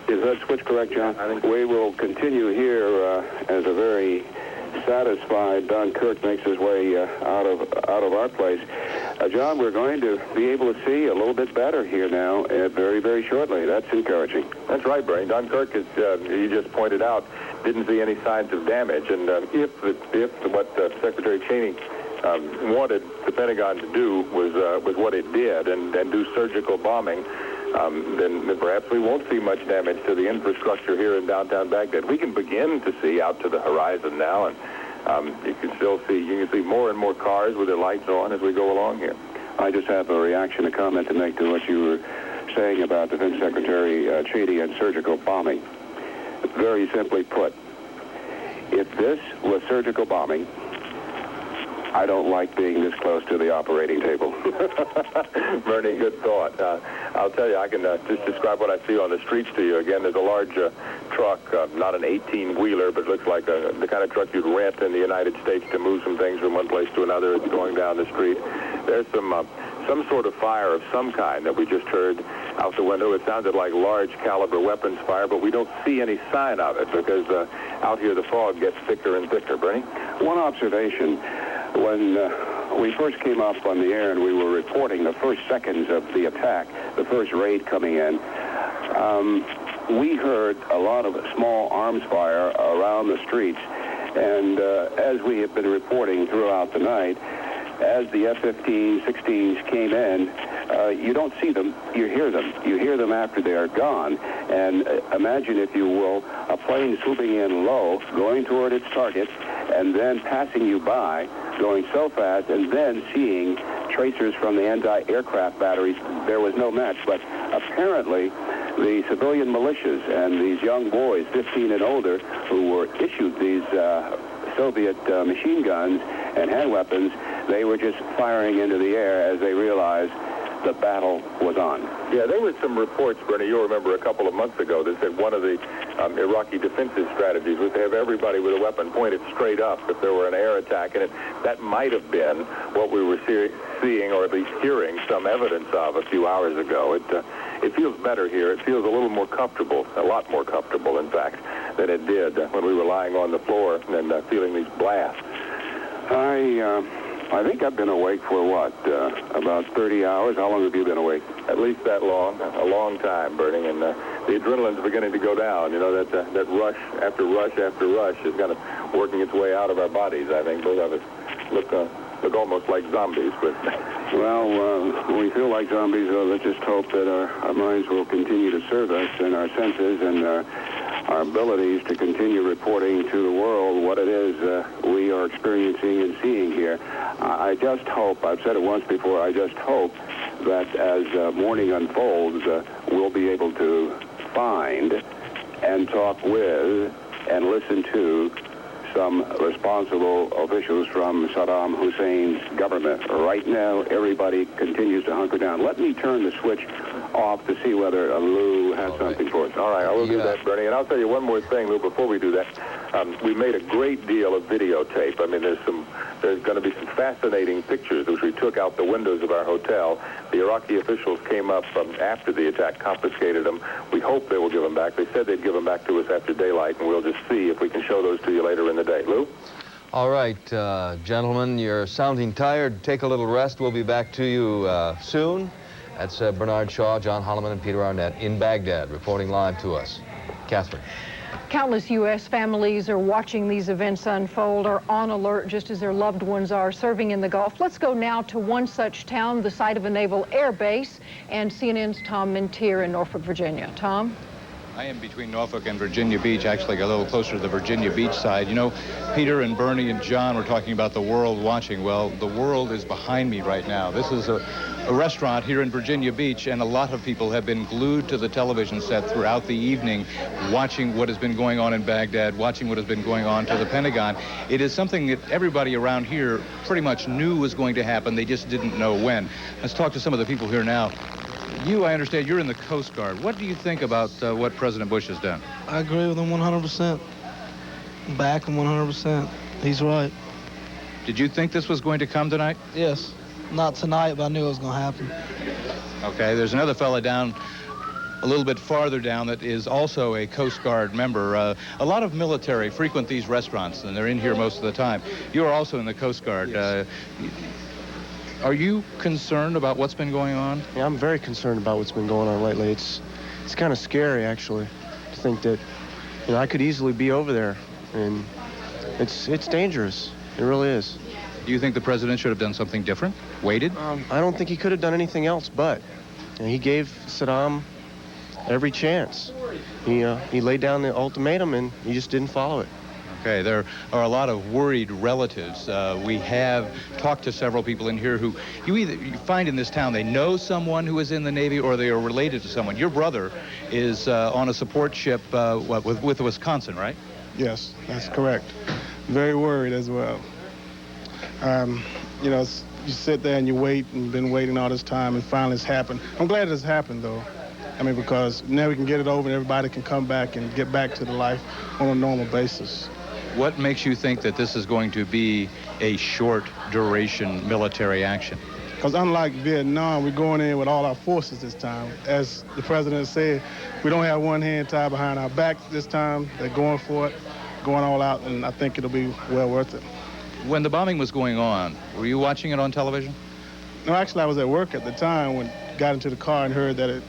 is that switch correct, John? I think we will continue here as a very satisfied Don Kirk makes his way out of our place. John, we're going to be able to see a little bit better here now very, very shortly. That's encouraging. That's right, Bernie. Don Kirk, as you just pointed out, didn't see any signs of damage. And if what Secretary Cheney wanted the Pentagon to do was what it did and do surgical bombing, then perhaps we won't see much damage to the infrastructure here in downtown Baghdad. We can begin to see out to the horizon now, and you can see more and more cars with their lights on as we go along here. I just have a reaction, a comment to make to what you were saying about Defense Secretary Cheney and surgical bombing. Very simply put, if this was surgical bombing, I don't like being this close to the operating table. Bernie, good thought. I'll tell you, I can just describe what I see on the streets to you. Again, there's a large truck, not an 18-wheeler, but looks like the kind of truck you'd rent in the United States to move some things from one place to another. It's going down the street. There's some sort of fire of some kind that we just heard out the window. It sounded like large caliber weapons fire, but we don't see any sign of it because out here the fog gets thicker and thicker. Bernie? One observation. When we first came up on the air and we were reporting the first seconds of the attack, the first raid coming in, we heard a lot of small arms fire around the streets. And as we have been reporting throughout the night, as the F-15s, 16s came in, you don't see them, you hear them. You hear them after they are gone. And imagine, if you will, a plane swooping in low, going toward its target, and then passing you by, going so fast, and then seeing tracers from the anti-aircraft batteries. There was no match, but apparently the civilian militias and these young boys, 15 and older, who were issued these Soviet machine guns and hand weapons, they were just firing into the air as they realized the battle was on. Yeah, there were some reports, Bernie, you'll remember a couple of months ago, that said one of the Iraqi defensive strategies was to have everybody with a weapon pointed straight up if there were an air attack, and that might have been what we were seeing, or at least hearing some evidence of a few hours ago. It feels better here. It feels a little more comfortable, a lot more comfortable, in fact, than it did when we were lying on the floor and feeling these blasts. I think I've been awake for, what, about 30 hours? How long have you been awake? At least that long, a long time, Bernie, and the adrenaline's beginning to go down. You know, that rush after rush after rush is kind of working its way out of our bodies, I think. Both of us look almost like zombies, but... Well, we feel like zombies, so let's just hope that our minds will continue to serve us, and our senses and our abilities to continue reporting to the world what it is we are experiencing and seeing here. I just hope, I've said it once before, I just hope that as morning unfolds, we'll be able to find and talk with and listen to some responsible officials from Saddam Hussein's government. Right now, everybody continues to hunker down. Let me turn the switch off to see whether Lou has something for us. All right, I will do that, Bernie. And I'll tell you one more thing, Lou, before we do that. We made a great deal of videotape. I mean, there's going to be some fascinating pictures which we took out the windows of our hotel. The Iraqi officials came up after the attack, confiscated them. We hope they will give them back. They said they'd give them back to us after daylight, and we'll just see if we can show those to you later in the day. Lou? All right, gentlemen, you're sounding tired. Take a little rest. We'll be back to you soon. That's Bernard Shaw, John Holliman, and Peter Arnett in Baghdad, reporting live to us. Catherine. Countless U.S. families are watching these events unfold, are on alert just as their loved ones are serving in the Gulf. Let's go now to one such town, the site of a naval air base, and CNN's Tom Mintier in Norfolk, Virginia. Tom? I am between Norfolk and Virginia Beach, actually a little closer to the Virginia Beach side. You know, Peter and Bernie and John were talking about the world watching. Well, the world is behind me right now. This is a restaurant here in Virginia Beach, and a lot of people have been glued to the television set throughout the evening, watching what has been going on in Baghdad, watching what has been going on to the Pentagon. It is something that everybody around here pretty much knew was going to happen. They just didn't know when. Let's talk to some of the people here now. You, I understand, you're in the Coast Guard. What do you think about what President Bush has done? I agree with him 100%. Back him 100%. He's right. Did you think this was going to come tonight? Yes. Not tonight, but I knew it was going to happen. Okay, there's another fella down a little bit farther down that is also a Coast Guard member. A lot of military frequent these restaurants, and they're in here most of the time. You are also in the Coast Guard. Yes. Are you concerned about what's been going on? Yeah, I'm very concerned about what's been going on lately. It's kind of scary, actually, to think that, you know, I could easily be over there, and it's dangerous. It really is. Do you think the president should have done something different? Waited? I don't think he could have done anything else, but he gave Saddam every chance. He laid down the ultimatum, and he just didn't follow it. Okay, there are a lot of worried relatives. We have talked to several people in here who you find in this town, they know someone who is in the Navy or they are related to someone. Your brother is on a support ship with Wisconsin, right? Yes, that's correct. Very worried as well. You know, you sit there and you wait and been waiting all this time, and finally it's happened. I'm glad it's happened, though. I mean, because now we can get it over and everybody can come back and get back to the life on a normal basis. What makes you think that this is going to be a short duration military action? Because unlike Vietnam, we're going in with all our forces this time. As the president said, we don't have one hand tied behind our back this time. They're going for it, going all out, and I think it'll be well worth it. When the bombing was going on, were you watching it on television? No, actually, I was at work at the time when I got into the car and heard that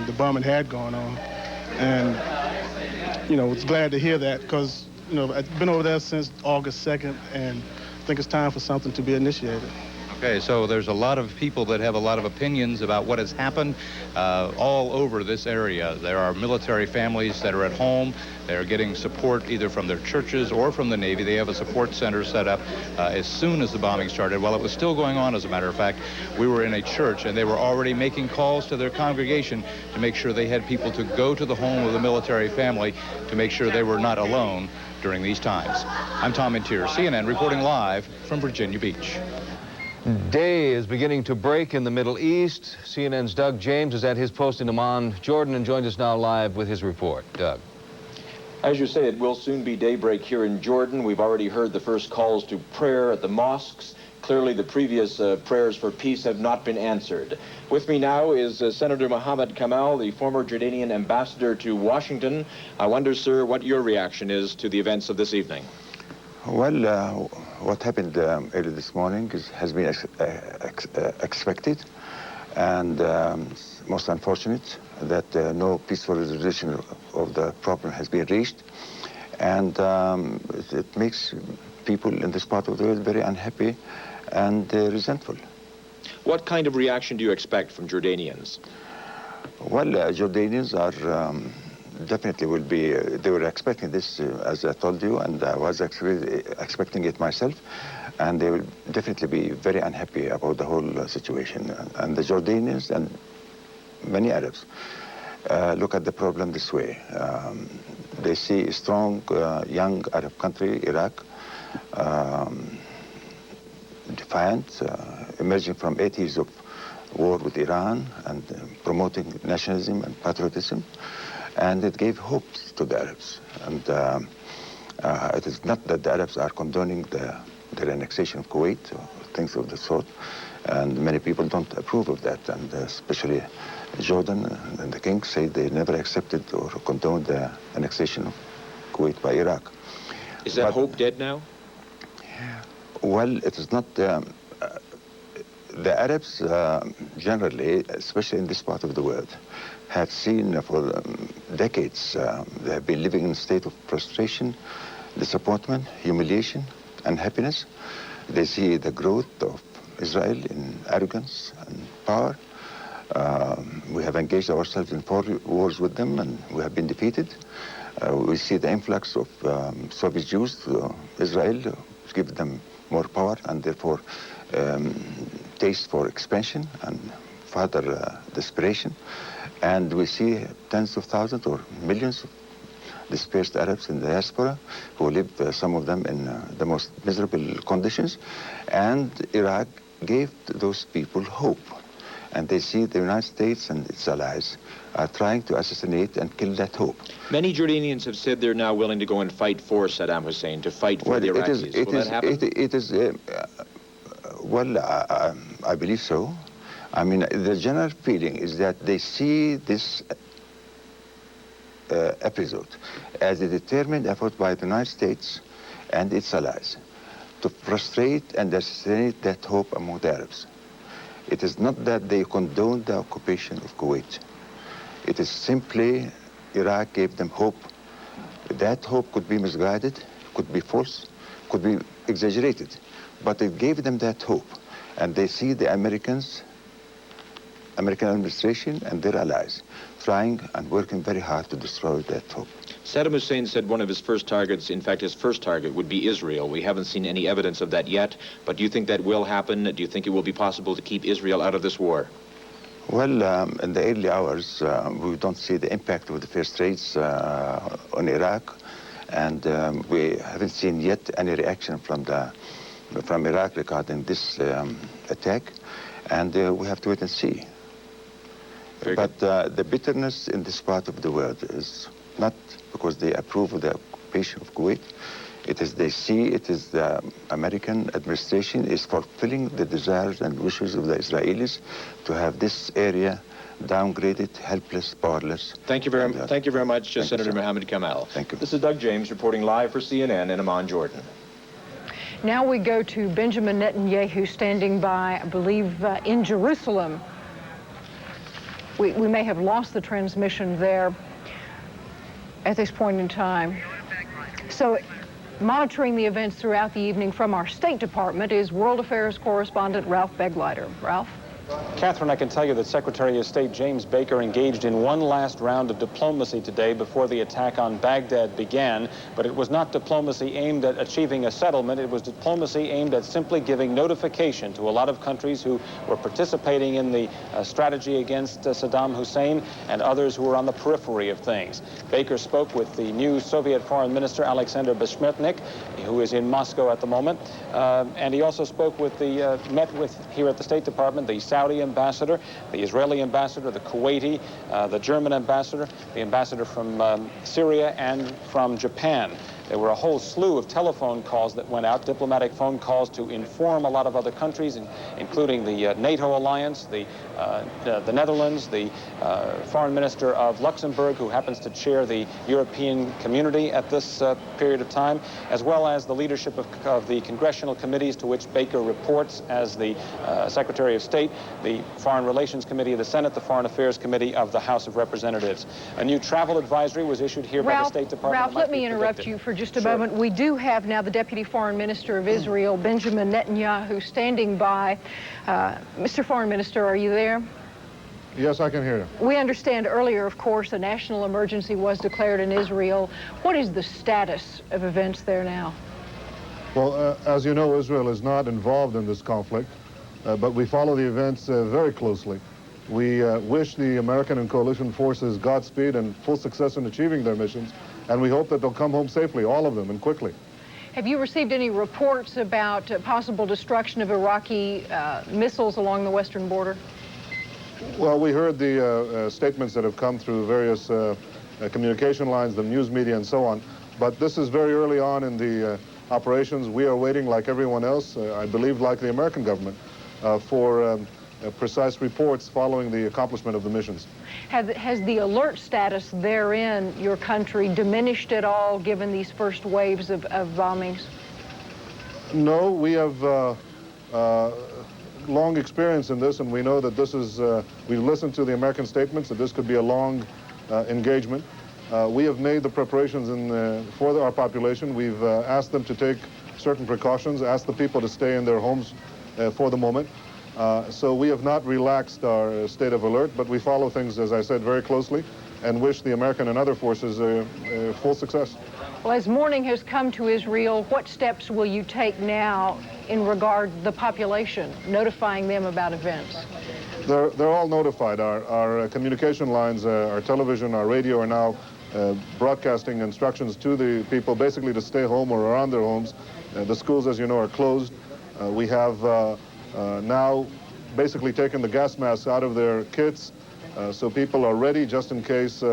the bombing had gone on. And, you know, was glad to hear that because, you know, I've been over there since August 2nd, and I think it's time for something to be initiated. Okay, so there's a lot of people that have a lot of opinions about what has happened all over this area. There are military families that are at home. They're getting support either from their churches or from the Navy. They have a support center set up as soon as the bombing started. While it was still going on, as a matter of fact, we were in a church, and they were already making calls to their congregation to make sure they had people to go to the home of the military family to make sure they were not alone during these times. I'm Tom Intier, CNN, reporting live from Virginia Beach. Day is beginning to break in the Middle East. CNN's Doug James is at his post in Amman, Jordan, and joins us now live with his report. Doug. As you say, it will soon be daybreak here in Jordan. We've already heard the first calls to prayer at the mosques. Clearly, the previous prayers for peace have not been answered. With me now is Senator Mohammed Kamel, the former Jordanian ambassador to Washington. I wonder, sir, what your reaction is to the events of this evening. Well, what happened early this morning has been expected, and most unfortunate that no peaceful resolution of the problem has been reached, and it makes people in this part of the world very unhappy and resentful. What kind of reaction do you expect from Jordanians? Well, Jordanians are definitely will be, they were expecting this, as I told you, and I was actually expecting it myself, and they will definitely be very unhappy about the whole situation. And the Jordanians and many Arabs look at the problem this way. They see a strong, young Arab country, Iraq, defiant, emerging from 8 years of war with Iran and promoting nationalism and patriotism. And it gave hope to the Arabs. And it is not that the Arabs are condoning their annexation of Kuwait or things of the sort. And many people don't approve of that. And especially Jordan and the King say they never accepted or condoned the annexation of Kuwait by Iraq. Is that hope dead now? Well, it is not. The Arabs generally, especially in this part of the world, have seen for decades, they have been living in a state of frustration, disappointment, humiliation, unhappiness. They see the growth of Israel in arrogance and power. We have engaged ourselves in 4 wars with them, and we have been defeated. We see the influx of Soviet Jews to Israel, which gives them more power and therefore taste for expansion and further desperation. And we see tens of thousands or millions of displaced Arabs in the diaspora who live, some of them in the most miserable conditions. And Iraq gave those people hope. And they see the United States and its allies are trying to assassinate and kill that hope. Many Jordanians have said they're now willing to go and fight for Saddam Hussein, to fight for the Iraqis. Will that happen? Well, I believe so. I mean, the general feeling is that they see this episode as a determined effort by the United States and its allies to frustrate and assassinate that hope among the Arabs. It is not that they condone the occupation of Kuwait. It is simply Iraq gave them hope. That hope could be misguided, could be false, could be exaggerated, but it gave them that hope. And they see the American administration and their allies trying and working very hard to destroy that hope. Saddam Hussein said one of his first targets, in fact his first target, would be Israel. We haven't seen any evidence of that yet, but do you think that will happen? Do you think it will be possible to keep Israel out of this war? Well, in the early hours, we don't see the impact of the first raids on Iraq, and we haven't seen yet any reaction from the from Iraq regarding this attack, and we have to wait and see. But the bitterness in this part of the world is not because they approve of the occupation of Kuwait. It is they see it is the American administration is fulfilling the desires and wishes of the Israelis to have this area downgraded, helpless, powerless. Thank you very much, Senator Mohammed Kamel. Thank you. This is Doug James reporting live for CNN in Amman, Jordan. Now we go to Benjamin Netanyahu standing by, I believe, in Jerusalem. We may have lost the transmission there at this point in time. So monitoring the events throughout the evening from our State Department is World Affairs correspondent Ralph Begleiter. Ralph? Catherine, I can tell you that Secretary of State James Baker engaged in one last round of diplomacy today before the attack on Baghdad began, but it was not diplomacy aimed at achieving a settlement. It was diplomacy aimed at simply giving notification to a lot of countries who were participating in the strategy against Saddam Hussein and others who were on the periphery of things. Baker spoke with the new Soviet Foreign Minister Alexander Beshmetnik, who is in Moscow at the moment, and he also spoke with met with here at the State Department the Saudi ambassador, the Israeli ambassador, the Kuwaiti, the German ambassador, the ambassador from Syria, and from Japan. There were a whole slew of telephone calls that went out, diplomatic phone calls to inform a lot of other countries, including the NATO alliance, the Netherlands, the foreign minister of Luxembourg, who happens to chair the European community at this period of time, as well as the leadership of the congressional committees to which Baker reports as the Secretary of State, the Foreign Relations Committee of the Senate, the Foreign Affairs Committee of the House of Representatives. A new travel advisory was issued here by the State Department. Ralph, let me interrupt you for just a moment. We do have now the Deputy Foreign Minister of Israel, Benjamin Netanyahu, standing by. Mr. Foreign Minister, are you there? Yes, I can hear you. We understand earlier, of course, a national emergency was declared in Israel. What is the status of events there now? Well, as you know, Israel is not involved in this conflict, but we follow the events very closely. We wish the American and coalition forces Godspeed and full success in achieving their missions, and we hope that they'll come home safely, all of them, and quickly. Have you received any reports about possible destruction of Iraqi missiles along the western border? Well, we heard the statements that have come through various communication lines, the news media, and so on, but this is very early on in the operations. We are waiting, like everyone else, I believe like the American government, for precise reports following the accomplishment of the missions. Has the alert status therein, your country, diminished at all given these first waves of bombings? No, we have long experience in this, and we know that this is, we've listened to the American statements that this could be a long engagement. We have made the preparations for our population. We've asked them to take certain precautions, asked the people to stay in their homes for the moment. So we have not relaxed our state of alert, but we follow things, as I said, very closely and wish the American and other forces full success. Well, as morning has come to Israel, what steps will you take now in regard to the population, notifying them about events? They're all notified. Our communication lines, our television, our radio are now broadcasting instructions to the people basically to stay home or around their homes. The schools, as you know, are closed. We have now basically taken the gas masks out of their kits, so people are ready just in case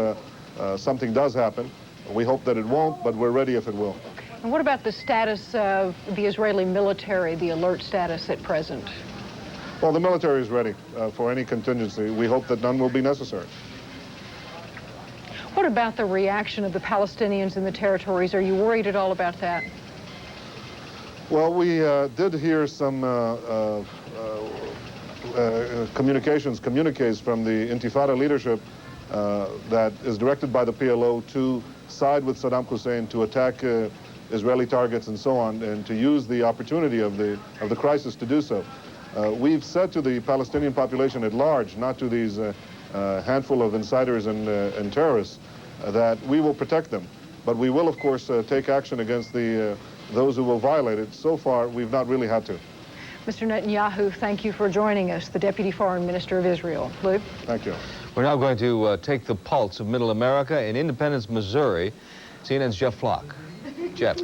something does happen. We hope that it won't, but we're ready if it will. And what about the status of the Israeli military, the alert status at present? Well, the military is ready for any contingency. We hope that none will be necessary. What about the reaction of the Palestinians in the territories? Are you worried at all about that? Well, we did hear some communiques from the Intifada leadership that is directed by the PLO to side with Saddam Hussein, to attack Israeli targets and so on, and to use the opportunity of the crisis to do so. We've said to the Palestinian population at large, not to these handful of insiders and terrorists, that we will protect them. But we will, of course, take action against those who will violate it. So far, we've not really had to. Mr. Netanyahu, thank you for joining us, the Deputy Foreign Minister of Israel. Lou? Thank you. We're now going to take the pulse of Middle America in Independence, Missouri. CNN's Jeff Flock. Jeff.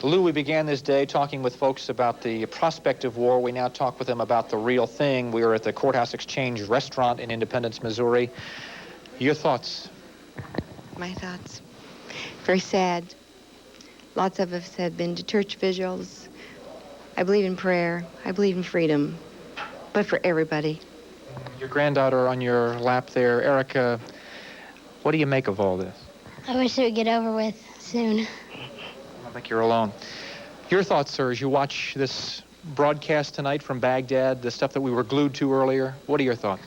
Lou, we began this day talking with folks about the prospect of war. We now talk with them about the real thing. We are at the Courthouse Exchange restaurant in Independence, Missouri. Your thoughts? My thoughts? Very sad. Lots of us have been to church vigils. I believe in prayer. I believe in freedom, but for everybody. Your granddaughter on your lap there, Erica, what do you make of all this? I wish it would get over with soon. I don't think you're alone. Your thoughts, sir, as you watch this broadcast tonight from Baghdad, the stuff that we were glued to earlier, what are your thoughts?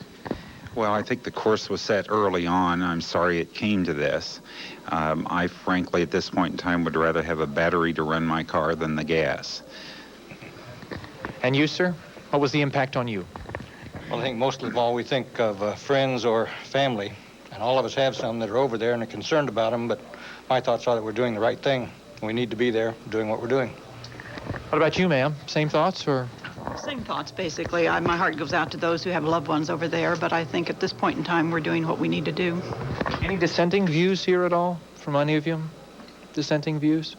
Well, I think the course was set early on. I'm sorry it came to this. I frankly, at this point in time, would rather have a battery to run my car than the gas. And you, sir? What was the impact on you? Well, I think most of all we think of friends or family, and all of us have some that are over there and are concerned about them, but my thoughts are that we're doing the right thing. We need to be there doing what we're doing. What about you, ma'am? Same thoughts, or? Same thoughts, basically. My heart goes out to those who have loved ones over there, but I think at this point in time we're doing what we need to do. Any dissenting views here at all from any of you? Dissenting views?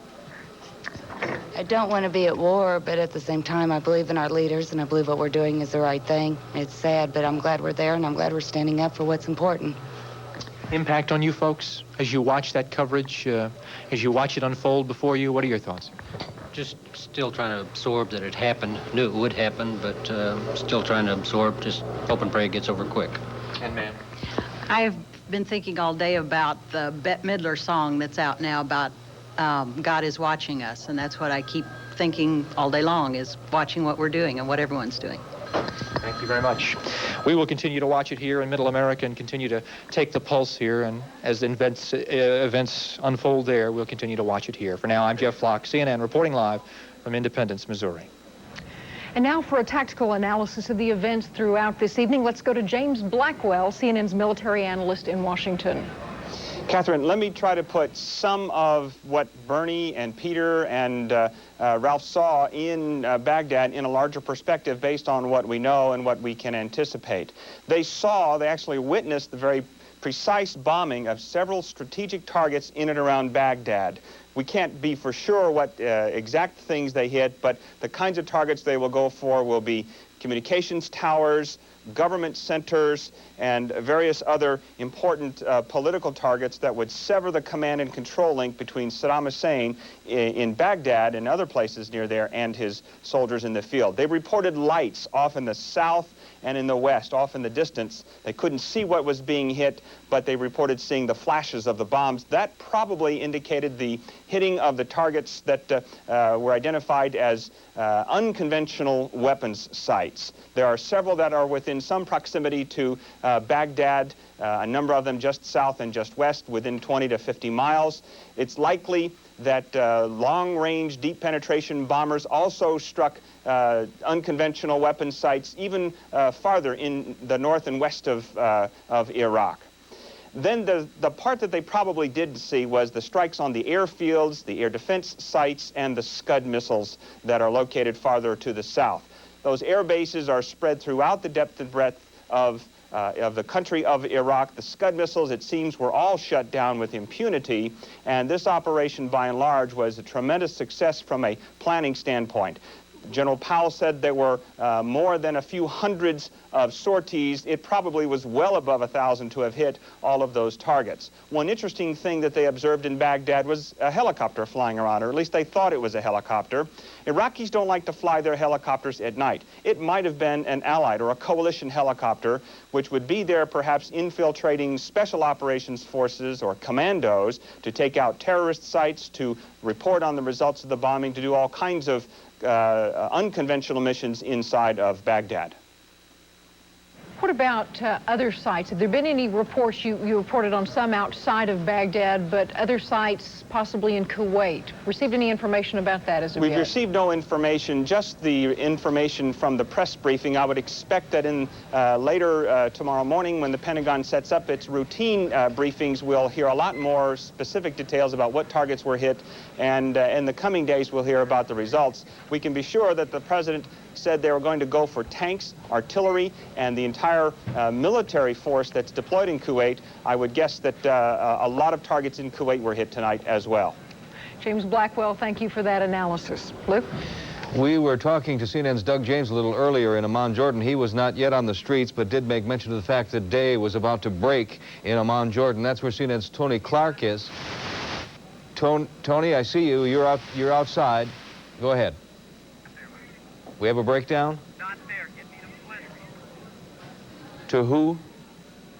I don't want to be at war, but at the same time, I believe in our leaders, and I believe what we're doing is the right thing. It's sad, but I'm glad we're there, and I'm glad we're standing up for what's important. Impact on you folks as you watch that coverage, as you watch it unfold before you? What are your thoughts? Just still trying to absorb that it happened. Knew it would happen, but still trying to absorb. Just hope and pray it gets over quick. And ma'am? I've been thinking all day about the Bette Midler song that's out now about God is watching us, and that's what I keep thinking all day long, is watching what we're doing and what everyone's doing. Thank you very much. We will continue to watch it here in Middle America and continue to take the pulse here, and as events unfold there, we'll continue to watch it here. For now, I'm Jeff Flock, CNN, reporting live from Independence, Missouri. And now for a tactical analysis of the events throughout this evening, let's go to James Blackwell, CNN's military analyst in Washington. Catherine, let me try to put some of what Bernie and Peter and Ralph saw in Baghdad in a larger perspective based on what we know and what we can anticipate. They actually witnessed the very precise bombing of several strategic targets in and around Baghdad. We can't be for sure what exact things they hit, but the kinds of targets they will go for will be communications towers, government centers, and various other important political targets that would sever the command and control link between Saddam Hussein in Baghdad and other places near there and his soldiers in the field. They reported lights off in the south and in the west, off in the distance. They couldn't see what was being hit, but they reported seeing the flashes of the bombs. That probably indicated the hitting of the targets that were identified as unconventional weapons sites. There are several that are within some proximity to Baghdad, a number of them just south and just west, within 20 to 50 miles. It's likely that long-range, deep penetration bombers also struck unconventional weapon sites even farther in the north and west of Iraq. Then the part that they probably did see was the strikes on the airfields, the air defense sites, and the Scud missiles that are located farther to the south. Those air bases are spread throughout the depth and breadth of the country of Iraq. The Scud missiles, it seems, were all shut down with impunity, and this operation, by and large, was a tremendous success from a planning standpoint. General Powell said there were more than a few hundreds of sorties. It probably was well above 1,000 to have hit all of those targets. One interesting thing that they observed in Baghdad was a helicopter flying around, or at least they thought it was a helicopter. Iraqis don't like to fly their helicopters at night. It might have been an allied or a coalition helicopter, which would be there perhaps infiltrating special operations forces or commandos to take out terrorist sites, to report on the results of the bombing, to do all kinds of unconventional missions inside of Baghdad. What about other sites? Have there been any reports? You reported on some outside of Baghdad, but other sites possibly in Kuwait. Received any information about that as of yet? We've received no information, just the information from the press briefing. I would expect that in later tomorrow morning, when the Pentagon sets up its routine briefings, we'll hear a lot more specific details about what targets were hit, and in the coming days we'll hear about the results. We can be sure that the President said they were going to go for tanks, artillery, and the entire military force that's deployed in Kuwait. I would guess that a lot of targets in Kuwait were hit tonight as well. James Blackwell, thank you for that analysis. Lou? We were talking to CNN's Doug James a little earlier in Amman, Jordan. He was not yet on the streets, but did make mention of the fact that day was about to break in Amman, Jordan. That's where CNN's Tony Clark is. Tony, I see you. You're outside. Go ahead. We have a breakdown? Not there. Get me to Blitzer. To who?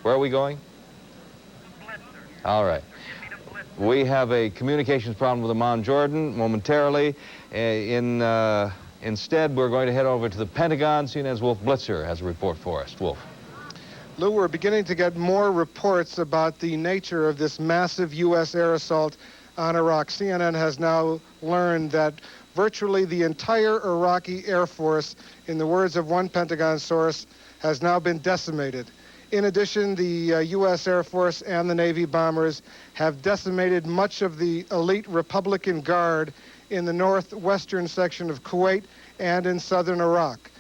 Where are we going? Blitzer. All right. We have a communications problem with Amman, Jordan momentarily. Instead, we're going to head over to the Pentagon. CNN's Wolf Blitzer has a report for us. Wolf. Lou, we're beginning to get more reports about the nature of this massive U.S. air assault on Iraq. CNN has now learned that virtually the entire Iraqi Air Force, in the words of one Pentagon source, has now been decimated. In addition, the U.S. Air Force and the Navy bombers have decimated much of the elite Republican Guard in the northwestern section of Kuwait and in southern Iraq.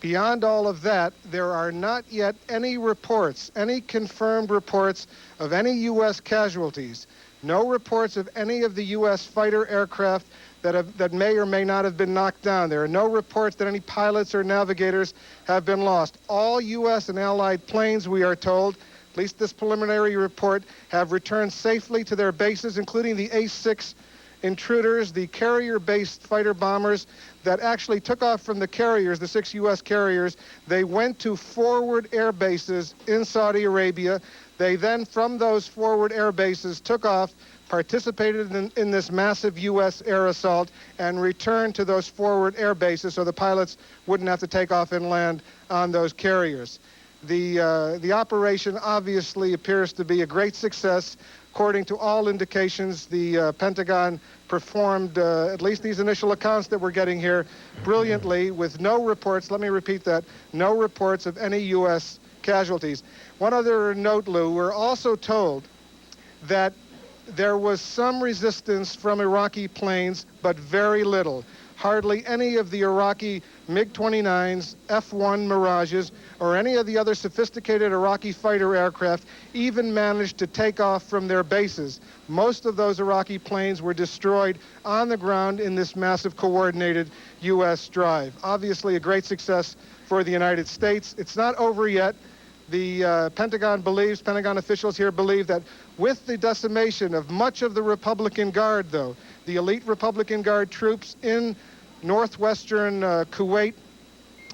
Beyond all of that, there are not yet any reports, any confirmed reports of any U.S. casualties. No reports of any of the U.S. fighter aircraft that may or may not have been knocked down. There are no reports that any pilots or navigators have been lost. All U.S. and Allied planes, we are told, at least this preliminary report, have returned safely to their bases, including the A-6 intruders, the carrier-based fighter bombers that actually took off from the carriers, the 6 U.S. carriers. They went to forward air bases in Saudi Arabia. They then, from those forward air bases, took off, participated in this massive U.S. air assault, and returned to those forward air bases so the pilots wouldn't have to take off and land on those carriers. The operation obviously appears to be a great success. According to all indications, the Pentagon performed, at least these initial accounts that we're getting here, brilliantly, with no reports, let me repeat that, no reports of any U.S. casualties. One other note, Lou, we're also told that there was some resistance from Iraqi planes, but very little. Hardly any of the Iraqi MiG-29s, F-1 Mirages, or any of the other sophisticated Iraqi fighter aircraft even managed to take off from their bases. Most of those Iraqi planes were destroyed on the ground in this massive coordinated U.S. drive. Obviously a great success for the United States. It's not over yet. The Pentagon officials here believe that with the decimation of much of the Republican Guard, though, the elite Republican Guard troops in northwestern Kuwait,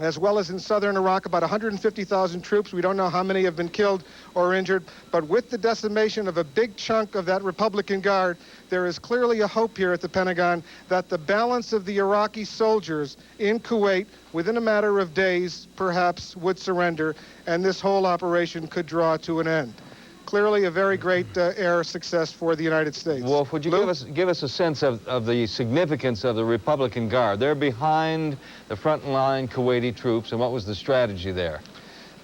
as well as in southern Iraq, about 150,000 troops. We don't know how many have been killed or injured, but with the decimation of a big chunk of that Republican Guard, there is clearly a hope here at the Pentagon that the balance of the Iraqi soldiers in Kuwait, within a matter of days, perhaps would surrender, and this whole operation could draw to an end. Clearly a very great air success for the United States. Wolf, would you give us a sense of the significance of the Republican Guard? They're behind the front-line Kuwaiti troops, and what was the strategy there?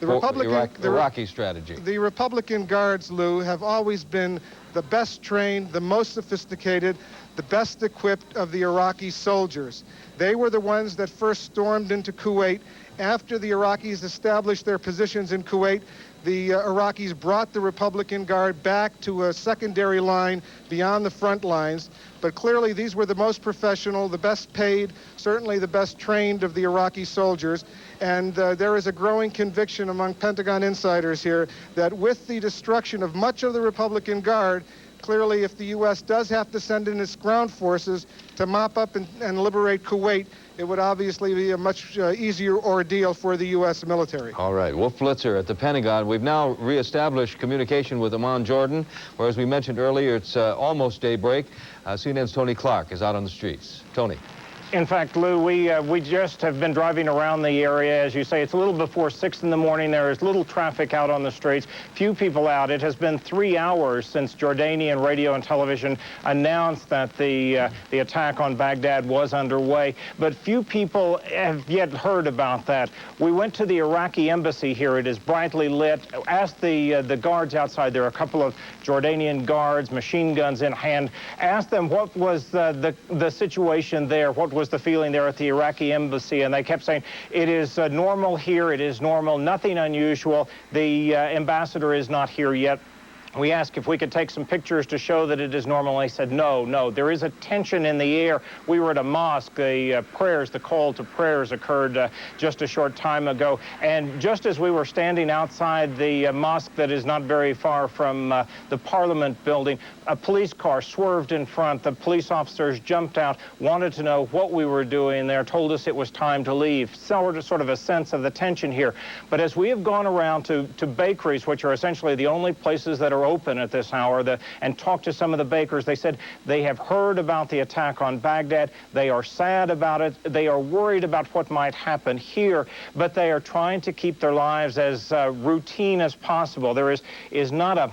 The Iraqi strategy. The Republican Guards, Lou, have always been the best trained, the most sophisticated, the best equipped of the Iraqi soldiers. They were the ones that first stormed into Kuwait. After the Iraqis established their positions in Kuwait, the Iraqis brought the Republican Guard back to a secondary line beyond the front lines. But clearly these were the most professional, the best paid, certainly the best trained of the Iraqi soldiers. And there is a growing conviction among Pentagon insiders here that with the destruction of much of the Republican Guard, clearly if the U.S. does have to send in its ground forces to mop up and liberate Kuwait, it would obviously be a much easier ordeal for the U.S. military. All right, Wolf Blitzer at the Pentagon. We've now reestablished communication with Amman, Jordan, where, as we mentioned earlier, it's almost daybreak. CNN's Tony Clark is out on the streets. Tony. In fact, Lou, we just have been driving around the area. As you say, it's a little before 6 in the morning. There is little traffic out on the streets, few people out. It has been 3 hours since Jordanian radio and television announced that the attack on Baghdad was underway, but few people have yet heard about that. We went to the Iraqi embassy here. It is brightly lit. Asked the guards outside. There are a couple of Jordanian guards, machine guns in hand. Asked them what was the situation there, what was the feeling there at the Iraqi embassy, and they kept saying, it is normal here, it is normal, nothing unusual. The ambassador is not here yet. We asked if we could take some pictures to show that it is normal. They said, no, there is a tension in the air. We were at a mosque. The call to prayers occurred just a short time ago. And just as we were standing outside the mosque that is not very far from the Parliament building, a police car swerved in front. The police officers jumped out, wanted to know what we were doing there, told us it was time to leave. Sort of a sense of the tension here. But as we have gone around to bakeries, which are essentially the only places that are open at this hour, and talked to some of the bakers, they said they have heard about the attack on Baghdad. They are sad about it. They are worried about what might happen here, but they are trying to keep their lives as routine as possible. There is not a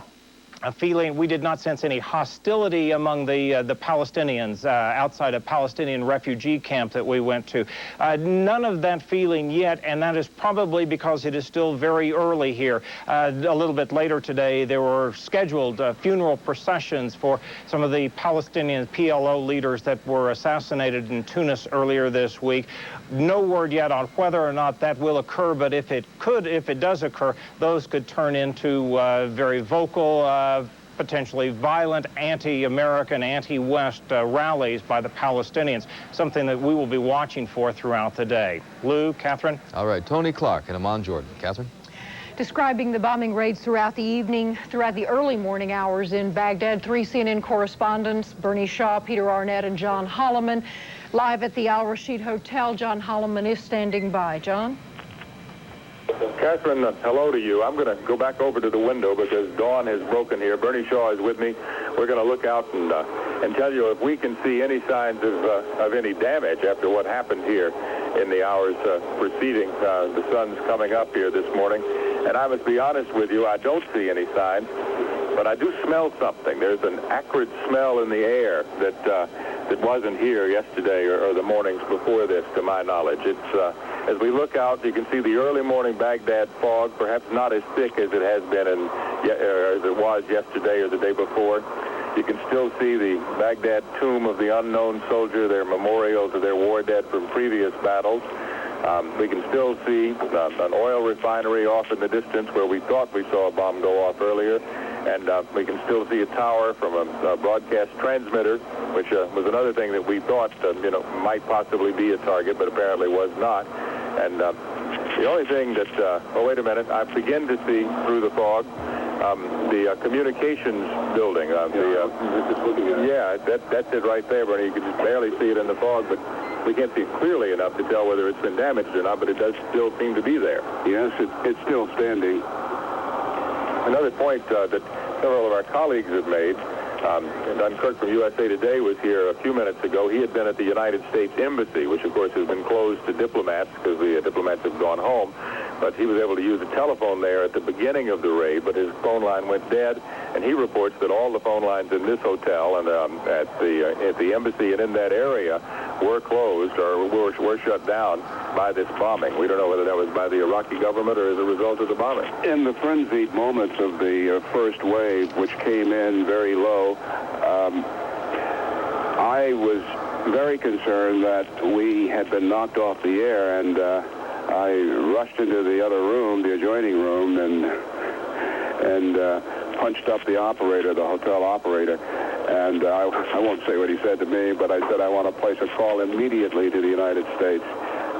feeling. We did not sense any hostility among the Palestinians outside a Palestinian refugee camp that we went to. None of that feeling yet, and that is probably because it is still very early here. A little bit later today, there were scheduled funeral processions for some of the Palestinian PLO leaders that were assassinated in Tunis earlier this week. No word yet on whether or not that will occur, but if it does occur, those could turn into very vocal, potentially violent anti-American, anti-West rallies by the Palestinians, something that we will be watching for throughout the day. Lou, Catherine? All right, Tony Clark in Amman, Jordan. Catherine? Describing the bombing raids throughout the evening, throughout the early morning hours in Baghdad, 3 CNN correspondents, Bernie Shaw, Peter Arnett, and John Holliman, live at the Al Rashid Hotel. John Holliman is standing by. John? Catherine, hello to you. I'm going to go back over to the window because dawn has broken here. Bernie Shaw is with me. We're going to look out and tell you if we can see any signs of any damage after what happened here in the hours preceding the sun's coming up here this morning. And I must be honest with you, I don't see any signs, but I do smell something. There's an acrid smell in the air that wasn't here yesterday or the mornings before this, to my knowledge. It's as we look out, you can see the early morning Baghdad fog, perhaps not as thick as it has been as it was yesterday or the day before. You can still see the Baghdad tomb of the unknown soldier, their memorials of their war dead from previous battles. We can still see an oil refinery off in the distance where we thought we saw a bomb go off earlier. And we can still see a tower from a broadcast transmitter, which was another thing that we thought, might possibly be a target, but apparently was not. And the only thing that, oh, wait a minute, I begin to see through the fog the communications building. Yeah, that's it right there, Bernie. You can just barely see it in the fog, but we can't see clearly enough to tell whether it's been damaged or not, but it does still seem to be there. Yes, it's still standing. Another point that several of our colleagues have made, Dunkirk from USA Today was here a few minutes ago. He had been at the United States Embassy, which of course has been closed to diplomats because the diplomats have gone home. But he was able to use a telephone there at the beginning of the raid, but his phone line went dead. And he reports that all the phone lines in this hotel and at the embassy and in that area were closed or were shut down by this bombing. We don't know whether that was by the Iraqi government or as a result of the bombing. In the frenzied moments of the first wave, which came in very low, I was very concerned that we had been knocked off the air, and I rushed into the other room, the adjoining room, and punched up the operator, the hotel operator, and I won't say what he said to me, but I said I want to place a call immediately to the United States,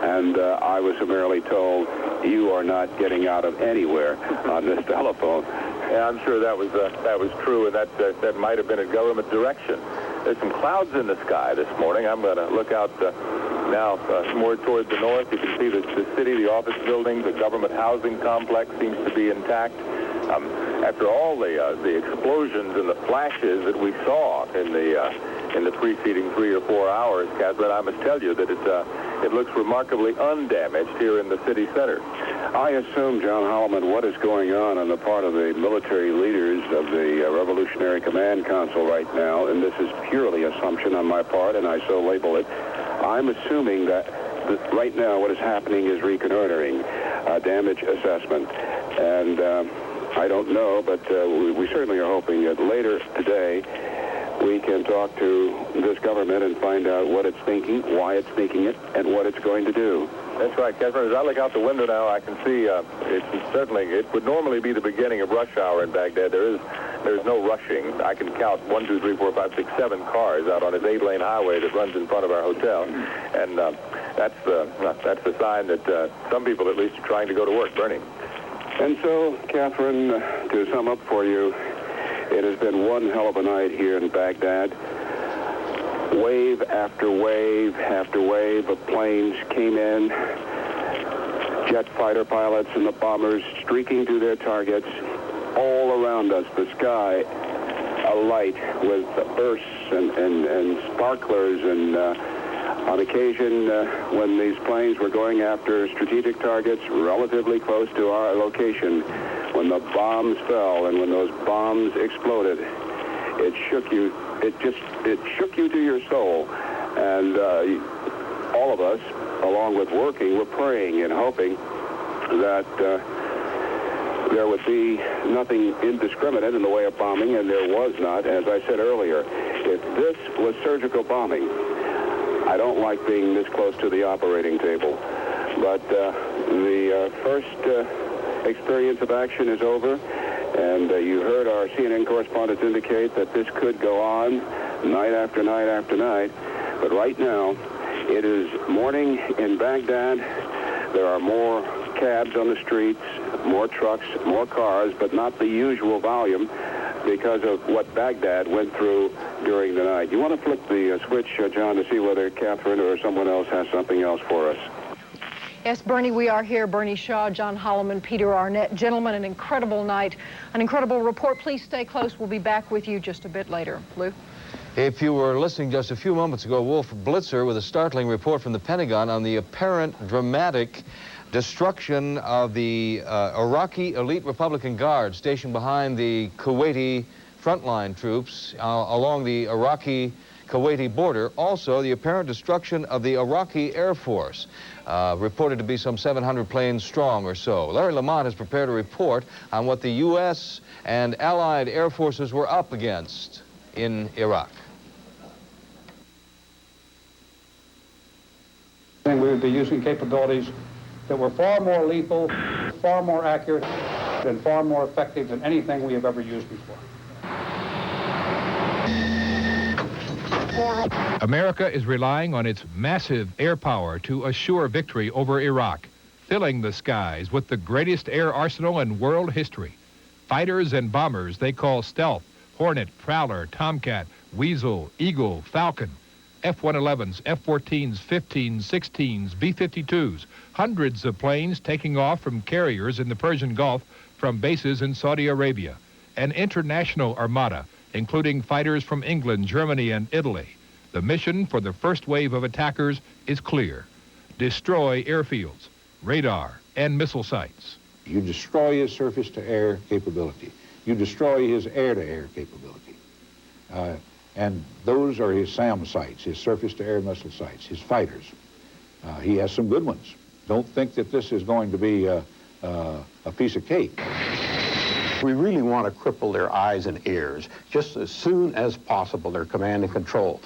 and I was summarily told, you are not getting out of anywhere on this telephone. Yeah, I'm sure that was true, and that might have been a government direction. There's some clouds in the sky this morning. I'm going to look out now more toward the north. You can see the city, the office buildings, the government housing complex seems to be intact. After all the explosions and the flashes that we saw in the preceding 3 or 4 hours, Catherine, I must tell you that it looks remarkably undamaged here in the city center. I assume, John Holliman, what is going on the part of the military leaders of the Revolutionary Command Council right now, and this is purely assumption on my part, and I so label it, I'm assuming that right now what is happening is reconnoitering, damage assessment, and I don't know, but we certainly are hoping that later today we can talk to this government and find out what it's thinking, why it's thinking it, and what it's going to do. That's right, Caspar. As I look out the window now, I can see it would normally be the beginning of rush hour in Baghdad. There's no rushing. I can count 1, 2, 3, 4, 5, 6, 7 cars out on this 8-lane highway that runs in front of our hotel, and that's the sign that some people at least are trying to go to work, Bernie. And so, Catherine, to sum up for you, it has been one hell of a night here in Baghdad. Wave after wave after wave of planes came in, jet fighter pilots and the bombers streaking to their targets. All around us, the sky alight with bursts and sparklers, and on occasion when these planes were going after strategic targets relatively close to our location, when the bombs fell and when those bombs exploded, it shook you. It shook you to your soul. And all of us, along with working, were praying and hoping that there would be nothing indiscriminate in the way of bombing, and there was not. As I said earlier, if this was surgical bombing, I don't like being this close to the operating table. But the first experience of action is over, and you heard our CNN correspondents indicate that this could go on night after night after night. But right now, it is morning in Baghdad. There are more cabs on the streets, more trucks, more cars, but not the usual volume because of what Baghdad went through during the night. You want to flip the switch, John, to see whether Catherine or someone else has something else for us. Yes, Bernie, we are here. Bernie Shaw, John Holliman, Peter Arnett. Gentlemen, an incredible night, an incredible report. Please stay close. We'll be back with you just a bit later. Lou? If you were listening just a few moments ago, Wolf Blitzer with a startling report from the Pentagon on the apparent dramatic destruction of the Iraqi elite Republican Guard stationed behind the Kuwaiti frontline troops along the Iraqi-Kuwaiti border. Also, the apparent destruction of the Iraqi Air Force, reported to be some 700 planes strong or so. Larry Lamont has prepared a report on what the U.S. and allied air forces were up against in Iraq. We would be using capabilities that were far more lethal, far more accurate, and far more effective than anything we have ever used before. America is relying on its massive air power to assure victory over Iraq, filling the skies with the greatest air arsenal in world history. Fighters and bombers they call Stealth, Hornet, Prowler, Tomcat, Weasel, Eagle, Falcon, F-111s, F-14s, 15s, 16s, B-52s, hundreds of planes taking off from carriers in the Persian Gulf from bases in Saudi Arabia. An international armada, including fighters from England, Germany, and Italy. The mission for the first wave of attackers is clear. Destroy airfields, radar, and missile sites. You destroy his surface-to-air capability. You destroy his air-to-air capability. And those are his SAM sites, his surface-to-air missile sites, his fighters. He has some good ones. Don't think that this is going to be a piece of cake. We really want to cripple their eyes and ears just as soon as possible, their command and control.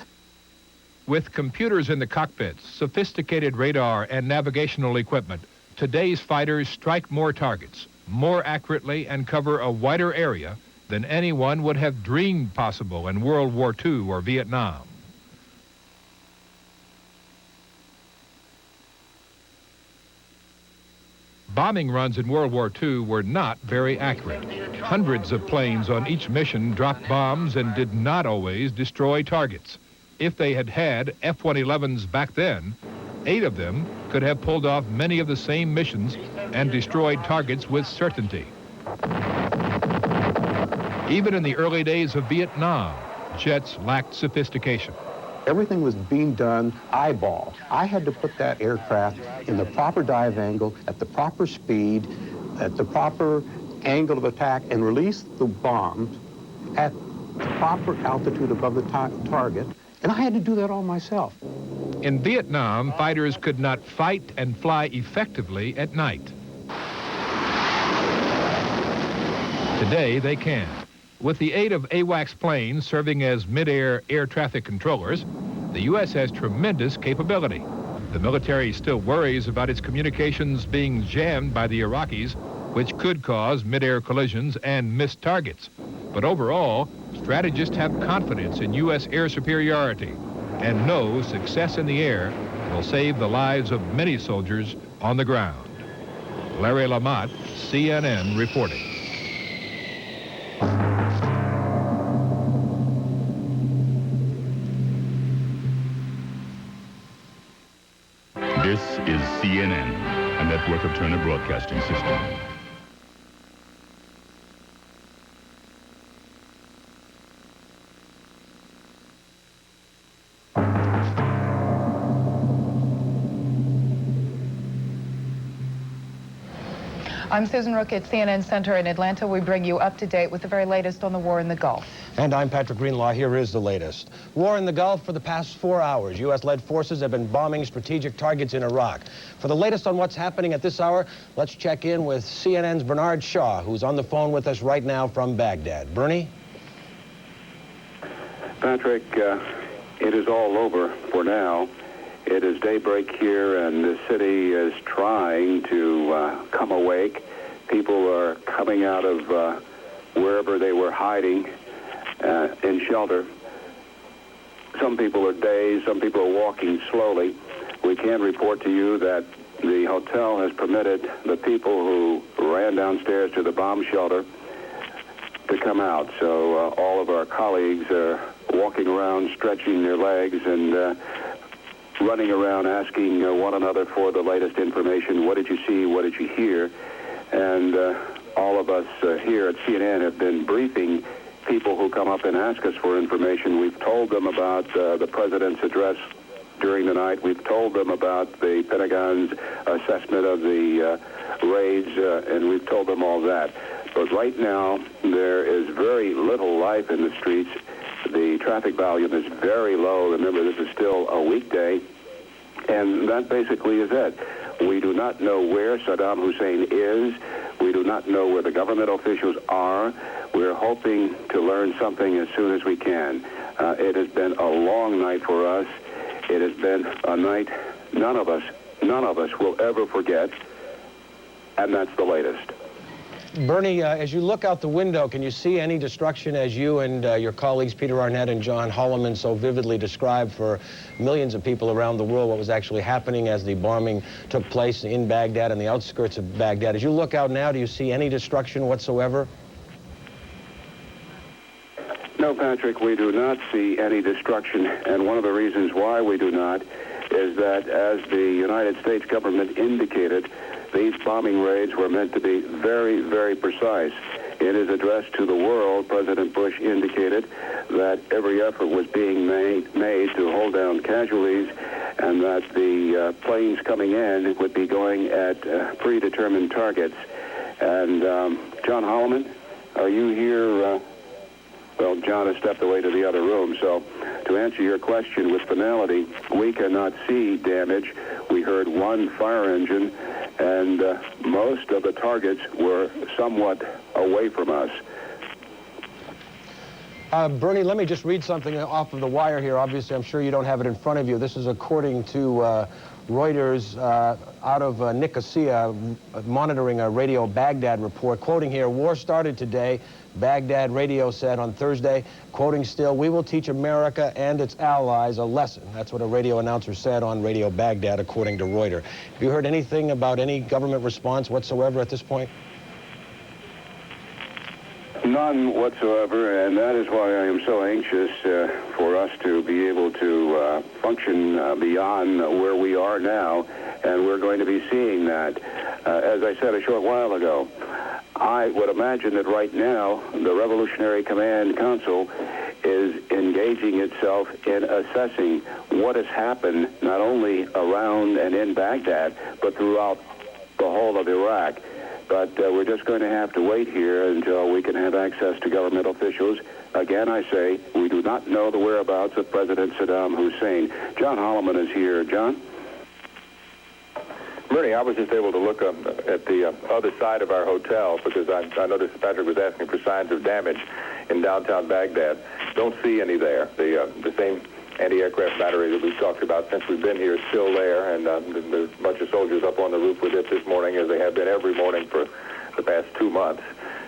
With computers in the cockpits, sophisticated radar and navigational equipment, today's fighters strike more targets, more accurately, and cover a wider area than anyone would have dreamed possible in World War II or Vietnam. Bombing runs in World War II were not very accurate. Hundreds of planes on each mission dropped bombs and did not always destroy targets. If they had had F-111s back then, 8 of them could have pulled off many of the same missions and destroyed targets with certainty. Even in the early days of Vietnam, jets lacked sophistication. Everything was being done eyeball. I had to put that aircraft in the proper dive angle, at the proper speed, at the proper angle of attack, and release the bombs at the proper altitude above the target. And I had to do that all myself. In Vietnam, fighters could not fight and fly effectively at night. Today, they can. With the aid of AWACS planes serving as mid-air air traffic controllers, the U.S. has tremendous capability. The military still worries about its communications being jammed by the Iraqis, which could cause mid-air collisions and missed targets. But overall, strategists have confidence in U.S. air superiority and know success in the air will save the lives of many soldiers on the ground. Larry Lamont, CNN, reporting. This is CNN, a network of Turner Broadcasting System. I'm Susan Rook at CNN Center in Atlanta. We bring you up to date with the very latest on the war in the Gulf. And I'm Patrick Greenlaw. Here is the latest. War in the Gulf for the past 4 hours. U.S.-led forces have been bombing strategic targets in Iraq. For the latest on what's happening at this hour, let's check in with CNN's Bernard Shaw, who's on the phone with us right now from Baghdad. Bernie? Patrick, it is all over for now. It is daybreak here, and the city is trying to come awake. People are coming out of wherever they were hiding in shelter. Some people are dazed. Some people are walking slowly. We can report to you that the hotel has permitted the people who ran downstairs to the bomb shelter to come out. So all of our colleagues are walking around, stretching their legs, and running around asking one another for the latest information. What did you see? What did you hear? And all of us here at CNN have been briefing people who come up and ask us for information. We've told them about the president's address during the night. We've told them about the Pentagon's assessment of the raids, and we've told them all that. But right now, there is very little life in the streets. The traffic volume is very low. Remember, this is still a weekday, and that basically is it. We do not know where Saddam Hussein is. We do not know where the government officials are. We're hoping to learn something as soon as we can. It has been a long night for us. It has been a night none of us will ever forget, and that's the latest. Bernie, as you look out the window, can you see any destruction as you and your colleagues Peter Arnett and John Holliman so vividly described for millions of people around the world what was actually happening as the bombing took place in Baghdad and the outskirts of Baghdad? As you look out now, do you see any destruction whatsoever? No, Patrick, we do not see any destruction, and one of the reasons why we do not is that, as the United States government indicated, these bombing raids were meant to be very, very precise. In his address to the world, President Bush indicated that every effort was being made to hold down casualties, and that the planes coming in would be going at predetermined targets. And John Holliman, are you here? Well, John has stepped away to the other room. So to answer your question with finality, we cannot see damage. We heard one fire engine, and most of the targets were somewhat away from us. Bernie, let me just read something off of the wire here. Obviously, I'm sure you don't have it in front of you. This is according to Reuters out of Nicosia, monitoring a Radio Baghdad report. Quoting here, war started today. Baghdad radio said on Thursday, quoting still, "We will teach America and its allies a lesson." That's what a radio announcer said on Radio Baghdad, according to Reuters. Have you heard anything about any government response whatsoever at this point? None whatsoever, and that is why I am so anxious for us to be able to function beyond where we are now, and we're going to be seeing that. As I said a short while ago, I would imagine that right now the Revolutionary Command Council is engaging itself in assessing what has happened not only around and in Baghdad, but throughout the whole of Iraq. But we're just going to have to wait here until we can have access to government officials. Again, I say, we do not know the whereabouts of President Saddam Hussein. John Holliman is here. John? Bernie, I was just able to look up at the other side of our hotel because I noticed Patrick was asking for signs of damage in downtown Baghdad. Don't see any there. The same anti-aircraft battery that we've talked about since we've been here is still there, and there's a bunch of soldiers up on the roof with it this morning, as they have been every morning for the past 2 months.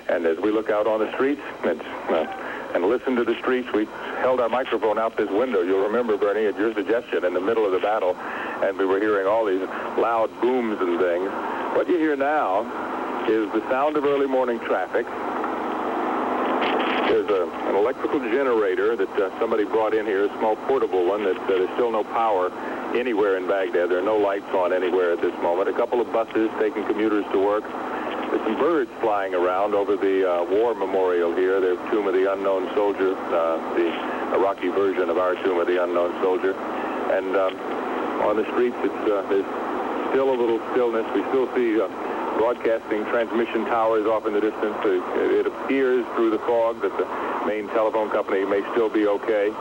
And as we look out on the streets and listen to the streets, we held our microphone out this window. You'll remember, Bernie, at your suggestion, in the middle of the battle, and we were hearing all these loud booms and things. What you hear now is the sound of early morning traffic. There's an electrical generator that somebody brought in here, a small portable one, that there's still no power anywhere in Baghdad. There are no lights on anywhere at this moment. A couple of buses taking commuters to work. There's some birds flying around over the war memorial here, the Tomb of the Unknown Soldier, the Iraqi version of our Tomb of the Unknown Soldier. And on the streets, there's still a little stillness. We still see broadcasting transmission towers off in the distance. It appears through the fog that the main telephone company may still be okay.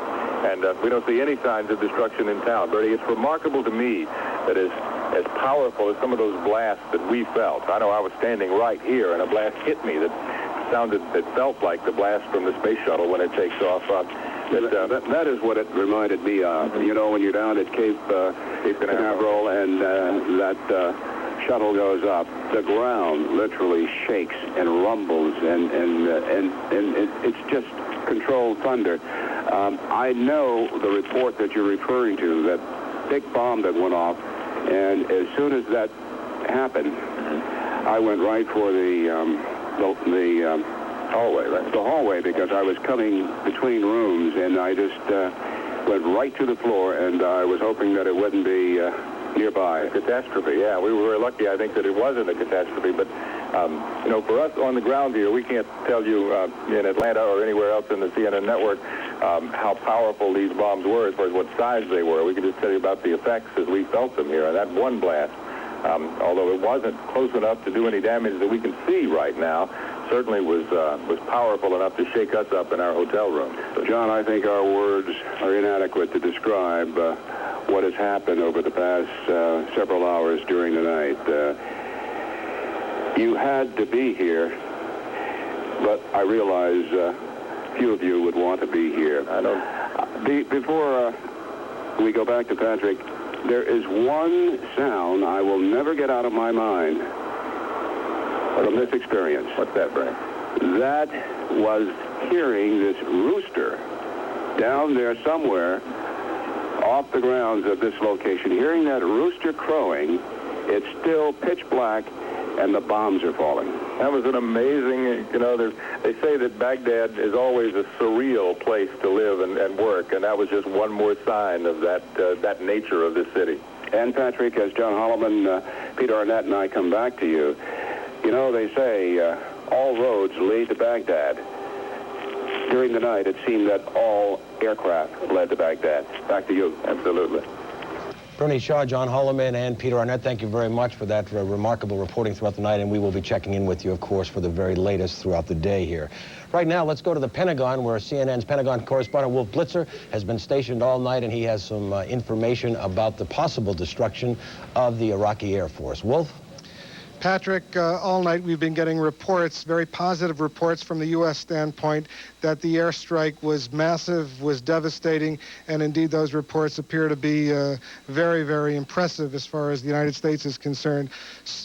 And we don't see any signs of destruction in town. Bertie, it's remarkable to me that as powerful as some of those blasts that we felt. I know I was standing right here, and a blast hit me that felt like the blast from the space shuttle when it takes off. That is what it reminded me of. You know, when you're down at Cape Canaveral and that shuttle goes up, the ground literally shakes and rumbles, and it's just controlled thunder. I know the report that you're referring to, that big bomb that went off, and as soon as that happened, I went right for the hallway, right? The hallway, because I was coming between rooms, and I just went right to the floor, and I was hoping that it wouldn't be nearby. A catastrophe, yeah. We were very lucky, I think, that it wasn't a catastrophe, but you know, for us on the ground here, we can't tell you in Atlanta or anywhere else in the CNN network how powerful these bombs were as far as what size they were. We can just tell you about the effects as we felt them here. And that one blast, although it wasn't close enough to do any damage that we can see right now, certainly was powerful enough to shake us up in our hotel room. So, John, I think our words are inadequate to describe what has happened over the past several hours during the night. You had to be here, but I realize few of you would want to be here. I know. Before we go back to Patrick, there is one sound I will never get out of my mind from this experience. What's that, Bernie? That was hearing this rooster down there somewhere off the grounds of this location. Hearing that rooster crowing, it's still pitch black, and the bombs are falling. That was an amazing, you know, they say that Baghdad is always a surreal place to live and work, and that was just one more sign of that nature of this city. And Patrick, as John Holliman, Peter Arnett, and I come back to you, you know, they say all roads lead to Baghdad. During the night, it seemed that all aircraft led to Baghdad. Back to you. Absolutely. Bernie Shaw, John Holliman, and Peter Arnett, thank you very much for that remarkable reporting throughout the night, and we will be checking in with you, of course, for the very latest throughout the day here. Right now, let's go to the Pentagon, where CNN's Pentagon correspondent Wolf Blitzer has been stationed all night, and he has some information about the possible destruction of the Iraqi Air Force. Wolf? Patrick, all night we've been getting reports, very positive reports from the U.S. standpoint, that the airstrike was massive, was devastating, and indeed those reports appear to be very, very impressive as far as the United States is concerned.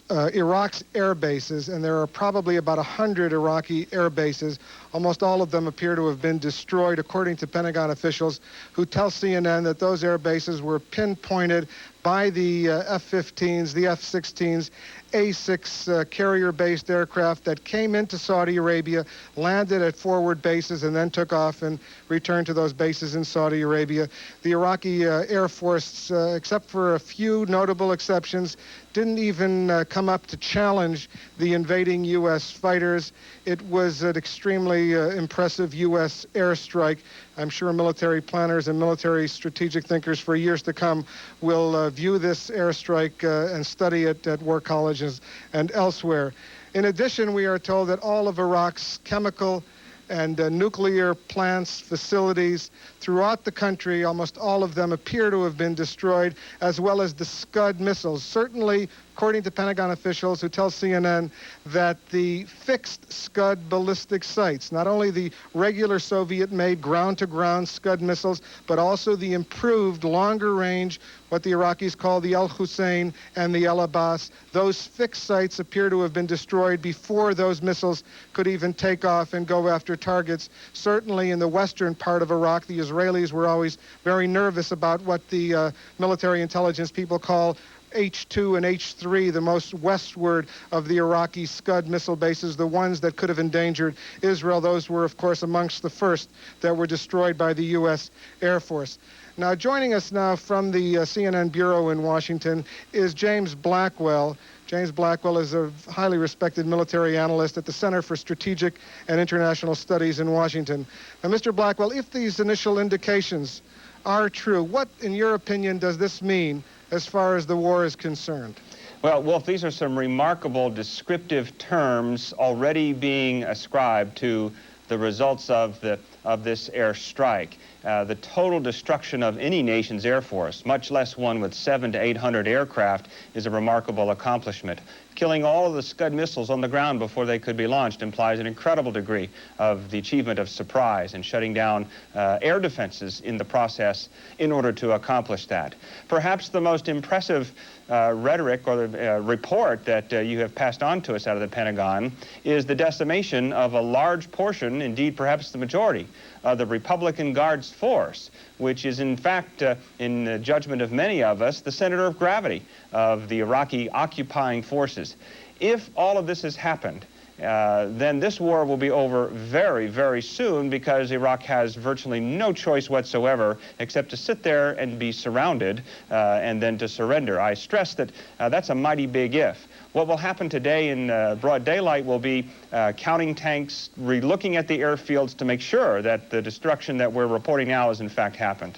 Iraq's air bases, and there are probably about 100 Iraqi air bases, almost all of them appear to have been destroyed, according to Pentagon officials, who tell CNN that those air bases were pinpointed by the F-15s, the F-16s, A-6 carrier-based aircraft that came into Saudi Arabia, landed at forward bases, and then took off and returned to those bases in Saudi Arabia. The Iraqi Air Force, except for a few notable exceptions, didn't even come up to challenge the invading U.S. fighters. It was an extremely impressive U.S. airstrike. I'm sure military planners and military strategic thinkers for years to come will view this airstrike and study it at war colleges and elsewhere. In addition, we are told that all of Iraq's chemical and nuclear plants, facilities throughout the country. Almost all of them appear to have been destroyed, as well as the Scud missiles. Certainly, according to Pentagon officials who tell CNN that the fixed Scud ballistic sites, not only the regular Soviet-made ground-to-ground Scud missiles, but also the improved longer-range, what the Iraqis call the El Hussein and the El Abbas, those fixed sites appear to have been destroyed before those missiles could even take off and go after targets. Certainly in the western part of Iraq, the Israelis were always very nervous about what the military intelligence people call H2 and H3, the most westward of the Iraqi Scud missile bases, the ones that could have endangered Israel. Those were, of course, amongst the first that were destroyed by the U.S. Air Force. Now, joining us now from the CNN Bureau in Washington is James Blackwell. James Blackwell is a highly respected military analyst at the Center for Strategic and International Studies in Washington. Now, Mr. Blackwell, if these initial indications are true, what, in your opinion, does this mean as far as the war is concerned? Well, Wolf, these are some remarkable descriptive terms already being ascribed to the results of this airstrike. The total destruction of any nation's air force, much less one with 700 to 800 aircraft, is a remarkable accomplishment. Killing all of the Scud missiles on the ground before they could be launched implies an incredible degree of the achievement of surprise and shutting down air defenses in the process in order to accomplish that. Perhaps the most impressive rhetoric or report that you have passed on to us out of the Pentagon is the decimation of a large portion, indeed perhaps the majority, of the Republican Guard's force, which is in fact, in the judgment of many of us, the center of gravity of the Iraqi occupying forces. If all of this has happened, then this war will be over very, very soon, because Iraq has virtually no choice whatsoever except to sit there and be surrounded and then to surrender. I stress that that's a mighty big if. What will happen today in broad daylight will be counting tanks, re-looking at the airfields to make sure that the destruction that we're reporting now has in fact happened.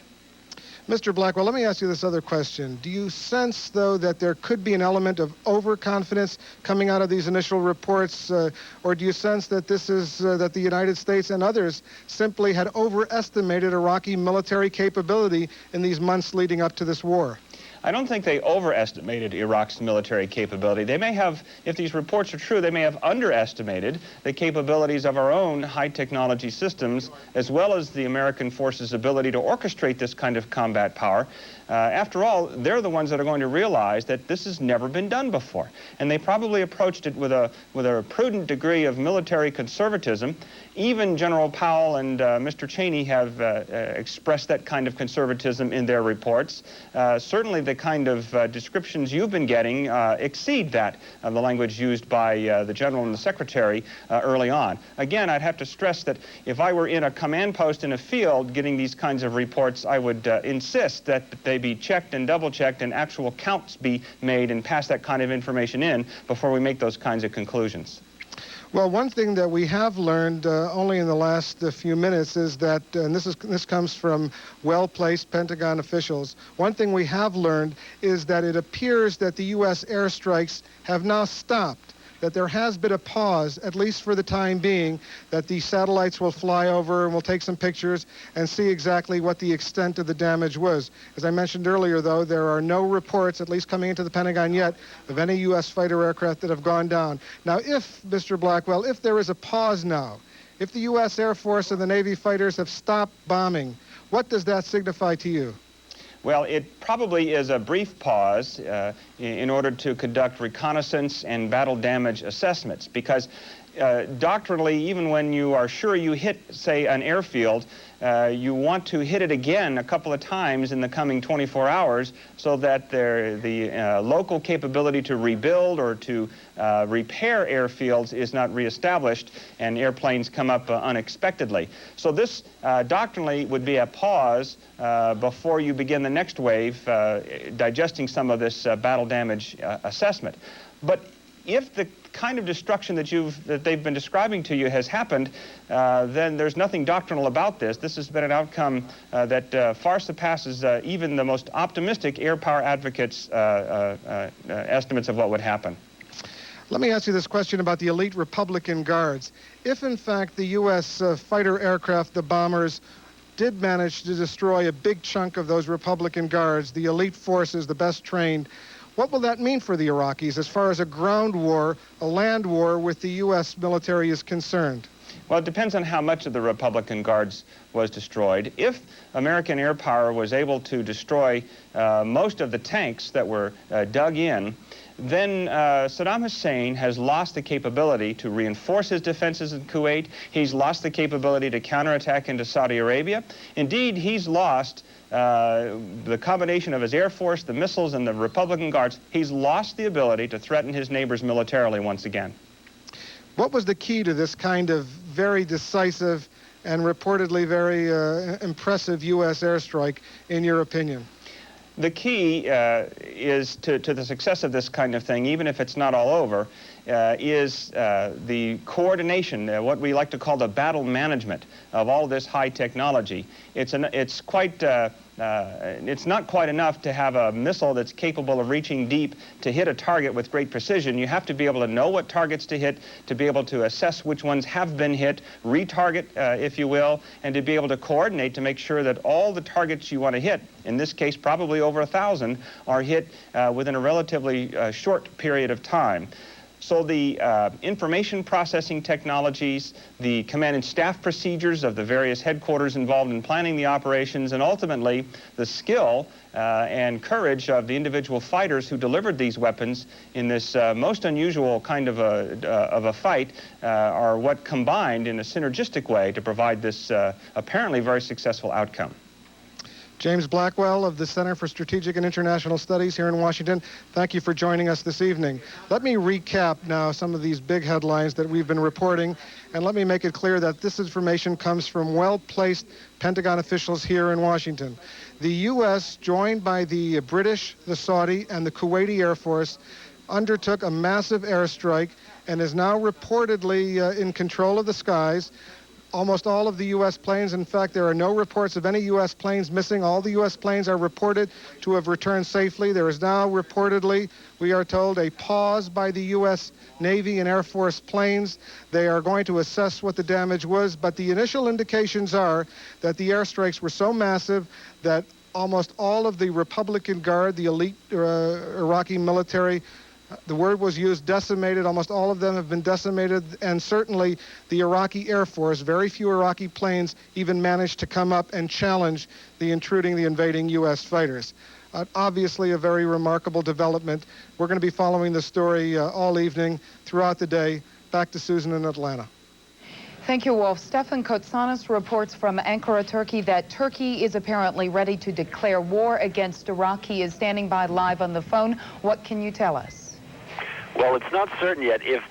Mr. Blackwell, let me ask you this other question. Do you sense, though, that there could be an element of overconfidence coming out of these initial reports, or do you sense that this is that the United States and others simply had overestimated Iraqi military capability in these months leading up to this war? I don't think they overestimated Iraq's military capability. They may have, if these reports are true, they may have underestimated the capabilities of our own high-technology systems, as well as the American forces' ability to orchestrate this kind of combat power. After all, they're the ones that are going to realize that this has never been done before. And they probably approached it with a prudent degree of military conservatism. Even General Powell and Mr. Cheney have expressed that kind of conservatism in their reports. Certainly the kind of descriptions you've been getting exceed that of the language used by the General and the Secretary early on. Again, I'd have to stress that if I were in a command post in a field getting these kinds of reports, I would insist that they be checked and double-checked and actual counts be made and pass that kind of information in before we make those kinds of conclusions. Well, one thing that we have learned only in the last few minutes is that, and this comes from well-placed Pentagon officials, one thing we have learned is that it appears that the U.S. airstrikes have now stopped, that there has been a pause, at least for the time being, that the satellites will fly over and we'll take some pictures and see exactly what the extent of the damage was. As I mentioned earlier, though, there are no reports, at least coming into the Pentagon yet, of any U.S. fighter aircraft that have gone down. Now, if, Mr. Blackwell, if there is a pause now, if the U.S. Air Force and the Navy fighters have stopped bombing, what does that signify to you? Well, it probably is a brief pause in order to conduct reconnaissance and battle damage assessments, because doctrinally, even when you are sure you hit, say, an airfield, you want to hit it again a couple of times in the coming 24 hours so that the local capability to rebuild or to repair airfields is not reestablished and airplanes come up unexpectedly. So this doctrinally would be a pause before you begin the next wave, digesting some of this battle damage assessment. But if the kind of destruction that they've been describing to you has happened, then there's nothing doctrinal about this. This has been an outcome that far surpasses even the most optimistic air power advocates' estimates of what would happen. Let me ask you this question about the elite Republican Guards. If, in fact, the U.S. Fighter aircraft, the bombers, did manage to destroy a big chunk of those Republican Guards, the elite forces, the best trained, what will that mean for the Iraqis as far as a ground war, a land war with the U.S. military is concerned? Well, it depends on how much of the Republican Guards was destroyed. If American air power was able to destroy most of the tanks that were dug in, then Saddam Hussein has lost the capability to reinforce his defenses in Kuwait. He's lost the capability to counterattack into Saudi Arabia. Indeed, he's lost the combination of his Air Force, the missiles, and the Republican Guards. He's lost the ability to threaten his neighbors militarily once again. What was the key to this kind of very decisive and reportedly very impressive U.S. airstrike, in your opinion? The key is to the success of this kind of thing, even if it's not all over, is the coordination, what we like to call the battle management of all this high technology. It's not quite enough to have a missile that's capable of reaching deep to hit a target with great precision. You have to be able to know what targets to hit, to be able to assess which ones have been hit, retarget, if you will, and to be able to coordinate to make sure that all the targets you want to hit, in this case probably over 1,000, are hit within a relatively short period of time. So the information processing technologies, the command and staff procedures of the various headquarters involved in planning the operations, and ultimately the skill and courage of the individual fighters who delivered these weapons in this most unusual kind of a fight are what combined in a synergistic way to provide this apparently very successful outcome. James Blackwell of the Center for Strategic and International Studies here in Washington, thank you for joining us this evening. Let me recap now some of these big headlines that we've been reporting, and let me make it clear that this information comes from well-placed Pentagon officials here in Washington. The U.S., joined by the British, the Saudi, and the Kuwaiti Air Force, undertook a massive airstrike and is now reportedly in control of the skies. Almost all of the U.S. planes, in fact, there are no reports of any U.S. planes missing. All the U.S. planes are reported to have returned safely. There is now reportedly, we are told, a pause by the U.S. Navy and Air Force planes. They are going to assess what the damage was, but the initial indications are that the airstrikes were so massive that almost all of the Republican Guard, the elite Iraqi military, the word was used, decimated. Almost all of them have been decimated, and certainly the Iraqi Air Force, very few Iraqi planes even managed to come up and challenge the invading U.S. fighters. Obviously a very remarkable development. We're going to be following the story all evening, throughout the day. Back to Susan in Atlanta. Thank you, Wolf. Stefan Kotsanis reports from Ankara, Turkey, that Turkey is apparently ready to declare war against Iraq. He is standing by live on the phone. What can you tell us? Well, it's not certain yet if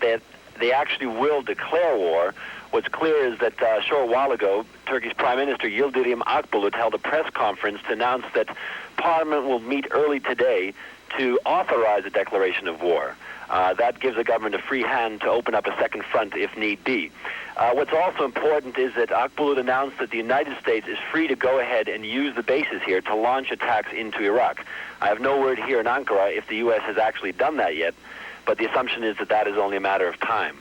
they actually will declare war. What's clear is that a short while ago, Turkey's Prime Minister Yildirim Akbulut held a press conference to announce that Parliament will meet early today to authorize a declaration of war. That gives the government a free hand to open up a second front if need be. What's also important is that Akbulut announced that the United States is free to go ahead and use the bases here to launch attacks into Iraq. I have no word here in Ankara if the U.S. has actually done that yet, but the assumption is that that is only a matter of time.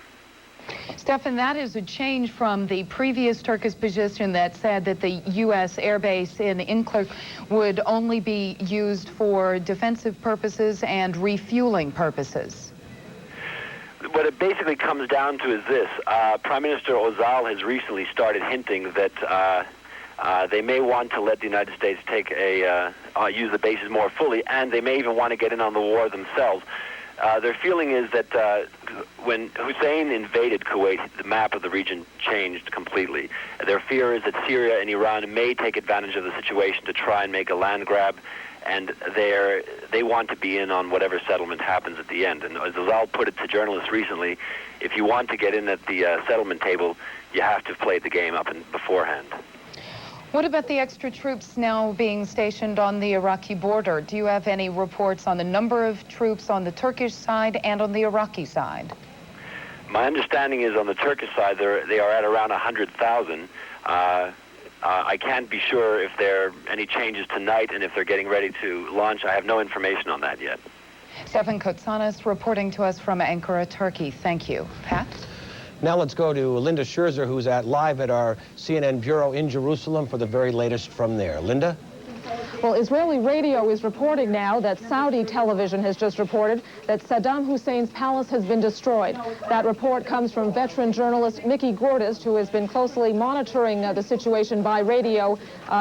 Stefan, that is a change from the previous Turkish position that said that the U.S. airbase in Incirlik would only be used for defensive purposes and refueling purposes. What it basically comes down to is this. Prime Minister Ozal has recently started hinting that they may want to let the United States use the bases more fully, and they may even want to get in on the war themselves. Their feeling is that when Hussein invaded Kuwait, the map of the region changed completely. Their fear is that Syria and Iran may take advantage of the situation to try and make a land grab, and they want to be in on whatever settlement happens at the end. And as Ozal put it to journalists recently, if you want to get in at the settlement table, you have to have played the game up beforehand. What about the extra troops now being stationed on the Iraqi border? Do you have any reports on the number of troops on the Turkish side and on the Iraqi side? My understanding is on the Turkish side, they are at around 100,000. I can't be sure if there are any changes tonight and if they're getting ready to launch. I have no information on that yet. Stefan Kotsanis reporting to us from Ankara, Turkey. Thank you. Pat? Now let's go to Linda Scherzer, who's live at our CNN bureau in Jerusalem for the very latest from there. Linda? Well, Israeli radio is reporting now that Saudi television has just reported that Saddam Hussein's palace has been destroyed. That report comes from veteran journalist Mickey Gordist, who has been closely monitoring the situation by radio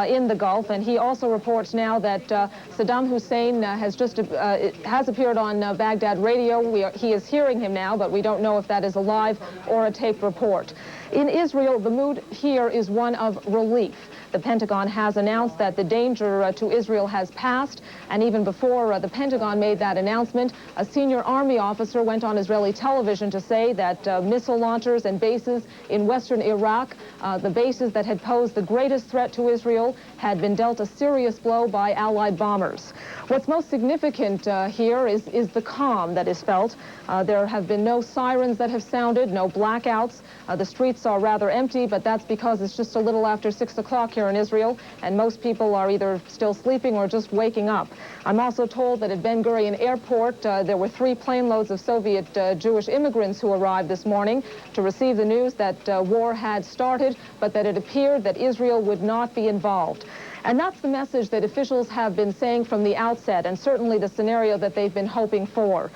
in the Gulf. And he also reports now that Saddam Hussein has appeared on Baghdad radio. He is hearing him now, but we don't know if that is a live or a taped report. In Israel, the mood here is one of relief. The Pentagon has announced that the danger to Israel has passed, and even before the Pentagon made that announcement, a senior Army officer went on Israeli television to say that missile launchers and bases in western Iraq, the bases that had posed the greatest threat to Israel, had been dealt a serious blow by Allied bombers. What's most significant here is the calm that is felt. There have been no sirens that have sounded, no blackouts. The streets are rather empty, but that's because it's just a little after 6 o'clock here in Israel, and most people are either still sleeping or just waking up. I'm also told that at Ben Gurion Airport, there were 3 plane loads of Soviet Jewish immigrants who arrived this morning to receive the news that war had started, but that it appeared that Israel would not be involved. And that's the message that officials have been saying from the outset, and certainly the scenario that they've been hoping for.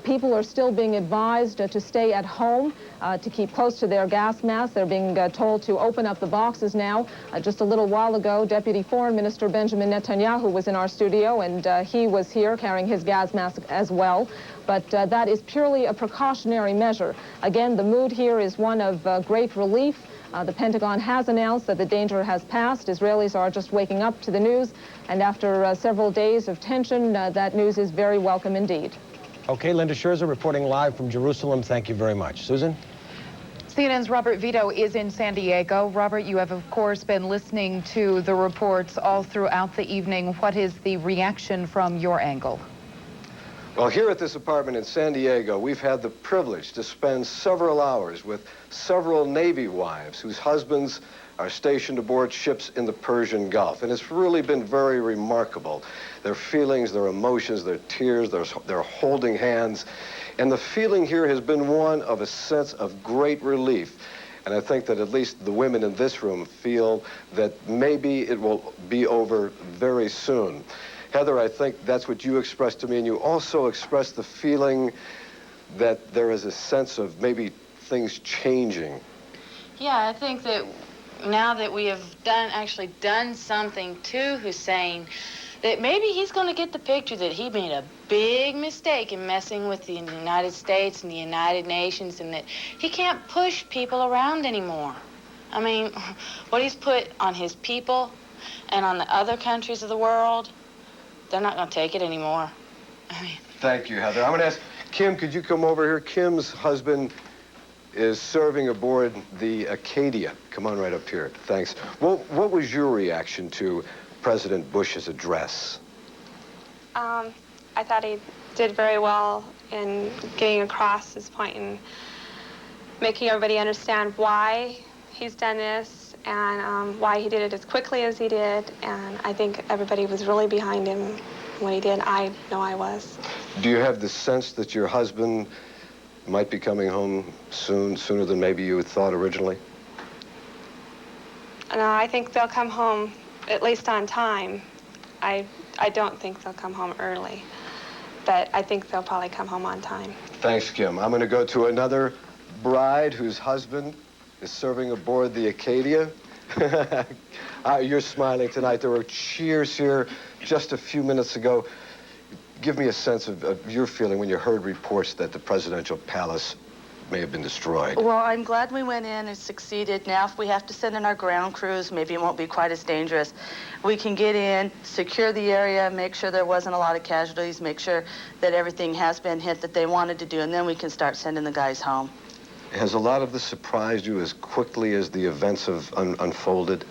People are still being advised to stay at home, to keep close to their gas masks. They're being told to open up the boxes now. Just a little while ago, Deputy Foreign Minister Benjamin Netanyahu was in our studio, and he was here carrying his gas mask as well. But that is purely a precautionary measure. Again, the mood here is one of great relief. The Pentagon has announced that the danger has passed. Israelis are just waking up to the news, and after several days of tension, that news is very welcome indeed. Okay, Linda Scherzer reporting live from Jerusalem. Thank you very much. Susan? CNN's Robert Vito is in San Diego. Robert, you have, of course, been listening to the reports all throughout the evening. What is the reaction from your angle? Well, here at this apartment in San Diego, we've had the privilege to spend several hours with several Navy wives whose husbands are stationed aboard ships in the Persian Gulf. And it's really been very remarkable. Their feelings, their emotions, their tears, their holding hands. And the feeling here has been one of a sense of great relief. And I think that at least the women in this room feel that maybe it will be over very soon. Heather, I think that's what you expressed to me, and you also expressed the feeling that there is a sense of maybe things changing. Yeah, I think that now that we have actually done something to Hussein, that maybe he's going to get the picture that he made a big mistake in messing with the United States and the United Nations, and that he can't push people around anymore. I mean, what he's put on his people and on the other countries of the world, they're not going to take it anymore. Thank you, Heather. I'm going to ask Kim, could you come over here? Kim's husband is serving aboard the Acadia. Come on right up here. Thanks. What was your reaction to President Bush's address? I thought he did very well in getting across his point and making everybody understand why he's done this and why he did it as quickly as he did. And I think everybody was really behind him when he did. I know I was. Do you have the sense that your husband might be coming home soon, sooner than maybe you had thought originally? No, I think they'll come home at least on time. I don't think they'll come home early, but I think they'll probably come home on time. Thanks, Kim. I'm going to go to another bride whose husband is serving aboard the Acadia. You're smiling tonight. There were cheers here just a few minutes ago. Give me a sense of your feeling when you heard reports that the presidential palace may have been destroyed. Well, I'm glad we went in and succeeded. Now, if we have to send in our ground crews, maybe it won't be quite as dangerous. We can get in, secure the area, make sure there wasn't a lot of casualties, make sure that everything has been hit that they wanted to do, and then we can start sending the guys home. Has a lot of this surprised you as quickly as the events have unfolded?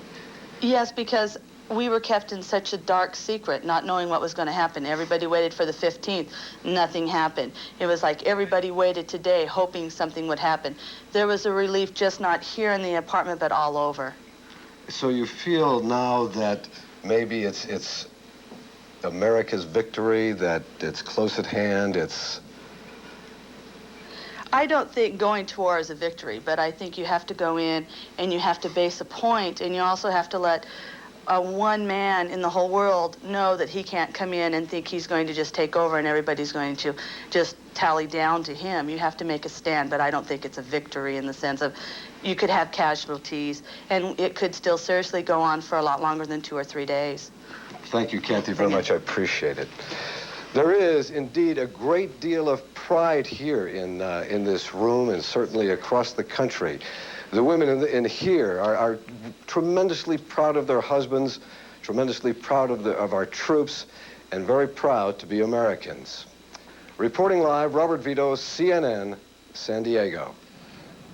Yes, because we were kept in such a dark secret, not knowing what was going to happen. Everybody waited for the 15th. Nothing happened. It was like everybody waited today, hoping something would happen. There was a relief just not here in the apartment, but all over. So you feel now that maybe it's America's victory, that it's close at hand, I don't think going to war is a victory, but I think you have to go in and you have to base a point, and you also have to let one man in the whole world know that he can't come in and think he's going to just take over and everybody's going to just tally down to him. You have to make a stand, but I don't think it's a victory in the sense of you could have casualties, and it could still seriously go on for a lot longer than 2 or 3 days. Thank you, Kathy, very much. I appreciate it. There is indeed a great deal of pride here in this room and certainly across the country. The women in here are tremendously proud of their husbands, tremendously proud of our troops, and very proud to be Americans. Reporting live, Robert Vito, CNN, San Diego.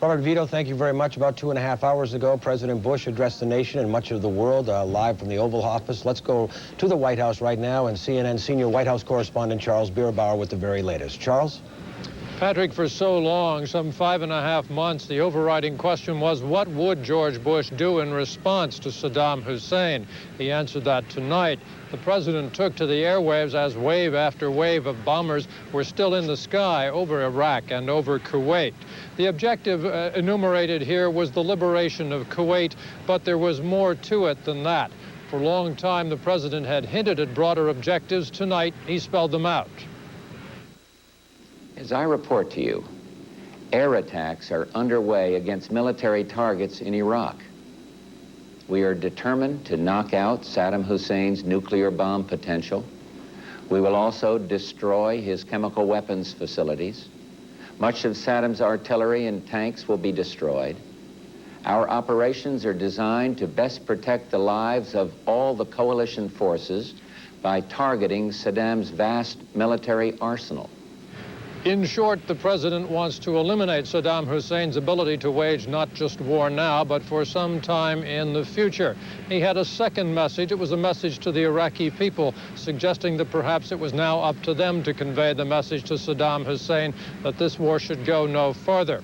Robert Vito, thank you very much. About 2.5 hours ago, President Bush addressed the nation and much of the world live from the Oval Office. Let's go to the White House right now, and CNN senior White House correspondent Charles Bierbauer with the very latest. Charles? Patrick, for so long, some 5.5 months, the overriding question was, what would George Bush do in response to Saddam Hussein? He answered that tonight. The president took to the airwaves as wave after wave of bombers were still in the sky over Iraq and over Kuwait. The objective enumerated here was the liberation of Kuwait, but there was more to it than that. For a long time, the president had hinted at broader objectives. Tonight, he spelled them out. As I report to you, air attacks are underway against military targets in Iraq. We are determined to knock out Saddam Hussein's nuclear bomb potential. We will also destroy his chemical weapons facilities. Much of Saddam's artillery and tanks will be destroyed. Our operations are designed to best protect the lives of all the coalition forces by targeting Saddam's vast military arsenal. In short, the president wants to eliminate Saddam Hussein's ability to wage not just war now, but for some time in the future. He had a second message. It was a message to the Iraqi people, suggesting that perhaps it was now up to them to convey the message to Saddam Hussein that this war should go no further.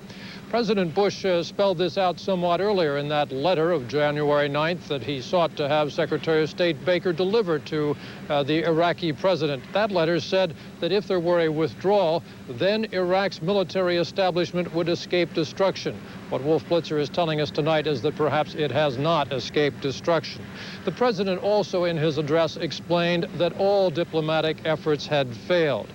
President Bush spelled this out somewhat earlier in that letter of January 9th that he sought to have Secretary of State Baker deliver to the Iraqi president. That letter said that if there were a withdrawal, then Iraq's military establishment would escape destruction. What Wolf Blitzer is telling us tonight is that perhaps it has not escaped destruction. The president also in his address explained that all diplomatic efforts had failed.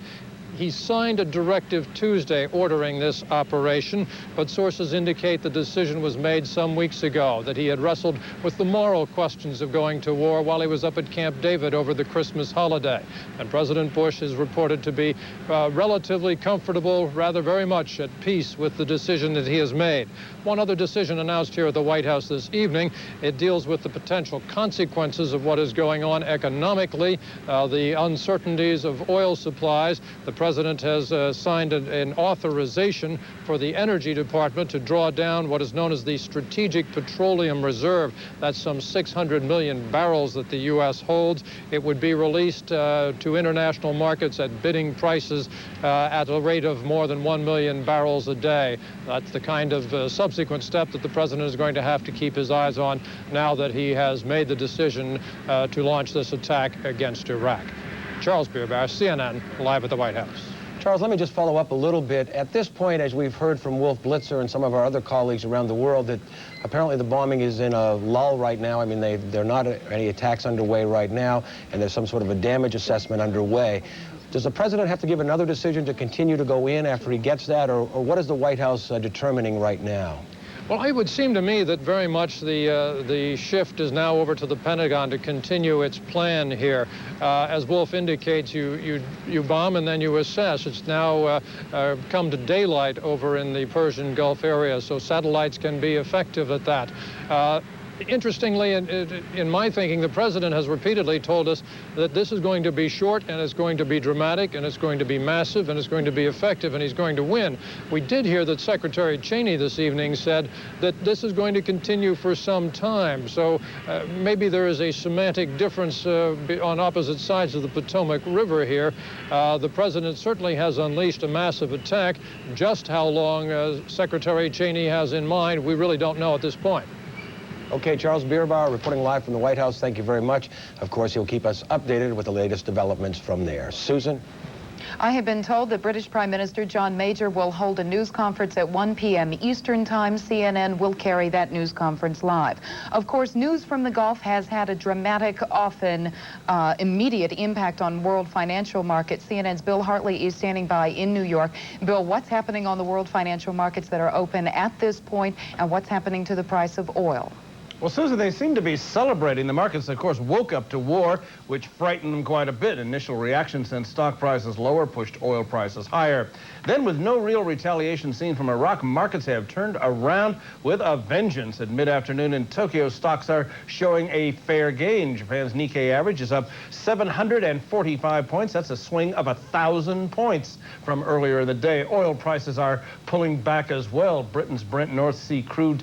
He signed a directive Tuesday ordering this operation, but sources indicate the decision was made some weeks ago, that he had wrestled with the moral questions of going to war while he was up at Camp David over the Christmas holiday. And President Bush is reported to be relatively comfortable, rather very much at peace with the decision that he has made. One other decision announced here at the White House this evening. It deals with the potential consequences of what is going on economically, the uncertainties of oil supplies. The president has signed an authorization for the Energy Department to draw down what is known as the Strategic Petroleum Reserve. That's some 600 million barrels that the U.S. holds. It would be released to international markets at bidding prices at a rate of more than 1 million barrels a day. That's the kind of subsequent step that the president is going to have to keep his eyes on now that he has made the decision to launch this attack against Iraq. Charles Bierbauer, CNN, live at the White House. Charles, let me just follow up a little bit. At this point, as we've heard from Wolf Blitzer and some of our other colleagues around the world, that apparently the bombing is in a lull right now. I mean, there are not any attacks underway right now, and there's some sort of a damage assessment underway. Does the president have to give another decision to continue to go in after he gets that, or what is the White House determining right now? Well, it would seem to me that very much the shift is now over to the Pentagon to continue its plan here. As Wolf indicates, you bomb and then you assess. It's now come to daylight over in the Persian Gulf area, so satellites can be effective at that. Interestingly, in my thinking, the president has repeatedly told us that this is going to be short and it's going to be dramatic and it's going to be massive and it's going to be effective and he's going to win. We did hear that Secretary Cheney this evening said that this is going to continue for some time. So maybe there is a semantic difference on opposite sides of the Potomac River here. The president certainly has unleashed a massive attack. Just how long Secretary Cheney has in mind, we really don't know at this point. Okay, Charles Bierbauer reporting live from the White House. Thank you very much. Of course, he'll keep us updated with the latest developments from there. Susan? I have been told that British Prime Minister John Major will hold a news conference at 1 p.m. Eastern Time. CNN will carry that news conference live. Of course, news from the Gulf has had a dramatic, often immediate impact on world financial markets. CNN's Bill Hartley is standing by in New York. Bill, what's happening on the world financial markets that are open at this point, and what's happening to the price of oil? Well, Susan, they seem to be celebrating. The markets, of course, woke up to war, which frightened them quite a bit. Initial reaction sent stock prices lower, pushed oil prices higher. Then, with no real retaliation seen from Iraq, markets have turned around with a vengeance. At mid-afternoon in Tokyo, stocks are showing a fair gain. Japan's Nikkei average is up 745 points. That's a swing of 1,000 points from earlier in the day. Oil prices are pulling back as well. Britain's Brent North Sea crude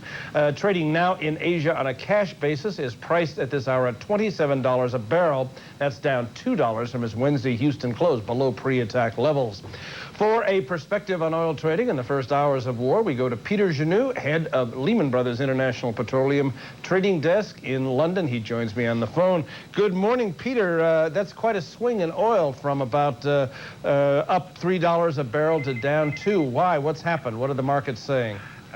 trading now in Asia on a cash basis is priced at this hour at $27 a barrel. That's down $2 from its Wednesday Houston close, below pre-attack levels. For a perspective on oil trading in the first hours of war, we go to Peter Genoux, head of Lehman Brothers International Petroleum Trading Desk in London. He joins me on the phone. Good morning, Peter. That's quite a swing in oil from about up $3 a barrel to down $2. Why? What's happened? What are the markets saying?